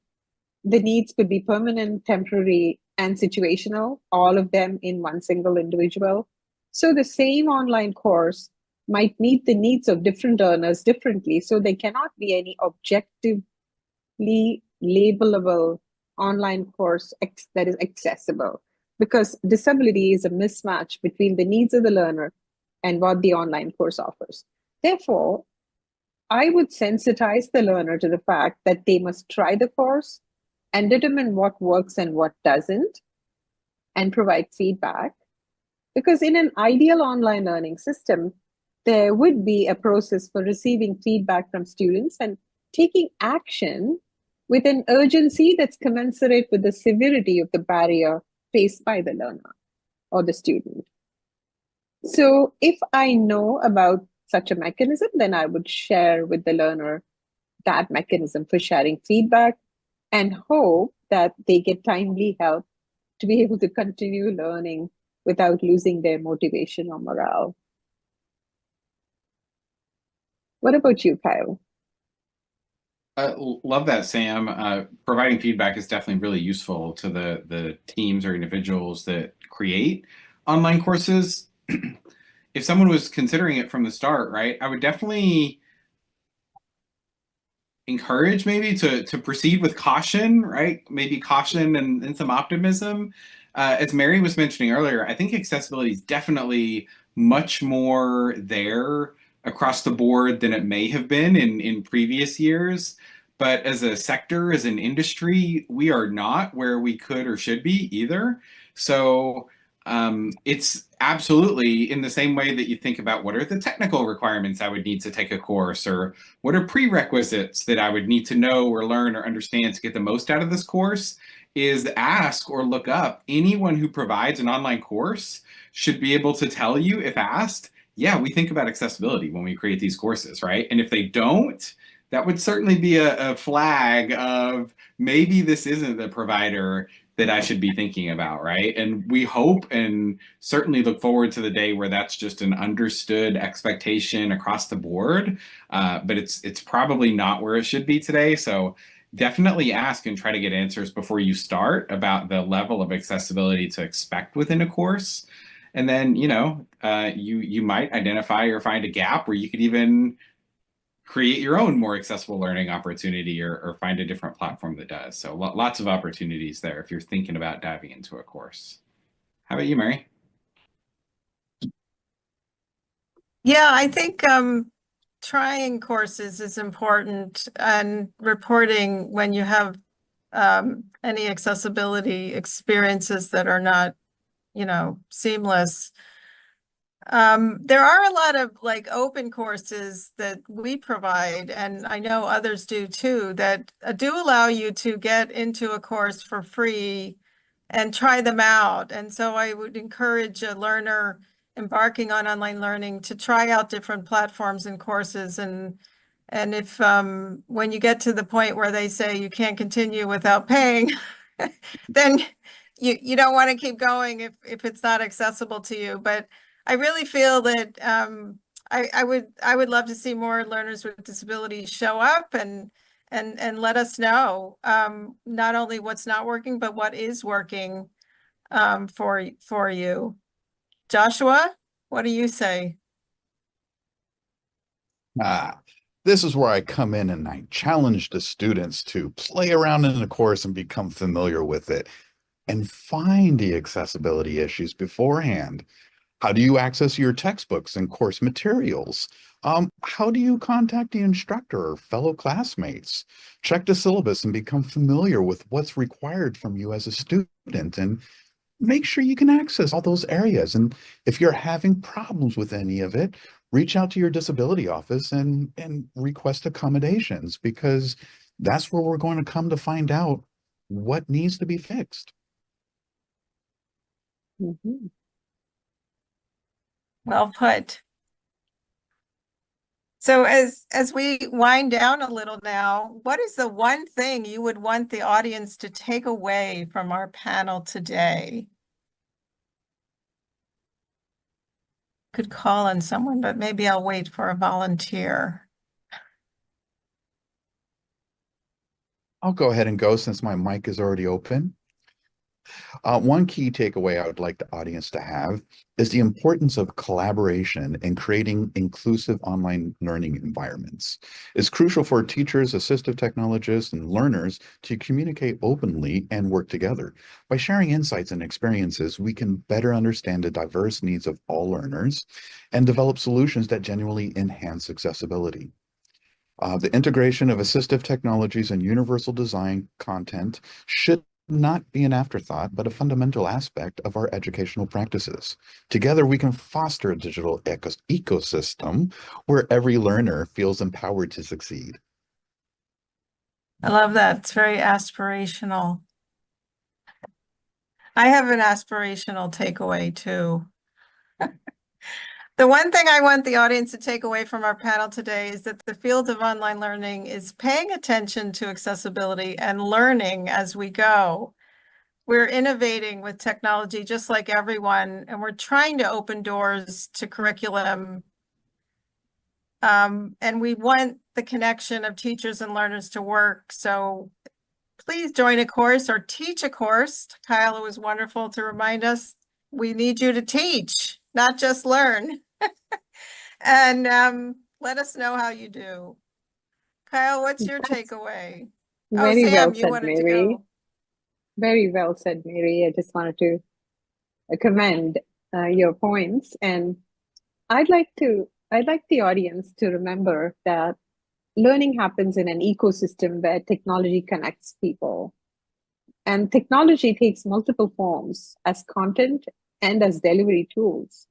the needs could be permanent, temporary, and situational, all of them in one single individual. So the same online course might meet the needs of different learners differently. So there cannot be any objectively labelable online course that is accessible, because disability is a mismatch between the needs of the learner and what the online course offers. Therefore, I would sensitize the learner to the fact that they must try the course and determine what works and what doesn't, and provide feedback. Because in an ideal online learning system, there would be a process for receiving feedback from students and taking action with an urgency that's commensurate with the severity of the barrier faced by the learner or the student. So if I know about such a mechanism, then I would share with the learner that mechanism for sharing feedback, and hope that they get timely help to be able to continue learning without losing their motivation or morale. What about you, Kyle? Love that, Sam. Providing feedback is definitely really useful to the teams or individuals that create online courses. If someone was considering it from the start, right, I would definitely encourage maybe to proceed with caution, right? Maybe caution and some optimism. As Mary was mentioning earlier, I think accessibility is definitely much more there across the board than it may have been in previous years. But as a sector, as an industry, we are not where we could or should be either. So it's absolutely in the same way that you think about what are the technical requirements I would need to take a course, or what are prerequisites that I would need to know or learn or understand to get the most out of this course, is ask or look up. Anyone who provides an online course should be able to tell you, if asked, yeah, we think about accessibility when we create these courses, right? And if they don't, that would certainly be a flag of maybe this isn't the provider that I should be thinking about, right? And we hope and certainly look forward to the day where that's just an understood expectation across the board, but it's probably not where it should be today. So definitely ask and try to get answers before you start about the level of accessibility to expect within a course. And then, you might identify or find a gap where you could even create your own more accessible learning opportunity or find a different platform that does. So lots of opportunities there if you're thinking about diving into a course. How about you, Mary? Yeah, I think trying courses is important, and reporting when you have any accessibility experiences that are not, seamless. There are a lot of like open courses that we provide, and I know others do too, that do allow you to get into a course for free and try them out. And so I would encourage a learner embarking on online learning to try out different platforms and courses. And if when you get to the point where they say you can't continue without paying, then you don't want to keep going if it's not accessible to you. But I really feel that I would love to see more learners with disabilities show up and let us know not only what's not working, but what is working for you. Joshua, what do you say? This is where I come in and I challenge the students to play around in the course and become familiar with it and find the accessibility issues beforehand. How do you access your textbooks and course materials? How do you contact the instructor or fellow classmates? Check the syllabus and become familiar with what's required from you as a student, and make sure you can access all those areas. And if you're having problems with any of it, reach out to your disability office and request accommodations, because that's where we're going to come to find out what needs to be fixed. Mm-hmm. Well put. So as we wind down a little now, what is the one thing you would want the audience to take away from our panel today? Could call on someone, but maybe I'll wait for a volunteer. I'll go ahead and go since my mic is already open. One key takeaway I would like the audience to have is the importance of collaboration in creating inclusive online learning environments. It's crucial for teachers, assistive technologists, and learners to communicate openly and work together. By sharing insights and experiences, we can better understand the diverse needs of all learners and develop solutions that genuinely enhance accessibility. The integration of assistive technologies and universal design content should not be an afterthought, but a fundamental aspect of our educational practices. Together, we can foster a digital ecosystem where every learner feels empowered to succeed. I love that. It's very aspirational. I have an aspirational takeaway too. The one thing I want the audience to take away from our panel today is that the field of online learning is paying attention to accessibility and learning as we go. We're innovating with technology just like everyone, and we're trying to open doors to curriculum. And we want the connection of teachers and learners to work. So please join a course or teach a course. Kyle, it was wonderful to remind us we need you to teach, not just learn. And let us know how you do. Kyle, what's your takeaway? Very Sam, well you said, wanted to Mary. go. Very well said, Mary. I just wanted to commend your points, and I'd like the audience to remember that learning happens in an ecosystem where technology connects people, and technology takes multiple forms as content and as delivery tools.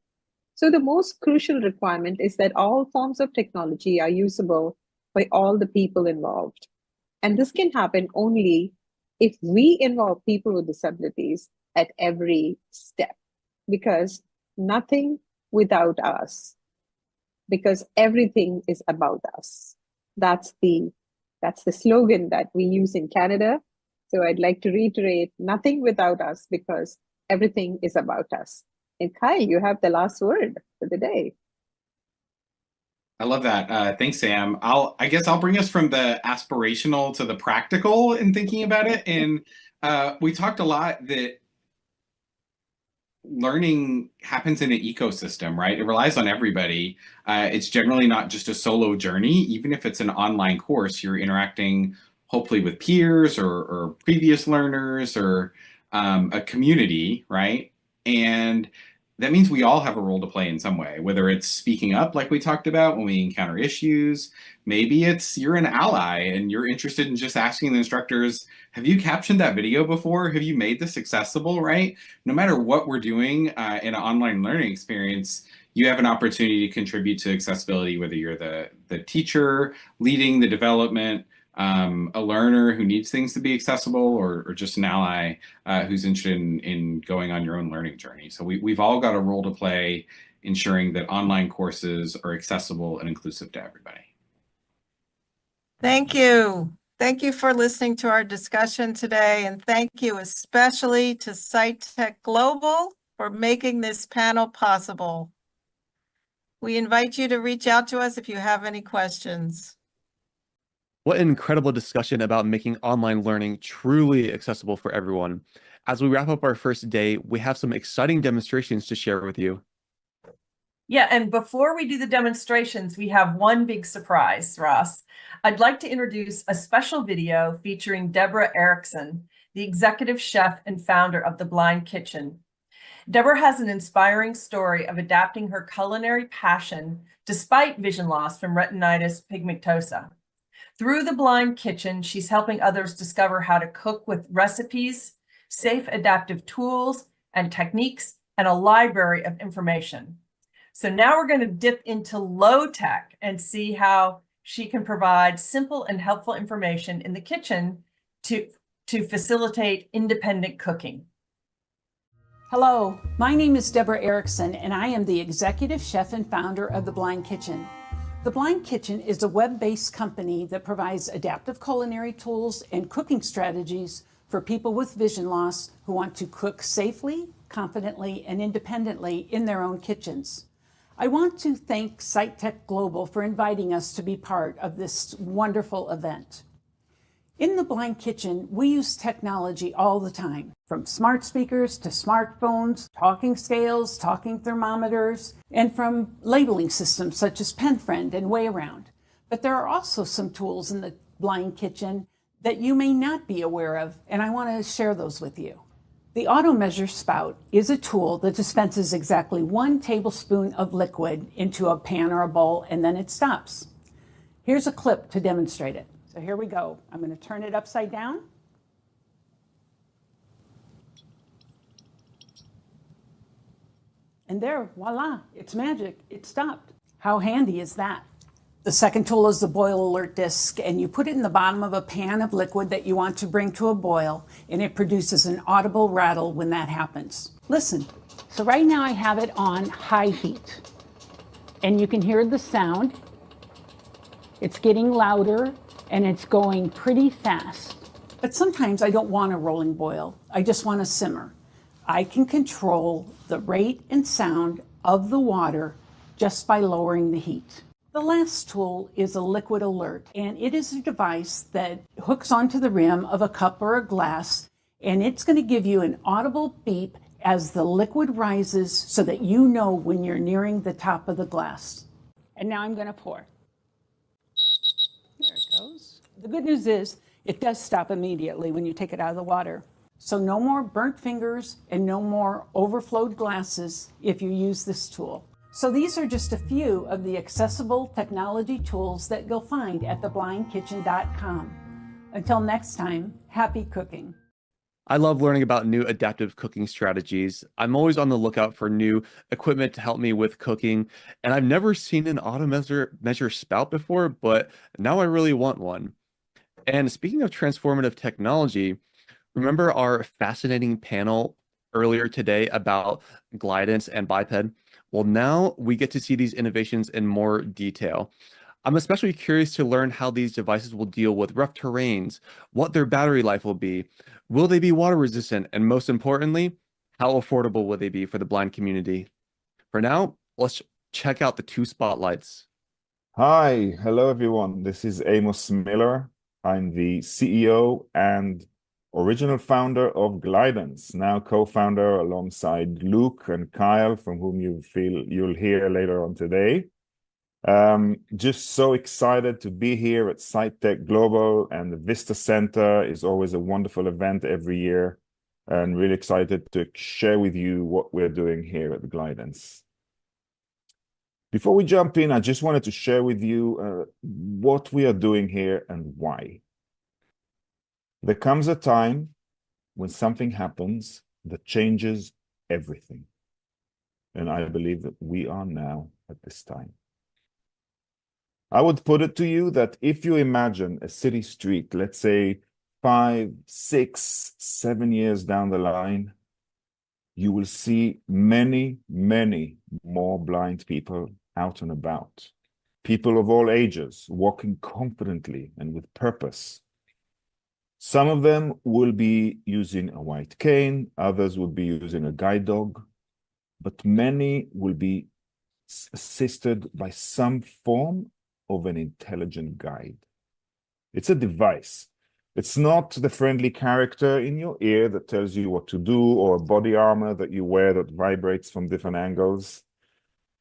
So the most crucial requirement is that all forms of technology are usable by all the people involved. And this can happen only if we involve people with disabilities at every step, because nothing without us, because everything is about us. That's the slogan that we use in Canada. So I'd like to reiterate, nothing without us, because everything is about us. And Kyle, you have the last word for the day. I love that. Thanks, Sam. I guess I'll bring us from the aspirational to the practical in thinking about it. And we talked a lot that learning happens in an ecosystem, right? It relies on everybody. It's generally not just a solo journey. Even if it's an online course, you're interacting hopefully with peers or previous learners or a community, right? And that means we all have a role to play in some way, whether it's speaking up like we talked about when we encounter issues. Maybe it's you're an ally and you're interested in just asking the instructors, have you captioned that video before? Have you made this accessible, right? No matter what we're doing in an online learning experience, you have an opportunity to contribute to accessibility, whether you're the teacher leading the development, a learner who needs things to be accessible, or just an ally who's interested in going on your own learning journey. So we've all got a role to play ensuring that online courses are accessible and inclusive to everybody. Thank you. Thank you for listening to our discussion today, and thank you especially to Sitech Global for making this panel possible. We invite you to reach out to us if you have any questions. What an incredible discussion about making online learning truly accessible for everyone. As we wrap up our first day, we have some exciting demonstrations to share with you. Yeah, and before we do the demonstrations, we have one big surprise, Ross. I'd like to introduce a special video featuring Deborah Erickson, the executive chef and founder of The Blind Kitchen. Deborah has an inspiring story of adapting her culinary passion despite vision loss from retinitis pigmentosa. Through The Blind Kitchen, she's helping others discover how to cook with recipes, safe adaptive tools and techniques, and a library of information. So now we're going to dip into low tech and see how she can provide simple and helpful information in the kitchen to facilitate independent cooking. Hello, my name is Deborah Erickson, and I am the executive chef and founder of The Blind Kitchen. The Blind Kitchen is a web-based company that provides adaptive culinary tools and cooking strategies for people with vision loss who want to cook safely, confidently, and independently in their own kitchens. I want to thank Sitech Global for inviting us to be part of this wonderful event. In The Blind Kitchen, we use technology all the time, from smart speakers to smartphones, talking scales, talking thermometers, and from labeling systems such as PenFriend and WayAround. But there are also some tools in The Blind Kitchen that you may not be aware of, and I want to share those with you. The Auto Measure Spout is a tool that dispenses exactly 1 tablespoon of liquid into a pan or a bowl, and then it stops. Here's a clip to demonstrate it. So here we go. I'm going to turn it upside down. And there, voila, it's magic. It stopped. How handy is that? The second tool is the boil alert disc, and you put it in the bottom of a pan of liquid that you want to bring to a boil, and it produces an audible rattle when that happens. Listen. So right now I have it on high heat, and you can hear the sound. It's getting louder, and it's going pretty fast. But sometimes I don't want a rolling boil. I just want to simmer. I can control the rate and sound of the water just by lowering the heat. The last tool is a liquid alert, and it is a device that hooks onto the rim of a cup or a glass, and it's going to give you an audible beep as the liquid rises so that you know when you're nearing the top of the glass. And now I'm going to pour. There it goes. The good news is it does stop immediately when you take it out of the water. So no more burnt fingers and no more overflowed glasses if you use this tool. So these are just a few of the accessible technology tools that you'll find at theblindkitchen.com. Until next time, happy cooking. I love learning about new adaptive cooking strategies. I'm always on the lookout for new equipment to help me with cooking, and I've never seen an auto measure spout before, but now I really want one. And speaking of transformative technology, remember our fascinating panel earlier today about Glidance and Biped? Well, now we get to see these innovations in more detail. I'm especially curious to learn how these devices will deal with rough terrains, what their battery life will be, will they be water resistant, and most importantly, how affordable will they be for the blind community? For now, let's check out the 2 spotlights. Hi, hello everyone. This is Amos Miller. I'm the CEO and original founder of Glidance, now co-founder alongside Luke and Kyle, from whom you'll hear later on today. Just so excited to be here at Sitech Global, and the Vista Center is always a wonderful event every year, and really excited to share with you what we're doing here at Glidance. Before we jump in, I just wanted to share with you what we are doing here and why. There comes a time when something happens that changes everything. And I believe that we are now at this time. I would put it to you that if you imagine a city street, let's say 5, 6, 7 years down the line, you will see many, many more blind people out and about. People of all ages walking confidently and with purpose. Some of them will be using a white cane, others will be using a guide dog, but many will be assisted by some form of an intelligent guide. It's a device. It's not the friendly character in your ear that tells you what to do, or a body armor that you wear that vibrates from different angles.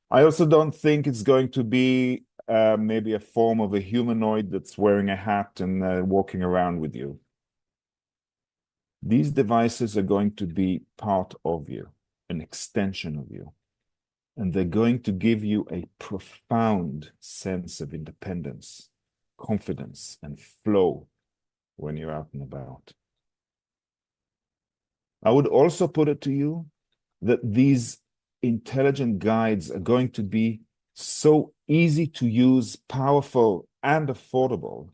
I also don't think it's going to be maybe a form of a humanoid that's wearing a hat and walking around with you. These devices are going to be part of you, an extension of you. And they're going to give you a profound sense of independence, confidence, and flow when you're out and about. I would also put it to you that these intelligent guides are going to be so easy to use, powerful, and affordable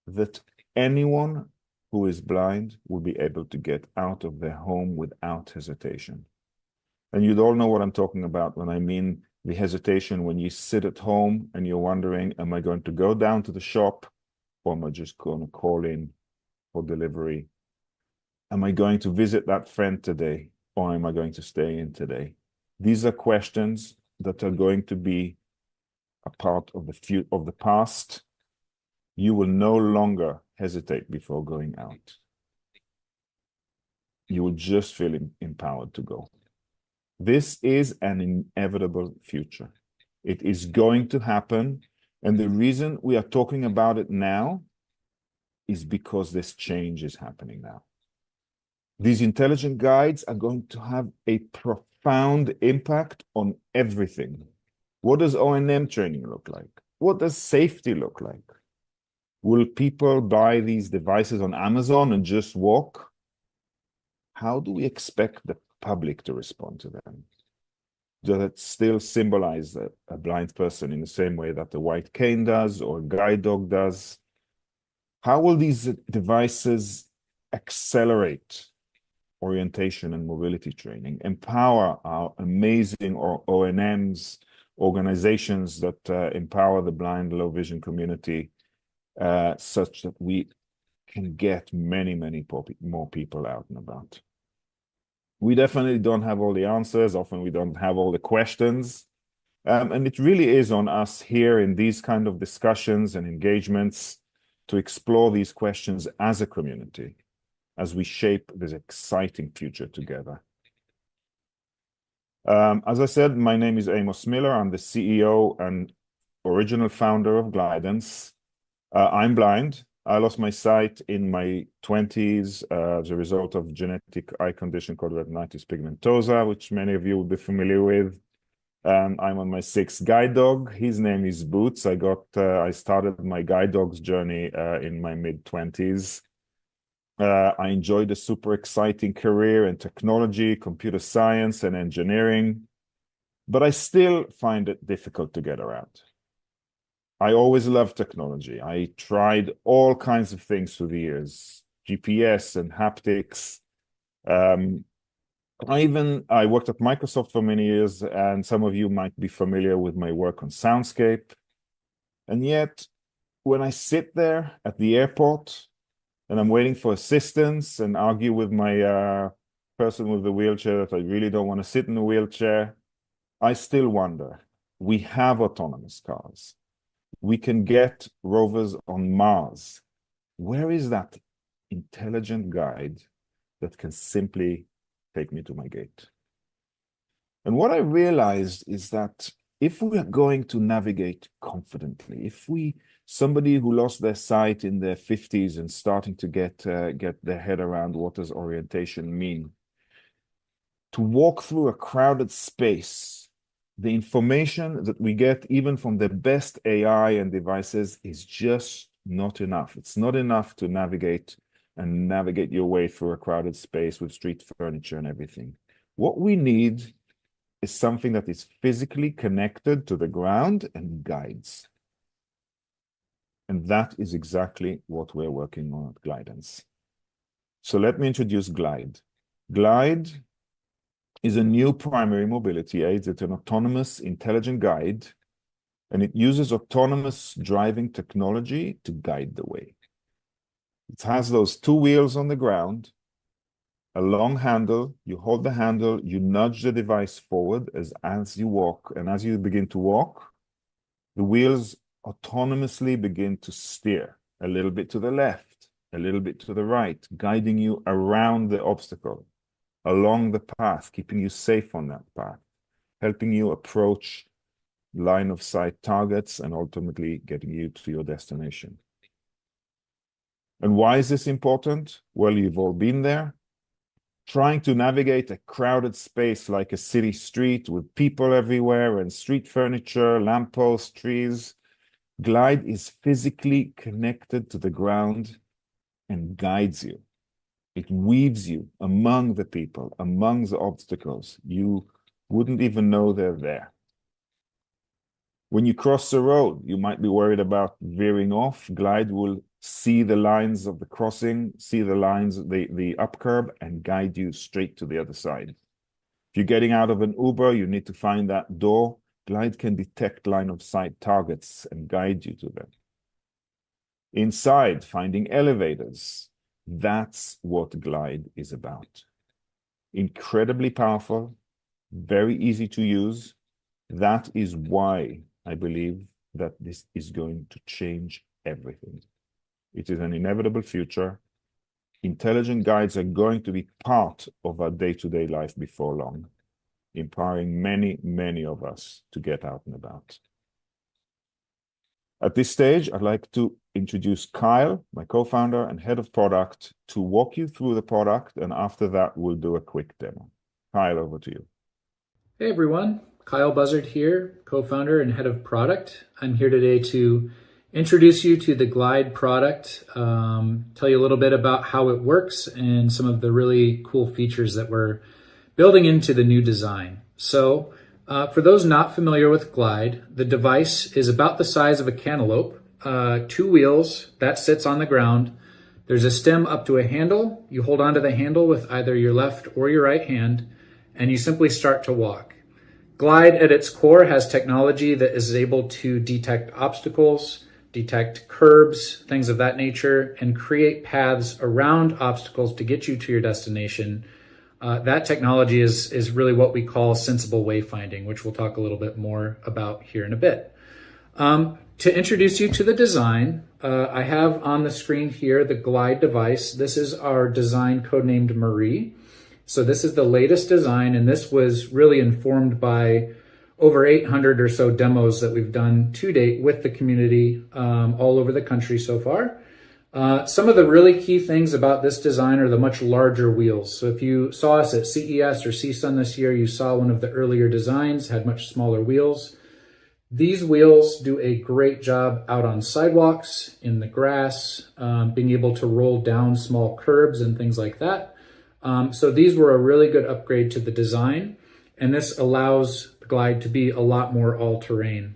that anyone who is blind will be able to get out of their home without hesitation. And you'd all know what I'm talking about when I mean the hesitation when you sit at home and you're wondering, am I going to go down to the shop, or am I just going to call in for delivery? Am I going to visit that friend today, or am I going to stay in today? These are questions that are going to be a part of the past. You will no longer hesitate before going out. You will just feel empowered to go. This is an inevitable future. It is going to happen. And the reason we are talking about it now is because this change is happening now. These intelligent guides are going to have a profound impact on everything. What does O&M training look like? What does safety look like? Will people buy these devices on Amazon and just walk? How do we expect the public to respond to them? Does it still symbolize a blind person in the same way that the white cane does or a guide dog does? How will these devices accelerate orientation and mobility training, empower our amazing O&Ms, organizations that empower the blind, low vision community, such that we can get many, many more people out and about? We definitely don't have all the answers. Often we don't have all the questions. And it really is on us here in these kind of discussions and engagements to explore these questions as a community, as we shape this exciting future together. As I said, my name is Amos Miller. I'm the CEO and original founder of Glidance. I'm blind. I lost my sight in my 20s as a result of a genetic eye condition called retinitis pigmentosa, which many of you will be familiar with. I'm on my 6th guide dog. His name is Boots. I started my guide dog's journey in my mid-20s. I enjoyed a super exciting career in technology, computer science, and engineering, but I still find it difficult to get around. I always loved technology. I tried all kinds of things through the years, GPS and haptics. I worked at Microsoft for many years, and some of you might be familiar with my work on Soundscape. And yet, when I sit there at the airport and I'm waiting for assistance and argue with my person with the wheelchair that I really don't want to sit in a wheelchair, I still wonder. We have autonomous cars. We can get rovers on Mars. Where is that intelligent guide that can simply take me to my gate. And what I realized is that if we are going to navigate confidently, if somebody who lost their sight in their 50s and starting to get their head around what does orientation mean, to walk through a crowded space, the information that we get even from the best AI and devices is just not enough. It's not enough to navigate your way through a crowded space with street furniture and everything. What we need is something that is physically connected to the ground and guides. And that is exactly what we're working on at Glidance. So let me introduce Glide. Glide is a new primary mobility aid. It's an autonomous, intelligent guide, and it uses autonomous driving technology to guide the way. It has those two wheels on the ground, a long handle. You hold the handle, you nudge the device forward as you walk, and as you begin to walk, the wheels autonomously begin to steer a little bit to the left, a little bit to the right, guiding you around the obstacle, along the path, keeping you safe on that path, helping you approach line of sight targets and ultimately getting you to your destination. And why is this important? Well, you've all been there. Trying to navigate a crowded space like a city street with people everywhere and street furniture, lampposts, trees. Glide is physically connected to the ground and guides you. It weaves you among the people, among the obstacles. You wouldn't even know they're there. When you cross the road, you might be worried about veering off. Glide will see the lines of the crossing, see the lines, the up curb, and guide you straight to the other side. If you're getting out of an Uber, you need to find that door. Glide can detect line of sight targets and guide you to them. Inside, finding elevators. That's what Glide is about. Incredibly powerful, very easy to use. That is why I believe that this is going to change everything. It is an inevitable future. Intelligent guides are going to be part of our day-to-day life before long, empowering many, many of us to get out and about. At this stage, I'd like to introduce Kyle, my co-founder and head of product, to walk you through the product, and after that, we'll do a quick demo. Kyle, over to you. Hey everyone, Kyle Buzzard here, co-founder and head of product. I'm here today to introduce you to the Glide product, tell you a little bit about how it works and some of the really cool features that we're building into the new design. So for those not familiar with Glide, the device is about the size of a cantaloupe, two wheels that sits on the ground. There's a stem up to a handle. You hold onto the handle with either your left or your right hand, and you simply start to walk. Glide at its core has technology that is able to detect obstacles, detect curbs, things of that nature, and create paths around obstacles to get you to your destination. That technology is really what we call sensible wayfinding, which we'll talk a little bit more about here in a bit. To introduce you to the design, I have on the screen here the Glide device. This is our design codenamed Marie. So this is the latest design, and this was really informed by over 800 or so demos that we've done to date with the community all over the country so far. Some of the really key things about this design are the much larger wheels. So if you saw us at CES or CSUN this year, you saw one of the earlier designs had much smaller wheels. These wheels do a great job out on sidewalks, in the grass, being able to roll down small curbs and things like that. So these were a really good upgrade to the design, and this allows the Glide to be a lot more all-terrain.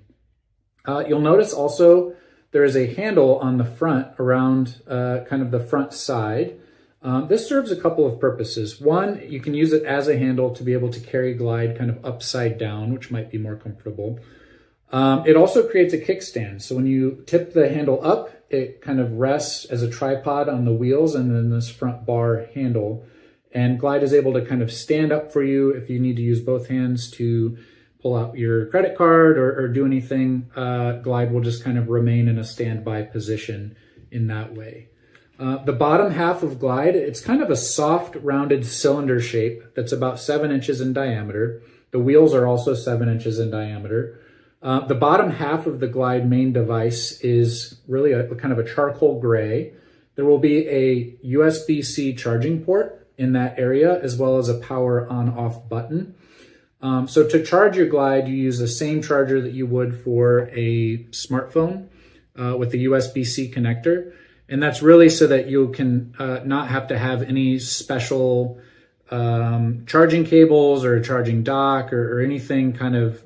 You'll notice also there is a handle on the front around kind of the front side. This serves a couple of purposes. One, you can use it as a handle to be able to carry Glide kind of upside down, which might be more comfortable. It also creates a kickstand. So when you tip the handle up, it kind of rests as a tripod on the wheels and then this front bar handle. And Glide is able to kind of stand up for you if you need to use both hands to pull out your credit card or do anything. Glide will just kind of remain in a standby position in that way. The bottom half of Glide, it's kind of a soft, rounded cylinder shape that's about 7 inches in diameter. The wheels are also 7 inches in diameter. The bottom half of the Glide main device is really a kind of a charcoal gray. There will be a USB-C charging port in that area, as well as a power on-off button. So to charge your Glide, you use the same charger that you would for a smartphone with the USB-C connector. And that's really so that you can not have to have any special charging cables or a charging dock or anything kind of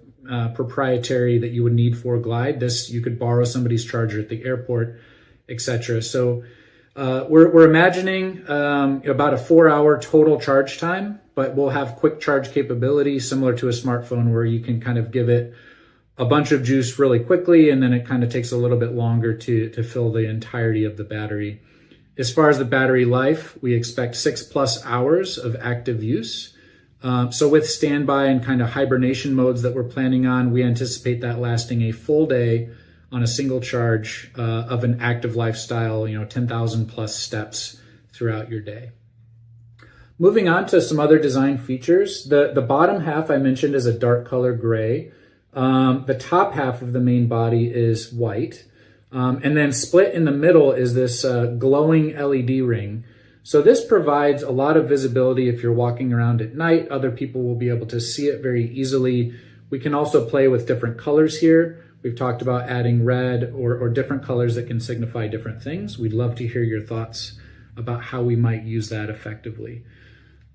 proprietary that you would need for Glide. This, you could borrow somebody's charger at the airport, etc. So we're imagining about a 4-hour total charge time, but we'll have quick charge capability similar to a smartphone where you can kind of give it a bunch of juice really quickly, and then it kind of takes a little bit longer to fill the entirety of the battery. As far as the battery life, we expect 6+ hours of active use. So with standby and kind of hibernation modes that we're planning on, we anticipate that lasting a full day on a single charge of an active lifestyle, 10,000 plus steps throughout your day. Moving on to some other design features, the bottom half I mentioned is a dark color gray. The top half of the main body is white. And then split in the middle is this glowing LED ring. So this provides a lot of visibility if you're walking around at night. Other people will be able to see it very easily. We can also play with different colors here. We've talked about adding red or different colors that can signify different things. We'd love to hear your thoughts about how we might use that effectively.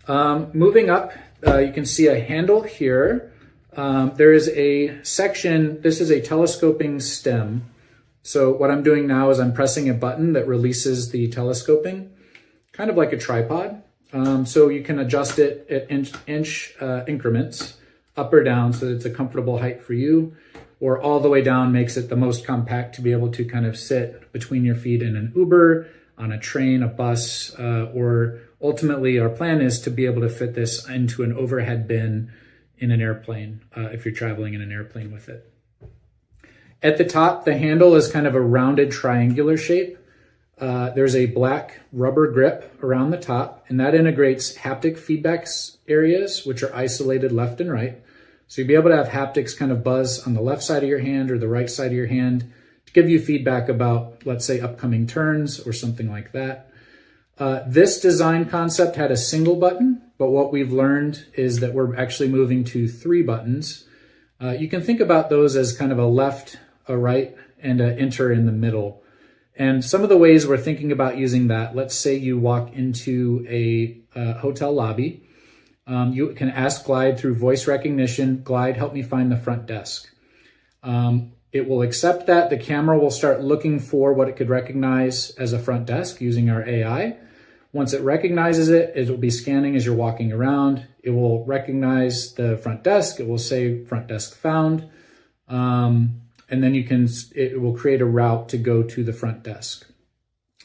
Moving up, you can see a handle here. There is a section, this is a telescoping stem. So what I'm doing now is I'm pressing a button that releases the telescoping, kind of like a tripod. So you can adjust it at inch increments, up or down, so that it's a comfortable height for you, or all the way down makes it the most compact to be able to kind of sit between your feet in an Uber, on a train, a bus, or ultimately our plan is to be able to fit this into an overhead bin in an airplane, if you're traveling in an airplane with it. At the top, the handle is kind of a rounded triangular shape. There's a black rubber grip around the top, and that integrates haptic feedback areas, which are isolated left and right. So you'll be able to have haptics kind of buzz on the left side of your hand or the right side of your hand to give you feedback about, let's say, upcoming turns or something like that. This design concept had a single button, but what we've learned is that we're actually moving to 3 buttons. You can think about those as kind of a left, a right, and an enter in the middle. And some of the ways we're thinking about using that, let's say you walk into a hotel lobby. You can ask Glide through voice recognition, Glide, help me find the front desk. It will accept that. The camera will start looking for what it could recognize as a front desk using our AI. Once it recognizes it, it will be scanning as you're walking around. It will recognize the front desk. It will say front desk found. And then it will create a route to go to the front desk.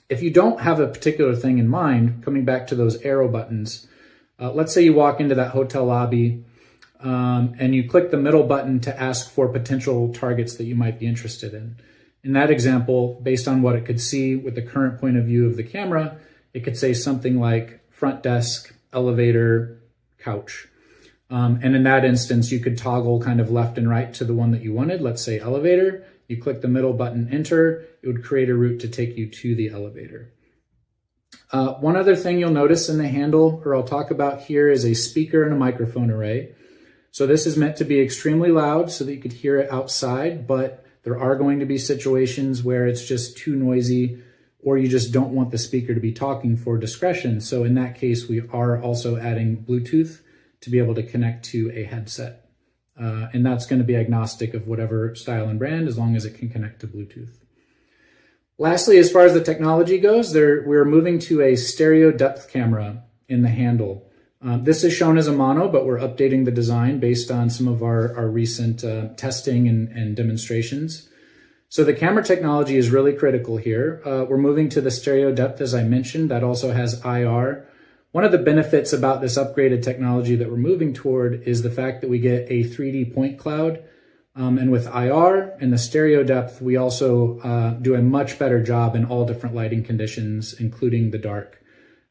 If you don't have a particular thing in mind, coming back to those arrow buttons, let's say you walk into that hotel lobby and you click the middle button to ask for potential targets that you might be interested in. In that example, based on what it could see with the current point of view of the camera, it could say something like front desk, elevator, couch. And in that instance, you could toggle kind of left and right to the one that you wanted. Let's say elevator. You click the middle button, enter. It would create a route to take you to the elevator. One other thing you'll notice in the handle, or I'll talk about here, is a speaker and a microphone array. So this is meant to be extremely loud so that you could hear it outside, but there are going to be situations where it's just too noisy or you just don't want the speaker to be talking for discretion. So in that case, we are also adding Bluetooth to be able to connect to a headset. And that's going to be agnostic of whatever style and brand, as long as it can connect to Bluetooth. Lastly, as far as the technology goes, we're moving to a stereo depth camera in the handle. This is shown as a mono, but we're updating the design based on some of our recent testing and demonstrations. So the camera technology is really critical here. We're moving to the stereo depth, as I mentioned, that also has IR. One of the benefits about this upgraded technology that we're moving toward is the fact that we get a 3D point cloud And with IR and the stereo depth, we also do a much better job in all different lighting conditions, including the dark,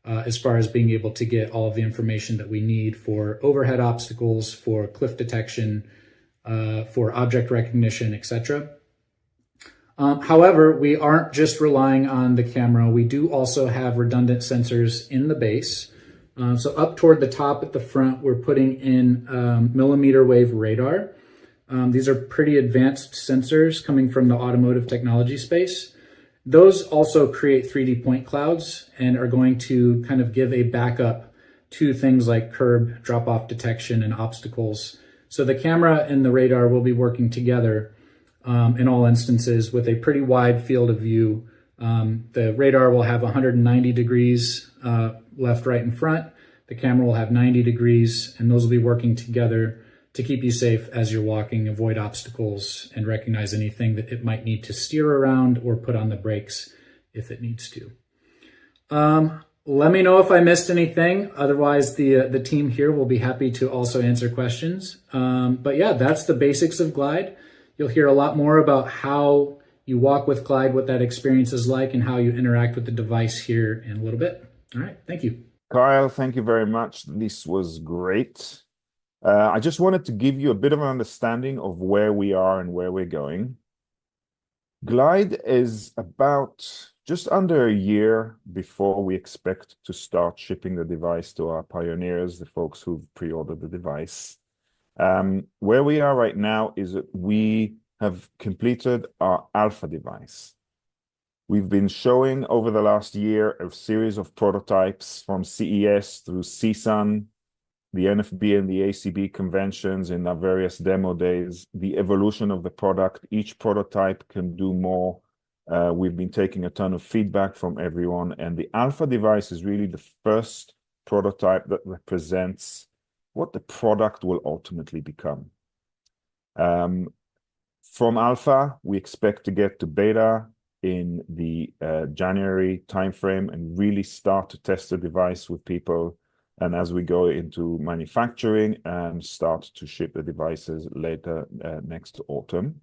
as far as being able to get all of the information that we need for overhead obstacles, for cliff detection, for object recognition, etc. However, we aren't just relying on the camera. We do also have redundant sensors in the base. So up toward the top at the front, we're putting in millimeter wave radar. These are pretty advanced sensors coming from the automotive technology space. Those also create 3D point clouds and are going to kind of give a backup to things like curb drop-off detection and obstacles. So the camera and the radar will be working together in all instances with a pretty wide field of view. The radar will have 190 degrees left, right, and front. The camera will have 90 degrees, and those will be working together to keep you safe as you're walking, avoid obstacles, and recognize anything that it might need to steer around or put on the brakes if it needs to. Let me know if I missed anything. Otherwise, the team here will be happy to also answer questions. But yeah, that's the basics of Glide. You'll hear a lot more about how you walk with Glide, what that experience is like, and how you interact with the device here in a little bit. All right, thank you. Kyle, thank you very much. This was great. I just wanted to give you a bit of an understanding of where we are and where we're going. Glide is about just under a year before we expect to start shipping the device to our pioneers, the folks who've pre-ordered the device. Where we are right now is that we have completed our alpha device. We've been showing over the last year a series of prototypes from CES through CSUN, the NFB and the ACB conventions in our various demo days, the evolution of the product. Each prototype can do more. We've been taking a ton of feedback from everyone, and the alpha device is really the first prototype that represents what the product will ultimately become. From alpha, we expect to get to beta in the January timeframe and really start to test the device with people. And as we go into manufacturing and start to ship the devices later next autumn.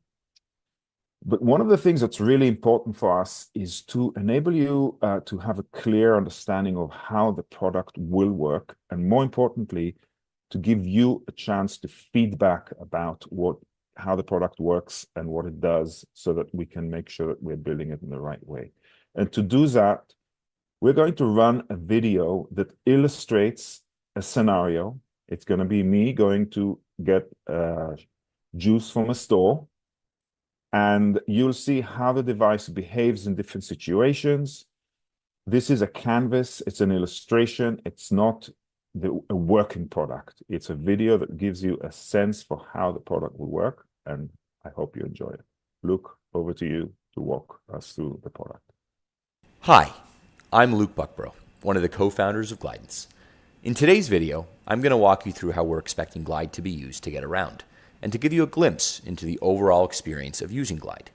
But one of the things that's really important for us is to enable you to have a clear understanding of how the product will work, and more importantly, to give you a chance to feedback about how the product works and what it does, so that we can make sure that we're building it in the right way. And to do that, we're going to run a video that illustrates a scenario. It's going to be me going to get juice from a store, and you'll see how the device behaves in different situations. This is a canvas, it's an illustration, it's not a working product. It's a video that gives you a sense for how the product will work, and I hope you enjoy it. Luke, over to you to walk us through the product. Hi, I'm Luke Buckbrough, one of the co-founders of Glidance. In today's video, I'm going to walk you through how we're expecting Glide to be used to get around, and to give you a glimpse into the overall experience of using Glide.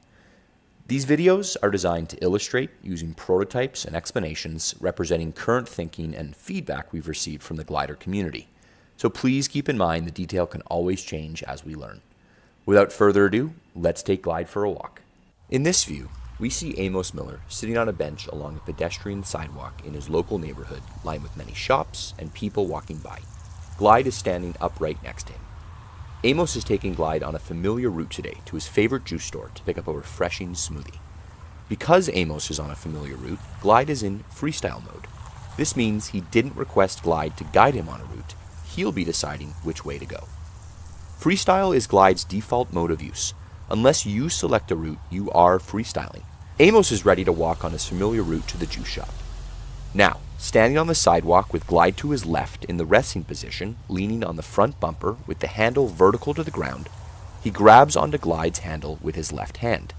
These videos are designed to illustrate using prototypes and explanations representing current thinking and feedback we've received from the glider community. So please keep in mind the detail can always change as we learn. Without further ado, let's take Glide for a walk. In this view, we see Amos Miller sitting on a bench along a pedestrian sidewalk in his local neighborhood, lined with many shops and people walking by. Glide is standing upright next to him. Amos is taking Glide on a familiar route today to his favorite juice store to pick up a refreshing smoothie. Because Amos is on a familiar route, Glide is in freestyle mode. This means he didn't request Glide to guide him on a route. He'll be deciding which way to go. Freestyle is Glide's default mode of use. Unless you select a route, you are freestyling. Amos is ready to walk on his familiar route to the juice shop. Now, standing on the sidewalk with Glide to his left in the resting position, leaning on the front bumper with the handle vertical to the ground, he grabs onto Glide's handle with his left hand.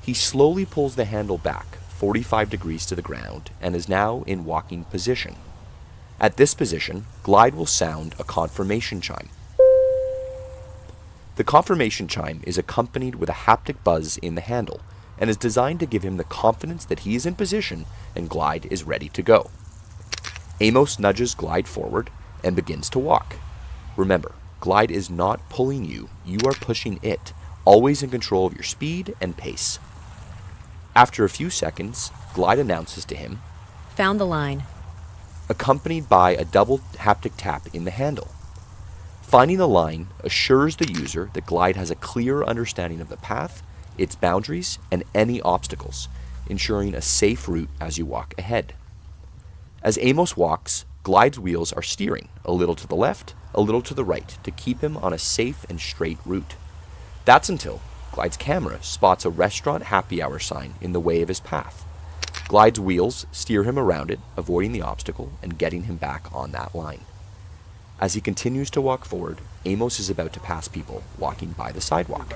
He slowly pulls the handle back 45 degrees to the ground and is now in walking position. At this position, Glide will sound a confirmation chime. The confirmation chime is accompanied with a haptic buzz in the handle and is designed to give him the confidence that he is in position and Glide is ready to go. Amos nudges Glide forward and begins to walk. Remember, Glide is not pulling you, you are pushing it. always in control of your speed and pace. After a few seconds, Glide announces to him, "Found the line," accompanied by a double haptic tap in the handle. Finding the line assures the user that Glide has a clear understanding of the path, its boundaries, and any obstacles, ensuring a safe route as you walk ahead. As Amos walks, Glide's wheels are steering a little to the left, a little to the right to keep him on a safe and straight route. That's until Glide's camera spots a restaurant happy hour sign in the way of his path. Glide's wheels steer him around it, avoiding the obstacle and getting him back on that line. As he continues to walk forward, Amos is about to pass people walking by the sidewalk.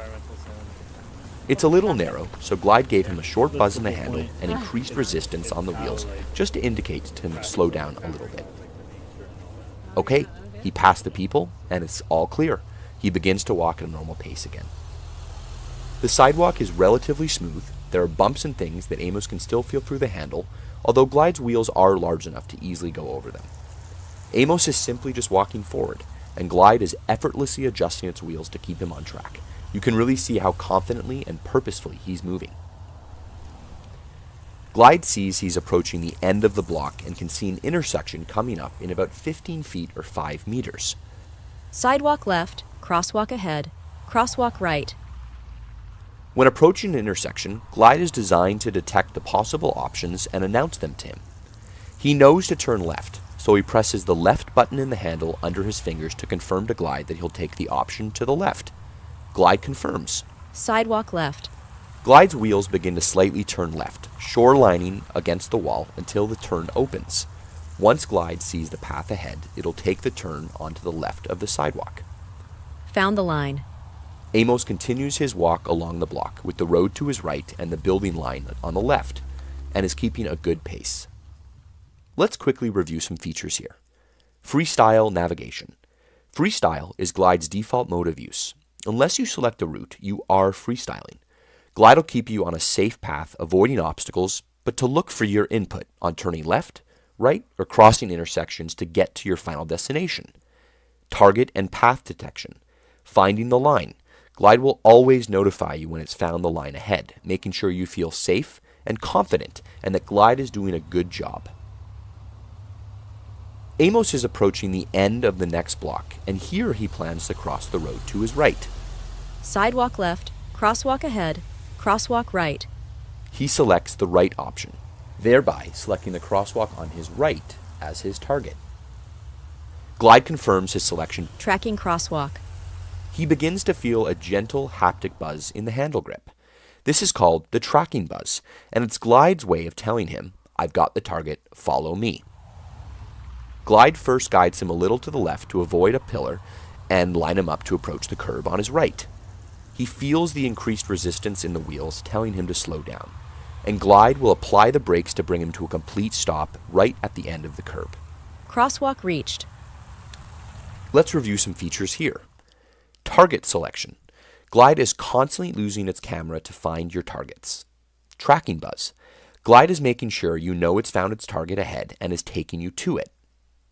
It's a little narrow, so Glide gave him a short buzz in the handle and increased resistance on the wheels just to indicate to him to slow down a little bit. Okay, he passed the people and it's all clear. He begins to walk at a normal pace again. The sidewalk is relatively smooth. There are bumps and things that Amos can still feel through the handle, although Glide's wheels are large enough to easily go over them. Amos is simply just walking forward, and Glide is effortlessly adjusting its wheels to keep him on track. You can really see how confidently and purposefully he's moving. Glide sees he's approaching the end of the block and can see an intersection coming up in about 15 feet or 5 meters. "Sidewalk left, crosswalk ahead, crosswalk right." When approaching an intersection, Glide is designed to detect the possible options and announce them to him. He knows to turn left, so he presses the left button in the handle under his fingers to confirm to Glide that he'll take the option to the left. Glide confirms. "Sidewalk left." Glide's wheels begin to slightly turn left, shorelining against the wall until the turn opens. Once Glide sees the path ahead, it'll take the turn onto the left of the sidewalk. "Found the line." Amos continues his walk along the block with the road to his right and the building line on the left, and is keeping a good pace. Let's quickly review some features here. Freestyle navigation. Freestyle is Glide's default mode of use. Unless you select a route, you are freestyling. Glide will keep you on a safe path, avoiding obstacles, but to look for your input on turning left, right, or crossing intersections to get to your final destination. Target and path detection. Finding the line. Glide will always notify you when it's found the line ahead, making sure you feel safe and confident and that Glide is doing a good job. Amos is approaching the end of the next block, and here he plans to cross the road to his right. "Sidewalk left, crosswalk ahead, crosswalk right." He selects the right option, thereby selecting the crosswalk on his right as his target. Glide confirms his selection. "Tracking crosswalk." He begins to feel a gentle haptic buzz in the handle grip. This is called the tracking buzz, and it's Glide's way of telling him, "I've got the target, follow me." Glide first guides him a little to the left to avoid a pillar and line him up to approach the curb on his right. He feels the increased resistance in the wheels telling him to slow down, and Glide will apply the brakes to bring him to a complete stop right at the end of the curb. "Crosswalk reached." Let's review some features here. Target selection. Glide is constantly losing its camera to find your targets. Tracking buzz. Glide is making sure you know it's found its target ahead and is taking you to it.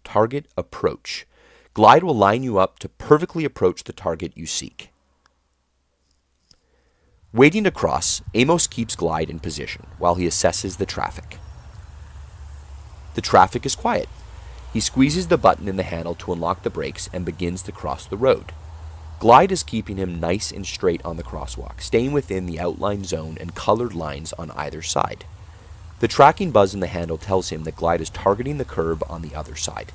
Target approach. Glide will line you up to perfectly approach the target you seek. Waiting to cross, Amos keeps Glide in position while he assesses the traffic. The traffic is quiet. He squeezes the button in the handle to unlock the brakes and begins to cross the road. Glide is keeping him nice and straight on the crosswalk, staying within the outline zone and colored lines on either side. The tracking buzz in the handle tells him that Glide is targeting the curb on the other side.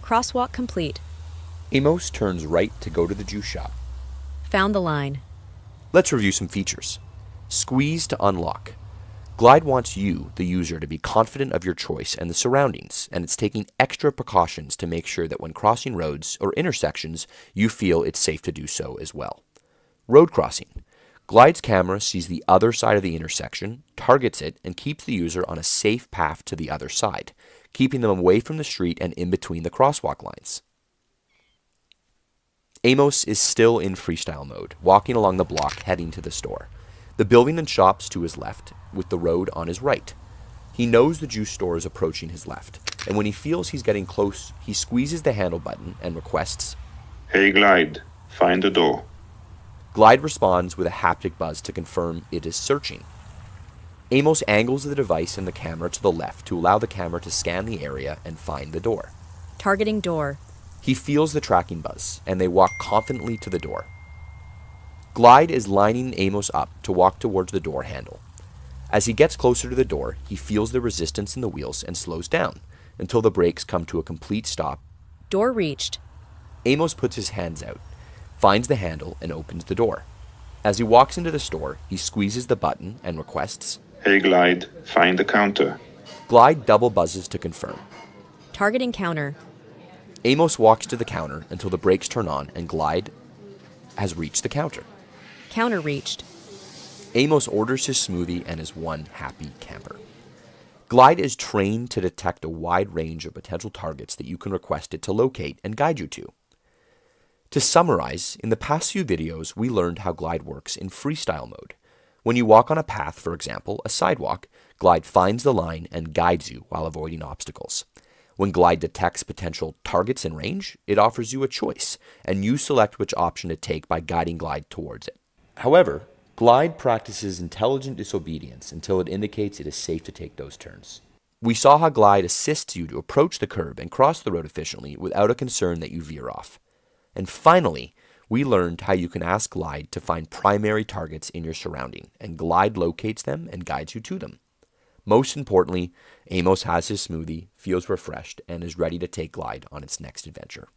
"Crosswalk complete." Amos turns right to go to the juice shop. "Found the line." Let's review some features. Squeeze to unlock. Glide wants you, the user, to be confident of your choice and the surroundings, and it's taking extra precautions to make sure that when crossing roads or intersections, you feel it's safe to do so as well. Road crossing. Glide's camera sees the other side of the intersection, targets it, and keeps the user on a safe path to the other side, keeping them away from the street and in between the crosswalk lines. Amos is still in freestyle mode, walking along the block heading to the store. The building and shops to his left, with the road on his right. He knows the juice store is approaching his left, and when he feels he's getting close, he squeezes the handle button and requests, "Hey Glide, find the door." Glide responds with a haptic buzz to confirm it is searching. Amos angles the device and the camera to the left to allow the camera to scan the area and find the door. Targeting door. He feels the tracking buzz, and they walk confidently to the door. Glide is lining Amos up to walk towards the door handle. As he gets closer to the door, he feels the resistance in the wheels and slows down until the brakes come to a complete stop. Door reached. Amos puts his hands out, finds the handle, and opens the door. As he walks into the store, he squeezes the button and requests, "Hey Glide, find the counter." Glide double buzzes to confirm. Targeting counter. Amos walks to the counter until the brakes turn on and Glide has reached the counter. Counter reached. Amos orders his smoothie and is one happy camper. Glide is trained to detect a wide range of potential targets that you can request it to locate and guide you to. To summarize, in the past few videos, we learned how Glide works in freestyle mode. When you walk on a path, for example, a sidewalk, Glide finds the line and guides you while avoiding obstacles. When Glide detects potential targets in range, it offers you a choice, and you select which option to take by guiding Glide towards it. However, Glide practices intelligent disobedience until it indicates it is safe to take those turns. We saw how Glide assists you to approach the curb and cross the road efficiently without a concern that you veer off. And finally, we learned how you can ask Glide to find primary targets in your surrounding, and Glide locates them and guides you to them. Most importantly, Amos has his smoothie, feels refreshed, and is ready to take Glide on its next adventure.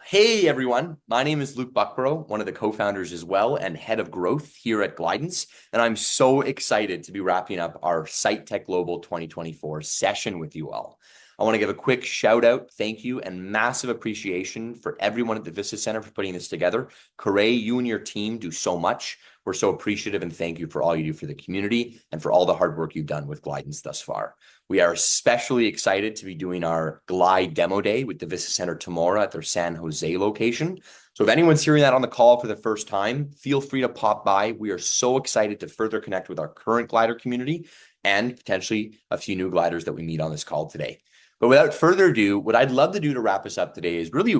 Hey everyone, my name is Luke Buckborough, one of the co-founders as well and head of growth here at Glidance, and I'm so excited to be wrapping up our Sitech Global 2024 session with you all. I want to give a quick shout out, thank you, and massive appreciation for everyone at the Vista Center for putting this together. Corey, you and your team do so much. We're so appreciative and thank you for all you do for the community and for all the hard work you've done with Glidance thus far. We are especially excited to be doing our Glide Demo Day with the Vista Center tomorrow at their San Jose location. So if anyone's hearing that on the call for the first time, feel free to pop by. We are so excited to further connect with our current glider community and potentially a few new gliders that we meet on this call today. But without further ado, what I'd love to do to wrap us up today is really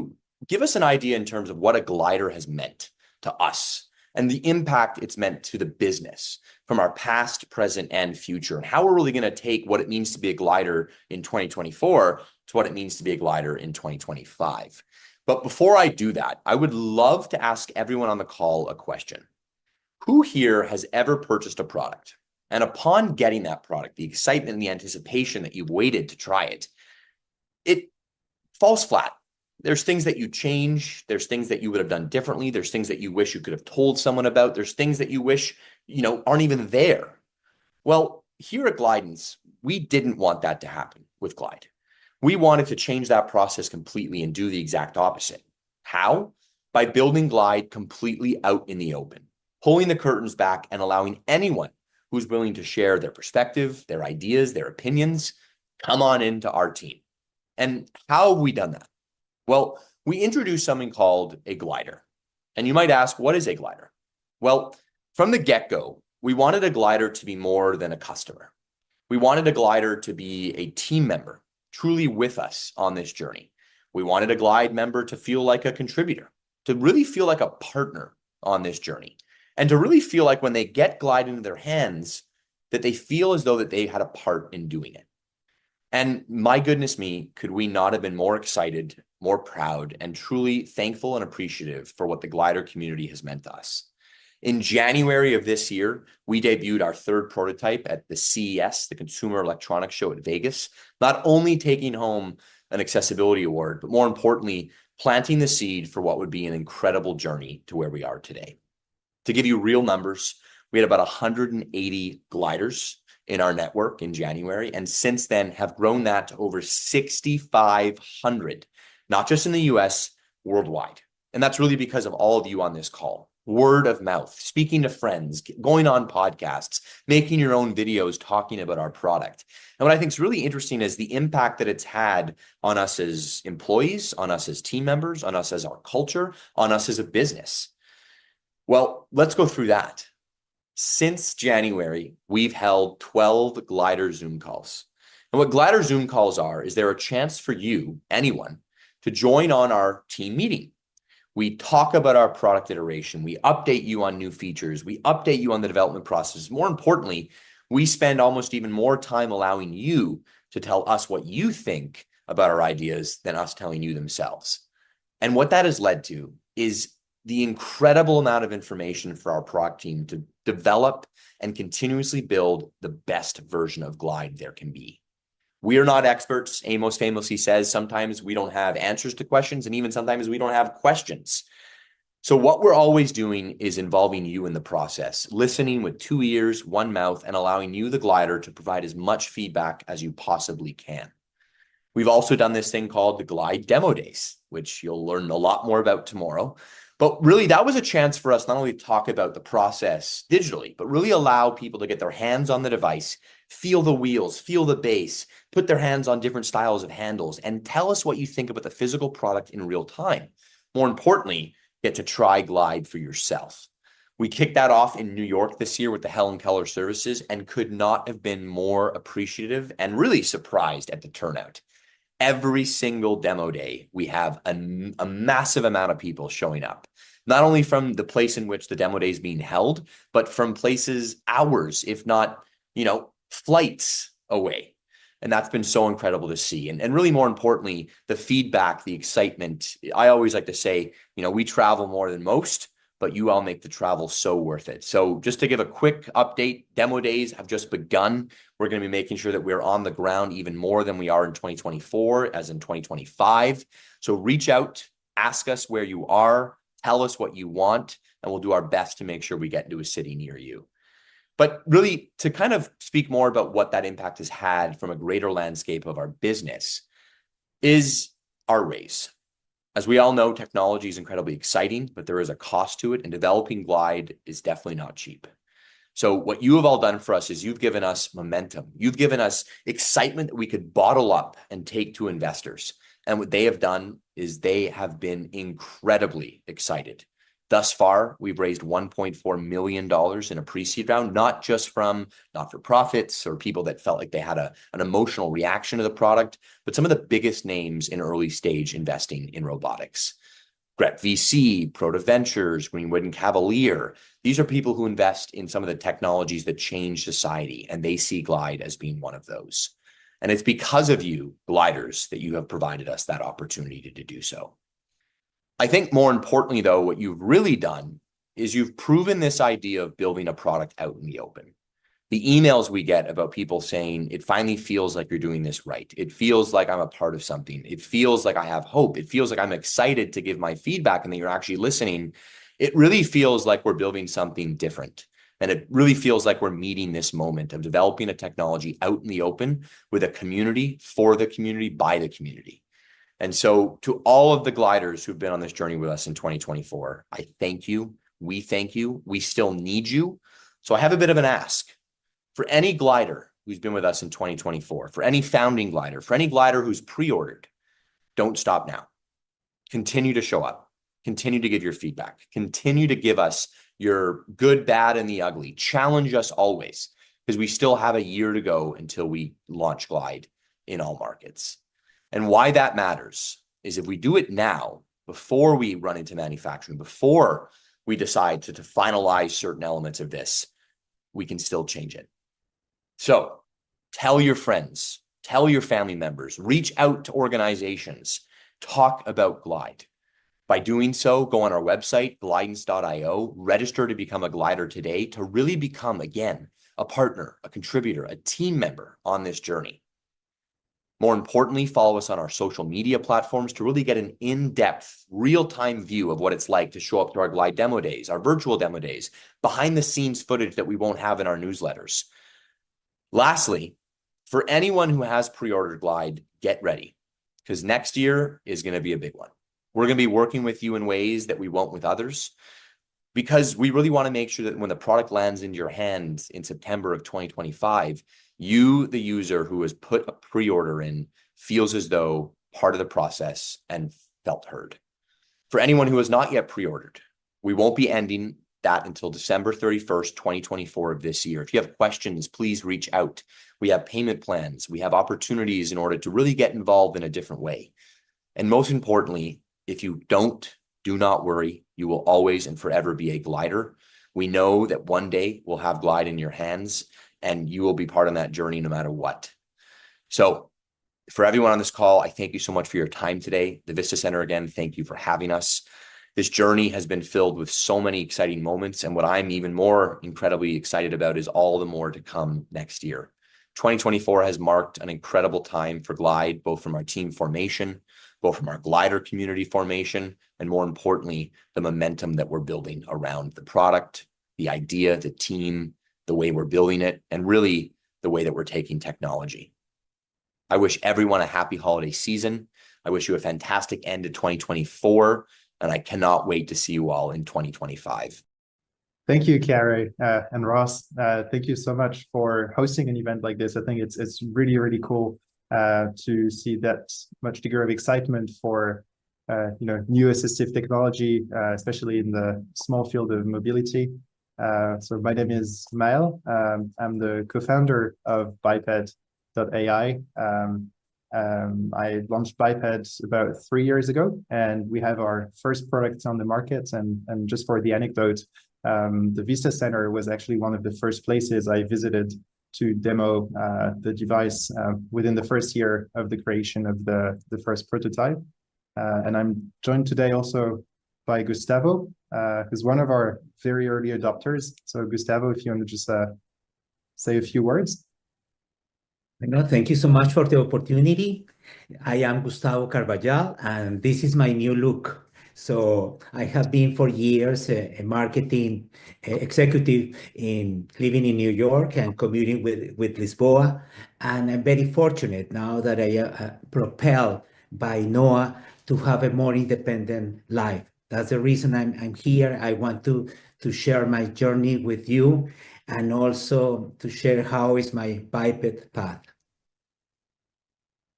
give us an idea in terms of what a glider has meant to us and the impact it's meant to the business from our past, present, and future, and how we're really going to take what it means to be a glider in 2024 to what it means to be a glider in 2025. But before I do that, I would love to ask everyone on the call a question. Who here has ever purchased a product? And upon getting that product, the excitement and the anticipation that you've waited to try it, it falls flat. There's things that you change. There's things that you would have done differently. There's things that you wish you could have told someone about. There's things that you wish, aren't even there. Well, here at Glidance, we didn't want that to happen with Glide. We wanted to change that process completely and do the exact opposite. How? By building Glide completely out in the open, pulling the curtains back and allowing anyone who's willing to share their perspective, their ideas, their opinions, come on into our team. And how have we done that? Well, we introduced something called a glider. And you might ask, what is a glider? Well, from the get-go, we wanted a glider to be more than a customer. We wanted a glider to be a team member, truly with us on this journey. We wanted a Glide member to feel like a contributor, to really feel like a partner on this journey, and to really feel like when they get Glide into their hands, that they feel as though that they had a part in doing it. And my goodness me, could we not have been more excited, more proud, and truly thankful and appreciative for what the glider community has meant to us. In January of this year, we debuted our third prototype at the CES, the Consumer Electronics Show at Vegas, not only taking home an accessibility award, but more importantly, planting the seed for what would be an incredible journey to where we are today. To give you real numbers, we had about 180 gliders in our network in January, and since then have grown that to over 6,500, not just in the US, worldwide. And that's really because of all of you on this call. Word of mouth, speaking to friends, going on podcasts, making your own videos talking about our product. And what I think is really interesting is the impact that it's had on us as employees, on us as team members, on us as our culture, on us as a business. Well, let's go through that. Since January, we've held 12 glider Zoom calls. And what glider Zoom calls are, is they're a chance for you, anyone, to join on our team meeting. We talk about our product iteration. We update you on new features. We update you on the development process. More importantly, we spend almost even more time allowing you to tell us what you think about our ideas than us telling you themselves. And what that has led to is the incredible amount of information for our product team to develop and continuously build the best version of Glide there can be. We are not experts. Amos famously says sometimes we don't have answers to questions, and even sometimes we don't have questions. So what we're always doing is involving you in the process, listening with 2 ears, 1 mouth, and allowing you, the glider, to provide as much feedback as you possibly can. We've also done this thing called the Glide Demo Days, which you'll learn a lot more about tomorrow. But really, that was a chance for us not only to talk about the process digitally, but really allow people to get their hands on the device, feel the wheels, feel the base, put their hands on different styles of handles, and tell us what you think about the physical product in real time. More importantly, get to try Glide for yourself. We kicked that off in New York this year with the Helen Keller services and could not have been more appreciative and really surprised at the turnout. Every single demo day, we have a massive amount of people showing up, not only from the place in which the demo day is being held, but from places hours, if not, flights away. And that's been so incredible to see. And really more importantly, the feedback, the excitement. I always like to say, we travel more than most, but you all make the travel so worth it. So just to give a quick update, demo days have just begun. We're going to be making sure that we're on the ground even more than we are in 2024, as in 2025. So reach out, ask us where you are, tell us what you want, and we'll do our best to make sure we get into a city near you. But really, to kind of speak more about what that impact has had from a greater landscape of our business is our raise. As we all know, technology is incredibly exciting, but there is a cost to it, and developing Glide is definitely not cheap. So what you have all done for us is you've given us momentum. You've given us excitement that we could bottle up and take to investors. And what they have done is they have been incredibly excited. Thus far, we've raised $1.4 million in a pre-seed round, not just from not-for-profits or people that felt like they had an emotional reaction to the product, but some of the biggest names in early stage investing in robotics. Gret VC, Proto Ventures, Greenwood and Cavalier. These are people who invest in some of the technologies that change society, and they see Glide as being one of those. And it's because of you, gliders, that you have provided us that opportunity to do so. I think more importantly, though, what you've really done is you've proven this idea of building a product out in the open. The emails we get about people saying, it finally feels like you're doing this right. It feels like I'm a part of something. It feels like I have hope. It feels like I'm excited to give my feedback and that you're actually listening. It really feels like we're building something different. And it really feels like we're meeting this moment of developing a technology out in the open with a community, for the community, by the community. And so to all of the gliders who've been on this journey with us in 2024, I thank you. We thank you. We still need you. So I have a bit of an ask. For any glider who's been with us in 2024, for any founding glider, for any glider who's pre-ordered, don't stop now. Continue to show up. Continue to give your feedback. Continue to give us your good, bad, and the ugly. Challenge us always, because we still have a year to go until we launch Glide in all markets. And why that matters is if we do it now, before we run into manufacturing, before we decide to finalize certain elements of this, we can still change it. So tell your friends, tell your family members, reach out to organizations, talk about Glide. By doing so, go on our website, glidance.io, register to become a glider today to really become, again, a partner, a contributor, a team member on this journey. More importantly, follow us on our social media platforms to really get an in-depth, real-time view of what it's like to show up to our Glide demo days, our virtual demo days, behind-the-scenes footage that we won't have in our newsletters. Lastly, for anyone who has pre-ordered Glide, get ready, because next year is going to be a big one. We're going to be working with you in ways that we won't with others, because we really want to make sure that when the product lands into your hands in September of 2025, you, the user who has put a pre-order in, feels as though part of the process and felt heard. For anyone who has not yet pre-ordered, we won't be ending that until December 31st, 2024 of this year. If you have questions, please reach out. We have payment plans. We have opportunities in order to really get involved in a different way. And most importantly, if you don't Do not worry. You will always and forever be a glider. We know that one day we'll have Glide in your hands, and you will be part of that journey no matter what. So for everyone on this call, I thank you so much for your time today. The Vista Center, again, thank you for having us. This journey has been filled with so many exciting moments, and what I'm even more incredibly excited about is all the more to come next year. 2024 has marked an incredible time for Glide, both from our team formation, both from our glider community formation, and more importantly, the momentum that we're building around the product, the idea, the team, the way we're building it, and really the way that we're taking technology. I wish everyone a happy holiday season. I wish you a fantastic end to 2024, and I cannot wait to see you all in 2025. Thank you, Carrie and Ross. Thank you so much for hosting an event like this. I think it's really, really cool to see that much degree of excitement for new assistive technology, especially in the small field of mobility. So my name is Mael. I'm the co-founder of Biped.ai. I launched Biped about 3 years ago, and we have our first products on the market. And just for the anecdote, the Vista Center was actually one of the first places I visited to demo the device within the first year of the creation of the first prototype. And I'm joined today also by Gustavo, who's one of our very early adopters. So Gustavo, if you want to just say a few words. No, thank you so much for the opportunity. I am Gustavo Carvajal, and this is my new look. So I have been for years a marketing executive living in New York and commuting with Lisboa. And I'm very fortunate now that I am propelled by NOAA to have a more independent life. That's the reason I'm here. I want to share my journey with you and also to share how is my biped path.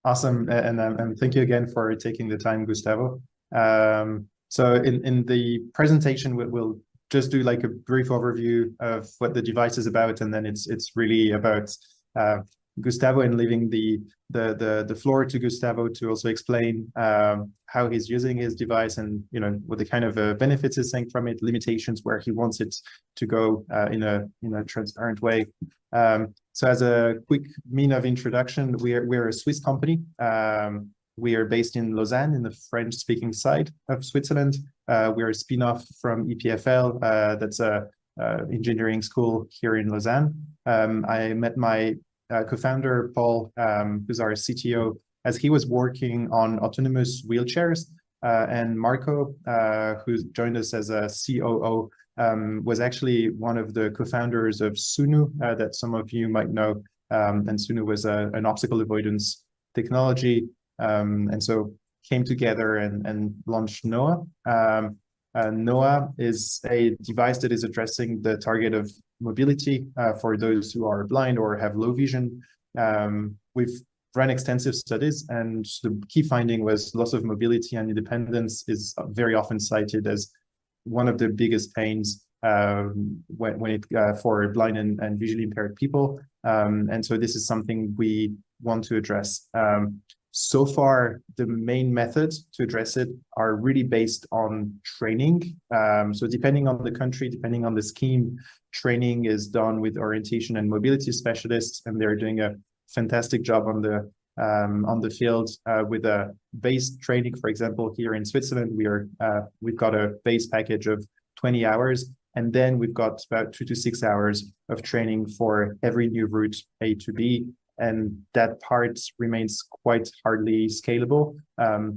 Awesome, and thank you again for taking the time, Gustavo. So in the presentation, we'll just do like a brief overview of what the device is about, and then it's really about Gustavo, and leaving the floor to Gustavo to also explain how he's using his device, and what the kind of benefits he's seeing from it, limitations where he wants it to go in a transparent way. So as a quick mean of introduction, we're a Swiss company. We are based in Lausanne, in the French-speaking side of Switzerland. We're a spin-off from EPFL, that's a engineering school here in Lausanne. I met my co-founder, Paul, who's our CTO, as he was working on autonomous wheelchairs. And Marco, who joined us as a COO, was actually one of the co-founders of Sunu, that some of you might know. And Sunu was an obstacle avoidance technology. And so came together and launched NOAA. NOAA is a device that is addressing the target of mobility for those who are blind or have low vision. We've run extensive studies, and the key finding was loss of mobility and independence is very often cited as one of the biggest pains for blind and visually impaired people. And so this is something we want to address. So far, the main methods to address it are really based on training. So depending on the country, depending on the scheme, training is done with orientation and mobility specialists, and they're doing a fantastic job on the field with a base training. For example, here in Switzerland, we've got a base package of 20 hours, and then we've got about 2 to 6 hours of training for every new route A to B. And that part remains quite hardly scalable,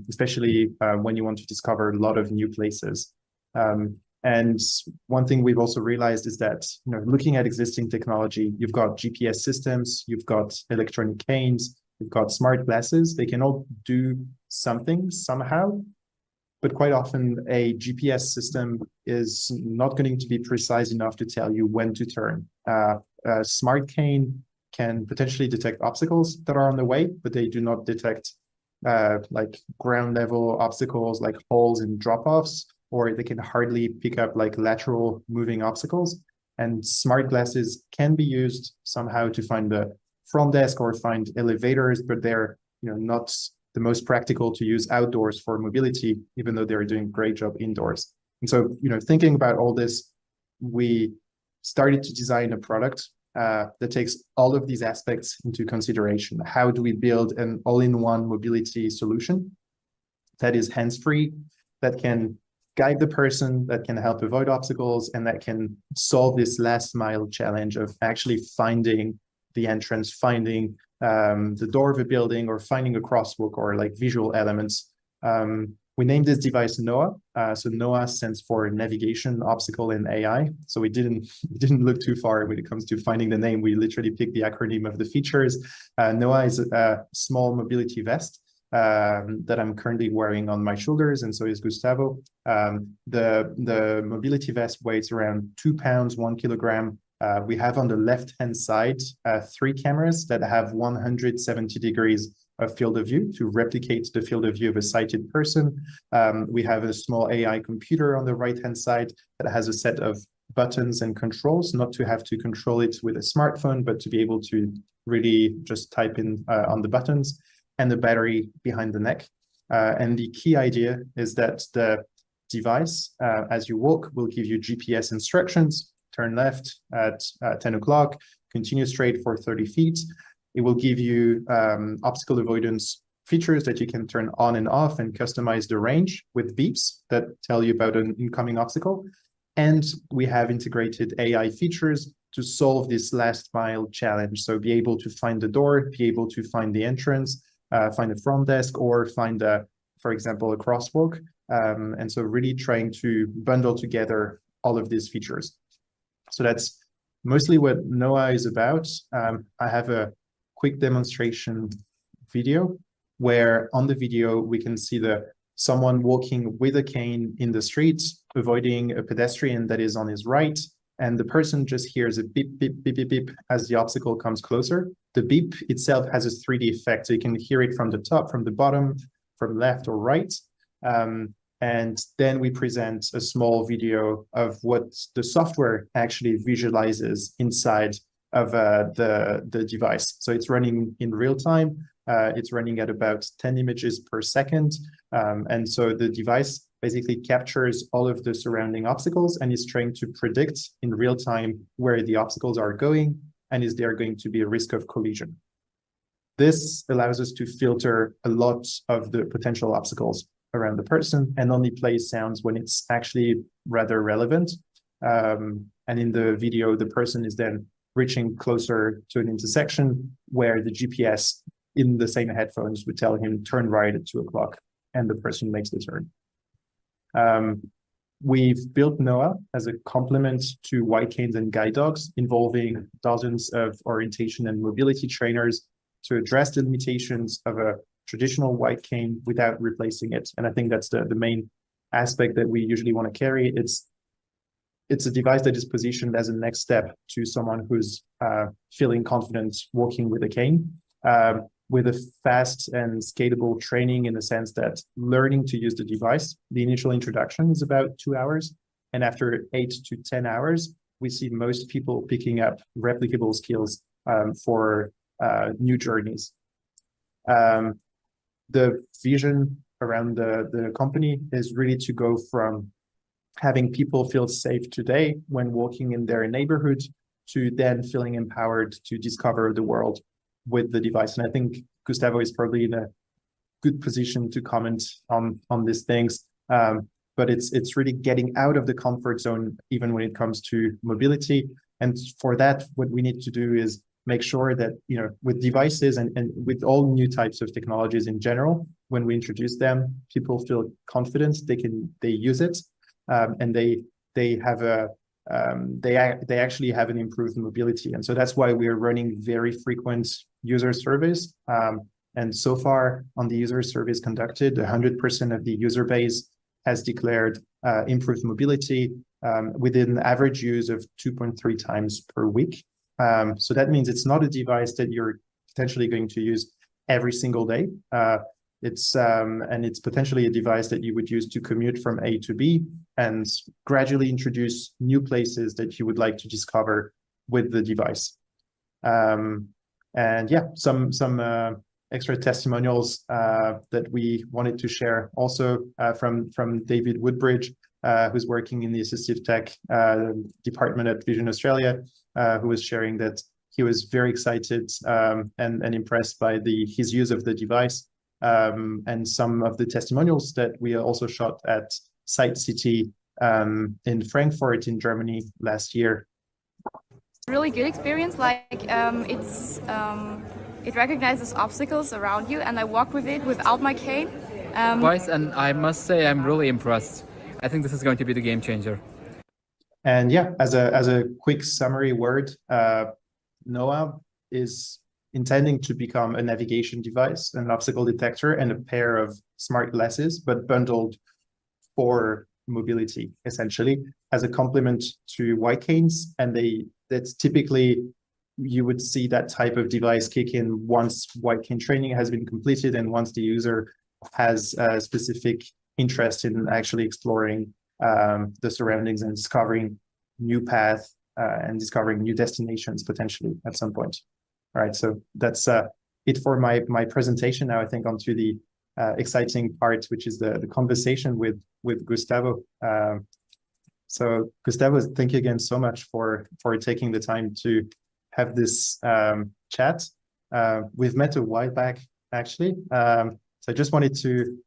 especially when you want to discover a lot of new places. And one thing we've also realized is that, looking at existing technology, you've got GPS systems, you've got electronic canes, you've got smart glasses. They can all do something somehow, but quite often a GPS system is not going to be precise enough to tell you when to turn. A smart cane can potentially detect obstacles that are on the way, but they do not detect like ground level obstacles like holes and drop-offs, or they can hardly pick up like lateral moving obstacles. And smart glasses can be used somehow to find the front desk or find elevators, but they're not the most practical to use outdoors for mobility, even though they're doing a great job indoors. And so, thinking about all this, we started to design a product that takes all of these aspects into consideration. How do we build an all-in-one mobility solution that is hands-free, that can guide the person, that can help avoid obstacles, and that can solve this last mile challenge of actually finding the entrance, finding the door of a building, or finding a crosswalk, or like visual elements. We named this device NOAA. So NOAA stands for Navigation, Obstacle, and AI. So we didn't look too far when it comes to finding the name. We literally picked the acronym of the features. NOAA is a small mobility vest that I'm currently wearing on my shoulders, and so is Gustavo. The mobility vest weighs around 2 pounds, 1 kilogram. We have on the left-hand side 3 cameras that have 170 degrees of field of view to replicate the field of view of a sighted person. We have a small AI computer on the right-hand side that has a set of buttons and controls, not to have to control it with a smartphone, but to be able to really just type in on the buttons, and the battery behind the neck. And the key idea is that the device, as you walk, will give you GPS instructions. Turn left at 10 o'clock, continue straight for 30 feet. It will give you obstacle avoidance features that you can turn on and off and customize the range with beeps that tell you about an incoming obstacle. And we have integrated AI features to solve this last mile challenge. So be able to find the door, be able to find the entrance, find a front desk, or find, for example, a crosswalk. And so really trying to bundle together all of these features. So that's mostly what NOAA is about. I have a quick demonstration video where on the video we can see someone walking with a cane in the street, avoiding a pedestrian that is on his right, and the person just hears a beep, beep, beep, beep, beep as the obstacle comes closer. The beep itself has a 3D effect, so you can hear it from the top, from the bottom, from left or right. And then we present a small video of what the software actually visualizes inside of the device. So it's running in real time. It's running at about 10 images per second. And so the device basically captures all of the surrounding obstacles and is trying to predict in real time where the obstacles are going and is there going to be a risk of collision. This allows us to filter a lot of the potential obstacles around the person and only plays sounds when it's actually rather relevant. And in the video, the person is then reaching closer to an intersection where the GPS in the same headphones would tell him turn right at 2 o'clock, and the person makes the turn. We've built NOAA as a complement to white canes and guide dogs, involving dozens of orientation and mobility trainers to address the limitations of a traditional white cane without replacing it. And I think that's the main aspect that we usually want to carry. It's a device that is positioned as a next step to someone who's feeling confident walking with a cane, with a fast and scalable training in the sense that learning to use the device, the initial introduction is about 2 hours. And after 8 to 10 hours, we see most people picking up replicable skills for new journeys. The vision around the company is really to go from having people feel safe today when walking in their neighborhood to then feeling empowered to discover the world with the device. And I think Gustavo is probably in a good position to comment on these things. But it's really getting out of the comfort zone, even when it comes to mobility. And for that, what we need to do is make sure that, with devices and with all new types of technologies in general, when we introduce them, people feel confident, they use it, and they actually have an improved mobility. And so that's why we're running very frequent user surveys. And so far on the user surveys conducted, 100% of the user base has declared improved mobility within average use of 2.3 times per week. So that means it's not a device that you're potentially going to use every single day. It's potentially a device that you would use to commute from A to B and gradually introduce new places that you would like to discover with the device. And yeah, some extra testimonials that we wanted to share. Also from David Woodbridge, who's working in the assistive tech department at Vision Australia, who was sharing that he was very excited and impressed by his use of the device, and some of the testimonials that we also shot at Sight City in Frankfurt in Germany last year. Really good experience. Like it recognizes obstacles around you, and I walk with it without my cane. And I must say I'm really impressed. I think this is going to be the game changer. And yeah, as a quick summary word, NOAA is intending to become a navigation device, an obstacle detector, and a pair of smart glasses, but bundled for mobility, essentially, as a complement to white canes. And that's typically, you would see that type of device kick in once white cane training has been completed and once the user has a specific interest in actually exploring the surroundings and discovering new paths and discovering new destinations potentially at some point. All right, so that's it for my presentation. Now I think onto the exciting part, which is the conversation with Gustavo. So Gustavo, thank you again so much for taking the time to have this chat. We've met a while back, actually. So I just wanted to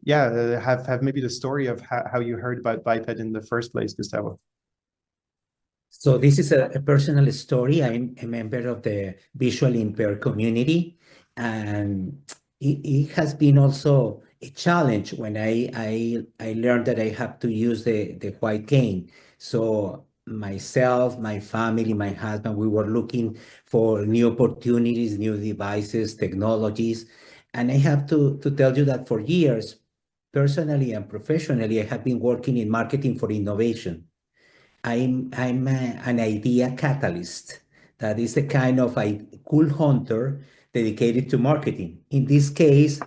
have maybe the story of how you heard about Biped in the first place, Gustavo. So this is a personal story. I'm a member of the visually impaired community, and it has been also a challenge when I learned that I have to use the white cane. So myself, my family, my husband, we were looking for new opportunities, new devices, technologies. And I have to tell you that for years, personally and professionally, I have been working in marketing for innovation. I'm an idea catalyst. That is a kind of a cool hunter dedicated to marketing. In this case,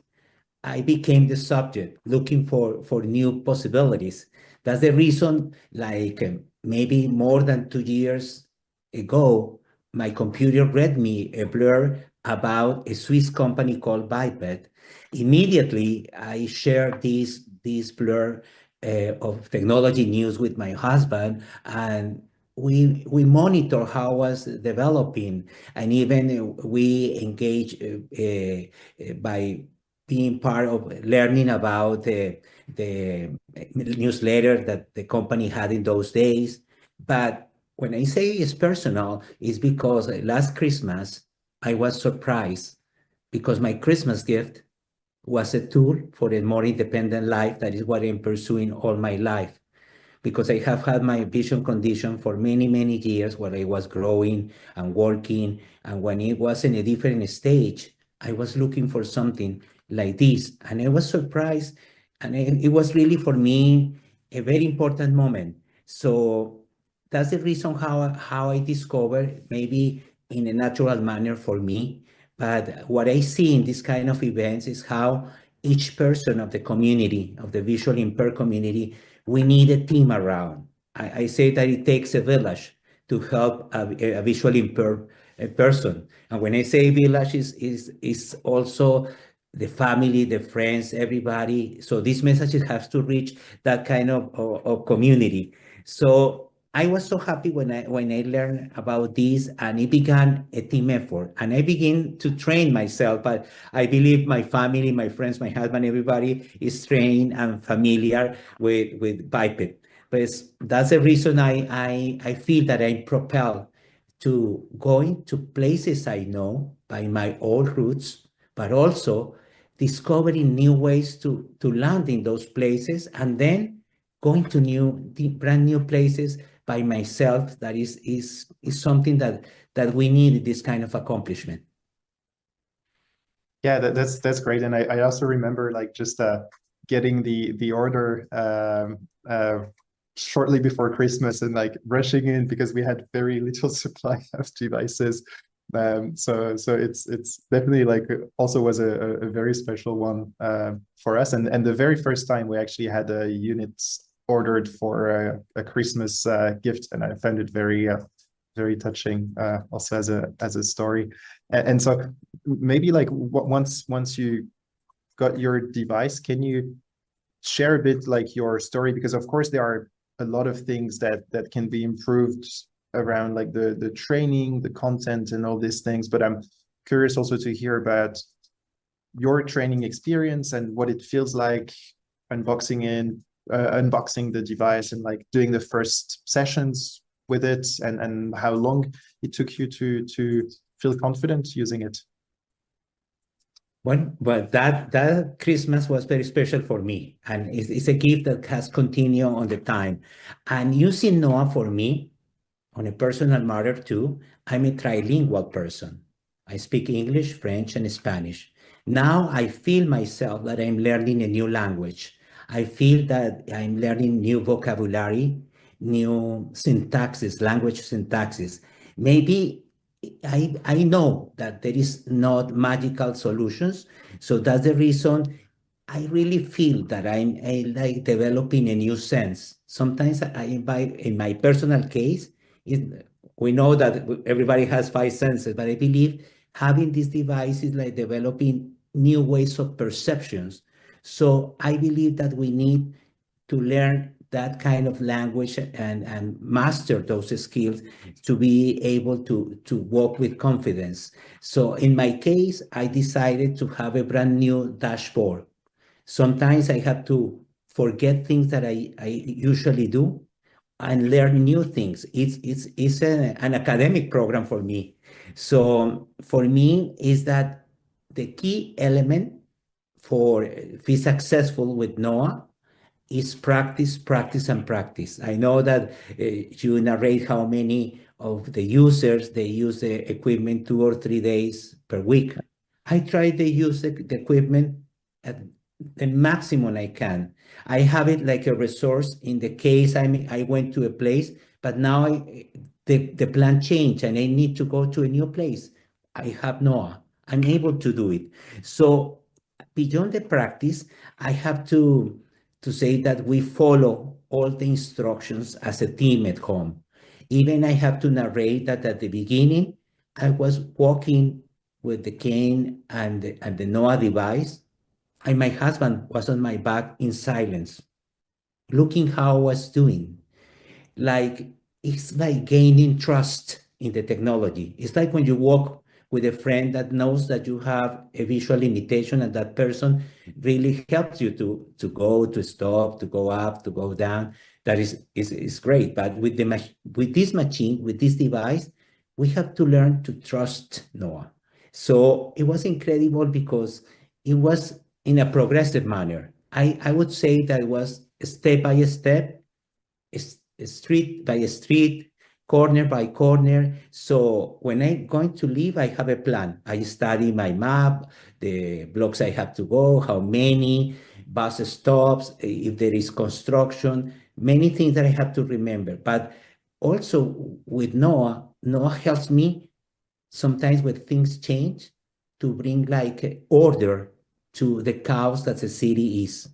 I became the subject, looking for new possibilities. That's the reason, like maybe more than 2 years ago, my computer read me a blur about a Swiss company called Biped. Immediately, I shared this blur of technology news with my husband, and we monitor how it was developing, and even we engage by being part of learning about the newsletter that the company had in those days. But when I say it's personal, it's because last Christmas, I was surprised because my Christmas gift was a tool for a more independent life. That is what I'm pursuing all my life, because I have had my vision condition for many, many years where I was growing and working. And when it was in a different stage, I was looking for something like this. And I was surprised. And it was really, for me, a very important moment. So that's the reason how I discovered, maybe in a natural manner for me. But what I see in this kind of events is how each person of the community, of the visually impaired community, we need a team around. I say that it takes a village to help a visually impaired person. And when I say village, is also the family, the friends, everybody. So this message has to reach that kind of community. So I was so happy when I learned about this, and it began a team effort. And I began to train myself, but I believe my family, my friends, my husband, everybody is trained and familiar with Biped. But that's the reason I feel that I'm propelled to going to places I know by my old roots, but also discovering new ways to land in those places, and then going to brand new places by myself. That is something that we need, this kind of accomplishment. Yeah, that's great. And I also remember like just getting the order shortly before Christmas and like rushing in because we had very little supply of devices. So it's definitely like also was a very special one for us. And the very first time we actually had a unit ordered for a Christmas gift, and I found it very very touching, also as a story. And so maybe like once you got your device, can you share a bit like your story? Because of course there are a lot of things that can be improved around like the training, the content, and all these things. But I'm curious also to hear about your training experience and what it feels like unboxing the device and like doing the first sessions with it, and how long it took you to feel confident using it. Well, that Christmas was very special for me, and it's a gift that has continued on the time. And using Noah for me, on a personal matter too, I'm a trilingual person. I speak English, French, and Spanish. Now I feel myself that I'm learning a new language. I feel that I'm learning new vocabulary, new syntaxes, language syntaxes. Maybe I know that there is not magical solutions. So that's the reason I really feel that I'm like developing a new sense. Sometimes in my personal case, we know that everybody has five senses, but I believe having this device is like developing new ways of perceptions. So I believe that we need to learn that kind of language and master those skills to be able to walk with confidence. So in my case, I decided to have a brand new dashboard. Sometimes I have to forget things that I usually do and learn new things. It's an academic program for me. So for me is that the key element for be successful with Noah is practice, practice, and practice. I know that you narrate how many of the users, they use the equipment 2 or 3 days per week. I try to use the equipment at the maximum I can. I have it like a resource in the case I went to a place, but now the plan changed and I need to go to a new place. I have Noah. I'm able to do it. So beyond the practice, I have to say that we follow all the instructions as a team at home. Even I have to narrate that at the beginning, I was walking with the cane and the Noah device, and my husband was on my back in silence, looking how I was doing. Like, it's like gaining trust in the technology. It's like when you walk with a friend that knows that you have a visual limitation, and that person really helps you to go, to stop, to go up, to go down. That is great. But with this machine, with this device, we have to learn to trust Noah. So it was incredible because it was in a progressive manner. I would say that it was step by step, street by street, corner by corner. So when I'm going to leave, I have a plan. I study my map, the blocks I have to go, how many bus stops, if there is construction, many things that I have to remember. But also with Noah helps me sometimes when things change to bring like order to the chaos that the city is.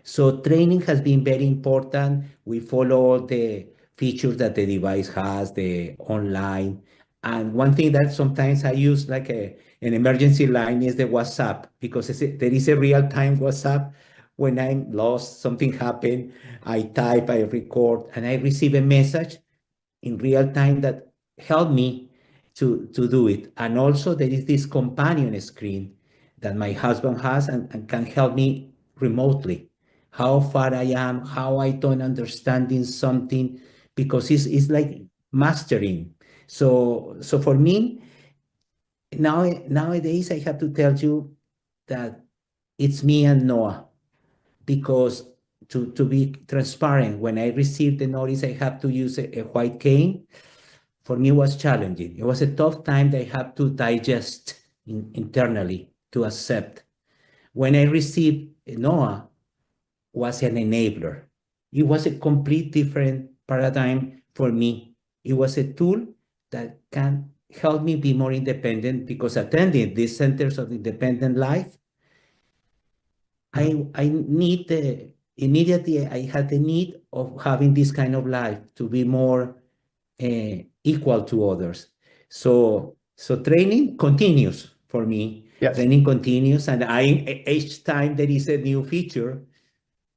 So training has been very important. We follow all the features that the device has, the online. And one thing that sometimes I use like an emergency line is the WhatsApp, because there is a real-time WhatsApp. When I'm lost, something happened, I type, I record, and I receive a message in real time that help me to do it. And also there is this companion screen that my husband has and can help me remotely. How far I am, how I don't understanding something, because it's like mastering. So for me, nowadays I have to tell you that it's me and Noah, because to be transparent, when I received the notice I have to use a white cane, for me was challenging. It was a tough time that I had to digest internally to accept. When I received Noah, was an enabler. It was a complete different paradigm for me. It was a tool that can help me be more independent, because attending these centers of independent life, I need immediately I had the need of having this kind of life to be more equal to others. So training continues for me. Yes. Training continues, and each time there is a new feature,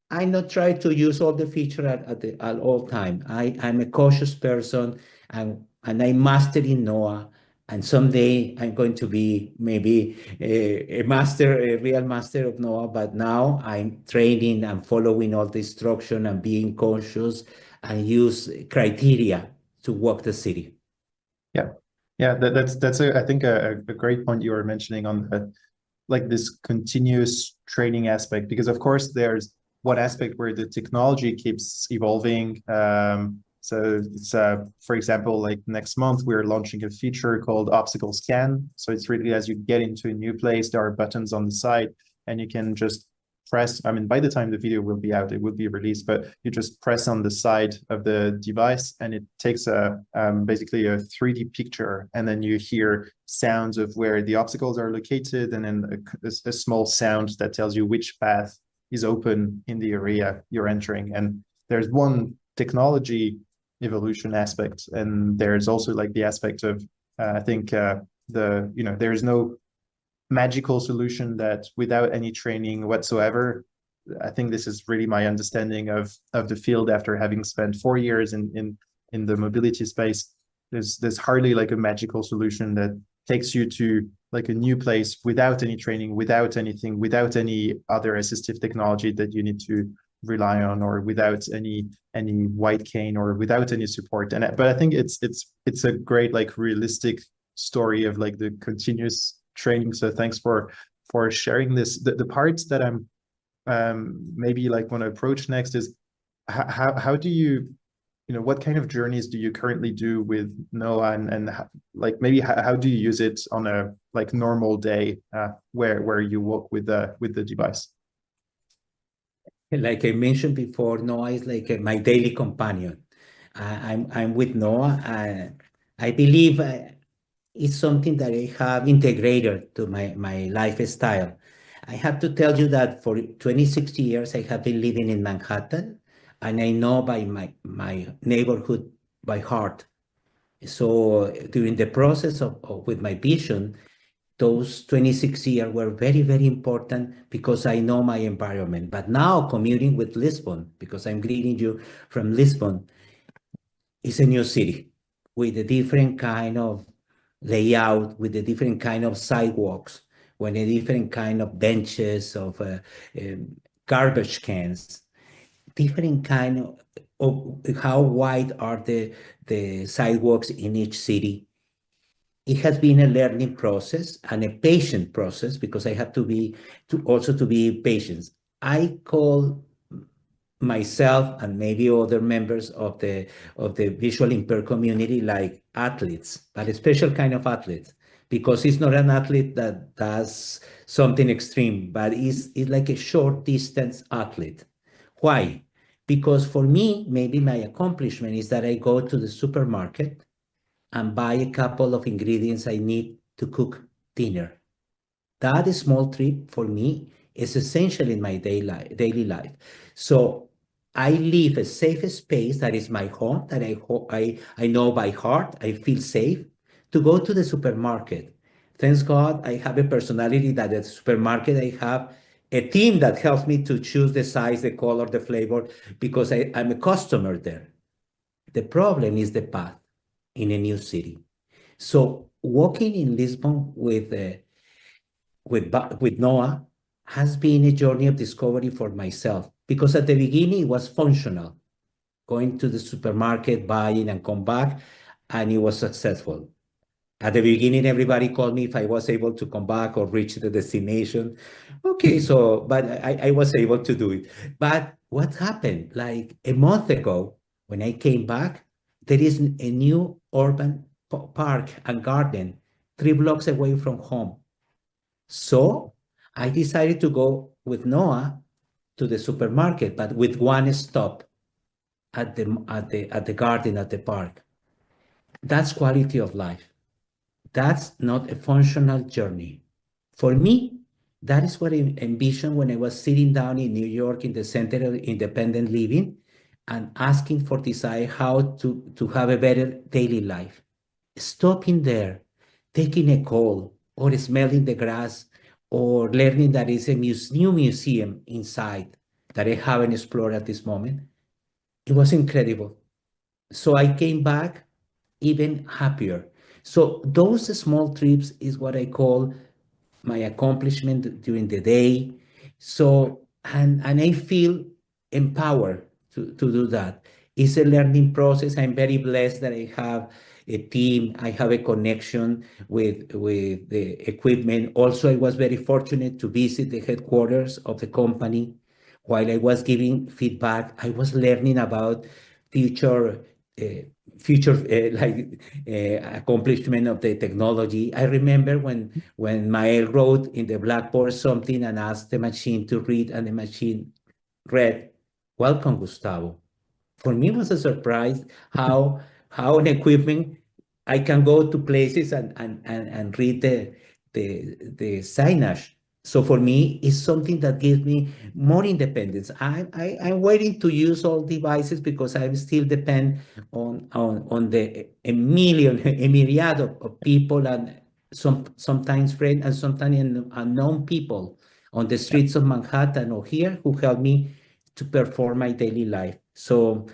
I not try to use all the feature at all time. I'm a cautious person, and I master in Noah. And someday I'm going to be maybe a master, a real master of Noah. But now I'm training and following all the instruction and being cautious and use criteria to walk the city. Yeah, that's I think a great point you were mentioning on like this continuous training aspect, because of course there's one aspect where the technology keeps evolving. So it's for example, like next month we're launching a feature called obstacle scan. So it's really, as you get into a new place, there are buttons on the side and you can just press. I mean, by the time the video will be out, it will be released, but you just press on the side of the device and it takes basically a 3D picture, and then you hear sounds of where the obstacles are located, and then a small sound that tells you which path is open in the area you're entering. And there's one technology evolution aspect, and there's also like the aspect of I think there's no magical solution that without any training whatsoever. I think this is really my understanding of the field after having spent 4 years in the mobility space. There's hardly like a magical solution that takes you to like a new place without any training, without anything, without any other assistive technology that you need to rely on, or without any white cane, or without any support. But I think it's a great like realistic story of like the continuous training. So thanks for sharing this. The parts that I'm maybe like want to approach next is how do you what kind of journeys do you currently do with Noah, and like maybe how do you use it on a like normal day where you walk with the device? Like I mentioned before, Noah is like my daily companion. I'm with Noah. I believe it's something that I have integrated to my lifestyle. I have to tell you that for 26 years, I have been living in Manhattan, and I know by my neighborhood by heart. So during the process with my vision, those 26 years were very, very important because I know my environment. But now commuting with Lisbon, because I'm greeting you from Lisbon, is a new city with a different kind of layout, with a different kind of sidewalks, with a different kind of benches, of garbage cans, different kind of how wide are the sidewalks in each city. It has been a learning process and a patient process, because I have to be patient. I call myself and maybe other members of the visual impaired community like athletes, but a special kind of athlete, because it's not an athlete that does something extreme, but it's like a short distance athlete. Why? Because for me, maybe my accomplishment is that I go to the supermarket and buy a couple of ingredients I need to cook dinner. That small trip for me is essential in my daily life. So I live a safe space that is my home, that I know by heart, I feel safe to go to the supermarket. Thanks God, I have a personality that at the supermarket, I have a team that helps me to choose the size, the color, the flavor, because I'm a customer there. The problem is the path in a new city. So walking in Lisbon with Noah has been a journey of discovery for myself, because at the beginning it was functional, going to the supermarket, buying and come back, and it was successful. At the beginning, everybody called me if I was able to come back or reach the destination. Okay, but I was able to do it. But what happened? Like a month ago, when I came back, there is a new urban park and garden 3 blocks away from home. So I decided to go with Noah to the supermarket, but with one stop at the garden, at the park. That's quality of life. That's not a functional journey. For me, that is what I envisioned when I was sitting down in New York in the Center of Independent Living, and asking for desire how to have a better daily life. Stopping there, taking a call, or smelling the grass, or learning that is a new museum inside that I haven't explored at this moment. It was incredible. So I came back even happier. So those small trips is what I call my accomplishment during the day. So, and I feel empowered to do that. It's a learning process. I'm very blessed that I have a team. I have a connection with the equipment. Also, I was very fortunate to visit the headquarters of the company. While I was giving feedback, I was learning about future accomplishment of the technology. I remember when Mael wrote in the blackboard something and asked the machine to read, and the machine read, "Welcome, Gustavo." For me, it was a surprise how an equipment I can go to places and read the signage. So for me, it's something that gives me more independence. I'm waiting to use all devices because I still depend on the a myriad of people, and sometimes friends and sometimes unknown people on the streets of Manhattan or here who help me to perform my daily life. So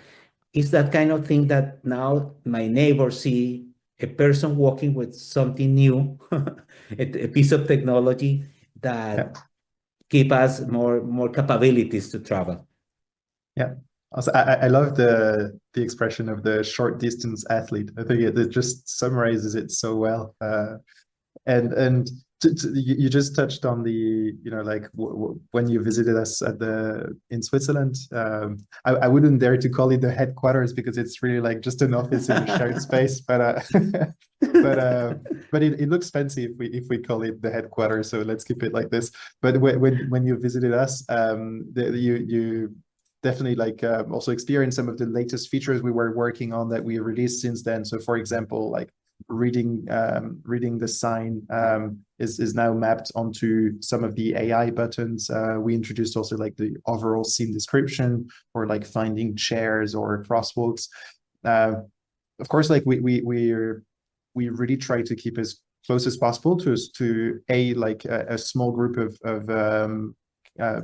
it's that kind of thing that now my neighbors see a person walking with something new, a piece of technology that give us more capabilities to travel. Yeah. Also, I love the expression of the short distance athlete. I think it just summarizes it so well. And you just touched on the, like when you visited us in Switzerland. I wouldn't dare to call it the headquarters because it's really like just an office in a shared space. But it looks fancy if we call it the headquarters. So let's keep it like this. But when you visited us, you definitely also experienced some of the latest features we were working on that we released since then. So for example, like reading the sign is now mapped onto some of the AI buttons. We introduced also like the overall scene description, or like finding chairs or crosswalks. Of course, like we really try to keep as close as possible to a small group of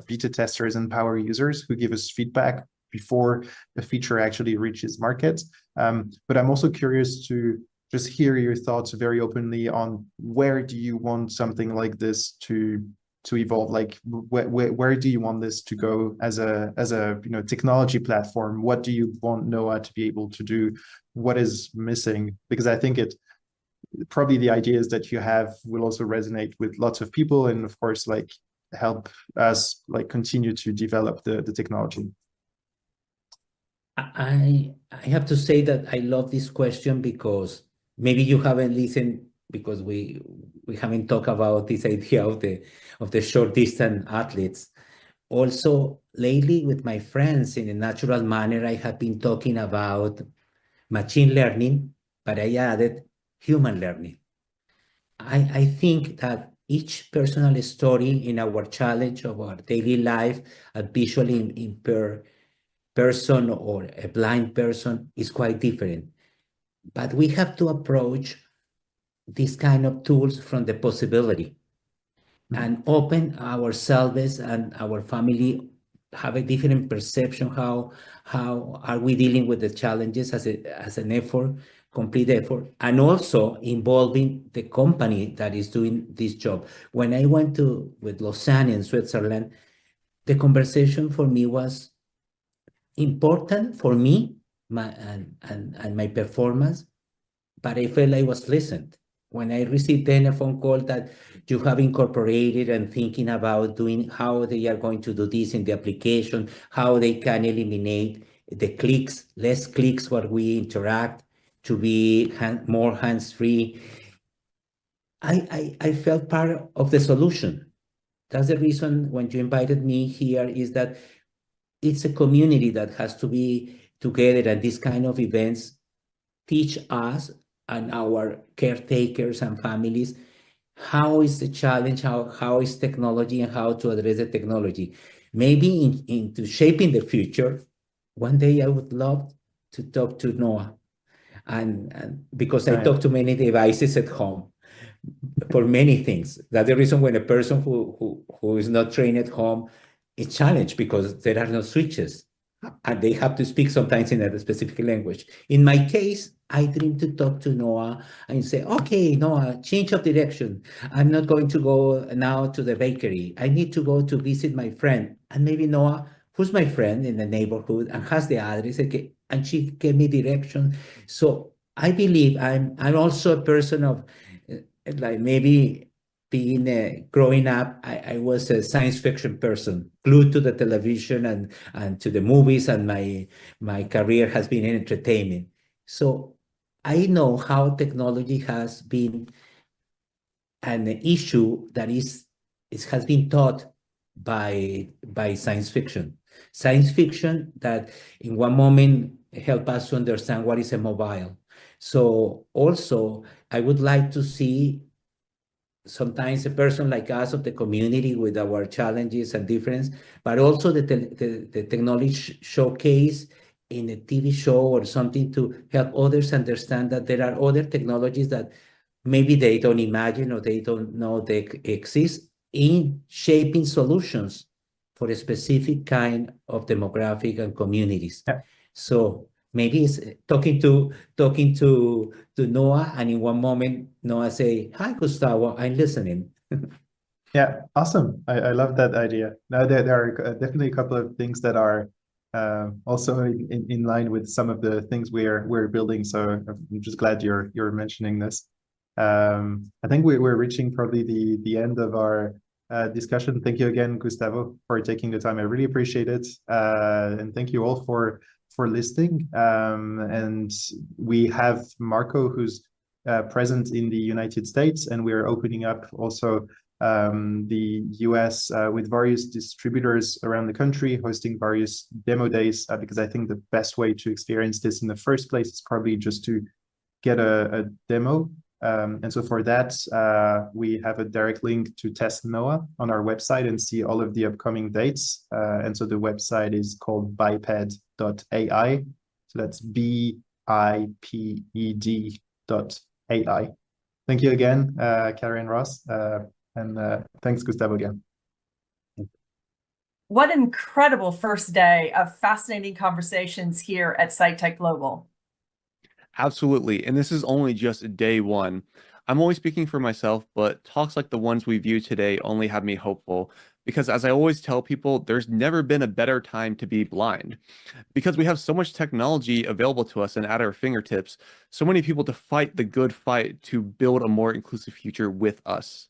beta testers and power users who give us feedback before the feature actually reaches market. But I'm also curious to just hear your thoughts very openly on where do you want something like this to evolve? Like where do you want this to go as a technology platform? What do you want NOAA to be able to do? What is missing? Because I think probably the ideas that you have will also resonate with lots of people, and of course like help us like continue to develop the technology. I have to say that I love this question because maybe you haven't listened, because we haven't talked about this idea of the short distance athletes. Also, lately with my friends in a natural manner, I have been talking about machine learning, but I added human learning. I think that each personal story in our challenge of our daily life, a visually impaired person or a blind person, is quite different. But we have to approach these kind of tools from the possibility and open ourselves and our family have a different perception. How are we dealing with the challenges as an effort, complete effort, and also involving the company that is doing this job. When I went with Lausanne in Switzerland, the conversation for me was important for me, and my performance, but I felt I was listened. When I received then a phone call that you have incorporated and thinking about doing how they are going to do this in the application, how they can eliminate the clicks, less clicks where we interact, to be more hands-free, I felt part of the solution. That's the reason when you invited me here is that it's a community that has to be together, and these kind of events teach us and our caretakers and families how is the challenge, how is technology, and how to address the technology. Maybe into shaping the future, one day I would love to talk to Noah. And because I Right. talk to many devices at home for many things. That's the reason when a person who is not trained at home, it's challenged because there are no switches and they have to speak sometimes in a specific language. In my case, I dream to talk to Noah and say, okay, Noah, change of direction. I'm not going to go now to the bakery. I need to go to visit my friend. And maybe Noah, who's my friend in the neighborhood and has the address, okay, and she gave me direction. So I believe I'm also a person of like maybe being growing up, I was a science fiction person, glued to the television and to the movies, and my career has been in entertainment. So I know how technology has been an issue that has been taught by science fiction. Science fiction that in one moment help us to understand what is a mobile. So also, I would like to see sometimes a person like us of the community with our challenges and difference, but also the technology showcase in a TV show or something to help others understand that there are other technologies that maybe they don't imagine or they don't know they exist in shaping solutions for a specific kind of demographic and communities. Yeah. So maybe it's talking to Noah, and in one moment Noah say, "Hi, Gustavo, I'm listening." Yeah, awesome. I love that idea. Now there are definitely a couple of things that are also in line with some of the things we're building. So I'm just glad you're mentioning this. I think we're reaching probably the end of our discussion. Thank you again, Gustavo, for taking the time. I really appreciate it. And thank you all for listening. And we have Marco, who's present in the United States, and we're opening up also the US with various distributors around the country, hosting various demo days, because I think the best way to experience this in the first place is probably just to get a demo. And so for that, we have a direct link to Test Noah on our website and see all of the upcoming dates. And so the website is called biped.ai. So that's BIPED.ai. Thank you again, Carrie and Ross. And thanks, Gustavo, again. What an incredible first day of fascinating conversations here at Sitech Global. Absolutely. And this is only just day one. I'm only speaking for myself, but talks like the ones we view today only have me hopeful. Because as I always tell people, there's never been a better time to be blind. Because we have so much technology available to us and at our fingertips, so many people to fight the good fight to build a more inclusive future with us.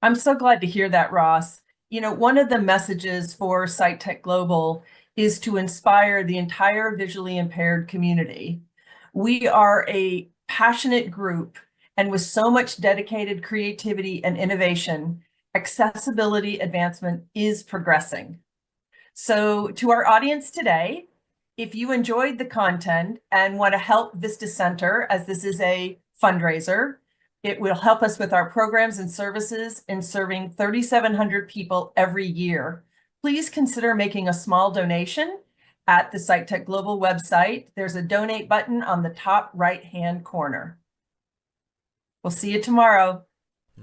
I'm so glad to hear that, Ross. You know, one of the messages for Sitech Global is to inspire the entire visually impaired community. We are a passionate group, and with so much dedicated creativity and innovation, accessibility advancement is progressing. So to our audience today, if you enjoyed the content and want to help Vista Center, as this is a fundraiser, it will help us with our programs and services in serving 3,700 people every year. Please consider making a small donation at the Sitech Global website. There's a donate button on the top right-hand corner. We'll see you tomorrow.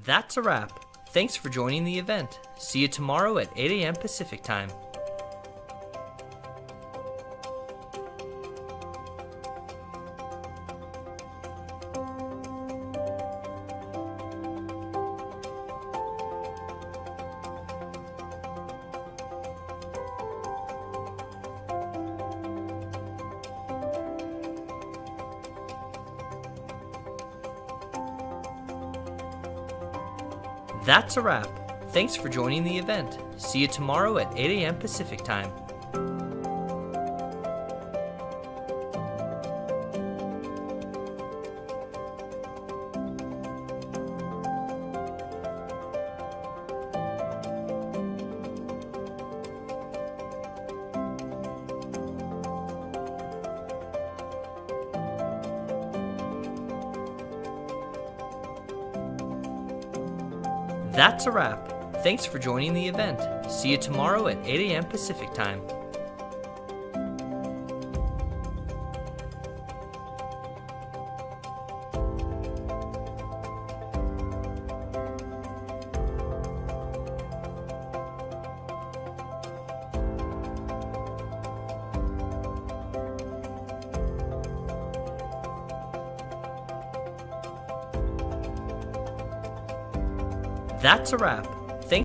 That's a wrap. Thanks for joining the event. See you tomorrow at 8 a.m. Pacific Time. That's a wrap. Thanks for joining the event. See you tomorrow at 8 a.m. Pacific Time. That's a wrap. Thanks for joining the event. See you tomorrow at 8 a.m. Pacific Time. That's a wrap.